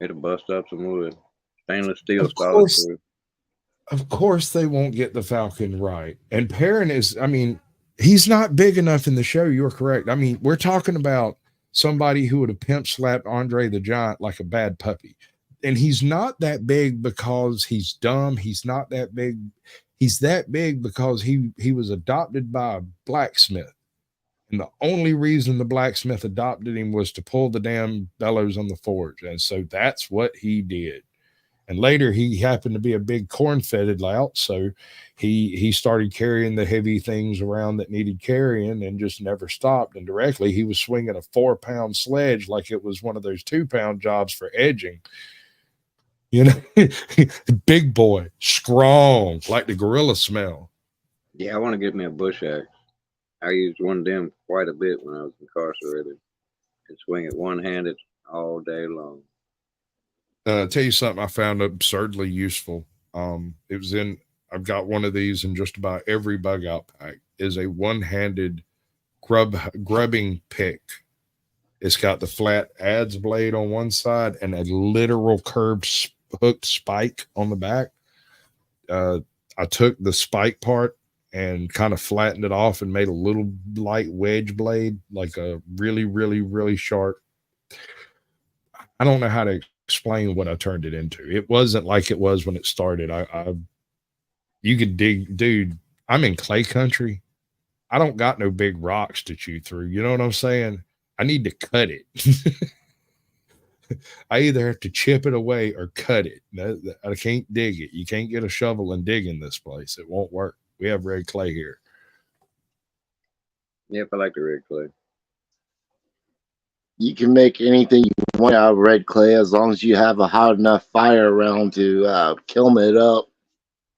It'll bust up some wood. Stainless steel. Of course, they won't get the Falcon right. And Perrin is, I mean, he's not big enough in the show. You're correct. I mean, we're talking about somebody who would have pimp slapped Andre the Giant like a bad puppy. And he's not that big because he's dumb. He's not that big. He's that big because he was adopted by a blacksmith. And the only reason the blacksmith adopted him was to pull the damn bellows on the forge. And so that's what he did. And later he happened to be a big corn-fed lout, so he started carrying the heavy things around that needed carrying and just never stopped. And directly he was swinging a 4-pound sledge like it was one of those 2-pound jobs for edging. You know, big boy, strong, like the gorilla smell. Yeah, I want to get me a bush axe. I used one of them quite a bit when I was incarcerated. And swing it one-handed all day long. Tell you something I found absurdly useful. I've got one of these in just about every bug out pack, is a one-handed grubbing pick. It's got the flat adze blade on one side and a literal curved hooked spike on the back. I took the spike part and kind of flattened it off and made a little light wedge blade, like a really, really, really sharp. I don't know how to explain what I turned it into. It wasn't like it was when it started. You could dig, dude. I'm in clay country. I don't got no big rocks to chew through. You know what I'm saying? I need to cut it. I either have to chip it away or cut it. I can't dig it. You can't get a shovel and dig in this place. It won't work. We have red clay here. Yep, I like the red clay. You can make anything you want out of red clay as long as you have a hot enough fire around to kiln it up.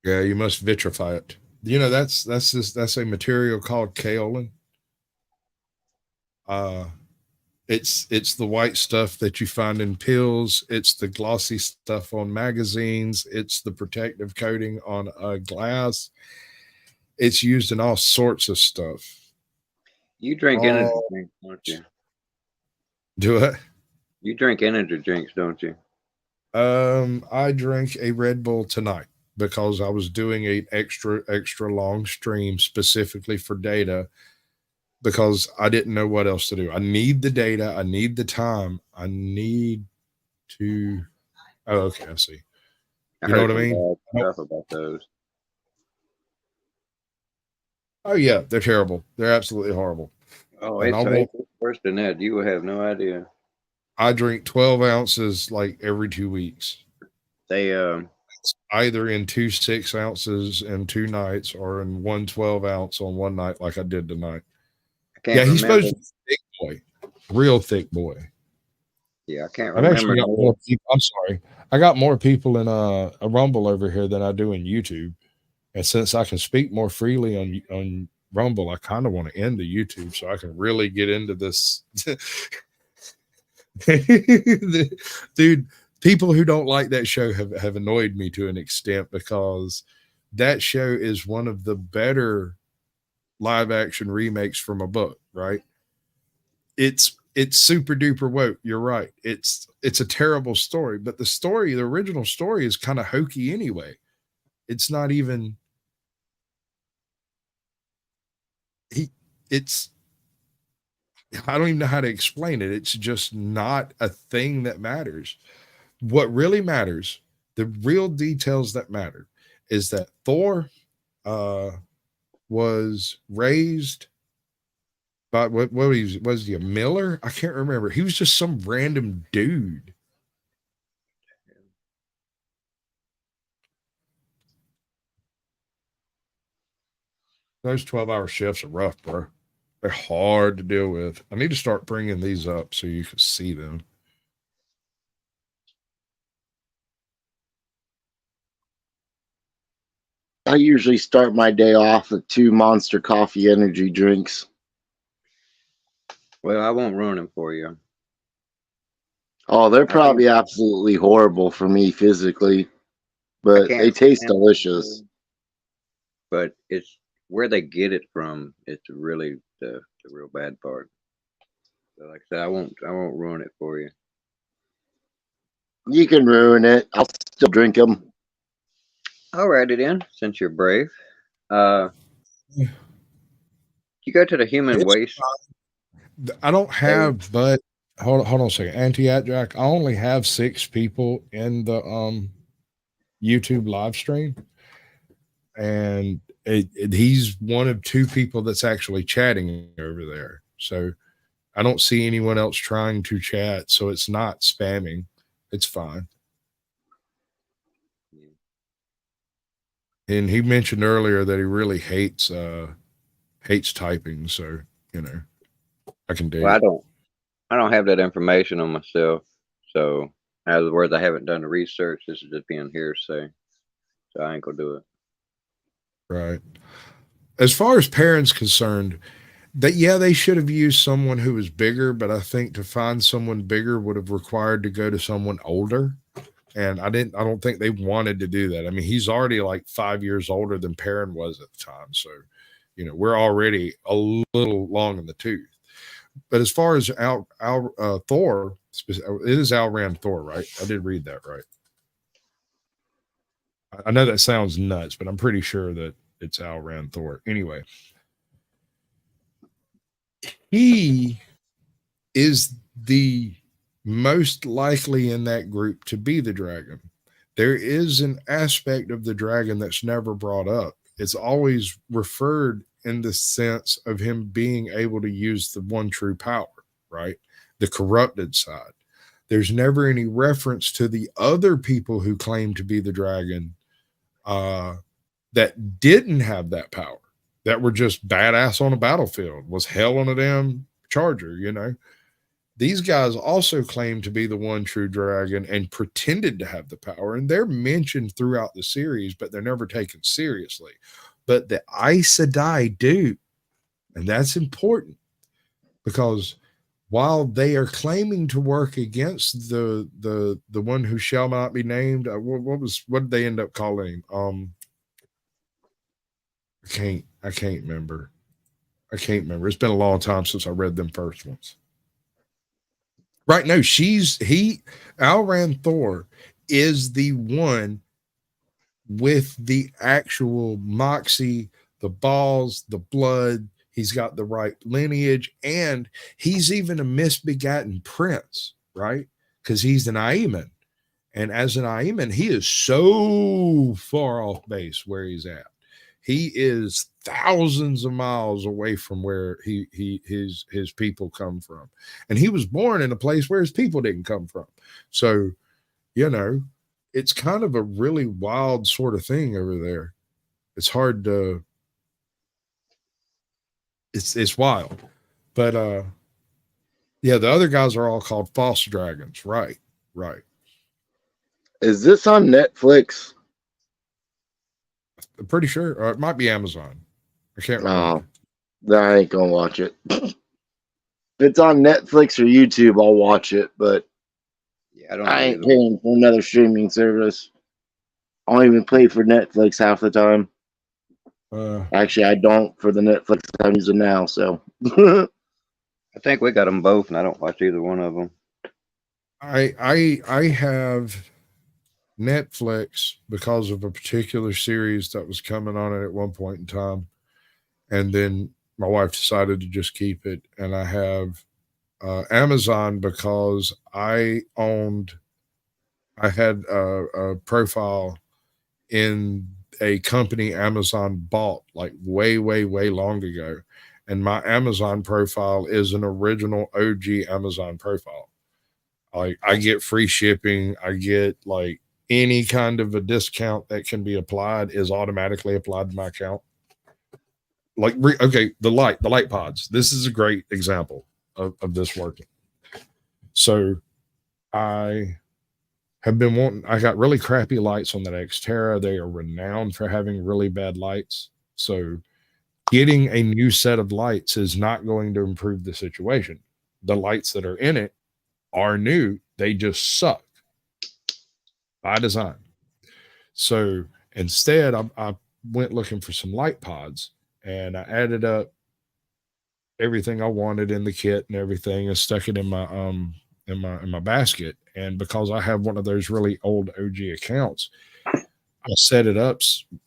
Yeah, you must vitrify it. You know, that's a material called kaolin. It's the white stuff that you find in pills. It's the glossy stuff on magazines. It's the protective coating on glass. It's used in all sorts of stuff. You drink energy drinks, don't you? Do I? You drink energy drinks, don't you? I drank a Red Bull tonight because I was doing an extra long stream specifically for data because I didn't know what else to do. I need the data. I need the time. I need to. Oh, okay. I see. You know what I mean? Stuff about those. Oh yeah, they're terrible. They're absolutely horrible. Oh, it's worse than that. You will have no idea. I drink 12 ounces like every 2 weeks. They it's either in 2 6 ounces in 2 nights or in 1 12 ounce on one night, like I did tonight. Yeah, he's supposed to be a thick boy, real thick boy. Yeah, I can't I've remember. actually got more people, I'm sorry. I got more people in a Rumble over here than I do in YouTube. And since I can speak more freely on Rumble, I kind of want to end the YouTube so I can really get into this. Dude, people who don't like that show have annoyed me to an extent because that show is one of the better live action remakes from a book, right? It's super duper woke. You're right. It's a terrible story, but the original story is kind of hokey anyway. It's not even I don't even know how to explain it. It's just not a thing that matters. What really matters, the real details that matter, is that Thor was raised by what was he a miller? I can't remember. He was just some random dude. Those 12-hour shifts are rough, bro. They're hard to deal with. I need to start bringing these up so you can see them. I usually start my day off with 2 Monster Coffee energy drinks. Well, I won't ruin them for you. Oh, they're probably absolutely horrible for me physically, but they taste delicious. But it's where they get it from. It's really the real bad part. So like I said, I won't ruin it for you. You can ruin it. I'll still drink them. Alrighty then, since you're brave. You go to the human waste. I don't have, but hold on a second. Anti-Jack, I only have 6 people in the YouTube live stream. And he's one of 2 people that's actually chatting over there. So I don't see anyone else trying to chat. So it's not spamming. It's fine. And he mentioned earlier that he really hates typing. So, you know, I can do it. I don't have that information on myself. So in other words, I haven't done the research. This is just being hearsay. So I ain't gonna do it. Right. As far as parents concerned, they should have used someone who was bigger, but I think to find someone bigger would have required to go to someone older. And I don't think they wanted to do that. I mean, he's already like 5 years older than Perrin was at the time. So, you know, we're already a little long in the tooth. But as far as Thor, it is Al-Ran Thor, right? I did read that right. I know that sounds nuts, but I'm pretty sure that it's Al-Ran Thor. Anyway, he is the most likely in that group to be the dragon. There is an aspect of the dragon that's never brought up. It's always referred in the sense of him being able to use the one true power, right? The corrupted side. there's never any reference to the other people who claim to be the dragon that didn't have that power, that were just badass on a battlefield, was hell on a damn charger, you know. These guys also claim to be the one true dragon and pretended to have the power, and they're mentioned throughout the series, but they're never taken seriously. But the Aes Sedai do, and that's important, because while they are claiming to work against the one who shall not be named, what did they end up calling him? I can't remember. It's been a long time since I read them first ones. Right. No, Alran Thor is the one with the actual moxie, the balls, the blood. He's got the right lineage, and he's even a misbegotten prince, right? Because he's an Aiman. And as an Aiman, he is so far off base where he's at. He is thousands of miles away from where his people come from. And he was born in a place where his people didn't come from. So, you know, it's kind of a really wild sort of thing over there. It's hard to, it's wild. But yeah, the other guys are all called false dragons. Right. Is this on Netflix? I'm pretty sure. Or it might be Amazon. I can't remember. I ain't gonna watch it. If it's on Netflix or YouTube, I'll watch it, but yeah, I ain't paying for another streaming service. I don't even pay for Netflix half the time. Actually, I don't for the Netflix I'm using now, so. I think we got them both, and I don't watch either one of them. I have Netflix because of a particular series that was coming on it at one point in time, and then my wife decided to just keep it. And I have Amazon because I had a profile in a company Amazon bought like way long ago, and my Amazon profile is an original OG Amazon profile. Like, I get free shipping, I get like any kind of a discount that can be applied is automatically applied to my account. Like, okay, the light pods. This is a great example of this working. So I have been wanting, I got really crappy lights on that Xterra. They are renowned for having really bad lights. So getting a new set of lights is not going to improve the situation. The lights that are in it are new. They just suck by design. So instead, I went looking for some light pods, and I added up everything I wanted in the kit and everything, and stuck it in my basket. And because I have one of those really old OG accounts, I set it up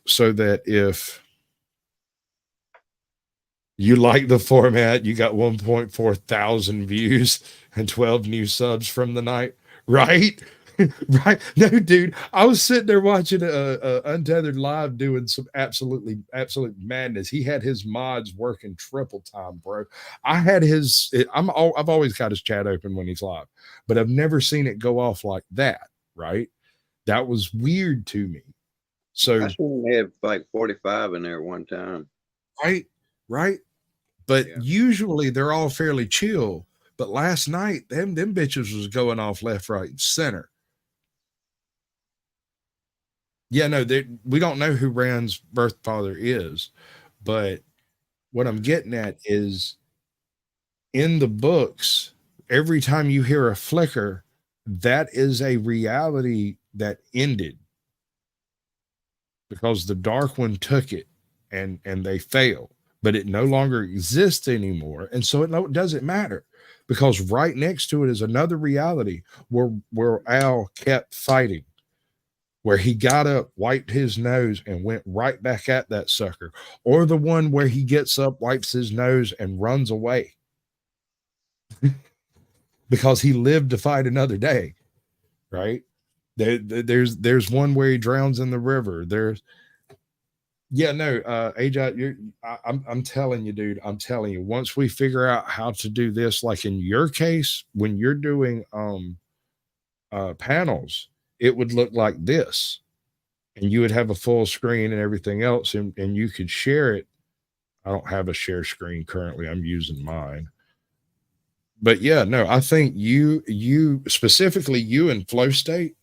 so that if you like the format, you got 1.4 thousand views and 12 new subs from the night, right? Right. No, dude, I was sitting there watching Untethered Live doing some absolute madness. He had his mods working triple time, bro. I've always got his chat open when he's live, but I've never seen it go off like that, right? That was weird to me. So I seen him have like 45 in there one time. Right. But usually they're all fairly chill. But last night, them bitches was going off left, right, and center. Yeah, no, we don't know who Rand's birth father is, but what I'm getting at is in the books, every time you hear a flicker, that is a reality that ended because the Dark One took it and they failed, but it no longer exists anymore. And so it doesn't matter because right next to it is another reality where Al kept fighting, where he got up, wiped his nose, and went right back at that sucker, or the one where he gets up, wipes his nose, and runs away because he lived to fight another day, right? There's one where he drowns in the river. AJ, I'm telling you, dude, I'm telling you, once we figure out how to do this, like in your case, when you're doing panels, it would look like this, and you would have a full screen and everything else, and you could share it. I don't have a share screen currently. I'm using mine. But yeah, no, I think you specifically, you and Flow State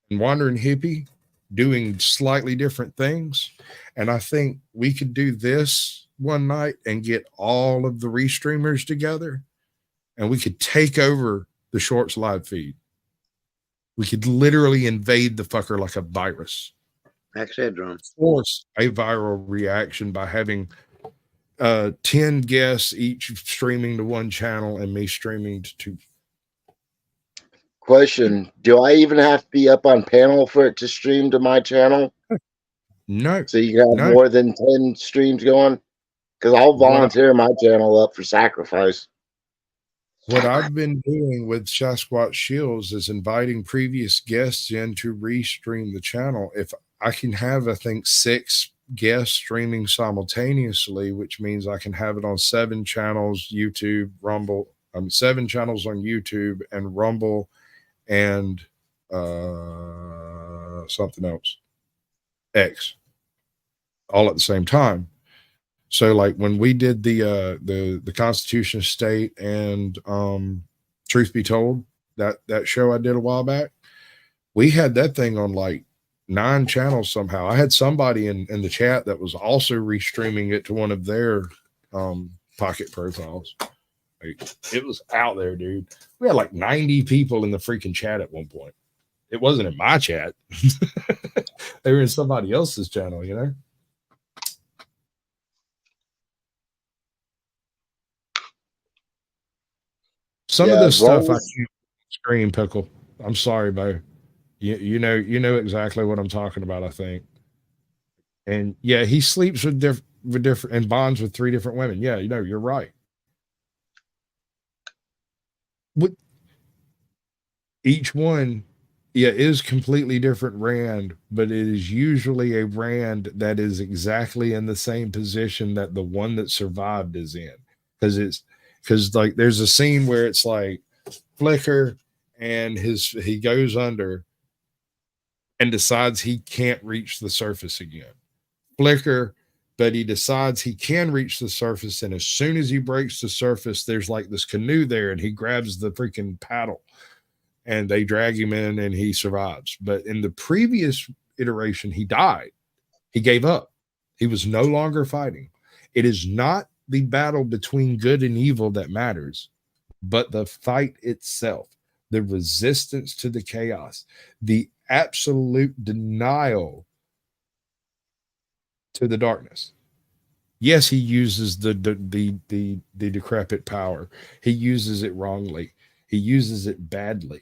and Wandering Hippie doing slightly different things. And I think we could do this one night and get all of the restreamers together, and we could take over the Shorts live feed. We could literally invade the fucker like a virus. Force a viral reaction by having 10 guests each streaming to one channel and me streaming to 2. Question: do I even have to be up on panel for it to stream to my channel? No. So you can have more than 10 streams going? Because I'll volunteer my channel up for sacrifice. What I've been doing with Sasquatch Shields is inviting previous guests in to restream the channel. If I can have, I think, 6 guests streaming simultaneously, which means I can have it on 7 channels, YouTube, Rumble, 7 channels on YouTube and Rumble and something else, X, all at the same time. So like when we did the Constitution of State and Truth Be Told, that show I did a while back, we had that thing on like 9 channels somehow. I had somebody in the chat that was also restreaming it to one of their pocket profiles. Like, it was out there, dude. We had like 90 people in the freaking chat at one point. It wasn't in my chat. They were in somebody else's channel, you know? Some of this stuff I can't screen, Pickle. I'm sorry, Bo. You know exactly what I'm talking about, I think. And yeah, he sleeps with different and bonds with 3 different women. Yeah, you're right. Each one, is completely different Rand, but it is usually a Rand that is exactly in the same position that the one that survived is in. Because like there's a scene where it's like Flicker and he goes under and decides he can't reach the surface again. Flicker, but he decides he can reach the surface, and as soon as he breaks the surface, there's like this canoe there, and he grabs the freaking paddle, and they drag him in, and he survives. But in the previous iteration, he died. He gave up. He was no longer fighting. It is not the battle between good and evil that matters, but the fight itself, the resistance to the chaos, the absolute denial to the darkness. Yes, he uses the decrepit power. He uses it wrongly. He uses it badly,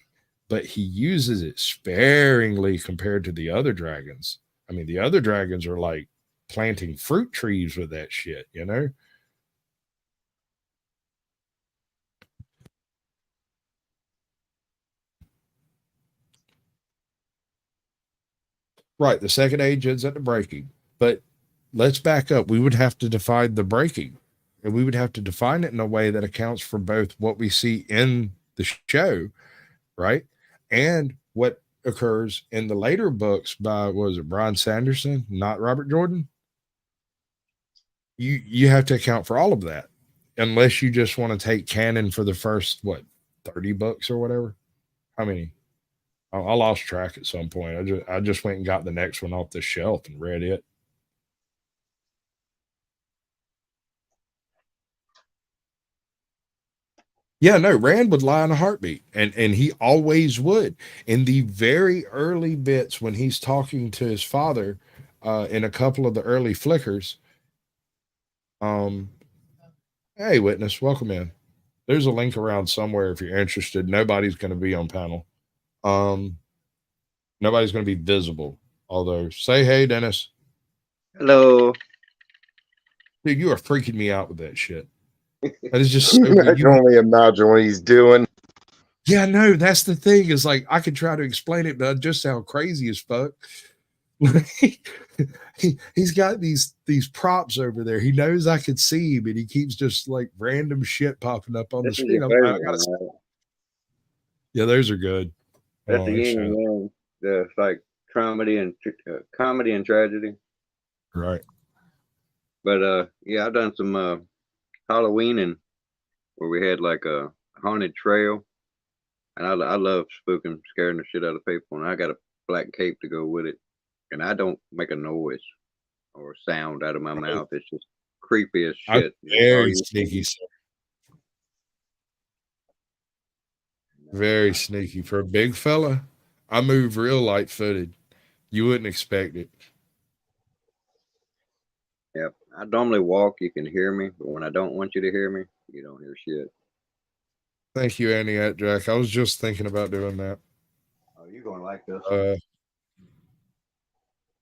but he uses it sparingly compared to the other dragons. I mean, the other dragons are like planting fruit trees with that shit, you know? Right. The second age ends at the breaking, but let's back up. We would have to define the breaking, and we would have to define it in a way that accounts for both what we see in the show, right? And what occurs in the later books by, what was it, Brian Sanderson, not Robert Jordan? You have to account for all of that, unless you just want to take canon for the first, 30 books or whatever. How many? I lost track at some point. I just went and got the next one off the shelf and read it. Yeah, no, Rand would lie in a heartbeat, and he always would. In the very early bits when he's talking to his father, in a couple of the early flickers, hey, Witness, welcome in. There's a link around somewhere if you're interested. Nobody's going to be on panel. Nobody's going to be visible. Although, say hey, Dennis. Hello. Dude, you are freaking me out with that shit. That is just so I can only imagine what he's doing. Yeah, no, that's the thing, is like I could try to explain it, but I just sound crazy as fuck. He's got these props over there. He knows I could see him, and he keeps just like random shit popping up on the screen. Yeah, those are good. That's Oh, the yin and yang. It's like comedy and tragedy. Right. But yeah, I've done some Halloweening where we had like a haunted trail, and I love spooking, scaring the shit out of people, and I got a black cape to go with it, and I don't make a noise or sound out of my mouth. It's just creepy as I'm shit. very sneaky, sir. Very sneaky. For a big fella, I move real light-footed. You wouldn't expect it. Yep. I normally walk, you can hear me, but when I don't want you to hear me, you don't hear shit. Thank you, Annie at Jack. I was just thinking about doing that. Oh, you're gonna like this.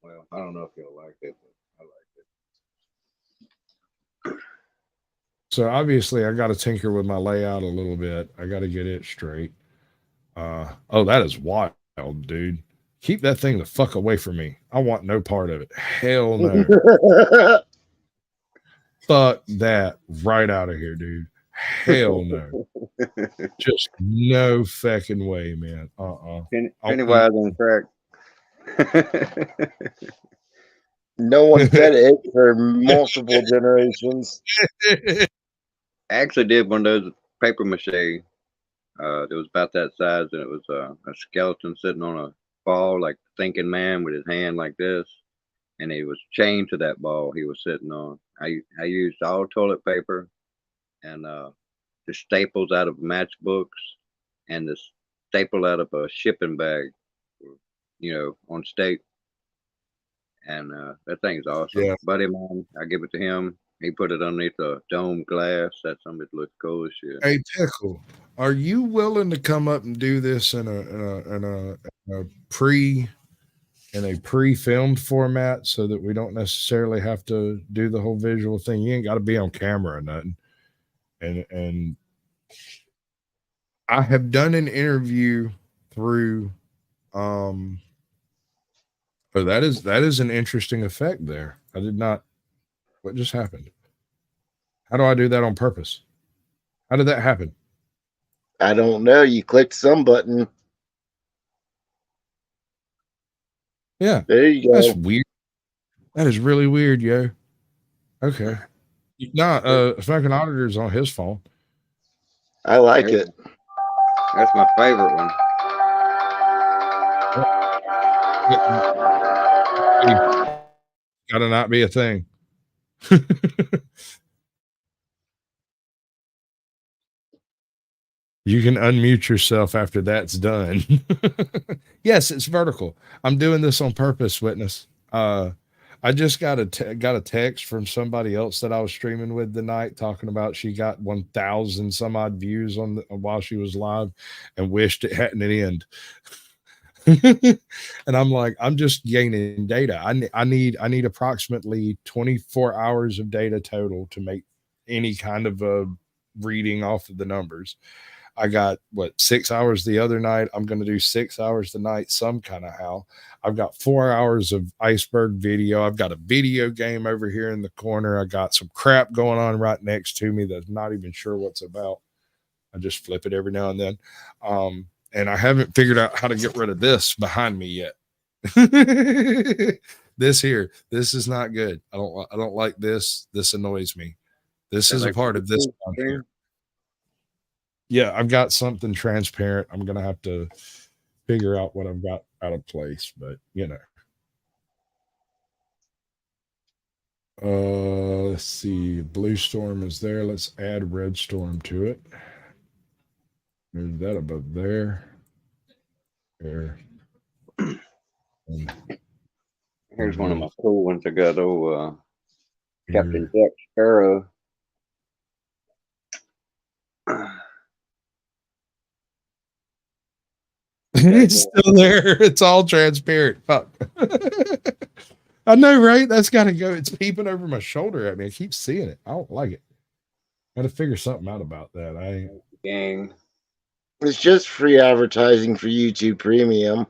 Well, I don't know if you'll like it, but I like it. So obviously I got to tinker with my layout a little bit. I got to get it straight. Oh, that is wild, dude. Keep that thing the fuck away from me. I want no part of it. Hell no. Fuck that right out of here, dude. Hell no. Just no fucking way, man. Pennywise on crack. No one fed it for multiple generations. I actually did one of those paper mache. It was about that size, and it was a skeleton sitting on a ball, like thinking man with his hand like this, and he was chained to that ball he was sitting on. I used all toilet paper and the staples out of matchbooks and the staple out of a shipping bag, on state. And that thing's awesome. Yeah. Buddy of mine, I give it to him. He put it underneath the dome glass. That something looks cool as shit. Hey, Pickle, are you willing to come up and do this in a pre-filmed format so that we don't necessarily have to do the whole visual thing? You ain't got to be on camera or nothing. And I have done an interview through that is an interesting effect there. I did not. What just happened? How do I do that on purpose? How did that happen? I don't know. You clicked some button. Yeah. There you go. That's weird. That is really weird, yo. Okay. No, fucking auditor's on his phone. I like it. That's my favorite one. Gotta not be a thing. You can unmute yourself after that's done. Yes, it's vertical. I'm doing this on purpose, witness. I just got a text from somebody else that I was streaming with tonight talking about she got 1,000 some odd views while she was live and wished it hadn't end. And I'm like, I'm just gaining data. I need approximately 24 hours of data total to make any kind of a reading off of the numbers. I got 6 hours the other night. I'm going to do 6 hours tonight, some kind of how. I've got 4 hours of Iceberg video. I've got a video game over here in the corner. I got some crap going on right next to me that's not even sure what's about. I just flip it every now and then. And I haven't figured out how to get rid of this behind me yet. This is not good. I don't like this. This annoys me. This is a part of this on here. Yeah, I've got something transparent. I'm gonna have to figure out what I've got out of place, but let's see. Blue Storm is there. Let's add Red Storm to it. There's that above there. There. Here's one of my cool ones. I got Captain Jack Sparrow. It's still there. It's all transparent. Fuck. I know, right? That's got to go. It's peeping over my shoulder at me. I keep seeing it. I don't like it. Got to figure something out about that. Gang. It's just free advertising for YouTube Premium.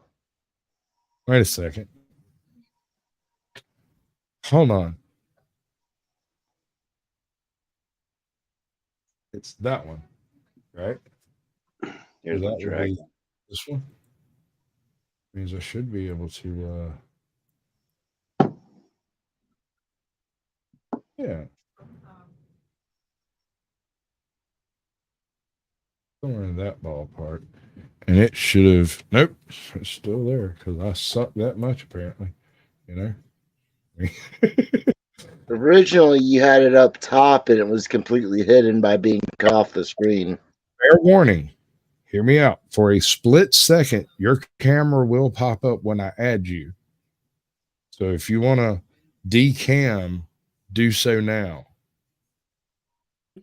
Wait a second. Hold on. It's that one, right? Here's my dragon. This one? Means I should be able to yeah. Somewhere in that ballpark. And it should have nope, it's still there because I suck that much apparently. You know? Originally, you had it up top and it was completely hidden by being off the screen. Fair warning. Hear me out. For a split second, your camera will pop up when I add you. So if you want to decam, do so now.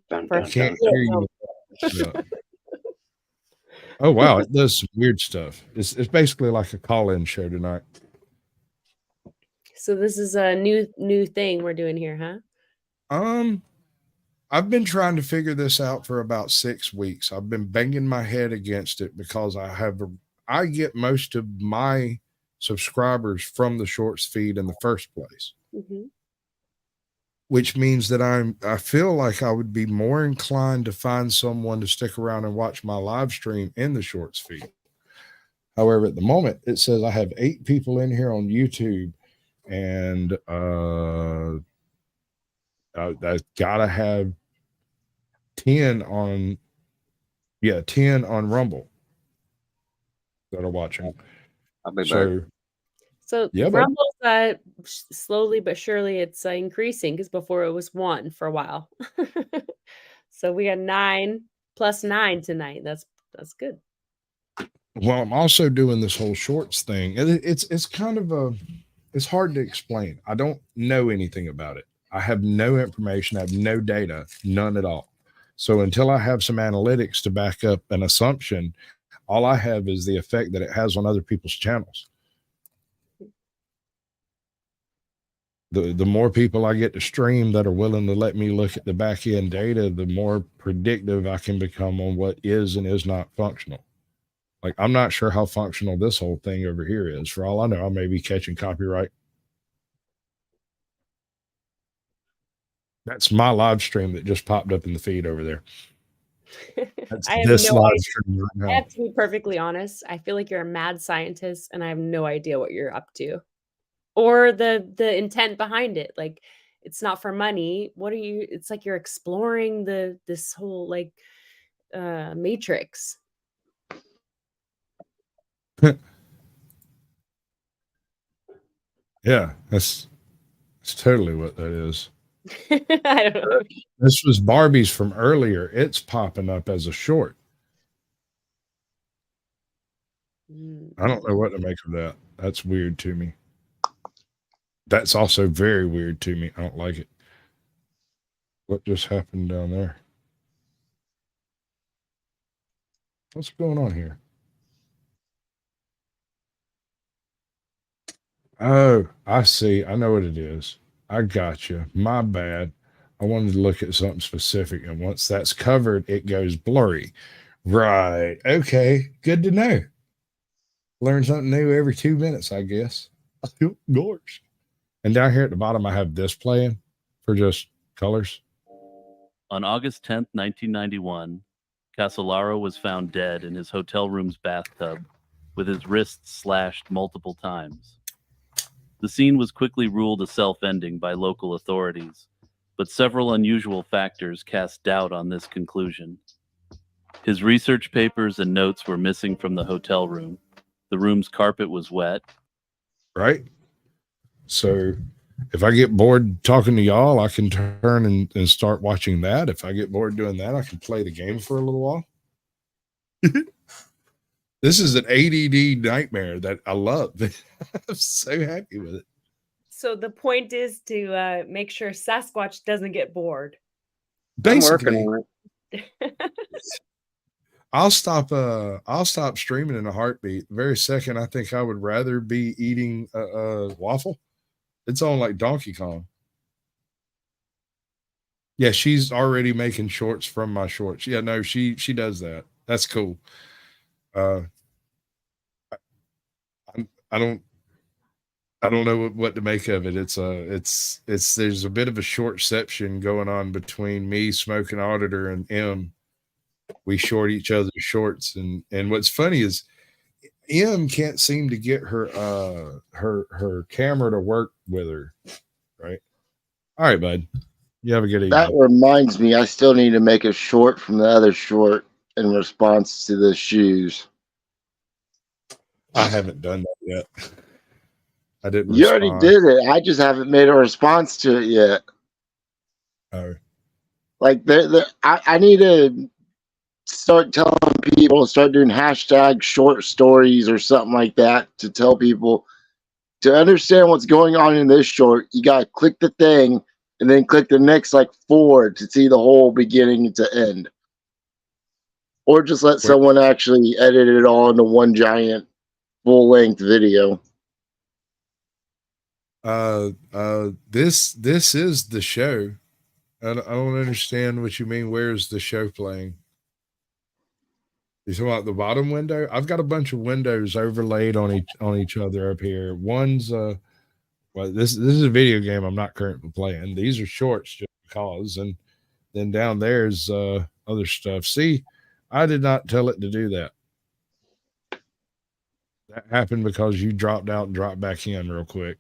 Dun, I dun, can't dun. hear you. Yeah. Oh wow, it does some weird stuff. It's basically like a call-in show tonight. So this is a new thing we're doing here, huh? I've been trying to figure this out for about 6 weeks. I've been banging my head against it because I get most of my subscribers from the shorts feed in the first place. Mm-hmm. Which means that I feel like I would be more inclined to find someone to stick around and watch my live stream in the shorts feed. However, at the moment it says I have 8 people in here on YouTube, and I gotta have 10 on Rumble that are watching. I'll be back. So yeah, Rumble's slowly but surely it's increasing because before it was 1 for a while. So we got 9 plus 9 tonight. That's good. Well, I'm also doing this whole shorts thing. It's kind of it's hard to explain. I don't know anything about it. I have no information. I have no data, none at all. So until I have some analytics to back up an assumption, all I have is the effect that it has on other people's channels. The more people I get to stream that are willing to let me look at the back end data, the more predictive I can become on what is and is not functional. Like, I'm not sure how functional this whole thing over here is. For all I know, I may be catching copyright. That's my live stream that just popped up in the feed over there. That's I have this no live idea. stream right now. I have to be perfectly honest. I feel like you're a mad scientist and I have no idea what you're up to. Or the intent behind it. Like, it's not for money. What are you? It's like you're exploring this whole like matrix. Yeah, that's totally what that is. I don't know. This was Barbie's from earlier. It's popping up as a short. I don't know what to make of that. That's weird to me. That's also very weird to me. I don't like it. What just happened down there? What's going on here? Oh, I see. I know what it is. I got you. My bad. I wanted to look at something specific, and once that's covered, it goes blurry. Right. Okay. Good to know. Learn something new every 2 minutes, I guess. Gosh. And down here at the bottom, I have this playing for just colors. On August 10th, 1991, Casolaro was found dead in his hotel room's bathtub with his wrists slashed multiple times. The scene was quickly ruled a self-ending by local authorities, but several unusual factors cast doubt on this conclusion. His research papers and notes were missing from the hotel room. The room's carpet was wet. Right? So if I get bored talking to y'all, I can turn and start watching that. If I get bored doing that, I can play the game for a little while. This is an ADD nightmare that I love. I'm so happy with it. So the point is to make sure Sasquatch doesn't get bored. Basically, I'll stop streaming in a heartbeat. The very second I think I would rather be eating a waffle. It's on like Donkey Kong. Yeah, she's already making shorts from my shorts. Yeah, no, she does that. That's cool. I don't know what to make of it. It's there's a bit of a shortception going on between me, Smoking Auditor, and M. We short each other's shorts, and what's funny is M can't seem to get her her camera to work with her. Right. All right, bud. You have a good evening. That reminds me, I still need to make a short from the other short in response to the shoes. I haven't done that yet. I didn't. You already did it. I just haven't made a response to it yet. Oh. Like I need to start telling people, start doing hashtag short stories or something like that to tell people to understand what's going on in this short. You got to click the thing and then click the next like 4 to see the whole beginning to end. Or just let someone actually edit it all into one giant full-length video. This is the show. I don't understand what you mean. Where's the show playing? You talking about the bottom window? I've got a bunch of windows overlaid on each other up here. One's well, this is a video game I'm not currently playing. These are shorts just because, and then down there's other stuff. See, I did not tell it to do that. That happened because you dropped out and dropped back in real quick.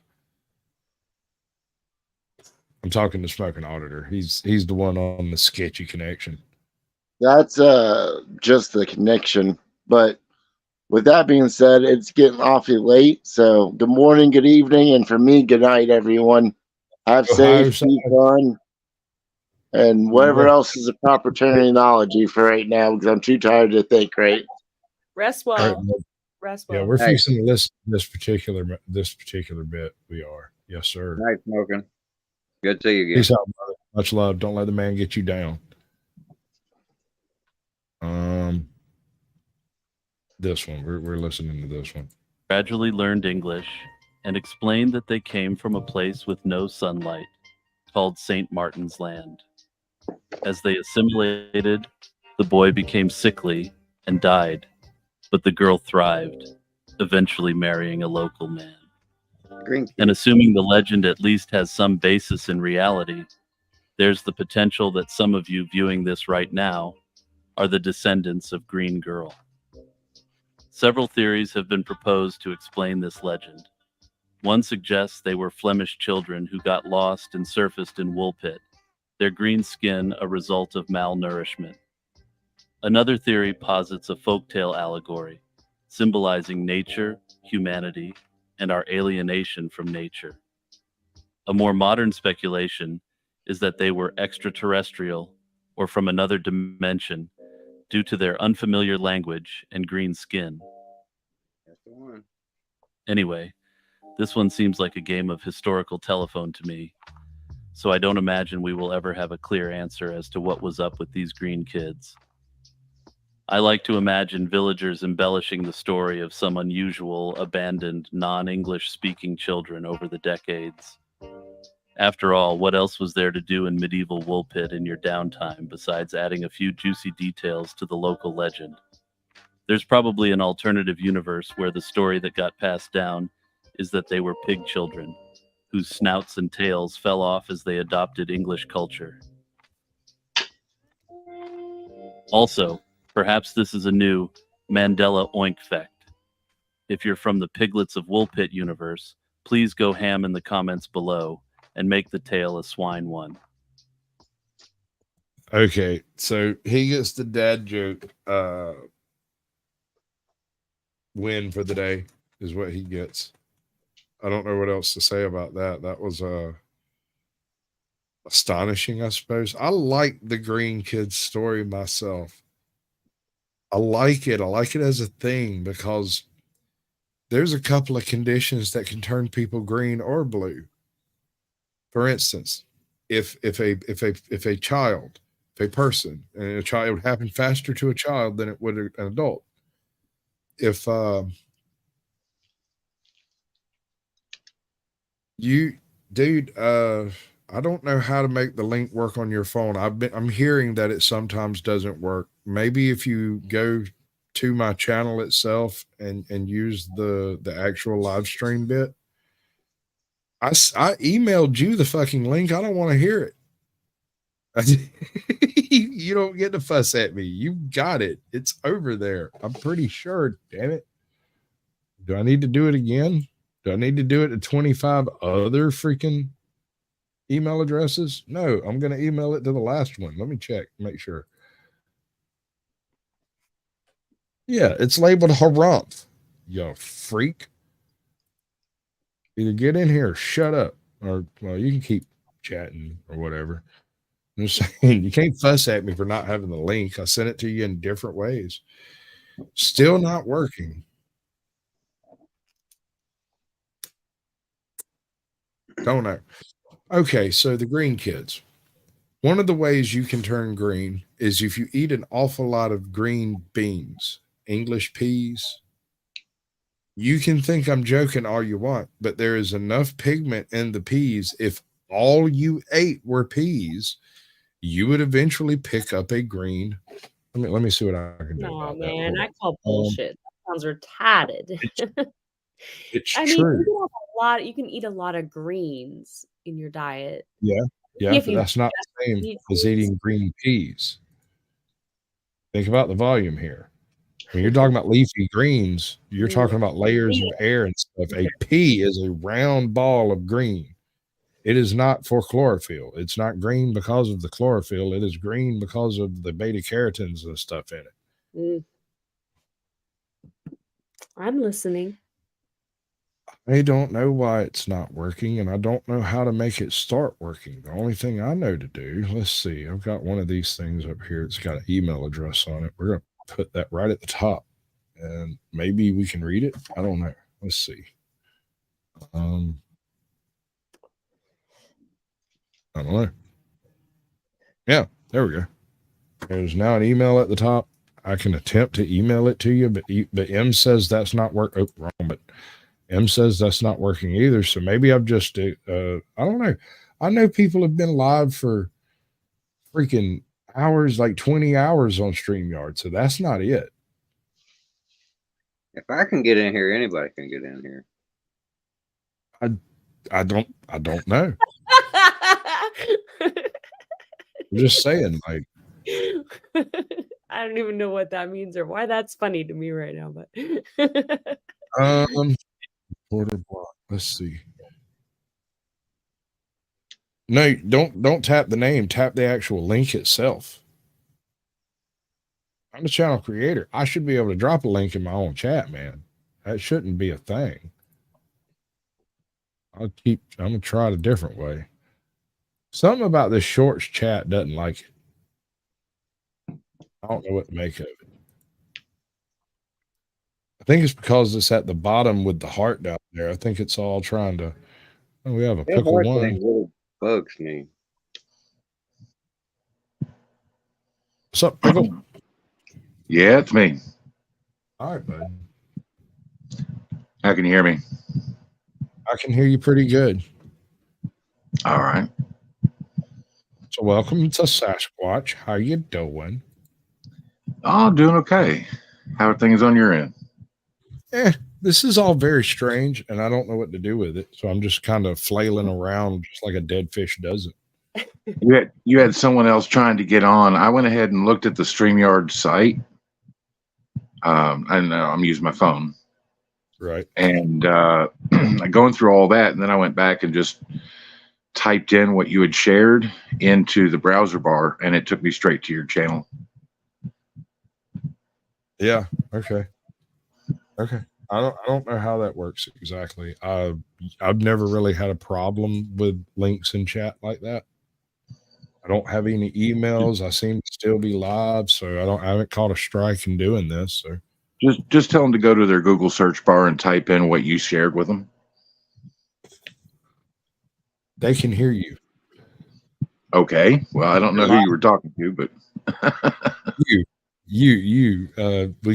I'm talking to Smoking Auditor. He's the one on the sketchy connection. That's just the connection. But with that being said, it's getting awfully late. So good morning, good evening, and for me, good night, everyone. Have safe, be fun, and whatever else is a proper terminology for right now, because I'm too tired to think. Right. Rest well. Rest well. Yeah, we're fixing to listen to this particular bit. We are. Yes, sir. Night Smoking. Good to see you again. Peace out, brother. Much love. Don't let the man get you down. This one. We're listening to this one. Gradually learned English and explained that they came from a place with no sunlight called St. Martin's Land. As they assimilated, the boy became sickly and died, but the girl thrived, eventually marrying a local man. And assuming the legend at least has some basis in reality, there's the potential that some of you viewing this right now are the descendants of Green Girl. Several theories have been proposed to explain this legend. One suggests they were Flemish children who got lost and surfaced in Woolpit, their green skin a result of malnourishment. Another theory posits a folktale allegory, symbolizing nature, humanity, and our alienation from nature. A more modern speculation is that they were extraterrestrial or from another dimension due to their unfamiliar language and green skin. That's the one. Anyway, this one seems like a game of historical telephone to me, so I don't imagine we will ever have a clear answer as to what was up with these green kids. I like to imagine villagers embellishing the story of some unusual, abandoned, non-English speaking children over the decades. After all, what else was there to do in medieval Woolpit in your downtime besides adding a few juicy details to the local legend? There's probably an alternative universe where the story that got passed down is that they were pig children, whose snouts and tails fell off as they adopted English culture. Also, perhaps this is a new Mandela oink effect. If you're from the Piglets of Woolpit universe, please go ham in the comments below and make the tale a swine one. Okay, so he gets the dad joke win for the day is what he gets. I don't know what else to say about that. That was astonishing, I suppose. I like the Green Kids story myself. I like it. I like it as a thing because there's a couple of conditions that can turn people green or blue. For instance, if a child, if a person, and a child, it would happen faster to a child than it would an adult. If dude, I don't know how to make the link work on your phone. I'm hearing that it sometimes doesn't work. Maybe if you go to my channel itself and use the actual live stream bit. I emailed you the fucking link. I don't want to hear it. You don't get to fuss at me. You got it. It's over there. I'm pretty sure. Damn it. Do I need to do it again? Do I need to do it to 25 other freaking email addresses? No, I'm going to email it to the last one. Let me check, make sure. Yeah, it's labeled Harumph, you freak. Either get in here or shut up, or, well, you can keep chatting or whatever. I'm just saying, you can't fuss at me for not having the link. I sent it to you in different ways. Still not working. Don't know. Okay, so the green kids. One of the ways you can turn green is if you eat an awful lot of green beans, English peas. You can think I'm joking all you want, but there is enough pigment in the peas. If all you ate were peas, you would eventually pick up a green. Let me see what I can do. No, man, I call bullshit. That sounds retarded. It's I true. mean, you can eat a lot of greens in your diet. Yeah, If but you that's not the same eat as eating green peas. Think about the volume here. When you're talking about leafy greens, you're talking about layers of air and stuff. A pea is a round ball of green. It is not for chlorophyll. It's not green because of the chlorophyll. It is green because of the beta carotenes and stuff in it. I'm listening. I don't know why it's not working, and I don't know how to make it start working. The only thing I know to do, let's see, I've got one of these things up here. It's got an email address on it. We're going to put that right at the top, and maybe we can read it. I don't know. Let's see. I don't know. Yeah, there we go. There's now an email at the top. I can attempt to email it to you, but M says that's not working. Oh, wrong, but M says that's not working either. So maybe I've just, I don't know. I know people have been live for freaking hours, like 20 hours on StreamYard. So that's not it. If I can get in here, anybody can get in here. I don't know. I'm just saying, like, I don't even know what that means or why that's funny to me right now, but Porter block. Let's see. No, don't tap the name, tap the actual link itself. I'm a channel creator. I should be able to drop a link in my own chat, man. That shouldn't be a thing. I'm gonna try it a different way. Something about this shorts chat doesn't like it. I don't know what to make of it. I think it's because it's at the bottom with the heart down there. I think it's all trying to. Oh, we have a pickle one. Little bugs me. What's up, pickle? Yeah, it's me. All right, bud. How can you hear me? I can hear you pretty good. All right. So welcome to Sasquatch. How you doing? Oh, doing okay. How are things on your end? This is all very strange, and I don't know what to do with it. So I'm just kind of flailing around just like a dead fish does it. You had someone else trying to get on. I went ahead and looked at the StreamYard site. I know I'm using my phone. Right. And going through all that, and then I went back and just typed in what you had shared into the browser bar, and it took me straight to your channel. Yeah. Okay. I don't know how that works exactly. I've never really had a problem with links in chat like that. I don't have any emails. I seem to still be live, so I haven't caught a strike in doing this. So just tell them to go to their Google search bar and type in what you shared with them. They can hear you. Okay. Well, I don't know who you were talking to, but we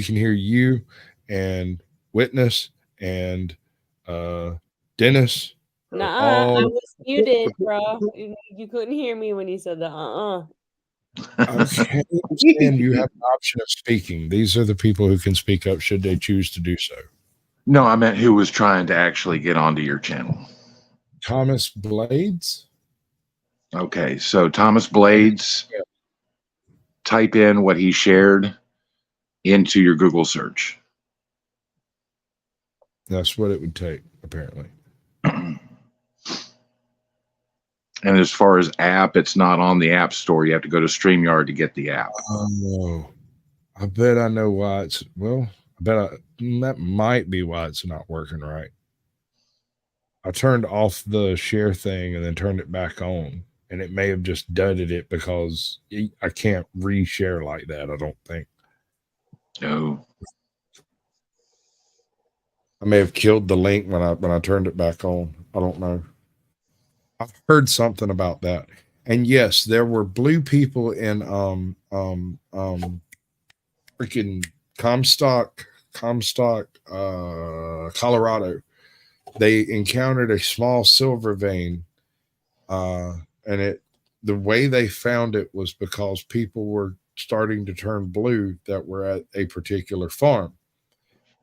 can hear you and Witness and Dennis. Nuh-uh, I was muted, bro. You couldn't hear me when you said that. Okay, and you have an option of speaking. These are the people who can speak up should they choose to do so. No, I meant who was trying to actually get onto your channel. Thomas Blades. Okay, so Thomas Blades, type in what he shared into your Google search. That's what it would take, apparently. And as far as app, it's not on the App Store. You have to go to StreamYard to get the app. Oh, I bet I know why it's. Well, that might be why it's not working right. I turned off the share thing and then turned it back on, and it may have just dudded it because I can't reshare like that. I don't think. No. I may have killed the link when I turned it back on. I don't know. I've heard something about that. And yes, there were blue people in freaking Comstock, Colorado. They encountered a small silver vein, and the way they found it was because people were starting to turn blue that were at a particular farm.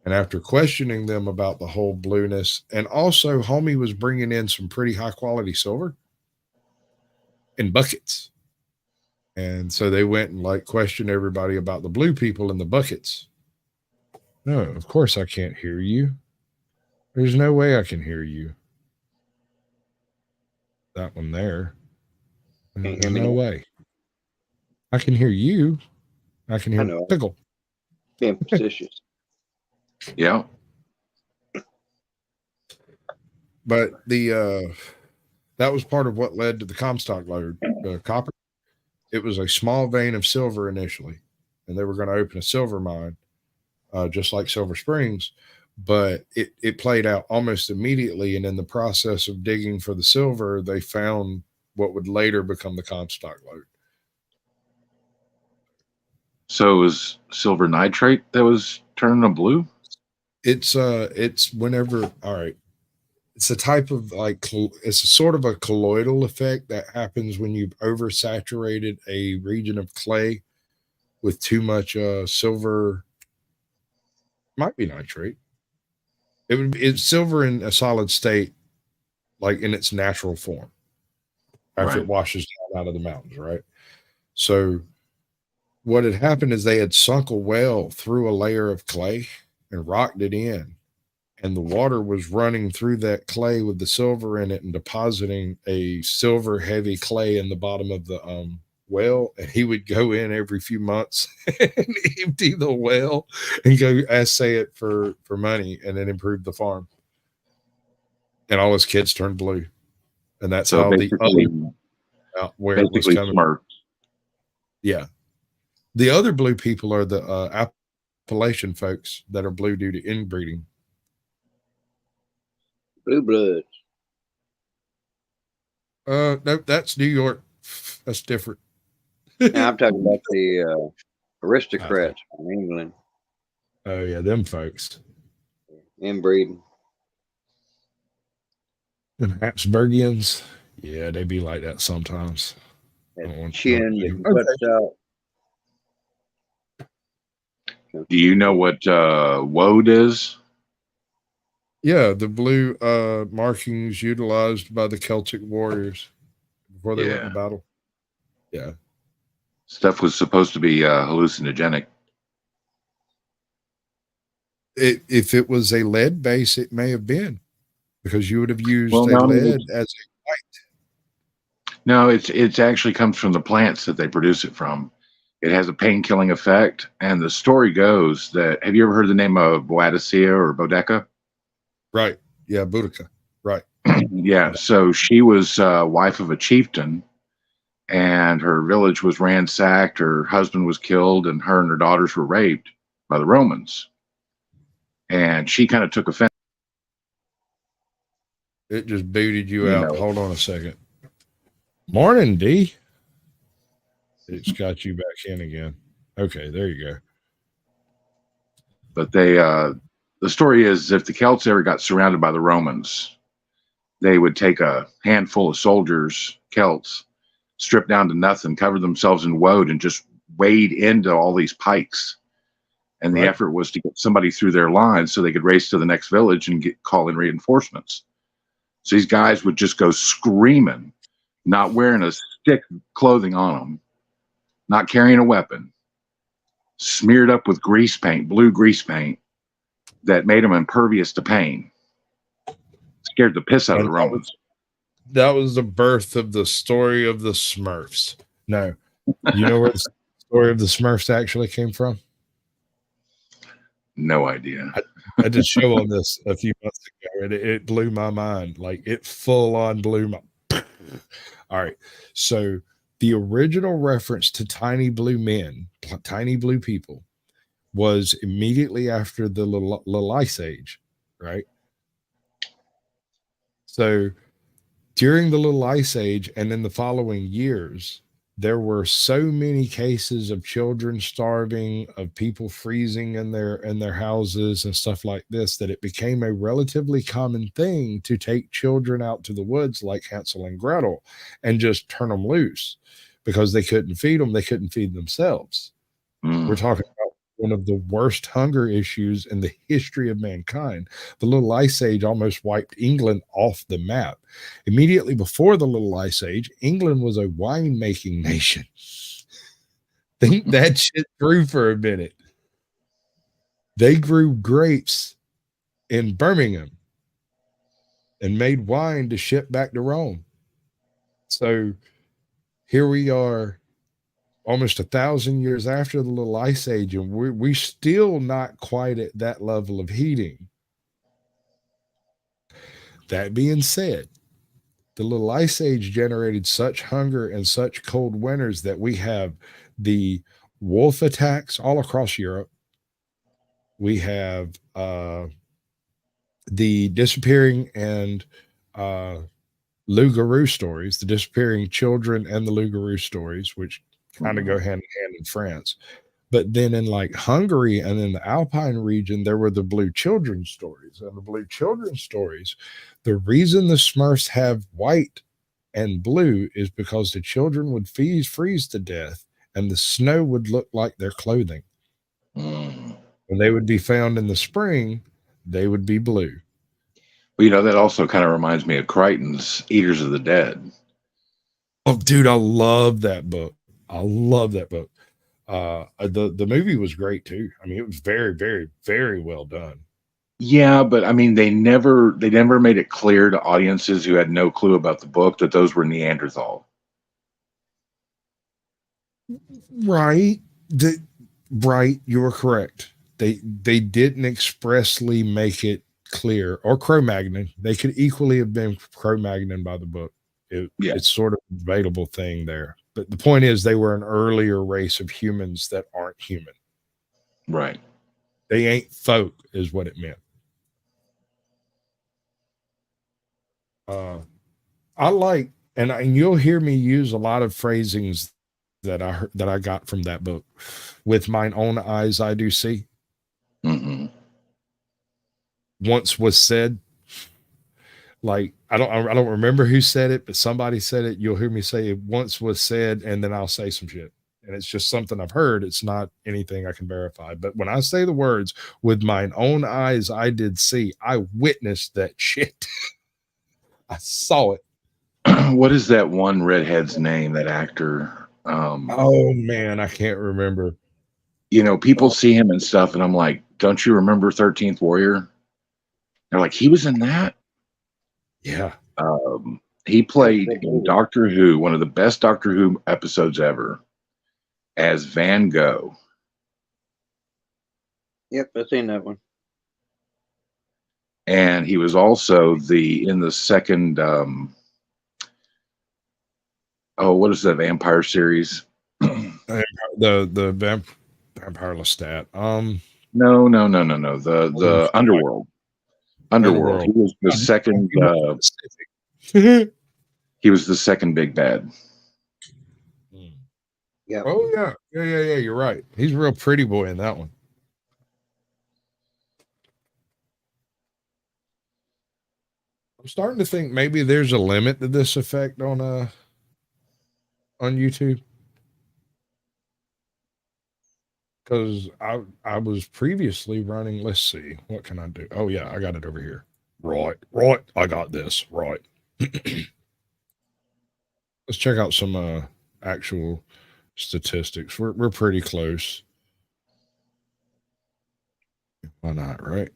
And after questioning them about the whole blueness, and also homie was bringing in some pretty high quality silver in buckets. And so they went and like questioned everybody about the blue people in the buckets. No, of course I can't hear you. There's no way I can hear you. That one there. No way. I can hear you. I can hear Pickle. Being facetious. Yeah. But that was part of what led to the Comstock load. Copper. It was a small vein of silver initially, and they were going to open a silver mine, just like Silver Springs. But it played out almost immediately, and in the process of digging for the silver, they found what would later become the Comstock load. So it was silver nitrate that was turning to blue? It's whenever, all right. It's a type of it's a sort of a colloidal effect that happens when you've oversaturated a region of clay with too much silver. Might be nitrate. It's silver in a solid state, like in its natural form, after it washes down out of the mountains, right? So what had happened is they had sunk a well through a layer of clay and rocked it in. And the water was running through that clay with the silver in it and depositing a silver heavy clay in the bottom of the well. And he would go in every few months and empty the well and go assay it for money and then improve the farm. And all his kids turned blue. And that's how the other where it was coming. Smart. Yeah. The other blue people are the Appalachian folks that are blue due to inbreeding. Blue bloods. No, that's New York. That's different. Now, I'm talking about the aristocrats from England. Oh yeah, them folks. Inbreeding. The Habsburgians. Yeah, they be like that sometimes. That chin that cuts out. Do you know what woad is? Yeah, the blue markings utilized by the Celtic warriors before they went to battle. Yeah. Stuff was supposed to be hallucinogenic. If it was a lead base, it may have been, because you would have used lead as a white. No, it's actually comes from the plants that they produce it from. It has a pain-killing effect, and the story goes that, have you ever heard the name of Boadicea or Boudica? Right. Yeah, Boudica. Right. Yeah. So she was wife of a chieftain, and her village was ransacked. Her husband was killed, and her daughters were raped by the Romans. And she kind of took offense. It just booted you out. Hold on a second. Morning, D. It's got you back in again. Okay, there you go. But the story is, if the Celts ever got surrounded by the Romans, they would take a handful of soldiers, Celts, strip down to nothing, cover themselves in woad, and just wade into all these pikes. And the effort was to get somebody through their lines so they could race to the next village and call in reinforcements. So these guys would just go screaming, not wearing a stick clothing on them, not carrying a weapon, smeared up with grease paint, blue grease paint, that made them impervious to pain. Scared the piss out of the Romans. That was the birth of the story of the Smurfs. No. You know where the story of the Smurfs actually came from? No idea. I did a show on this a few months ago, and it blew my mind. Like, it full on blew my. All right. So the original reference to tiny blue men, tiny blue people, was immediately after the little Ice Age, right? So during the little Ice Age and in the following years, there were so many cases of children starving, of people freezing in their houses and stuff like this, that it became a relatively common thing to take children out to the woods like Hansel and Gretel and just turn them loose because they couldn't feed them. They couldn't feed themselves. We're talking about one of the worst hunger issues in the history of mankind. The Little Ice Age almost wiped England off the map. Immediately before the Little Ice Age, England was a wine-making nation. Think that shit through for a minute. They grew grapes in Birmingham and made wine to ship back to Rome. So here we are, almost 1,000 years after the Little Ice Age, and we still not quite at that level of heating. That being said, the Little Ice Age generated such hunger and such cold winters that we have the wolf attacks all across Europe. We have the disappearing and loup-garou stories, the disappearing children and the loup-garou stories, which kind of go hand in hand in France. But then in like Hungary and in the Alpine region, there were the blue children stories. And the blue children stories, the reason the Smurfs have white and blue is because the children would freeze to death and the snow would look like their clothing. When they would be found in the spring, they would be blue. Well, you know, that also kind of reminds me of Crichton's Eaters of the Dead. Oh, dude, I love that book. I love that book. The movie was great too. I mean, it was very, very, very well done. Yeah, but I mean, they never made it clear to audiences who had no clue about the book that those were Neanderthal. Right. Right. You were correct. They didn't expressly make it clear, or Cro-Magnon. They could equally have been Cro-Magnon by the book. It's sort of a debatable thing there. But the point is, they were an earlier race of humans that aren't human. Right. They ain't folk, is what it meant. I like, and you'll hear me use a lot of phrasings that I got from that book. With mine own eyes, I do see. Once was said. Like, I don't remember who said it, but somebody said it. You'll hear me say it once was said, and then I'll say some shit. And it's just something I've heard. It's not anything I can verify. But when I say the words, with mine own eyes, I did see, I witnessed that shit. I saw it. What is that one redhead's name, that actor? Oh, man, I can't remember. You know, people see him and stuff, and I'm like, don't you remember 13th Warrior? They're like, he was in that? Yeah. He played in Doctor Who, one of the best Doctor Who episodes ever, as Van Gogh. Yep, I've seen that one. And he was also in the second what is that vampire series? the Vampire Lestat. No. The Underworld. Underworld. He was the second. He was the second big bad. Yeah. Oh yeah. You're right. He's a real pretty boy in that one. I'm starting to think maybe there's a limit to this effect on YouTube. Because I was previously running, let's see, what can I do? Oh yeah, I got it over here. Right, I got this. Right. Let's check out some actual statistics. We're pretty close. Why not, right?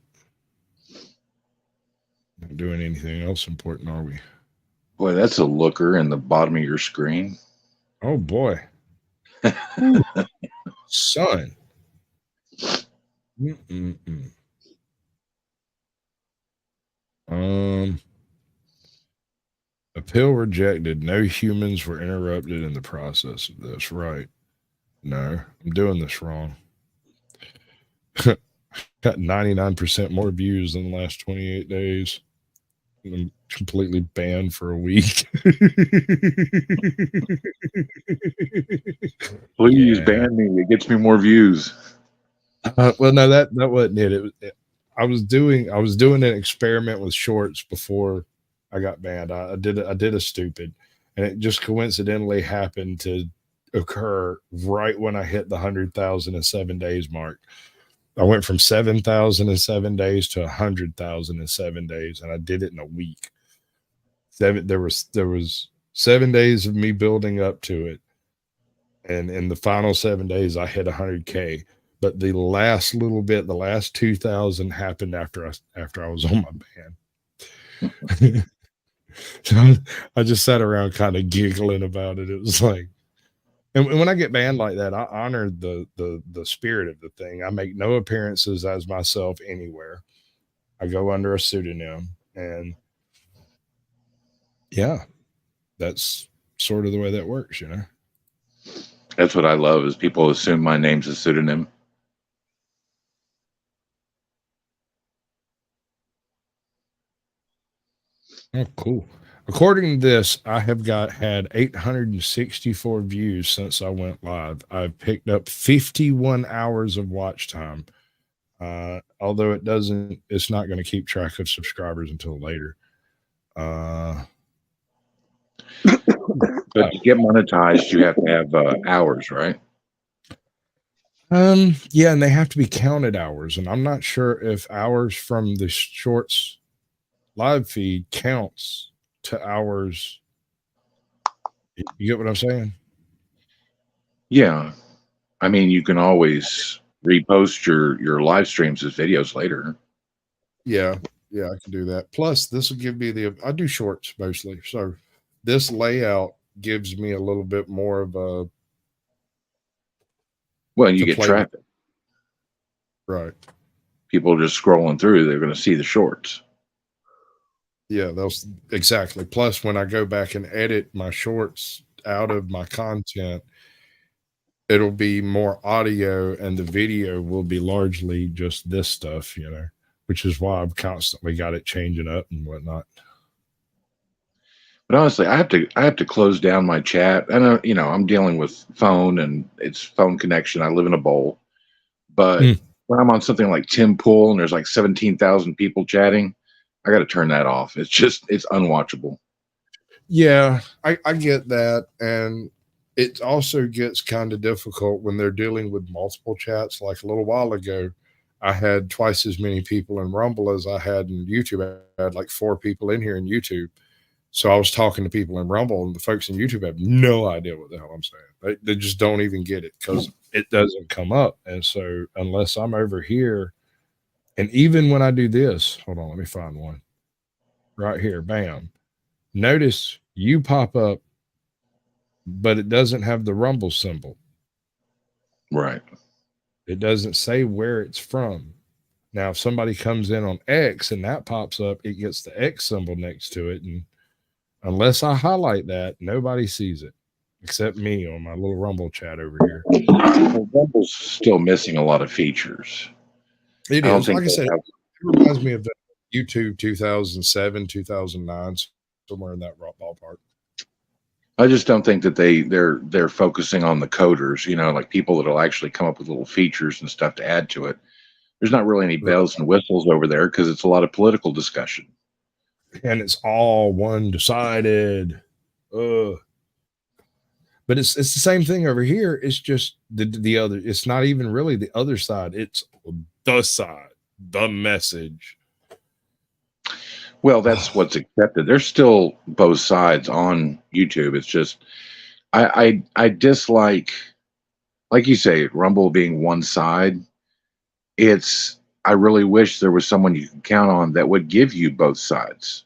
Not doing anything else important, are we? Boy, that's a looker in the bottom of your screen. Oh boy. Son. Appeal rejected. No humans were interrupted in the process of this. Right. No, I'm doing this wrong. Got 99% more views in the last 28 days. I'm completely banned for a week. Please ban me. It gets me more views. Well, no, that wasn't it. I was doing an experiment with shorts before I got banned. I did a stupid, and it just coincidentally happened to occur right when I hit the 100,007 days mark. I went from 7,007 days to 100,007 days, and I did it in a week. There was 7 days of me building up to it, and in the final 7 days, I hit 100K. But the last little bit, the last 2,000 happened after I was on my ban. So I just sat around kind of giggling about it. It was like, and when I get banned like that, I honor the spirit of the thing. I make no appearances as myself anywhere. I go under a pseudonym, and yeah, that's sort of the way that works, you know. That's what I love, is people assume my name's a pseudonym. Oh, cool. According to this, I have had 864 views since I went live. I've picked up 51 hours of watch time. Although it's not going to keep track of subscribers until later. But to get monetized, you have to have hours, right? Yeah, and they have to be counted hours, and I'm not sure if hours from the shorts live feed counts to hours. You get what I'm saying? Yeah. I mean, you can always repost your live streams as videos later. Yeah, I can do that. Plus, this will give me I do shorts mostly, so this layout gives me a little bit more of a. Well, you get traffic. Right. People just scrolling through, they're going to see the shorts. Yeah, exactly. Plus, when I go back and edit my shorts out of my content, it'll be more audio, and the video will be largely just this stuff, you know, which is why I've constantly got it changing up and whatnot. But honestly, I have to close down my chat. And I'm dealing with phone, and it's phone connection. I live in a bowl. But when I'm on something like Tim Pool and there's like 17,000 people chatting, I got to turn that off. It's unwatchable. Yeah, I get that. And it also gets kind of difficult when they're dealing with multiple chats. Like a little while ago, I had twice as many people in Rumble as I had in YouTube. I had like 4 people in here in YouTube. So I was talking to people in Rumble, and the folks in YouTube have no idea what the hell I'm saying. They just don't even get it because it doesn't come up. And so unless I'm over here, and even when I do this, hold on, let me find one right here. Bam. Notice you pop up, but it doesn't have the Rumble symbol. Right. It doesn't say where it's from. Now, if somebody comes in on X and that pops up, it gets the X symbol next to it. And unless I highlight that, nobody sees it except me on my little Rumble chat over here. Well, Rumble's still missing a lot of features. It is. Like I said, it reminds me of the YouTube 2007, 2009, somewhere in that ballpark. I just don't think that they're focusing on the coders, like people that'll actually come up with little features and stuff to add to it. There's not really any bells and whistles over there because it's a lot of political discussion. And it's all one-sided. But it's the same thing over here. It's just the other. It's not even really the other side. It's the side, the message. Well, that's what's accepted. There's still both sides on YouTube. It's just I dislike, like you say, Rumble being one side. I really wish there was someone you could count on that would give you both sides.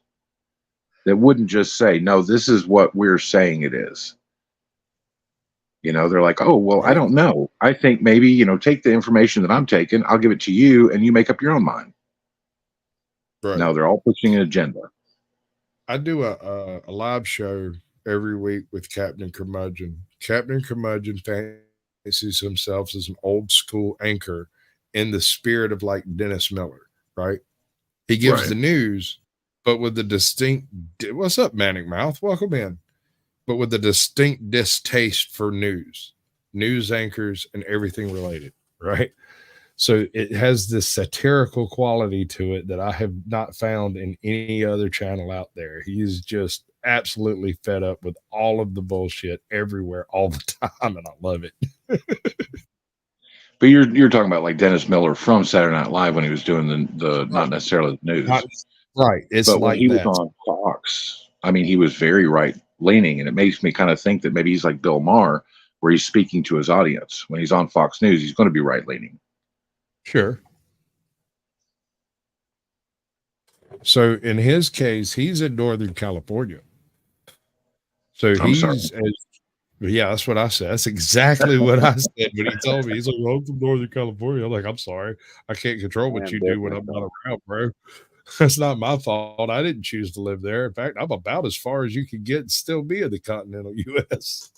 That wouldn't just say, no, this is what we're saying it is. You know, they're like, oh, well, I don't know. I think maybe, you know, take the information that I'm taking, I'll give it to you, and you make up your own mind. Right. No, they're all pushing an agenda. I do a live show every week with Captain Curmudgeon. Captain Curmudgeon fancies himself as an old school anchor in the spirit of like Dennis Miller, right? He gives the news, but with the distinct, what's up, Manic Mouth? Welcome in. But with the distinct distaste for news anchors, and everything related, right? So it has this satirical quality to it that I have not found in any other channel out there. He's just absolutely fed up with all of the bullshit everywhere all the time, and I love it. But you're talking about like Dennis Miller from Saturday Night Live when he was doing the not necessarily the news. Right. It's but like when he that. was on Fox, I mean, he was very right leaning, and it makes me kind of think that maybe he's like Bill Maher, where he's speaking to his audience. When he's on Fox News, he's going to be right leaning. Sure. So in his case, he's in Northern California. So yeah, that's what I said. That's exactly what I said when he told me. He's like, well, I'm from Northern California. I'm like, I'm sorry. I can't control what you do when I'm not around, bro. That's not my fault. I didn't choose to live there. In fact, I'm about as far as you can get and still be in the continental U.S.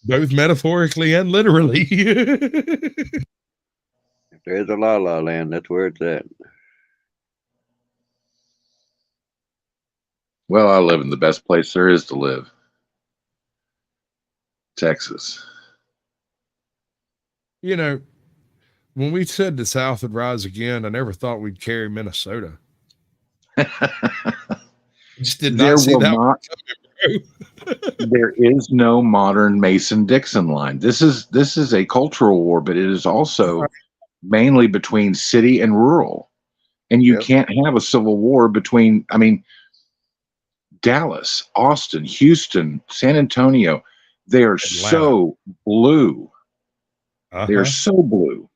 Both metaphorically and literally. If there's a la-la land, that's where it's at. Well, I live in the best place there is to live. Texas. You know, when we said the South would rise again, I never thought we'd carry Minnesota. Just did not see that. There is no modern Mason-Dixon line. This is a cultural war, but it is also mainly between city and rural. And you can't have a civil war between, I mean, Dallas, Austin, Houston, San Antonio, they are so blue. They are so blue.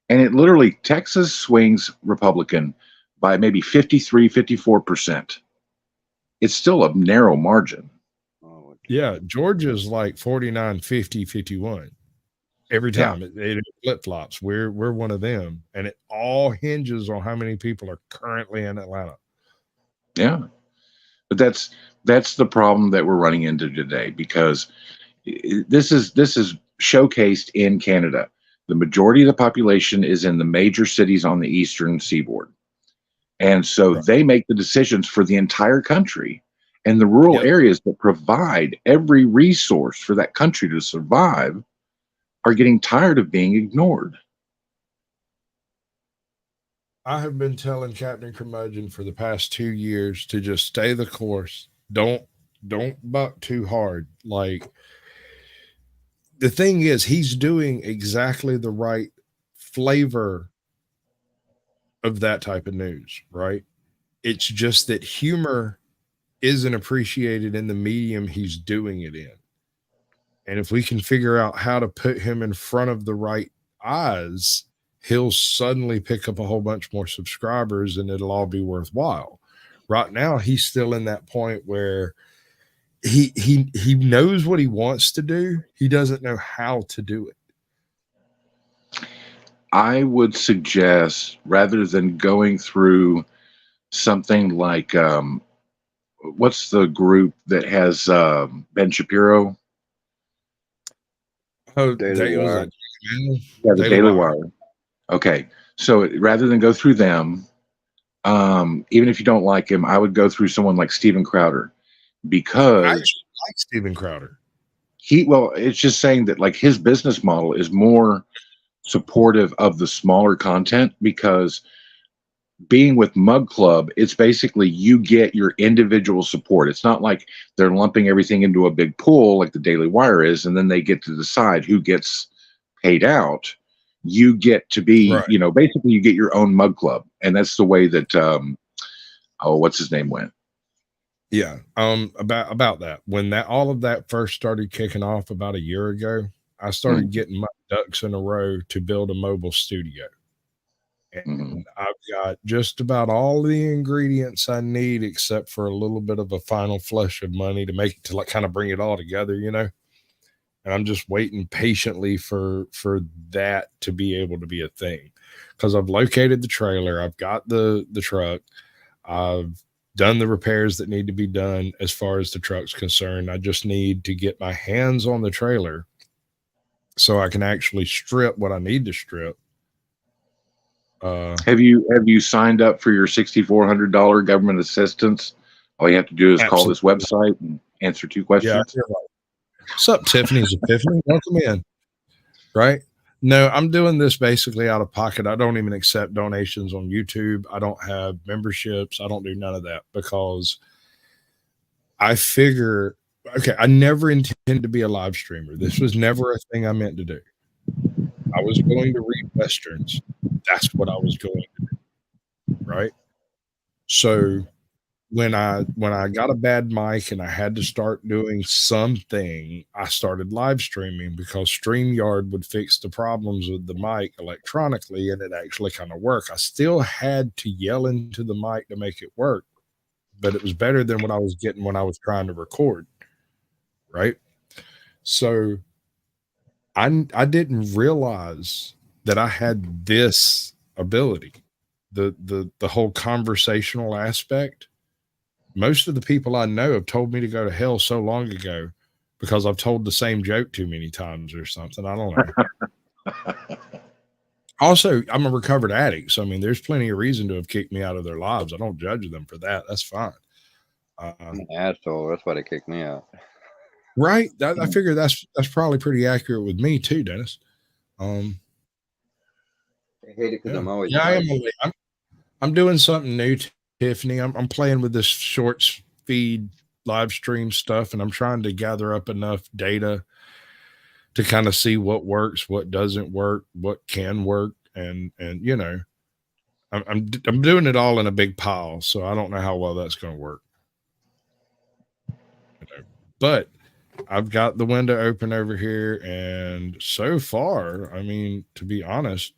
And it literally, Texas swings Republican by maybe 53, 54%. It's still a narrow margin. Yeah, Georgia's like 49, 50, 51. Every time it flip-flops. We're one of them. And it all hinges on how many people are currently in Atlanta. Yeah. But that's the problem that we're running into today, because this is showcased in Canada. The majority of the population is in the major cities on the eastern seaboard. And so they make the decisions for the entire country, and the rural areas that provide every resource for that country to survive are getting tired of being ignored. I have been telling Captain Curmudgeon for the past 2 years to just stay the course. Don't buck too hard. Like, the thing is, he's doing exactly the right flavor of that type of news, right? It's just that humor isn't appreciated in the medium he's doing it in. And if we can figure out how to put him in front of the right eyes, he'll suddenly pick up a whole bunch more subscribers, and it'll all be worthwhile. Right now, he's still in that point where he knows what he wants to do. He doesn't know how to do it. I would suggest, rather than going through something like, what's the group that has Ben Shapiro? Oh, Daily Wire. Yeah, the Daily Wire. Okay, so rather than go through them, even if you don't like him, I would go through someone like Steven Crowder, because I actually like Steven Crowder. It's just saying that like his business model is more supportive of the smaller content, because being with Mug Club, it's basically you get your individual support. It's not like they're lumping everything into a big pool like the Daily Wire is, and then they get to decide who gets paid out. You get to be, you know, basically you get your own Mug Club. And that's the way that, what's his name went. Yeah. About that, when all of that first started kicking off about a year ago, I started getting my ducks in a row to build a mobile studio. And I've got just about all the ingredients I need, except for a little bit of a final flush of money to make it, to like kind of bring it all together, you know. And I'm just waiting patiently for that to be able to be a thing, because I've located the trailer, I've got the truck, I've done the repairs that need to be done as far as the truck's concerned. I just need to get my hands on the trailer so I can actually strip what I need to strip. Have you signed up for your $6,400 government assistance? All you have to do is call this website and answer 2 questions. Yeah, what's up, Tiffany's Epiphany? Welcome in. Right? No, I'm doing this basically out of pocket. I don't even accept donations on YouTube. I don't have memberships. I don't do none of that, because I figure, okay, I never intended to be a live streamer. This was never a thing I meant to do. I was going to read Westerns. That's what I was going to do. Right? So when I got a bad mic and I had to start doing something, I started live streaming, because StreamYard would fix the problems with the mic electronically, and it actually kind of worked. I still had to yell into the mic to make it work, but it was better than what I was getting when I was trying to record. Right? So I didn't realize that I had this ability, the whole conversational aspect. Most of the people I know have told me to go to hell so long ago because I've told the same joke too many times or something. I don't know. Also, I'm a recovered addict, so I mean, there's plenty of reason to have kicked me out of their lives. I don't judge them for that. That's fine. I'm an asshole. That's why they kicked me out. Right? I figure that's probably pretty accurate with me too, Dennis. I hate it because I'm always I'm doing something new, Tiffany. I'm playing with this shorts feed live stream stuff, and I'm trying to gather up enough data to kind of see what works, what doesn't work, what can work, and you know, I'm doing it all in a big pile, so I don't know how well that's going to work. You know, but I've got the window open over here, and so far, I mean, to be honest,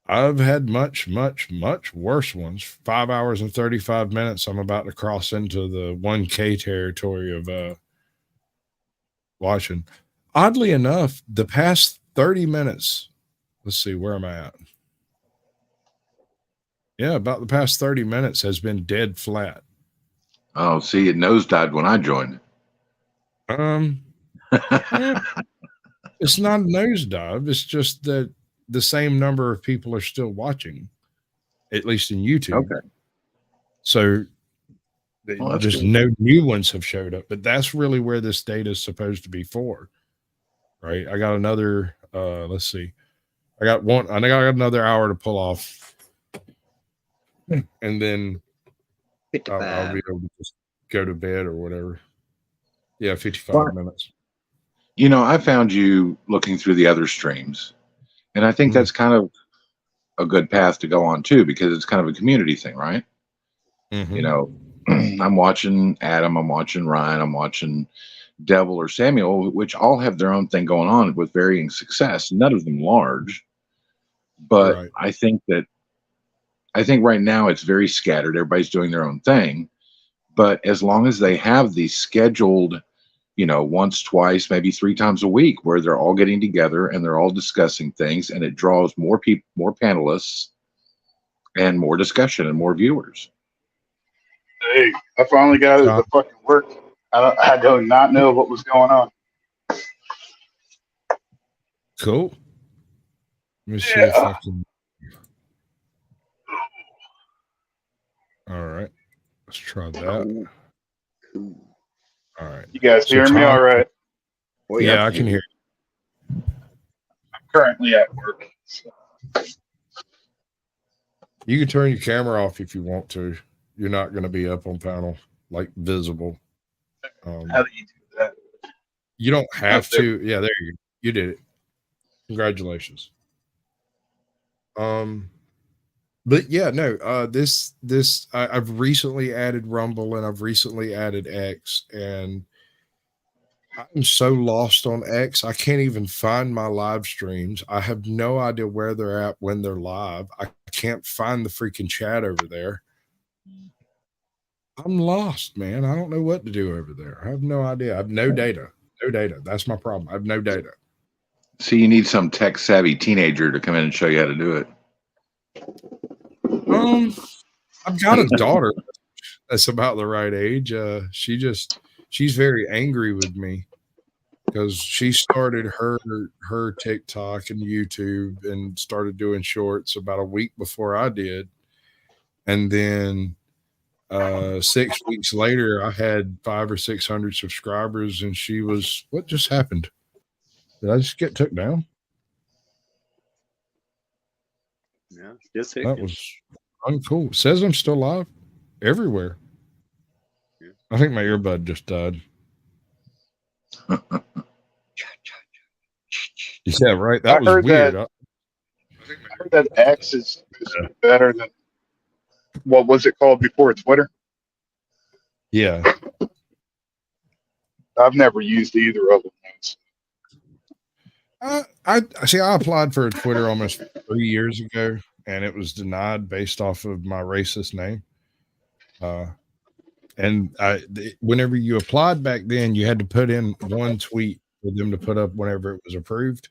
I've had much worse ones. 5 hours and 35 minutes. I'm about to cross into the 1K territory of watching. Oddly enough, the past 30 minutes, let's see, where am I at? Yeah, about the past 30 minutes has been dead flat. Oh, see, it nosedived when I joined. It's not a nosedive. It's just that the same number of people are still watching, at least in YouTube. Okay. So just good. no new ones have showed up, but that's really where this data is supposed to be for. Right. I got another, let's see. I got another hour to pull off. And then I'll be able to just go to bed or whatever. Yeah, 55 minutes. You know, I found you looking through the other streams, and I think that's kind of a good path to go on too, because it's kind of a community thing, right? Mm-hmm. You know, I'm watching Adam, I'm watching Ryan, I'm watching Devil or Samuel, which all have their own thing going on with varying success, none of them large. But right. I think right now it's very scattered. Everybody's doing their own thing. But as long as they have these scheduled, you know, once, twice, maybe 3 times a week, where they're all getting together and they're all discussing things, and it draws more people, more panelists, and more discussion and more viewers. Hey, I finally got it to fucking work. I do not know what was going on. Cool. Let me see if I can. All right. Let's try that. Cool. All right. You guys hear me all right? Well, yeah, I can hear you. I'm currently at work. So. You can turn your camera off if you want to. You're not going to be up on panel, like visible. How do you do that? You don't have to. Yeah, there you go. You did it. Congratulations. But yeah, no, I've recently added Rumble and I've recently added X, and I'm so lost on X. I can't even find my live streams. I have no idea where they're at when they're live. I can't find the freaking chat over there. I'm lost, man. I don't know what to do over there. I have no idea. I have no data. No data. That's my problem. I have no data. So you need some tech savvy teenager to come in and show you how to do it. I've got a daughter that's about the right age. She's very angry with me because she started her TikTok and YouTube and started doing shorts about a week before I did. And then 6 weeks later, I had 500 or 600 subscribers, and she was, what just happened? Did I just get took down? Yeah, still That was uncool. It says I'm still live everywhere. Yeah. I think my earbud just died. Yeah, right. That was weird. I heard that X is better than what was it called before Twitter? Yeah. I've never used either of them. I applied for Twitter almost 3 years ago, and it was denied based off of my racist name. And whenever you applied back then, you had to put in one tweet for them to put up whenever it was approved.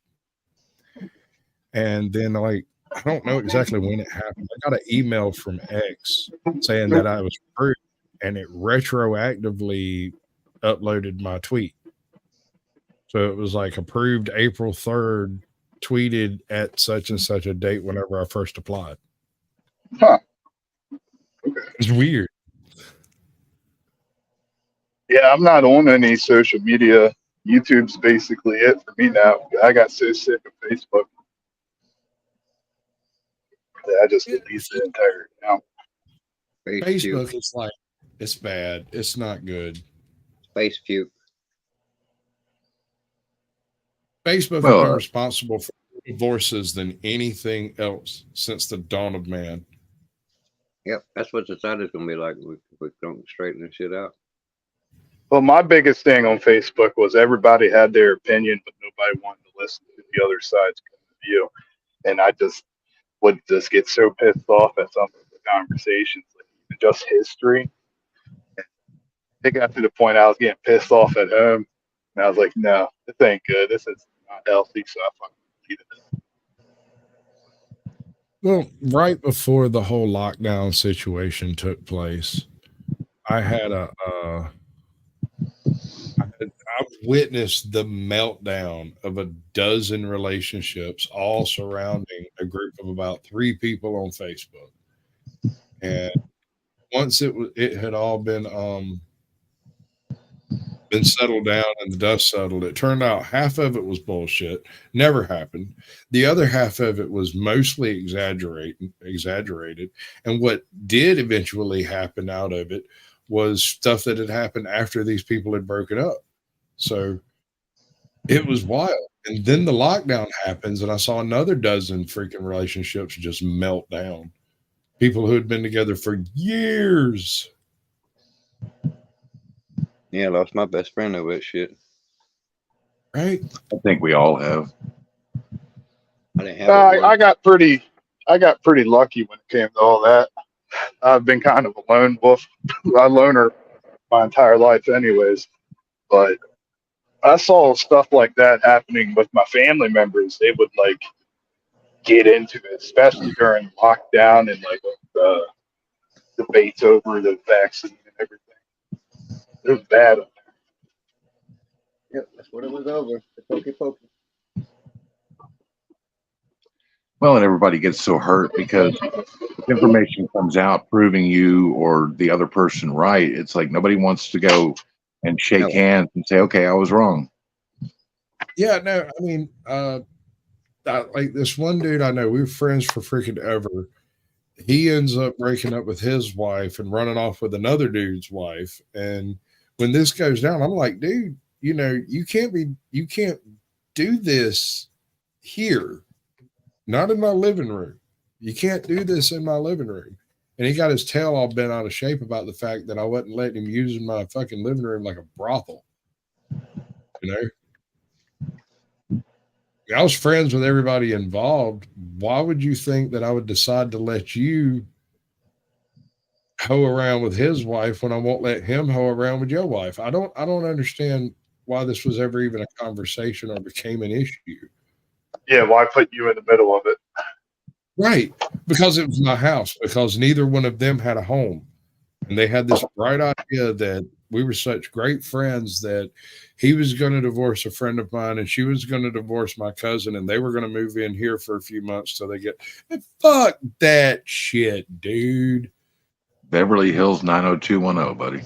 And then, like, I don't know exactly when it happened. I got an email from X saying that I was approved, and it retroactively uploaded my tweet. So it was like approved April 3rd, tweeted at such and such a date whenever I first applied. Huh. Okay. It's weird. Yeah, I'm not on any social media. YouTube's basically it for me now. I got so sick of Facebook that I just deleted the entire account. Facebook is like, it's bad. It's not good. Space puke. Facebook has been responsible for more divorces than anything else since the dawn of man. Yep, that's what society's gonna be like. We don't straighten this shit out. Well, my biggest thing on Facebook was everybody had their opinion, but nobody wanted to listen to the other side's point of view. And I just would just get so pissed off at some of the conversations, like even just history. It got to the point I was getting pissed off at home, and I was like, "No, this ain't good. This is not healthy." So I fucking deleted it. Well, right before the whole lockdown situation took place, I witnessed the meltdown of a dozen relationships, all surrounding a group of about 3 people on Facebook. And once it had all been settled down and the dust settled, it turned out half of it was bullshit, never happened. The other half of it was mostly exaggerated. And what did eventually happen out of it was stuff that had happened after these people had broken up. So it was wild. And then the lockdown happens, and I saw another dozen freaking relationships just melt down. People who had been together for years. Yeah, I lost my best friend over that shit. Right? I think we all have. I didn't have I got pretty lucky when it came to all that. I've been kind of a lone wolf, a loner my entire life anyways. But I saw stuff like that happening with my family members. They would like get into it, especially during lockdown and like the debates over the vaccine and everything. It was bad. Yep, that's what it was over. The pokey. Well, and everybody gets so hurt because if information comes out proving you or the other person right, it's like nobody wants to go and shake hands and say, okay, I was wrong. Yeah, no, I mean, like this one dude I know, we were friends for freaking ever. He ends up breaking up with his wife and running off with another dude's wife. And when this goes down, I'm like, dude, you know, you can't do this here. Not in my living room. You can't do this in my living room. And he got his tail all bent out of shape about the fact that I wasn't letting him use my fucking living room like a brothel. You know, I was friends with everybody involved. Why would you think that I would decide to let you hoe around with his wife when I won't let him hoe around with your wife? I don't understand why this was ever even a conversation or became an issue. Yeah, why put you in the middle of it? Right. Because it was my house, because neither one of them had a home. And they had this bright idea that we were such great friends that he was going to divorce a friend of mine and she was going to divorce my cousin, and they were going to move in here for a few months till they get. Fuck that shit, dude. Beverly Hills 90210, buddy.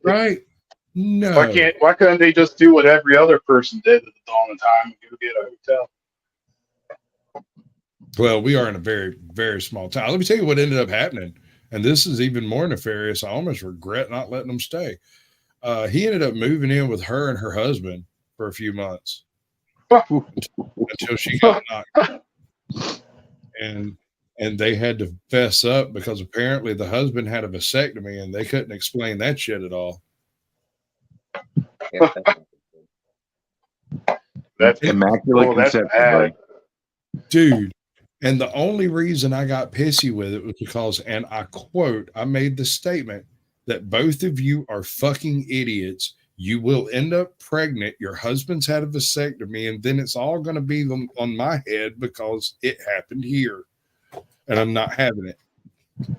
Right? No. Why couldn't they just do what every other person did at the dawn of time and go get a hotel? Well, we are in a very, very small town. Let me tell you what ended up happening. And this is even more nefarious. I almost regret not letting them stay. He ended up moving in with her and her husband for a few months until she got knocked. And they had to fess up because apparently the husband had a vasectomy and they couldn't explain that shit at all. That's immaculate conception, buddy. Dude. And the only reason I got pissy with it was because, and I quote, I made the statement that both of you are fucking idiots. You will end up pregnant. Your husband's had a vasectomy, and then it's all going to be on my head because it happened here. And I'm not having it.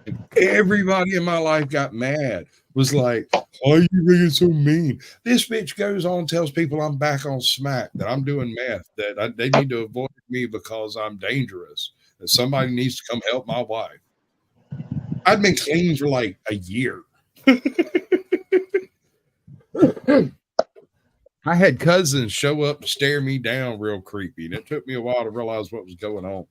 And everybody in my life got mad. Was like, why are you being so mean? This bitch goes on and tells people I'm back on smack, that I'm doing meth, that they need to avoid me because I'm dangerous, that somebody needs to come help my wife. I'd been clean for like a year. I had cousins show up and stare me down real creepy, and it took me a while to realize what was going on.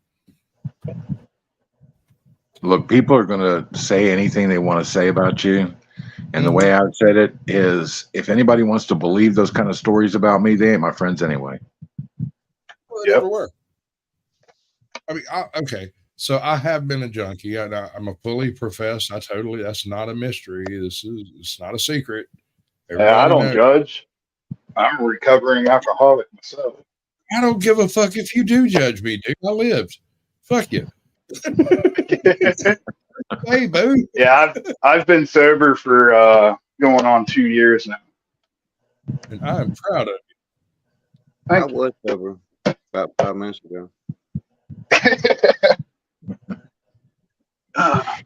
Look, people are going to say anything they want to say about you. And the way I said it is, if anybody wants to believe those kind of stories about me, they ain't my friends anyway. Well, they never were. I mean, okay. So I have been a junkie. I'm a fully professed. That's not a mystery. It's not a secret. I don't judge. I'm a recovering alcoholic myself. I don't give a fuck if you do judge me, dude. I lived. Fuck you. Hey, boo. Yeah, I've been sober for going on 2 years now. And I'm proud of you. I was sober about 5 minutes ago.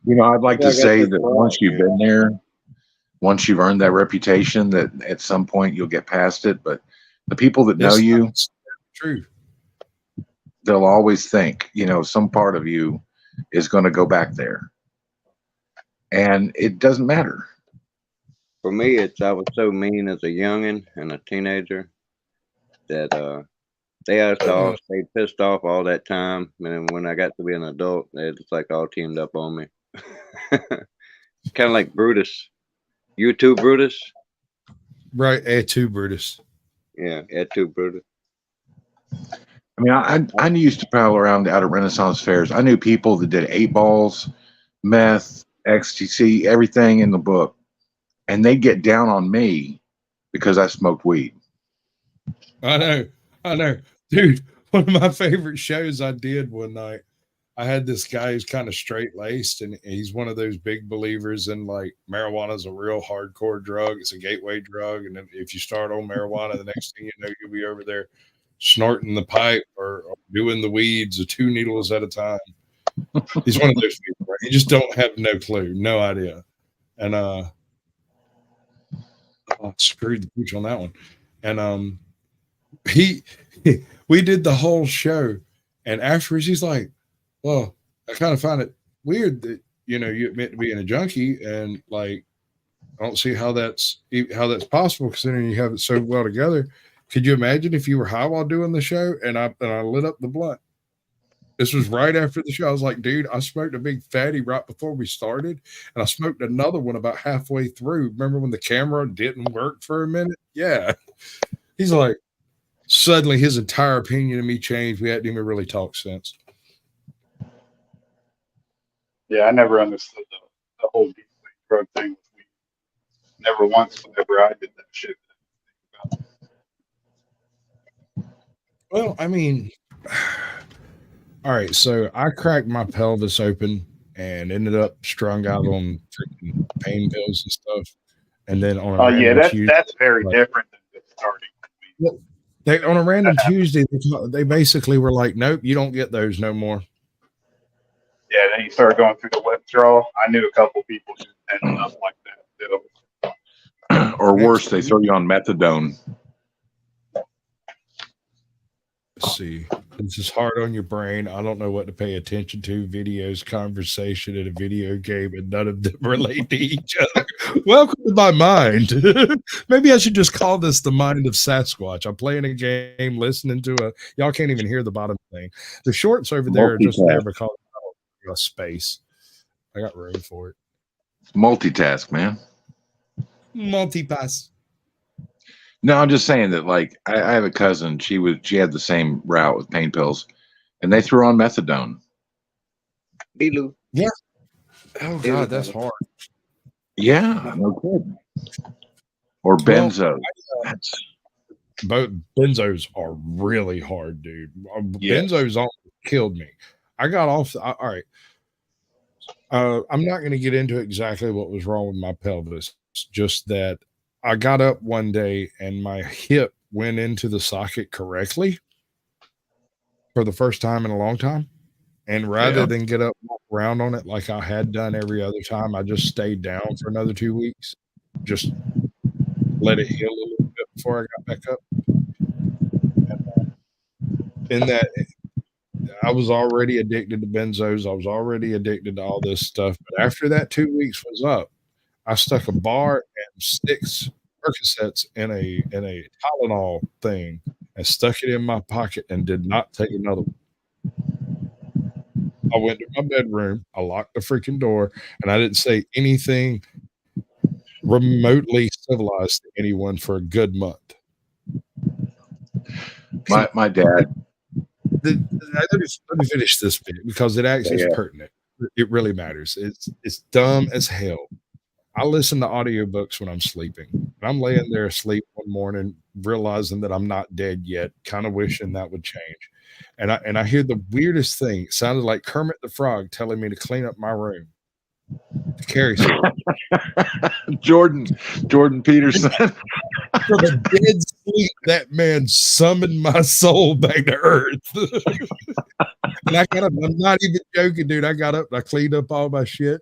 You know, I'd like to say that once you've been there, once you've earned that reputation, that at some point you'll get past it. But the people that know you, true, they'll always think, you know, some part of you is going to go back there. And it doesn't matter. For me, I was so mean as a youngin' and a teenager that they all stayed pissed off all that time. And when I got to be an adult, they just like all teamed up on me. Kind of like Brutus. You too, Brutus? Right, et tu, Brutus. Yeah, et tu, Brutus. I mean, I used to prowl around out at Renaissance fairs. I knew people that did 8 balls, meth, ecstasy, everything in the book. And they get down on me because I smoked weed. I know. Dude, one of my favorite shows I did one night, I had this guy who's kind of straight-laced, and he's one of those big believers in, like, marijuana is a real hardcore drug. It's a gateway drug, and if you start on marijuana, the next thing you know, you'll be over there snorting the pipe or doing the weeds, 2 needles at a time. He's one of those people, right? You just don't have no clue, no idea. And I screwed the pooch on that one. And we did the whole show, and afterwards he's like, well, I kind of find it weird that, you know, you admit to being a junkie, and like, I don't see how that's possible considering you have it so well together. Could you imagine if you were high while doing the show? And I lit up the blunt. This was right after the show. I was like, dude, I smoked a big fatty right before we started, and I smoked another one about halfway through. Remember when the camera didn't work for a minute? Yeah. He's like, suddenly his entire opinion of me changed. We hadn't even really talked since. Yeah, I never understood the whole drug thing with me. Never once whenever I did that shit. Well, I mean, all right. So I cracked my pelvis open and ended up strung out on freaking pain pills and stuff. And then on a Yeah, random Tuesday, that's very different than just starting. well, on a random Tuesday, they basically were like, "Nope, you don't get those no more." Yeah, then you start going through the withdrawal. I knew a couple people who ended up like that too. Or worse, they throw you on methadone. Let's see. This is hard on your brain. I don't know what to pay attention to. Videos, conversation, and a video game, and none of them relate to each other. Welcome to my mind. Maybe I should just call this the mind of Sasquatch. I'm playing a game, listening to a. Y'all can't even hear the bottom thing. The shorts over there are just there because I got space. I got room for it. Multitask, man. Multipass. No, I'm just saying that, like, I have a cousin. She had the same route with pain pills, and they threw on methadone. Yeah. Oh God, that's hard. Yeah, no kidding. Or benzo. Both benzos are really hard, dude. Yes. Benzos almost killed me. I got off. All right. I'm not going to get into exactly what was wrong with my pelvis. Just that I got up one day and my hip went into the socket correctly for the first time in a long time. And rather than get up and walk around on it like I had done every other time, I just stayed down for another 2 weeks. Just let it heal a little bit before I got back up. In that, I was already addicted to benzos. I was already addicted to all this stuff. But after that 2 weeks was up, I stuck a bar and 6 Percocets in a Tylenol thing and stuck it in my pocket and did not take another one. I went to my bedroom, I locked the freaking door, and I didn't say anything remotely civilized to anyone for a good month. My dad. Let me finish this bit because it actually is pertinent. It really matters. It's dumb as hell. I listen to audiobooks when I'm sleeping. I'm laying there asleep one morning, realizing that I'm not dead yet, kind of wishing that would change. And I hear the weirdest thing. It sounded like Kermit the Frog telling me to clean up my room. To carry something. Jordan Peterson. From a dead sleep, that man summoned my soul back to earth. And I got up. I'm not even joking, dude. I got up and I cleaned up all my shit,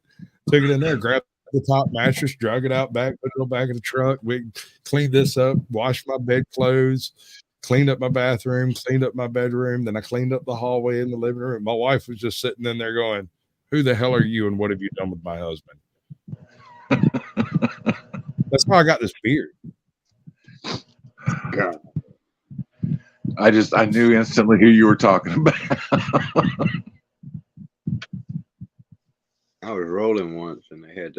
took it in there, grabbed the top mattress, drug it out back, put it on back in the truck. We cleaned this up, washed my bed clothes, cleaned up my bathroom, cleaned up my bedroom. Then I cleaned up the hallway in the living room. My wife was just sitting in there going, "Who the hell are you and what have you done with my husband?" That's how I got this beard. God. I knew instantly who you were talking about. I was rolling once and they had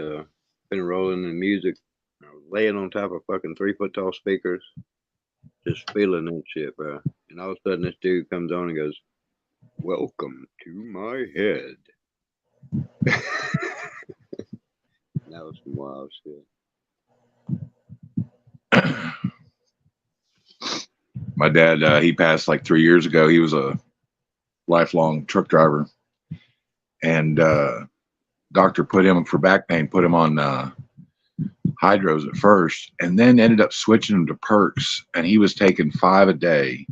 been rolling in music. I was laying on top of fucking 3-foot tall speakers, just feeling that shit, bro. And all of a sudden this dude comes on and goes, "Welcome to my head." That was some wild shit. My dad, he passed like 3 years ago. He was a lifelong truck driver, and doctor put him for back pain, put him on hydros at first, and then ended up switching him to perks, and he was taking 5 a day.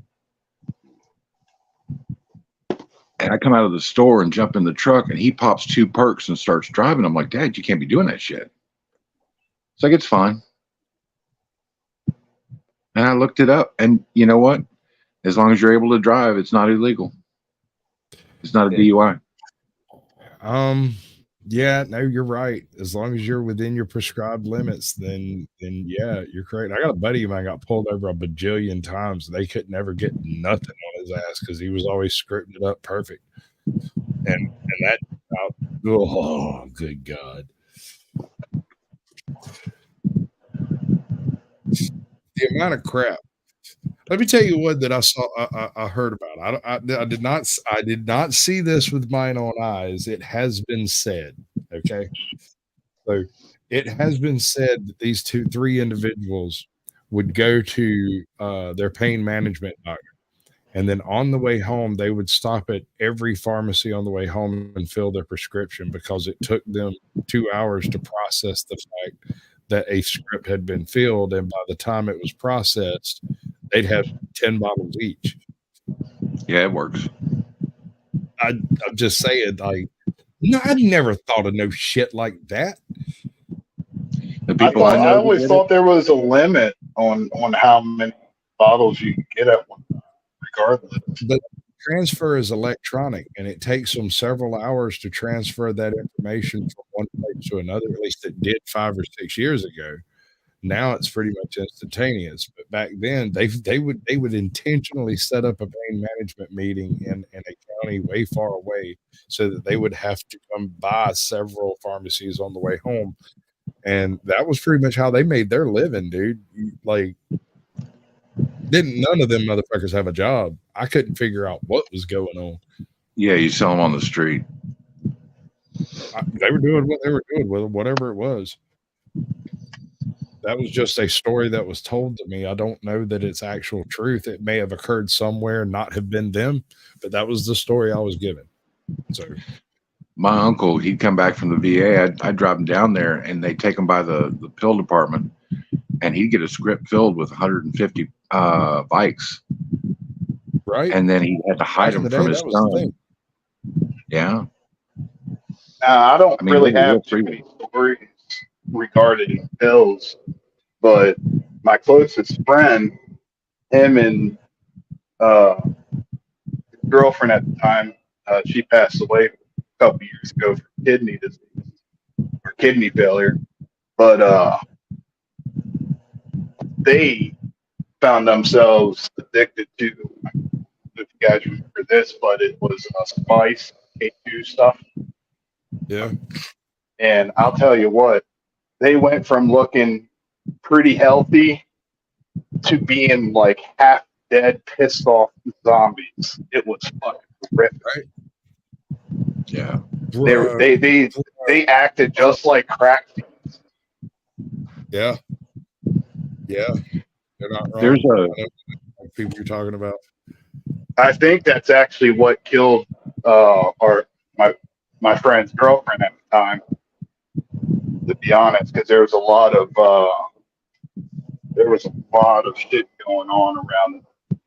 And I come out of the store and jump in the truck, and he pops 2 perks and starts driving. I'm like, "Dad, you can't be doing that shit." It's like, "It's fine." And I looked it up, and you know what? As long as you're able to drive, it's not illegal. It's not a DUI. Yeah, no, you're right. As long as you're within your prescribed limits, then yeah, you're correct. I got a buddy of mine got pulled over a bajillion times. They could never get nothing on his ass because he was always scripting it up perfect. And that, oh, good God. The amount of crap. Let me tell you what that I saw. I heard about. I did not see this with mine own eyes. It has been said. Okay, so it has been said that these 3 individuals would go to their pain management doctor, And then on the way home, they would stop at every pharmacy on the way home and fill their prescription because it took them 2 hours to process the fact that a script had been filled. And by the time it was processed, they'd have 10 bottles each. Yeah, it works. I'm just saying, like, no, I never thought of no shit like that. The people I I know always thought there was a limit on how many bottles you can get at one time, regardless. But transfer is electronic, and it takes them several hours to transfer that information from one place to another. At least it did 5 or 6 years ago. Now it's pretty much instantaneous. But back then, they would intentionally set up a pain management meeting in a county way far away, so that they would have to come by several pharmacies on the way home. And that was pretty much how they made their living, dude. Like, none of them motherfuckers have a job. I couldn't figure out what was going on. Yeah, you sell them on the street. They were doing what they were doing with them, whatever it was. That was just a story that was told to me. I don't know that it's actual truth. It may have occurred somewhere, not have been them, but that was the story I was given. So my uncle, he'd come back from the VA. I'd drive him down there, and they'd take him by the pill department, and he'd get a script filled with 150 Vikes. Right. And then he had to hide them from his son. Yeah. I don't really have too many stories regarding pills, but my closest friend, him and his girlfriend at the time, she passed away a couple years ago from kidney disease or kidney failure, but they found themselves addicted to, if you guys remember this, but it was spice, K2 stuff. Yeah. And I'll tell you what, they went from looking pretty healthy to being like half dead, pissed off zombies. It was fucking horrific. Right. Yeah. They acted just like crack fiends. Yeah. Yeah. They're not wrong. There's people you're talking about. I think that's actually what killed my friend's girlfriend at the time, to be honest, because there was a lot of shit going on around.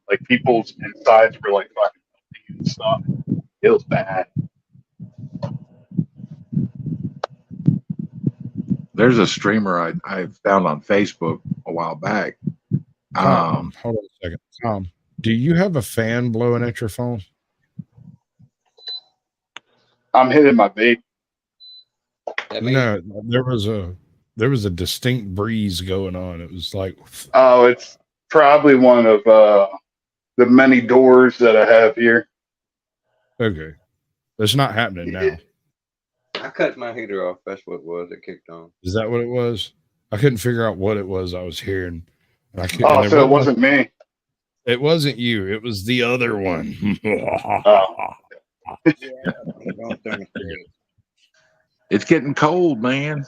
Like, people's insides were like fucking melting and stuff. It was bad. There's a streamer I found on Facebook a while back. Hold on a second. Tom, do you have a fan blowing at your phone? I'm hitting my vape. No, there was a distinct breeze going on. It was like, oh, it's probably one of the many doors that I have here. Okay, it's not happening now. I cut my heater off. That's what it was. It kicked on. Is that what it was? I couldn't figure out what it was I was hearing. So it wasn't me. It wasn't you. It was the other one. It's getting cold, man.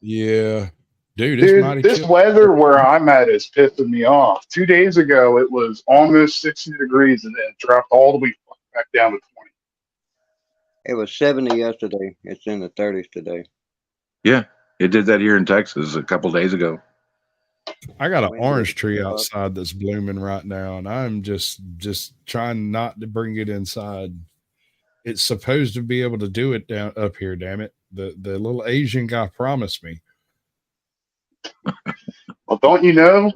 Yeah. Dude, this weather where I'm at is pissing me off. 2 days ago, it was almost 60 degrees, and then it dropped all the way back down to 20. It was 70 yesterday. It's in the 30s today. Yeah, it did that here in Texas a couple days ago. I got an orange tree outside that's blooming right now, and I'm just trying not to bring it inside. It's supposed to be able to do it down up here, damn it. The little Asian guy promised me. Well, don't you know?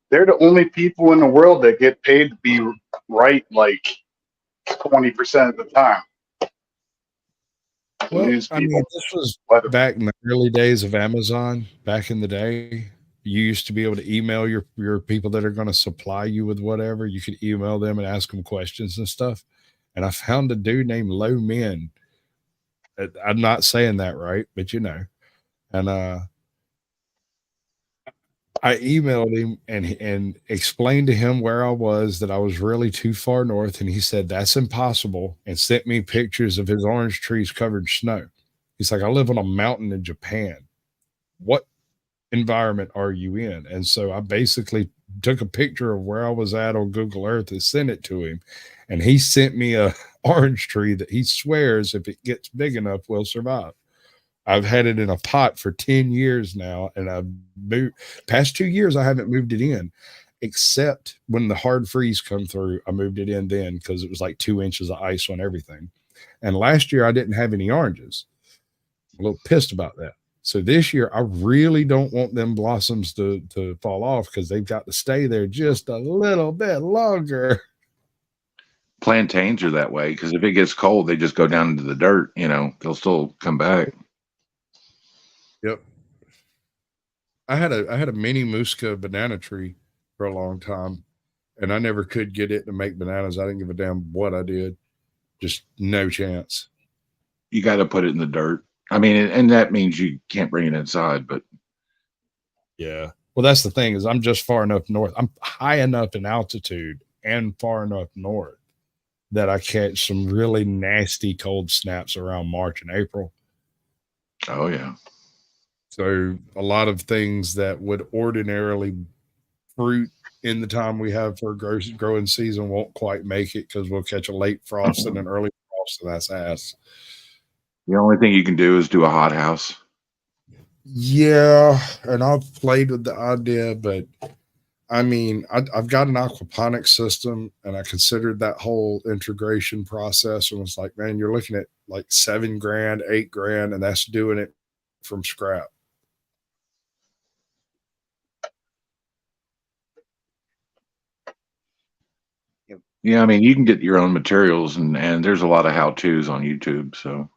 They're the only people in the world that get paid to be right like 20% of the time. Well, I mean, this was back in the early days of Amazon. Back in the day, you used to be able to email your people that are going to supply you with whatever. You could email them and ask them questions and stuff. And I found a dude named Low Min. I'm not saying that right, but you know. And I emailed him and explained to him where I was, that I was really too far north. And he said, that's impossible, and sent me pictures of his orange trees covered in snow. He's like, I live on a mountain in Japan. What environment are you in? And so I basically took a picture of where I was at on Google Earth and sent it to him. And he sent me a orange tree that he swears if it gets big enough will survive. I've had it in a pot for 10 years now, and I've moved past 2 years. I haven't moved it in, except when the hard freeze come through. I moved it in then because it was like 2 inches of ice on everything. And last year I didn't have any oranges. I'm a little pissed about that. So this year I really don't want them blossoms to fall off because they've got to stay there just a little bit longer. Plantains are that way because if it gets cold, they just go down into the dirt. You know, they'll still come back. Yep. I had a mini Musca banana tree for a long time, and I never could get it to make bananas. I didn't give a damn what I did. Just no chance. You got to put it in the dirt. I mean, and that means you can't bring it inside, but yeah. Well, that's the thing is I'm just far enough north. I'm high enough in altitude and far enough north that I catch some really nasty cold snaps around March and April. Oh, yeah. So a lot of things that would ordinarily fruit in the time we have for growing season won't quite make it because we'll catch a late frost and an early frost, and that's ass. The only thing you can do is do a hothouse. Yeah, and I've played with the idea, but I mean, I've got an aquaponics system, and I considered that whole integration process, and was like, man, you're looking at like $7,000, $8,000, and that's doing it from scrap. Yeah, I mean, you can get your own materials, and there's a lot of how-tos on YouTube. So,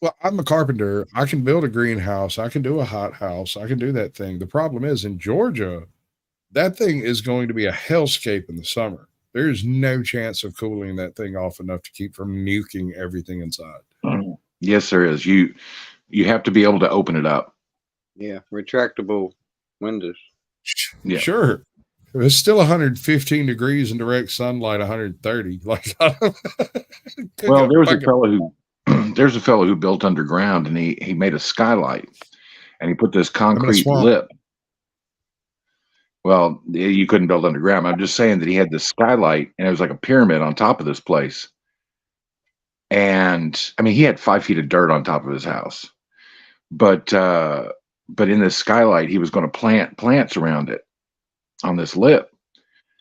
well, I'm a carpenter. I can build a greenhouse. I can do a hothouse. I can do that thing. The problem is in Georgia, that thing is going to be a hellscape in the summer. There's no chance of cooling that thing off enough to keep from nuking everything inside. Yes, there is. You have to be able to open it up. Yeah, retractable windows. Yeah. Sure. It's still 115 degrees in direct sunlight, 130. Like, well, there's a fellow who built underground, and he made a skylight, and he put this concrete lip. Well, you couldn't build underground. I'm just saying that he had this skylight, and it was like a pyramid on top of this place. And I mean, he had 5 feet of dirt on top of his house, but in this skylight, he was going to plant plants around it on this lip.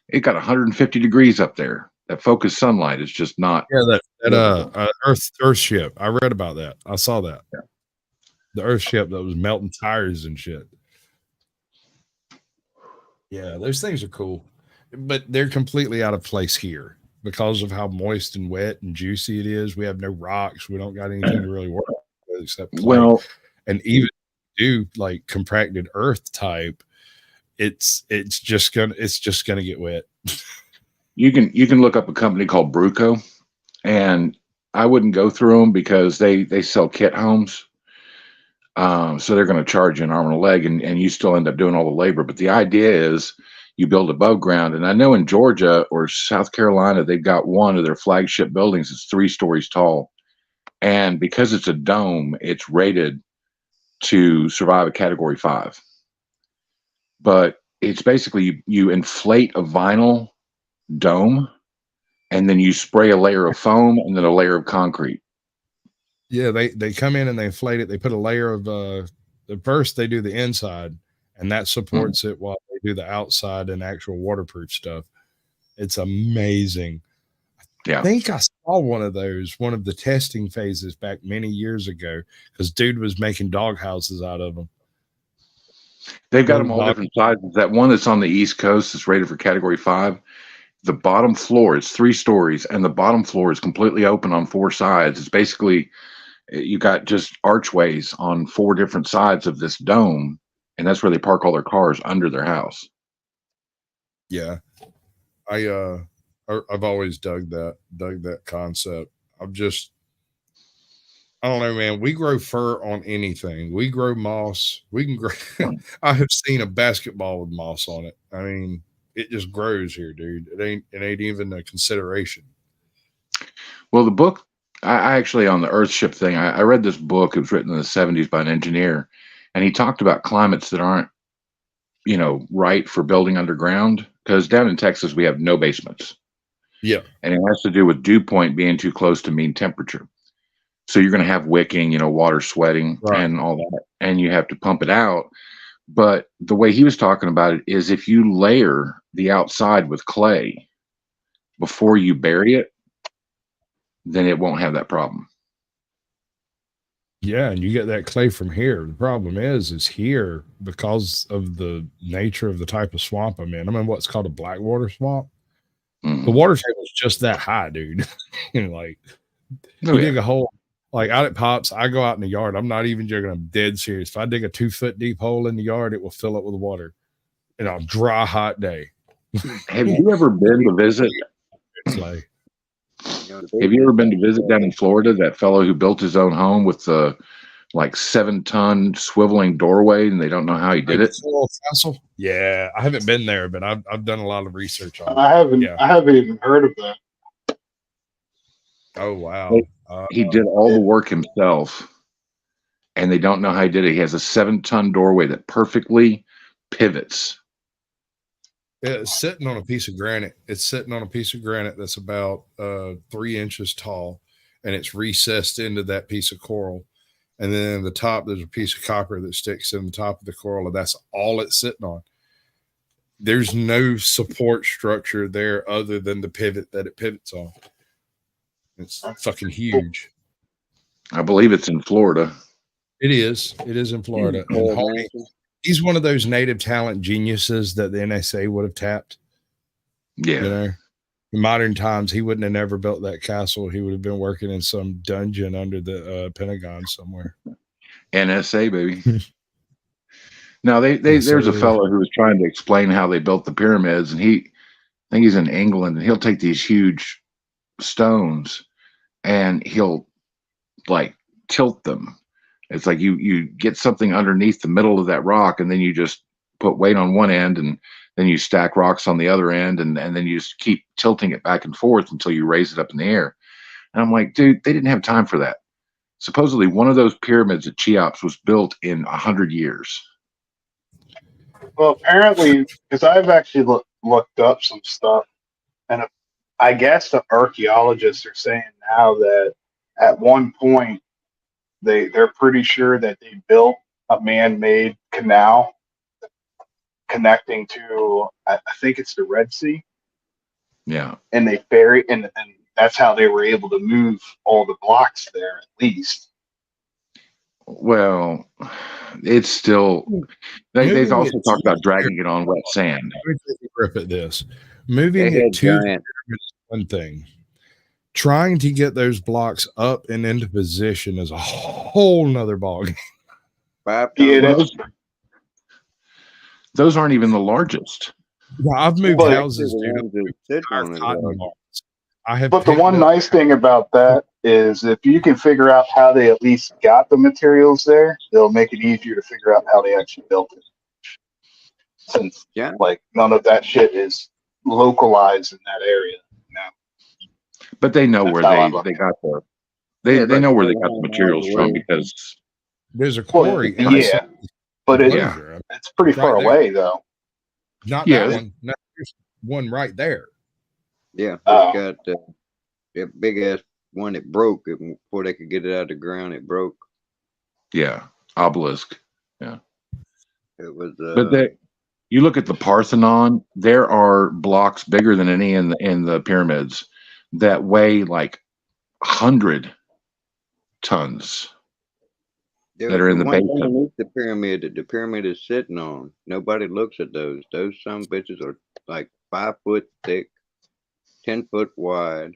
It got 150 degrees up there. That focused sunlight is just not. Yeah, that Earth ship. I read about that. I saw that. Yeah. The Earth ship that was melting tires and shit. Yeah, those things are cool, but they're completely out of place here because of how moist and wet and juicy it is. We have no rocks. We don't got anything to really work with except clay. Well, and even do like compacted earth type, it's just gonna get wet. You can look up a company called Bruco, and I wouldn't go through them because they sell kit homes. So they're going to charge you an arm and a leg, and you still end up doing all the labor. But the idea is you build above ground. And I know in Georgia or South Carolina, they've got one of their flagship buildings. It's 3 stories tall. And because it's a dome, it's rated to survive a Category 5. But it's basically you inflate a vinyl dome, and then you spray a layer of foam and then a layer of concrete. Yeah, they come in and they inflate it. They put a layer of first they do the inside, and that supports it while they do the outside and actual waterproof stuff. It's amazing. Yeah. I think I saw one of the testing phases back many years ago because dude was making dog houses out of them. They've got them all different sizes. That one that's on the East Coast is rated for Category 5. The bottom floor, it's 3 stories, and the bottom floor is completely open on 4 sides. It's basically, you got just archways on 4 different sides of this dome, and that's where they park all their cars under their house. Yeah. I've always dug that concept. I don't know, man. We grow fur on anything. We grow moss. We can grow. I have seen a basketball with moss on it. I mean, it just grows here, dude. It ain't even a consideration. Well, the book, I actually, on the Earthship thing, I read this book. It was written in the 70s by an engineer, and he talked about climates that aren't right for building underground, because down in Texas we have no basements. Yeah. And it has to do with dew point being too close to mean temperature. So you're going to have wicking, water sweating and all that, and you have to pump it out. But the way he was talking about it is if you layer the outside with clay before you bury it, then it won't have that problem. Yeah, and you get that clay from here. The problem is here, because of the nature of the type of swamp I'm in what's called a blackwater swamp. Mm-hmm. The water table is just that high, dude. You dig a hole, like out at Pops, I go out in the yard. I'm not even joking. I'm dead serious. If I dig a 2-foot deep hole in the yard, it will fill up with water. And on a dry, hot day. Have you ever been to visit? Have you ever been to visit down in Florida? That fellow who built his own home with the 7-ton swiveling doorway, and they don't know how he did it. Castle? Yeah, I haven't been there, but I've done a lot of research on it. I haven't even heard of that. Oh wow! He did all the work himself, and they don't know how he did it. He has a 7-ton doorway that perfectly pivots. Yeah, it's sitting on a piece of granite. It's sitting on a piece of granite that's about 3 inches tall, and it's recessed into that piece of coral. And then in the top, there's a piece of copper that sticks in the top of the coral, and that's all it's sitting on. There's no support structure there other than the pivot that it pivots on. It's fucking huge. I believe it's in Florida. It is. It is in Florida. And he's one of those native talent geniuses that the NSA would have tapped. Yeah. In modern times, he wouldn't have never built that castle. He would have been working in some dungeon under the Pentagon somewhere. NSA, baby. Now, there's a fellow who was trying to explain how they built the pyramids, and I think he's in England, and he'll take these huge stones and he'll tilt them. It's like you get something underneath the middle of that rock, and then you just put weight on one end, and then you stack rocks on the other end, and then you just keep tilting it back and forth until you raise it up in the air. And I'm like, dude, they didn't have time for that. Supposedly, one of those pyramids at Cheops was built in 100 years. Well, apparently, because I've actually looked up some stuff, and I guess the archaeologists are saying now that at one point they're pretty sure that they built a man-made canal connecting to, I think it's the Red Sea. Yeah. And they buried, and that's how they were able to move all the blocks there, at least. Well, it's still, they've also talked about dragging it on wet sand. Let me take a grip at this. Moving it to is one thing. Trying to get those blocks up and into position is a whole nother ballgame. Those aren't even the largest. Well, I've moved houses, dude. But the one nice thing about that is if you can figure out how they at least got the materials there, they'll make it easier to figure out how they actually built it. Since none of that shit is localized in that area now. But they know where they got they know where they got the materials from, because there's a quarry. But it's pretty far away though. Not that one. No, there's one right there. Yeah, got that big ass one that broke before they could get it out of the ground. It broke. Yeah, obelisk. Yeah, it was. But you look at the Parthenon. There are blocks bigger than any in the pyramids that weigh like 100 tons. That are in the basement. Underneath the pyramid that the pyramid is sitting on. Nobody looks at those. Those some bitches are like 5 foot thick, 10 foot wide,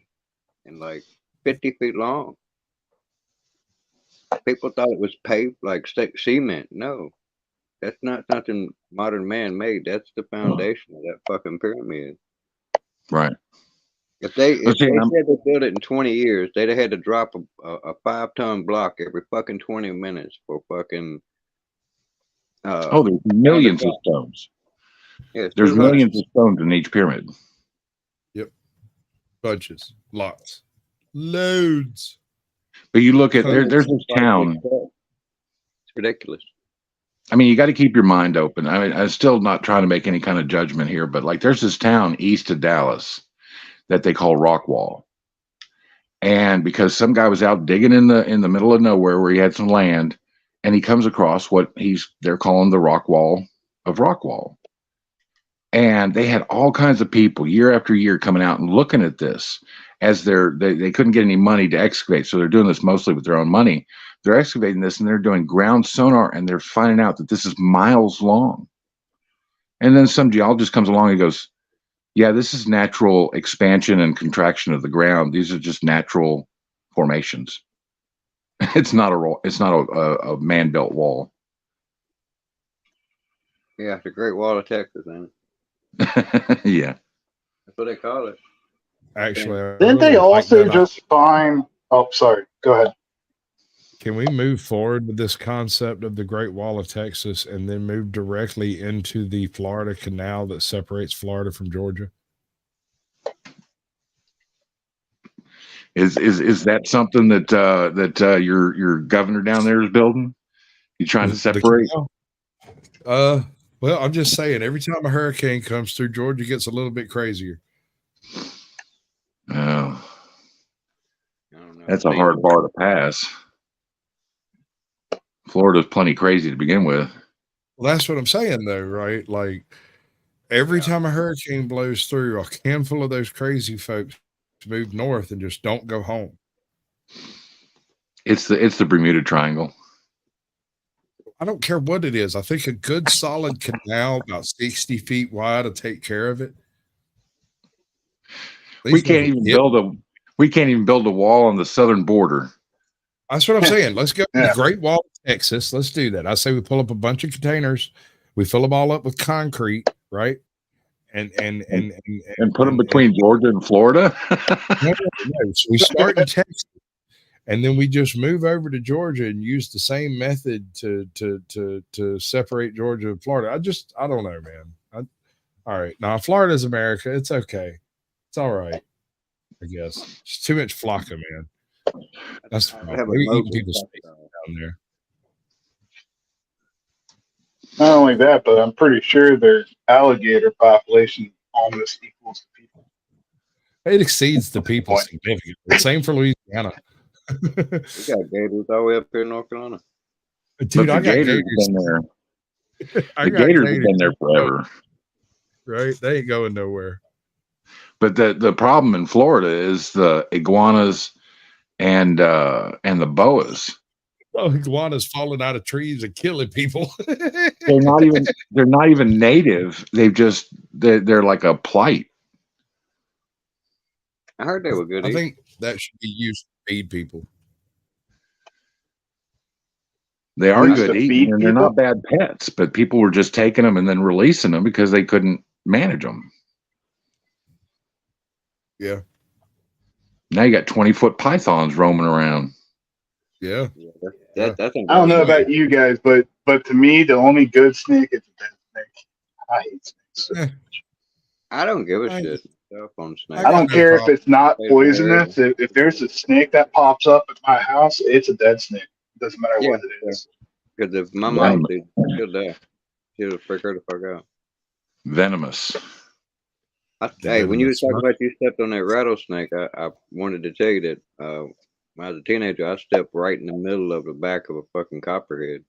and like 50 feet long. People thought it was paved like cement. No, that's not nothing modern man made. That's the foundation of that fucking pyramid. Right. If they said they built it in 20 years, they'd have had to drop a 5-ton block every fucking 20 minutes for fucking. There's millions of stones. Yeah, there's millions of stones in each pyramid. Yep, bunches, lots, loads. But you look at there's this town. It's ridiculous. I mean, you got to keep your mind open. I mean, I'm still not trying to make any kind of judgment here, but like there's this town east of Dallas that they call Rockwall. And because some guy was out digging in the middle of nowhere where he had some land, and he comes across what they're calling the rock wall of Rockwall. And they had all kinds of people year after year coming out and looking at this as they couldn't get any money to excavate. So they're doing this mostly with their own money. They're excavating this and they're doing ground sonar and they're finding out that this is miles long. And then some geologist comes along and goes, yeah, this is natural expansion and contraction of the ground. These are just natural formations. It's not a man-built wall. Yeah, the Great Wall of Texas, ain't it? Yeah. That's what they call it. Actually, didn't they also just find? Oh, sorry. Go ahead. Can we move forward with this concept of the Great Wall of Texas and then move directly into the Florida Canal that separates Florida from Georgia? Is that something that your governor down there is building? You trying to separate? Well, I'm just saying, every time a hurricane comes through, Georgia gets a little bit crazier. Oh, that's a hard bar to pass. Florida's plenty crazy to begin with. Well, that's what I'm saying, though, right? Like every time a hurricane blows through, a handful of those crazy folks move north and just don't go home. It's the Bermuda Triangle. I don't care what it is. I think a good solid canal about 60 feet wide to take care of it. We can't even build a wall on the southern border. That's what I'm saying. Let's go to the Great Wall of Texas. Let's do that. I say we pull up a bunch of containers, we fill them all up with concrete, right? And put them between Georgia and Florida. No. So we start in Texas, and then we just move over to Georgia and use the same method to separate Georgia and Florida. I don't know, man. All right, now Florida's America. It's okay. It's all right, I guess. It's too much flocka, man. That's the problem. We're eating people's face down there. Not only that, but I'm pretty sure their alligator population almost equals the people. It exceeds the people significantly. Same for Louisiana. We got gators all the way up here in North Carolina. Dude, I got gators been there. The gators have been there forever. Right? They ain't going nowhere. But the problem in Florida is the iguanas and the boas. Oh, iguanas falling out of trees and killing people. They're not even native. They're like a plight. I heard they were good. I think that should be used to feed people. They are good eating, and they're not bad pets, but people were just taking them and then releasing them because they couldn't manage them. Yeah. Now you got 20-foot pythons roaming around. Yeah. I don't know about you guys, but to me, the only good snake is a dead snake. I hate snakes. I don't give a shit. I don't care if it's not poisonous. If there's a snake that pops up at my house, it's a dead snake. It doesn't matter what it is. Because if my mom did, she'll die. She'll freak her the fuck out. Venomous. Hey, when you was talking about you stepped on that rattlesnake, I wanted to tell you that when I was a teenager, I stepped right in the middle of the back of a fucking copperhead.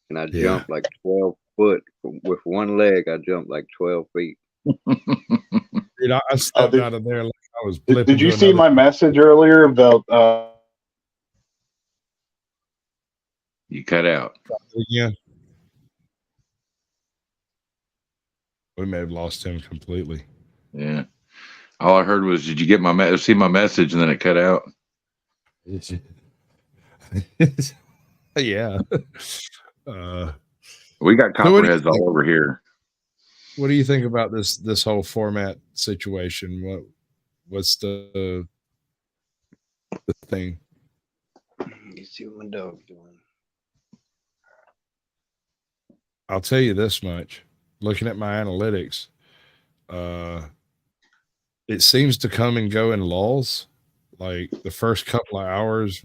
And I jumped like 12 foot. With one leg, I jumped like 12 feet. Dude, I stepped out of there like I was blipping. Did you see my message earlier about you cut out? Yeah. We may have lost him completely. Yeah. All I heard was, did you get see my message? And then it cut out. Yeah. We got copperheads all over here. What do you think about this whole format situation? What's the thing? You see what my dog's doing. I'll tell you this much. Looking at my analytics, it seems to come and go in lulls. Like the first couple of hours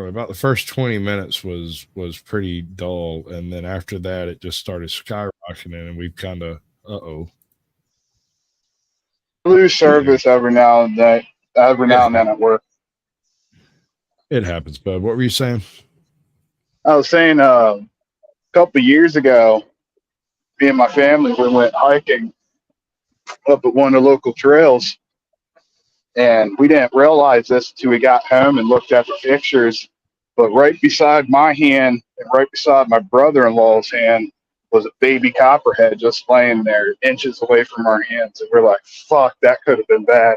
About the first 20 minutes was pretty dull, and then after that, it just started skyrocketing, and we've kind of lose service every now and then. Every now and then at work. It happens, bud. What were you saying? I was saying a couple of years ago, me and my family we went hiking up at one of the local trails, and we didn't realize this until we got home and looked at the pictures. But right beside my hand and right beside my brother-in-law's hand was a baby copperhead just laying there inches away from our hands. And we're like, fuck, that could have been bad.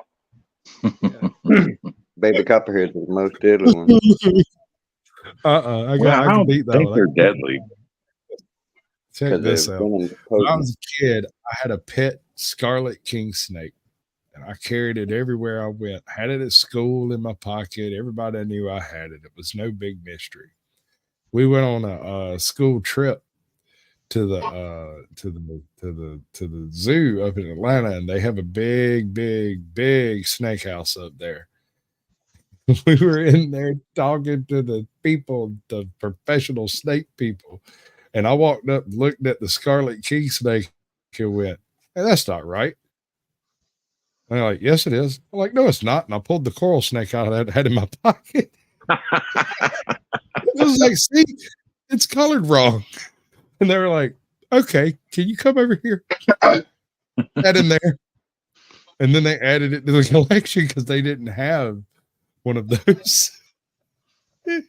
Baby copperheads are the most deadly ones. I can beat that one. They're deadly. Check this out. When I was a kid, I had a pet scarlet king snake. And I carried it everywhere I went. Had it at school in my pocket. Everybody knew I had it. It was no big mystery. We went on a school trip to the zoo up in Atlanta, and they have a big snake house up there. We were in there talking to the people, the professional snake people, and I walked up and looked at the scarlet king snake and went, "Hey, that's not right." And they're like, "Yes, it is." I'm like, "No, it's not." And I pulled the coral snake out of that had in my pocket. It was like, "See, it's colored wrong." And they were like, "Okay, can you come over here?" That in there. And then they added it to the collection because they didn't have one of those. They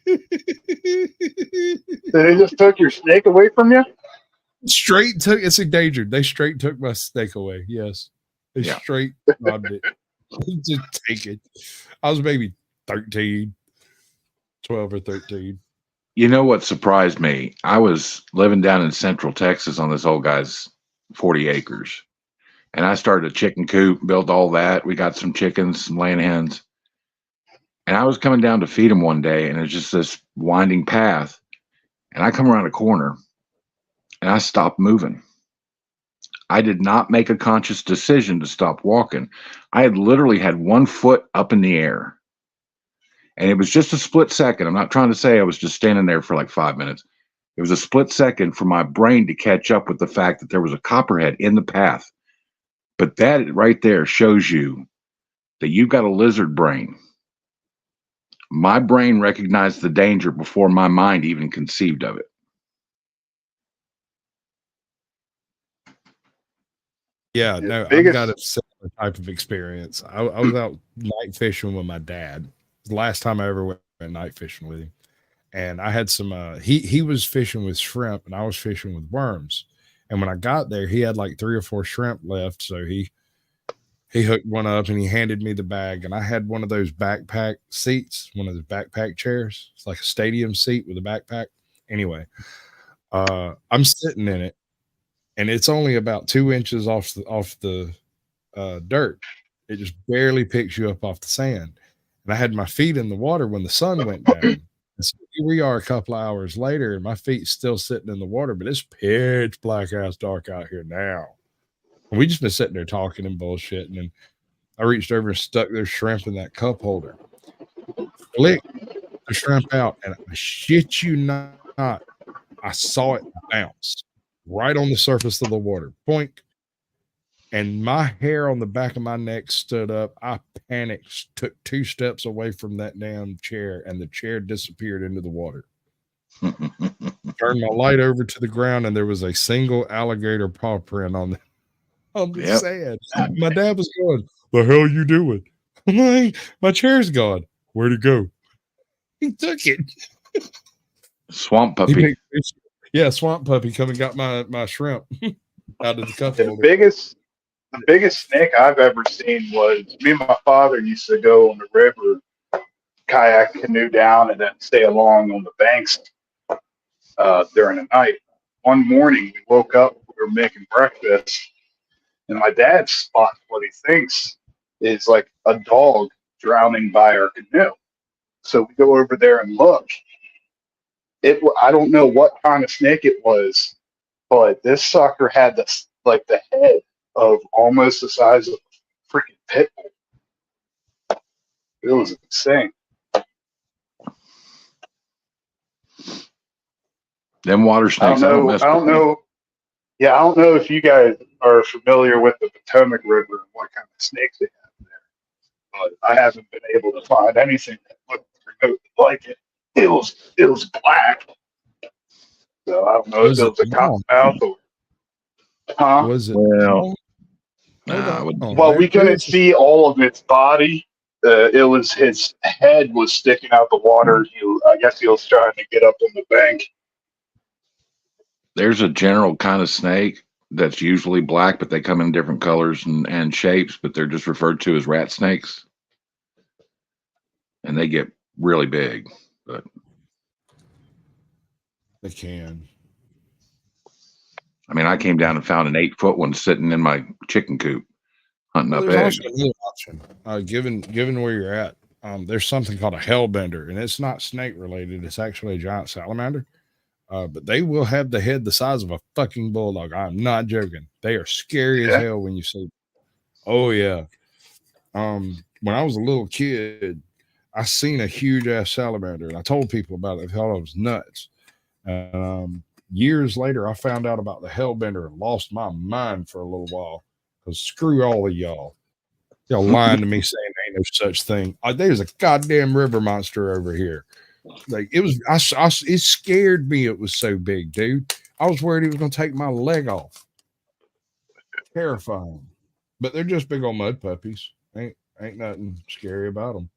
just took your snake away from you? It's endangered. They straight took my snake away. Yes. They straight robbed it. Just take it. I was maybe 13, 12 or 13. You know what surprised me? I was living down in Central Texas on this old guy's 40 acres. And I started a chicken coop, built all that. We got some chickens, some laying hens. And I was coming down to feed them one day, and it's just this winding path. And I come around a corner, and I stopped moving. I did not make a conscious decision to stop walking. I had literally had 1 foot up in the air. And it was just a split second. I'm not trying to say I was just standing there for like 5 minutes. It was a split second for my brain to catch up with the fact that there was a copperhead in the path. But that right there shows you that you've got a lizard brain. My brain recognized the danger before my mind even conceived of it. Yeah, no, I've got a similar type of experience. I was out night fishing with my dad. It was the last time I ever went night fishing with him. And I had some, he was fishing with shrimp and I was fishing with worms. And when I got there, he had like 3 or 4 shrimp left. So he hooked one up and he handed me the bag. And I had one of those backpack seats, one of those backpack chairs. It's like a stadium seat with a backpack. Anyway, I'm sitting in it. And it's only about 2 inches off the dirt. It just barely picks you up off the sand. And I had my feet in the water when the sun went down. And so here we are a couple of hours later, and my feet's still sitting in the water, but it's pitch black ass dark out here now. And we just been sitting there talking and bullshitting. And I reached over and stuck their shrimp in that cup holder. Flick the shrimp out, and I shit you not, I saw it bounce right on the surface of the water. Boink. And my hair on the back of my neck stood up. I panicked, took 2 steps away from that damn chair, and the chair disappeared into the water. Turned my light over to the ground, and there was a single alligator paw print on the sand. My dad was going, "The hell you doing?" I'm like, "My chair's gone." "Where'd it go?" He took it. Swamp puppy. Yeah, swamp puppy come and got my shrimp out of the cup holder. The biggest snake I've ever seen was me and my father used to go on the river, kayak canoe down, and then stay along on the banks during the night. One morning we woke up, we were making breakfast, and my dad spots what he thinks is like a dog drowning by our canoe. So we go over there and look. I don't know what kind of snake it was, but this sucker had the head of almost the size of a freaking pit bull. It was insane. Them water snakes. I don't know. Yeah, I don't know if you guys are familiar with the Potomac River and what kind of snakes they have there, but I haven't been able to find anything that looked remotely like it. It was black. So I don't know if it was a cottonmouth or. Huh? Was it? Well, well, we couldn't see all of its body. It was his head was sticking out the water. I guess he was trying to get up on the bank. There's a general kind of snake that's usually black, but they come in different colors and shapes, but they're just referred to as rat snakes. And they get really big, but they can. I mean, I came down and found an 8-foot one sitting in my chicken coop hunting up There's eggs. also another option. Given where you're at, there's something called a hellbender, and it's not snake related. It's actually a giant salamander. But they will have the head the size of a fucking bulldog. I'm not joking. They are scary as hell when you see them. Oh yeah. When I was a little kid, I seen a huge ass salamander, and I told people about it. They thought I was nuts. Years later, I found out about the hellbender and lost my mind for a little while. Because screw all of y'all. Y'all lying to me saying ain't no such thing. There's a goddamn river monster over here. Like it was, it scared me. It was so big, dude. I was worried he was gonna take my leg off. Terrifying. But they're just big old mud puppies. Ain't nothing scary about them,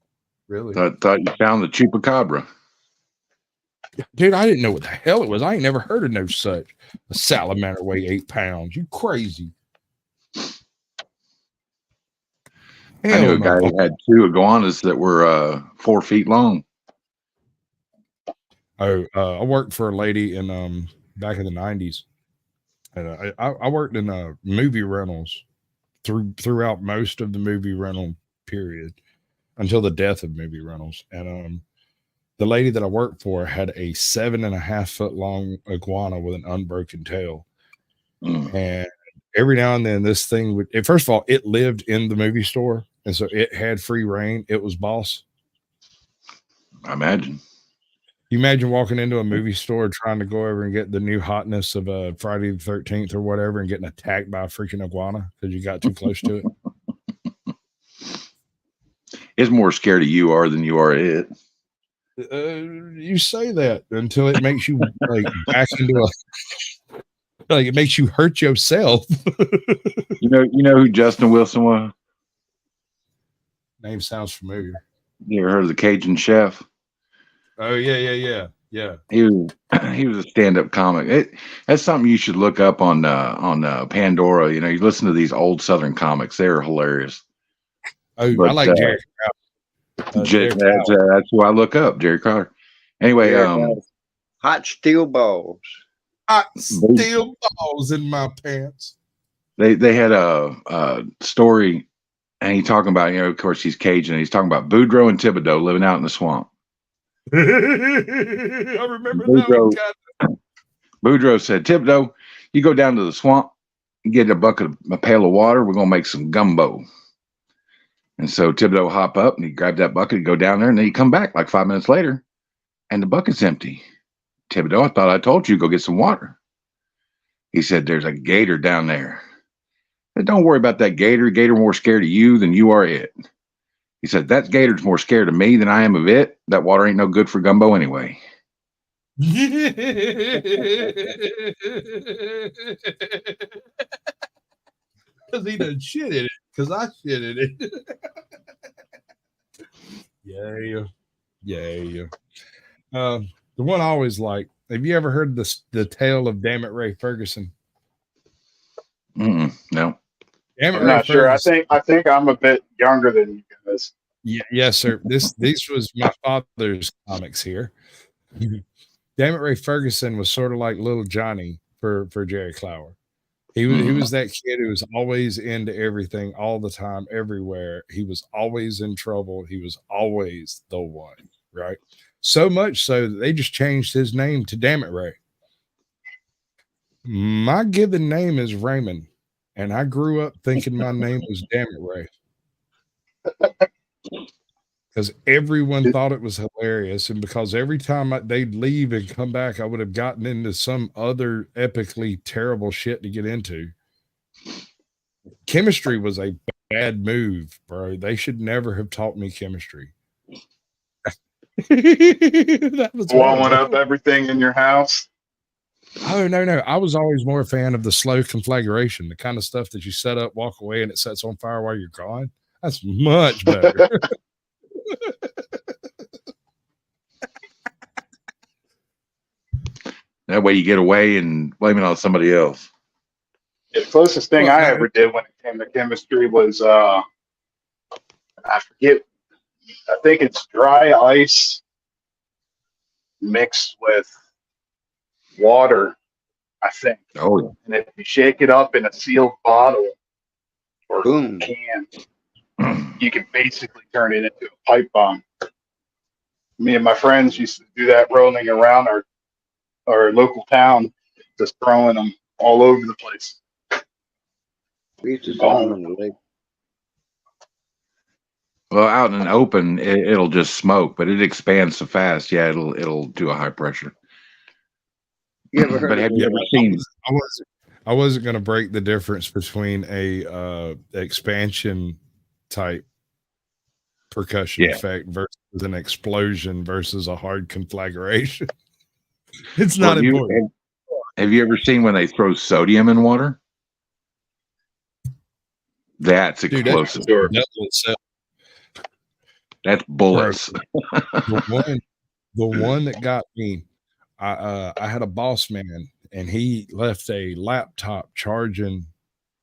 really. Thought you found the chupacabra. Dude, I didn't know what the hell it was. I ain't never heard of no such. A salamander weigh 8 pounds. You crazy? I knew a guy who had 2 iguanas that were 4 feet long. I worked for a lady in back in the 90s, and I worked in movie rentals throughout most of the movie rental period until the death of movie rentals. And the lady that I worked for had a 7.5 foot long iguana with an unbroken tail. And every now and then this thing would, first of all, it lived in the movie store. And so it had free reign. It was boss. I imagine. You imagine walking into a movie store trying to go over and get the new hotness of Friday the 13th or whatever and getting attacked by a freaking iguana because you got too close to it. It's more scared of you are than you are it. You say that until it makes you like back into like it makes you hurt yourself. You know who Justin Wilson was? Name sounds familiar. You ever heard of the Cajun Chef? Oh yeah. He was a stand-up comic. That's something you should look up on Pandora. You know, you listen to these old Southern comics; they're hilarious. Oh, but, I like Jerry Crowder. That's who I look up, Jerry Crowder. Anyway, hot steel balls. Hot steel balls in my pants. They had a story, and he's talking about, of course, he's Cajun. And he's talking about Boudreaux and Thibodeau living out in the swamp. I remember that one. Boudreaux said, Thibodeau, you go down to the swamp and get a pail of water. We're gonna make some gumbo. And so Thibodeau hop up and he grabbed that bucket and go down there, and then he come back like 5 minutes later, and the bucket's empty. Thibodeau, I thought I told you go get some water. He said, there's a gator down there. I said, don't worry about that gator. Gator more scared of you than you are it. He said, that gator's more scared of me than I am of it. That water ain't no good for gumbo anyway. Because he done shit in it. Because I shit in it. Yeah. The one I always like. Have you ever heard the tale of Damn It Ray Ferguson? No. I'm not sure. I think I'm a bit younger than you guys. Yeah, yes, sir. This was my father's comics here. Damn It Ray Ferguson was sort of like Little Johnny for Jerry Clower. He was that kid who was always into everything all the time, everywhere. He was always in trouble. He was always the one, right? So much so that they just changed his name to Damn It Ray. My given name is Raymond, and I grew up thinking my name was Damn It Ray. because everyone thought it was hilarious, and because every time they'd leave and come back, I would have gotten into some other epically terrible shit to get into. Chemistry was a bad move, bro. They should never have taught me chemistry. That was blowing up everything in your house. Oh, no. I was always more a fan of the slow conflagration, the kind of stuff that you set up, walk away, and it sets on fire while you're gone. That's much better. That way you get away and blame it on somebody else. The closest thing I ever did when it came to chemistry was, I forget, I think it's dry ice mixed with water, I think. Oh, and if you shake it up in a sealed bottle or can, you can basically turn it into a pipe bomb. Me and my friends used to do that rolling around our local town, just throwing them all over the place. We used to sell them in the lake. Well, out in the open, it'll just smoke, but it expands so fast. Yeah, it'll do a high pressure. But have you ever seen? I wasn't going to break the difference between a expansion type percussion effect versus an explosion versus a hard conflagration. It's not important. Have you ever seen when they throw sodium in water? That's explosive. That's bullets. The one that got me, I had a boss man, and he left a laptop charging,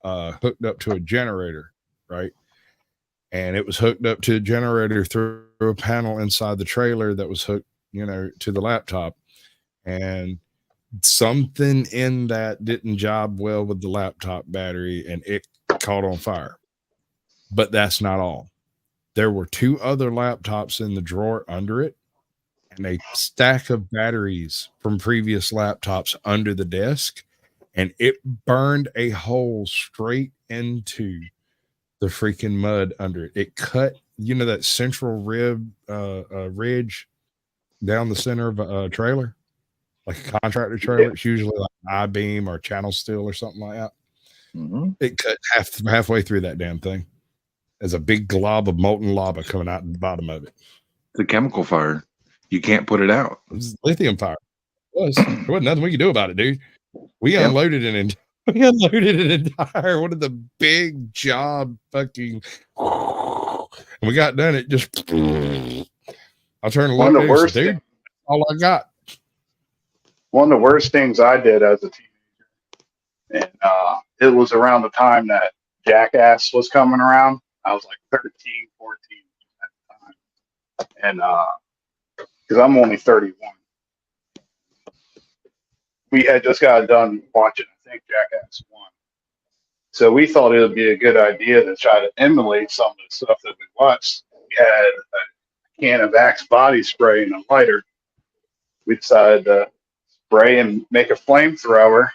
hooked up to a generator, right? And it was hooked up to a generator through a panel inside the trailer that was hooked, to the laptop. And something in that didn't job well with the laptop battery, and it caught on fire. But that's not all. There were 2 other laptops in the drawer under it, and a stack of batteries from previous laptops under the desk, and it burned a hole straight into the freaking mud under it. It cut, that central ridge down the center of a trailer, like a contractor trailer. It's usually like an I-beam or channel steel or something like that. Mm-hmm. It cut halfway through that damn thing. There's a big glob of molten lava coming out the bottom of it. It's a chemical fire. You can't put it out. It was lithium fire. There wasn't nothing we could do about it, dude. We unloaded an entire one of the big job fucking, and we got done. It just, I'll turn the One of the worst dude. thing, All I got. one of the worst things I did as a teenager, and it was around the time that Jackass was coming around. I was like 13, 14 at the time. And because I'm only 31. We had just got done watching, I think, Jackass 1. So we thought it would be a good idea to try to emulate some of the stuff that we watched. We had a can of Axe body spray and a lighter. We decided to spray and make a flamethrower.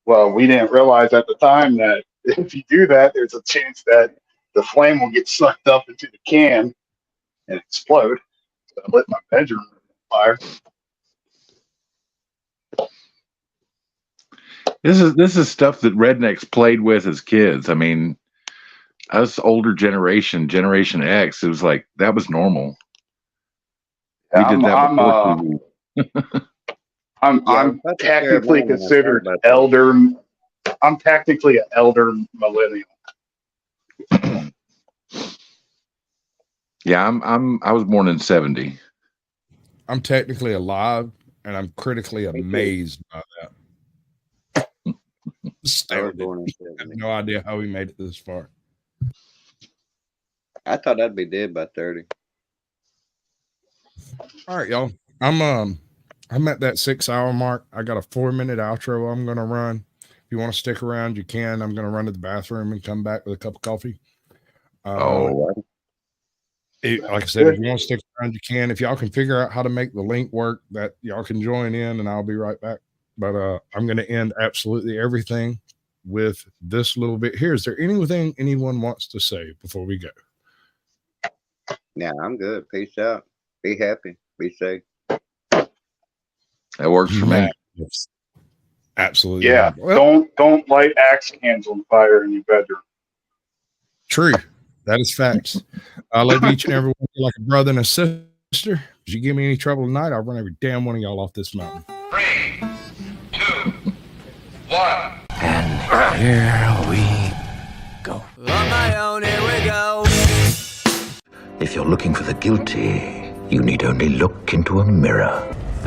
Well, we didn't realize at the time that if you do that, there's a chance that the flame will get sucked up into the can and explode. So I lit my bedroom on fire. This is stuff that rednecks played with as kids. I mean, us older Generation X, it was like that was normal. Yeah, we did that before. I'm technically considered elder. I'm technically an elder millennial. Yeah, I was born in 70. I'm technically alive, and I'm critically amazed by that. Astounded. I have no idea how we made it this far. I thought I'd be dead by 30. All right, y'all. I'm at that 6-hour mark. I got a 4-minute outro I'm gonna run. If you want to stick around, you can. I'm gonna run to the bathroom and come back with a cup of coffee. Like I said, if you want to stick around, you can. If y'all can figure out how to make the link work, that y'all can join in, and I'll be right back. But I'm going to end absolutely everything with this little bit here. Is there anything anyone wants to say before we go? Yeah, I'm good. Peace out. Be happy. Be safe. That works for me. Yes. Absolutely. Yeah. Well, don't light axe cans on fire in your bedroom. true. That is facts. I love each and every one of you like a brother and a sister. If you give me any trouble tonight, I'll run every damn one of y'all off this mountain. 3, 2, 1. And here we go. On my own, here we go. If you're looking for the guilty, you need only look into a mirror.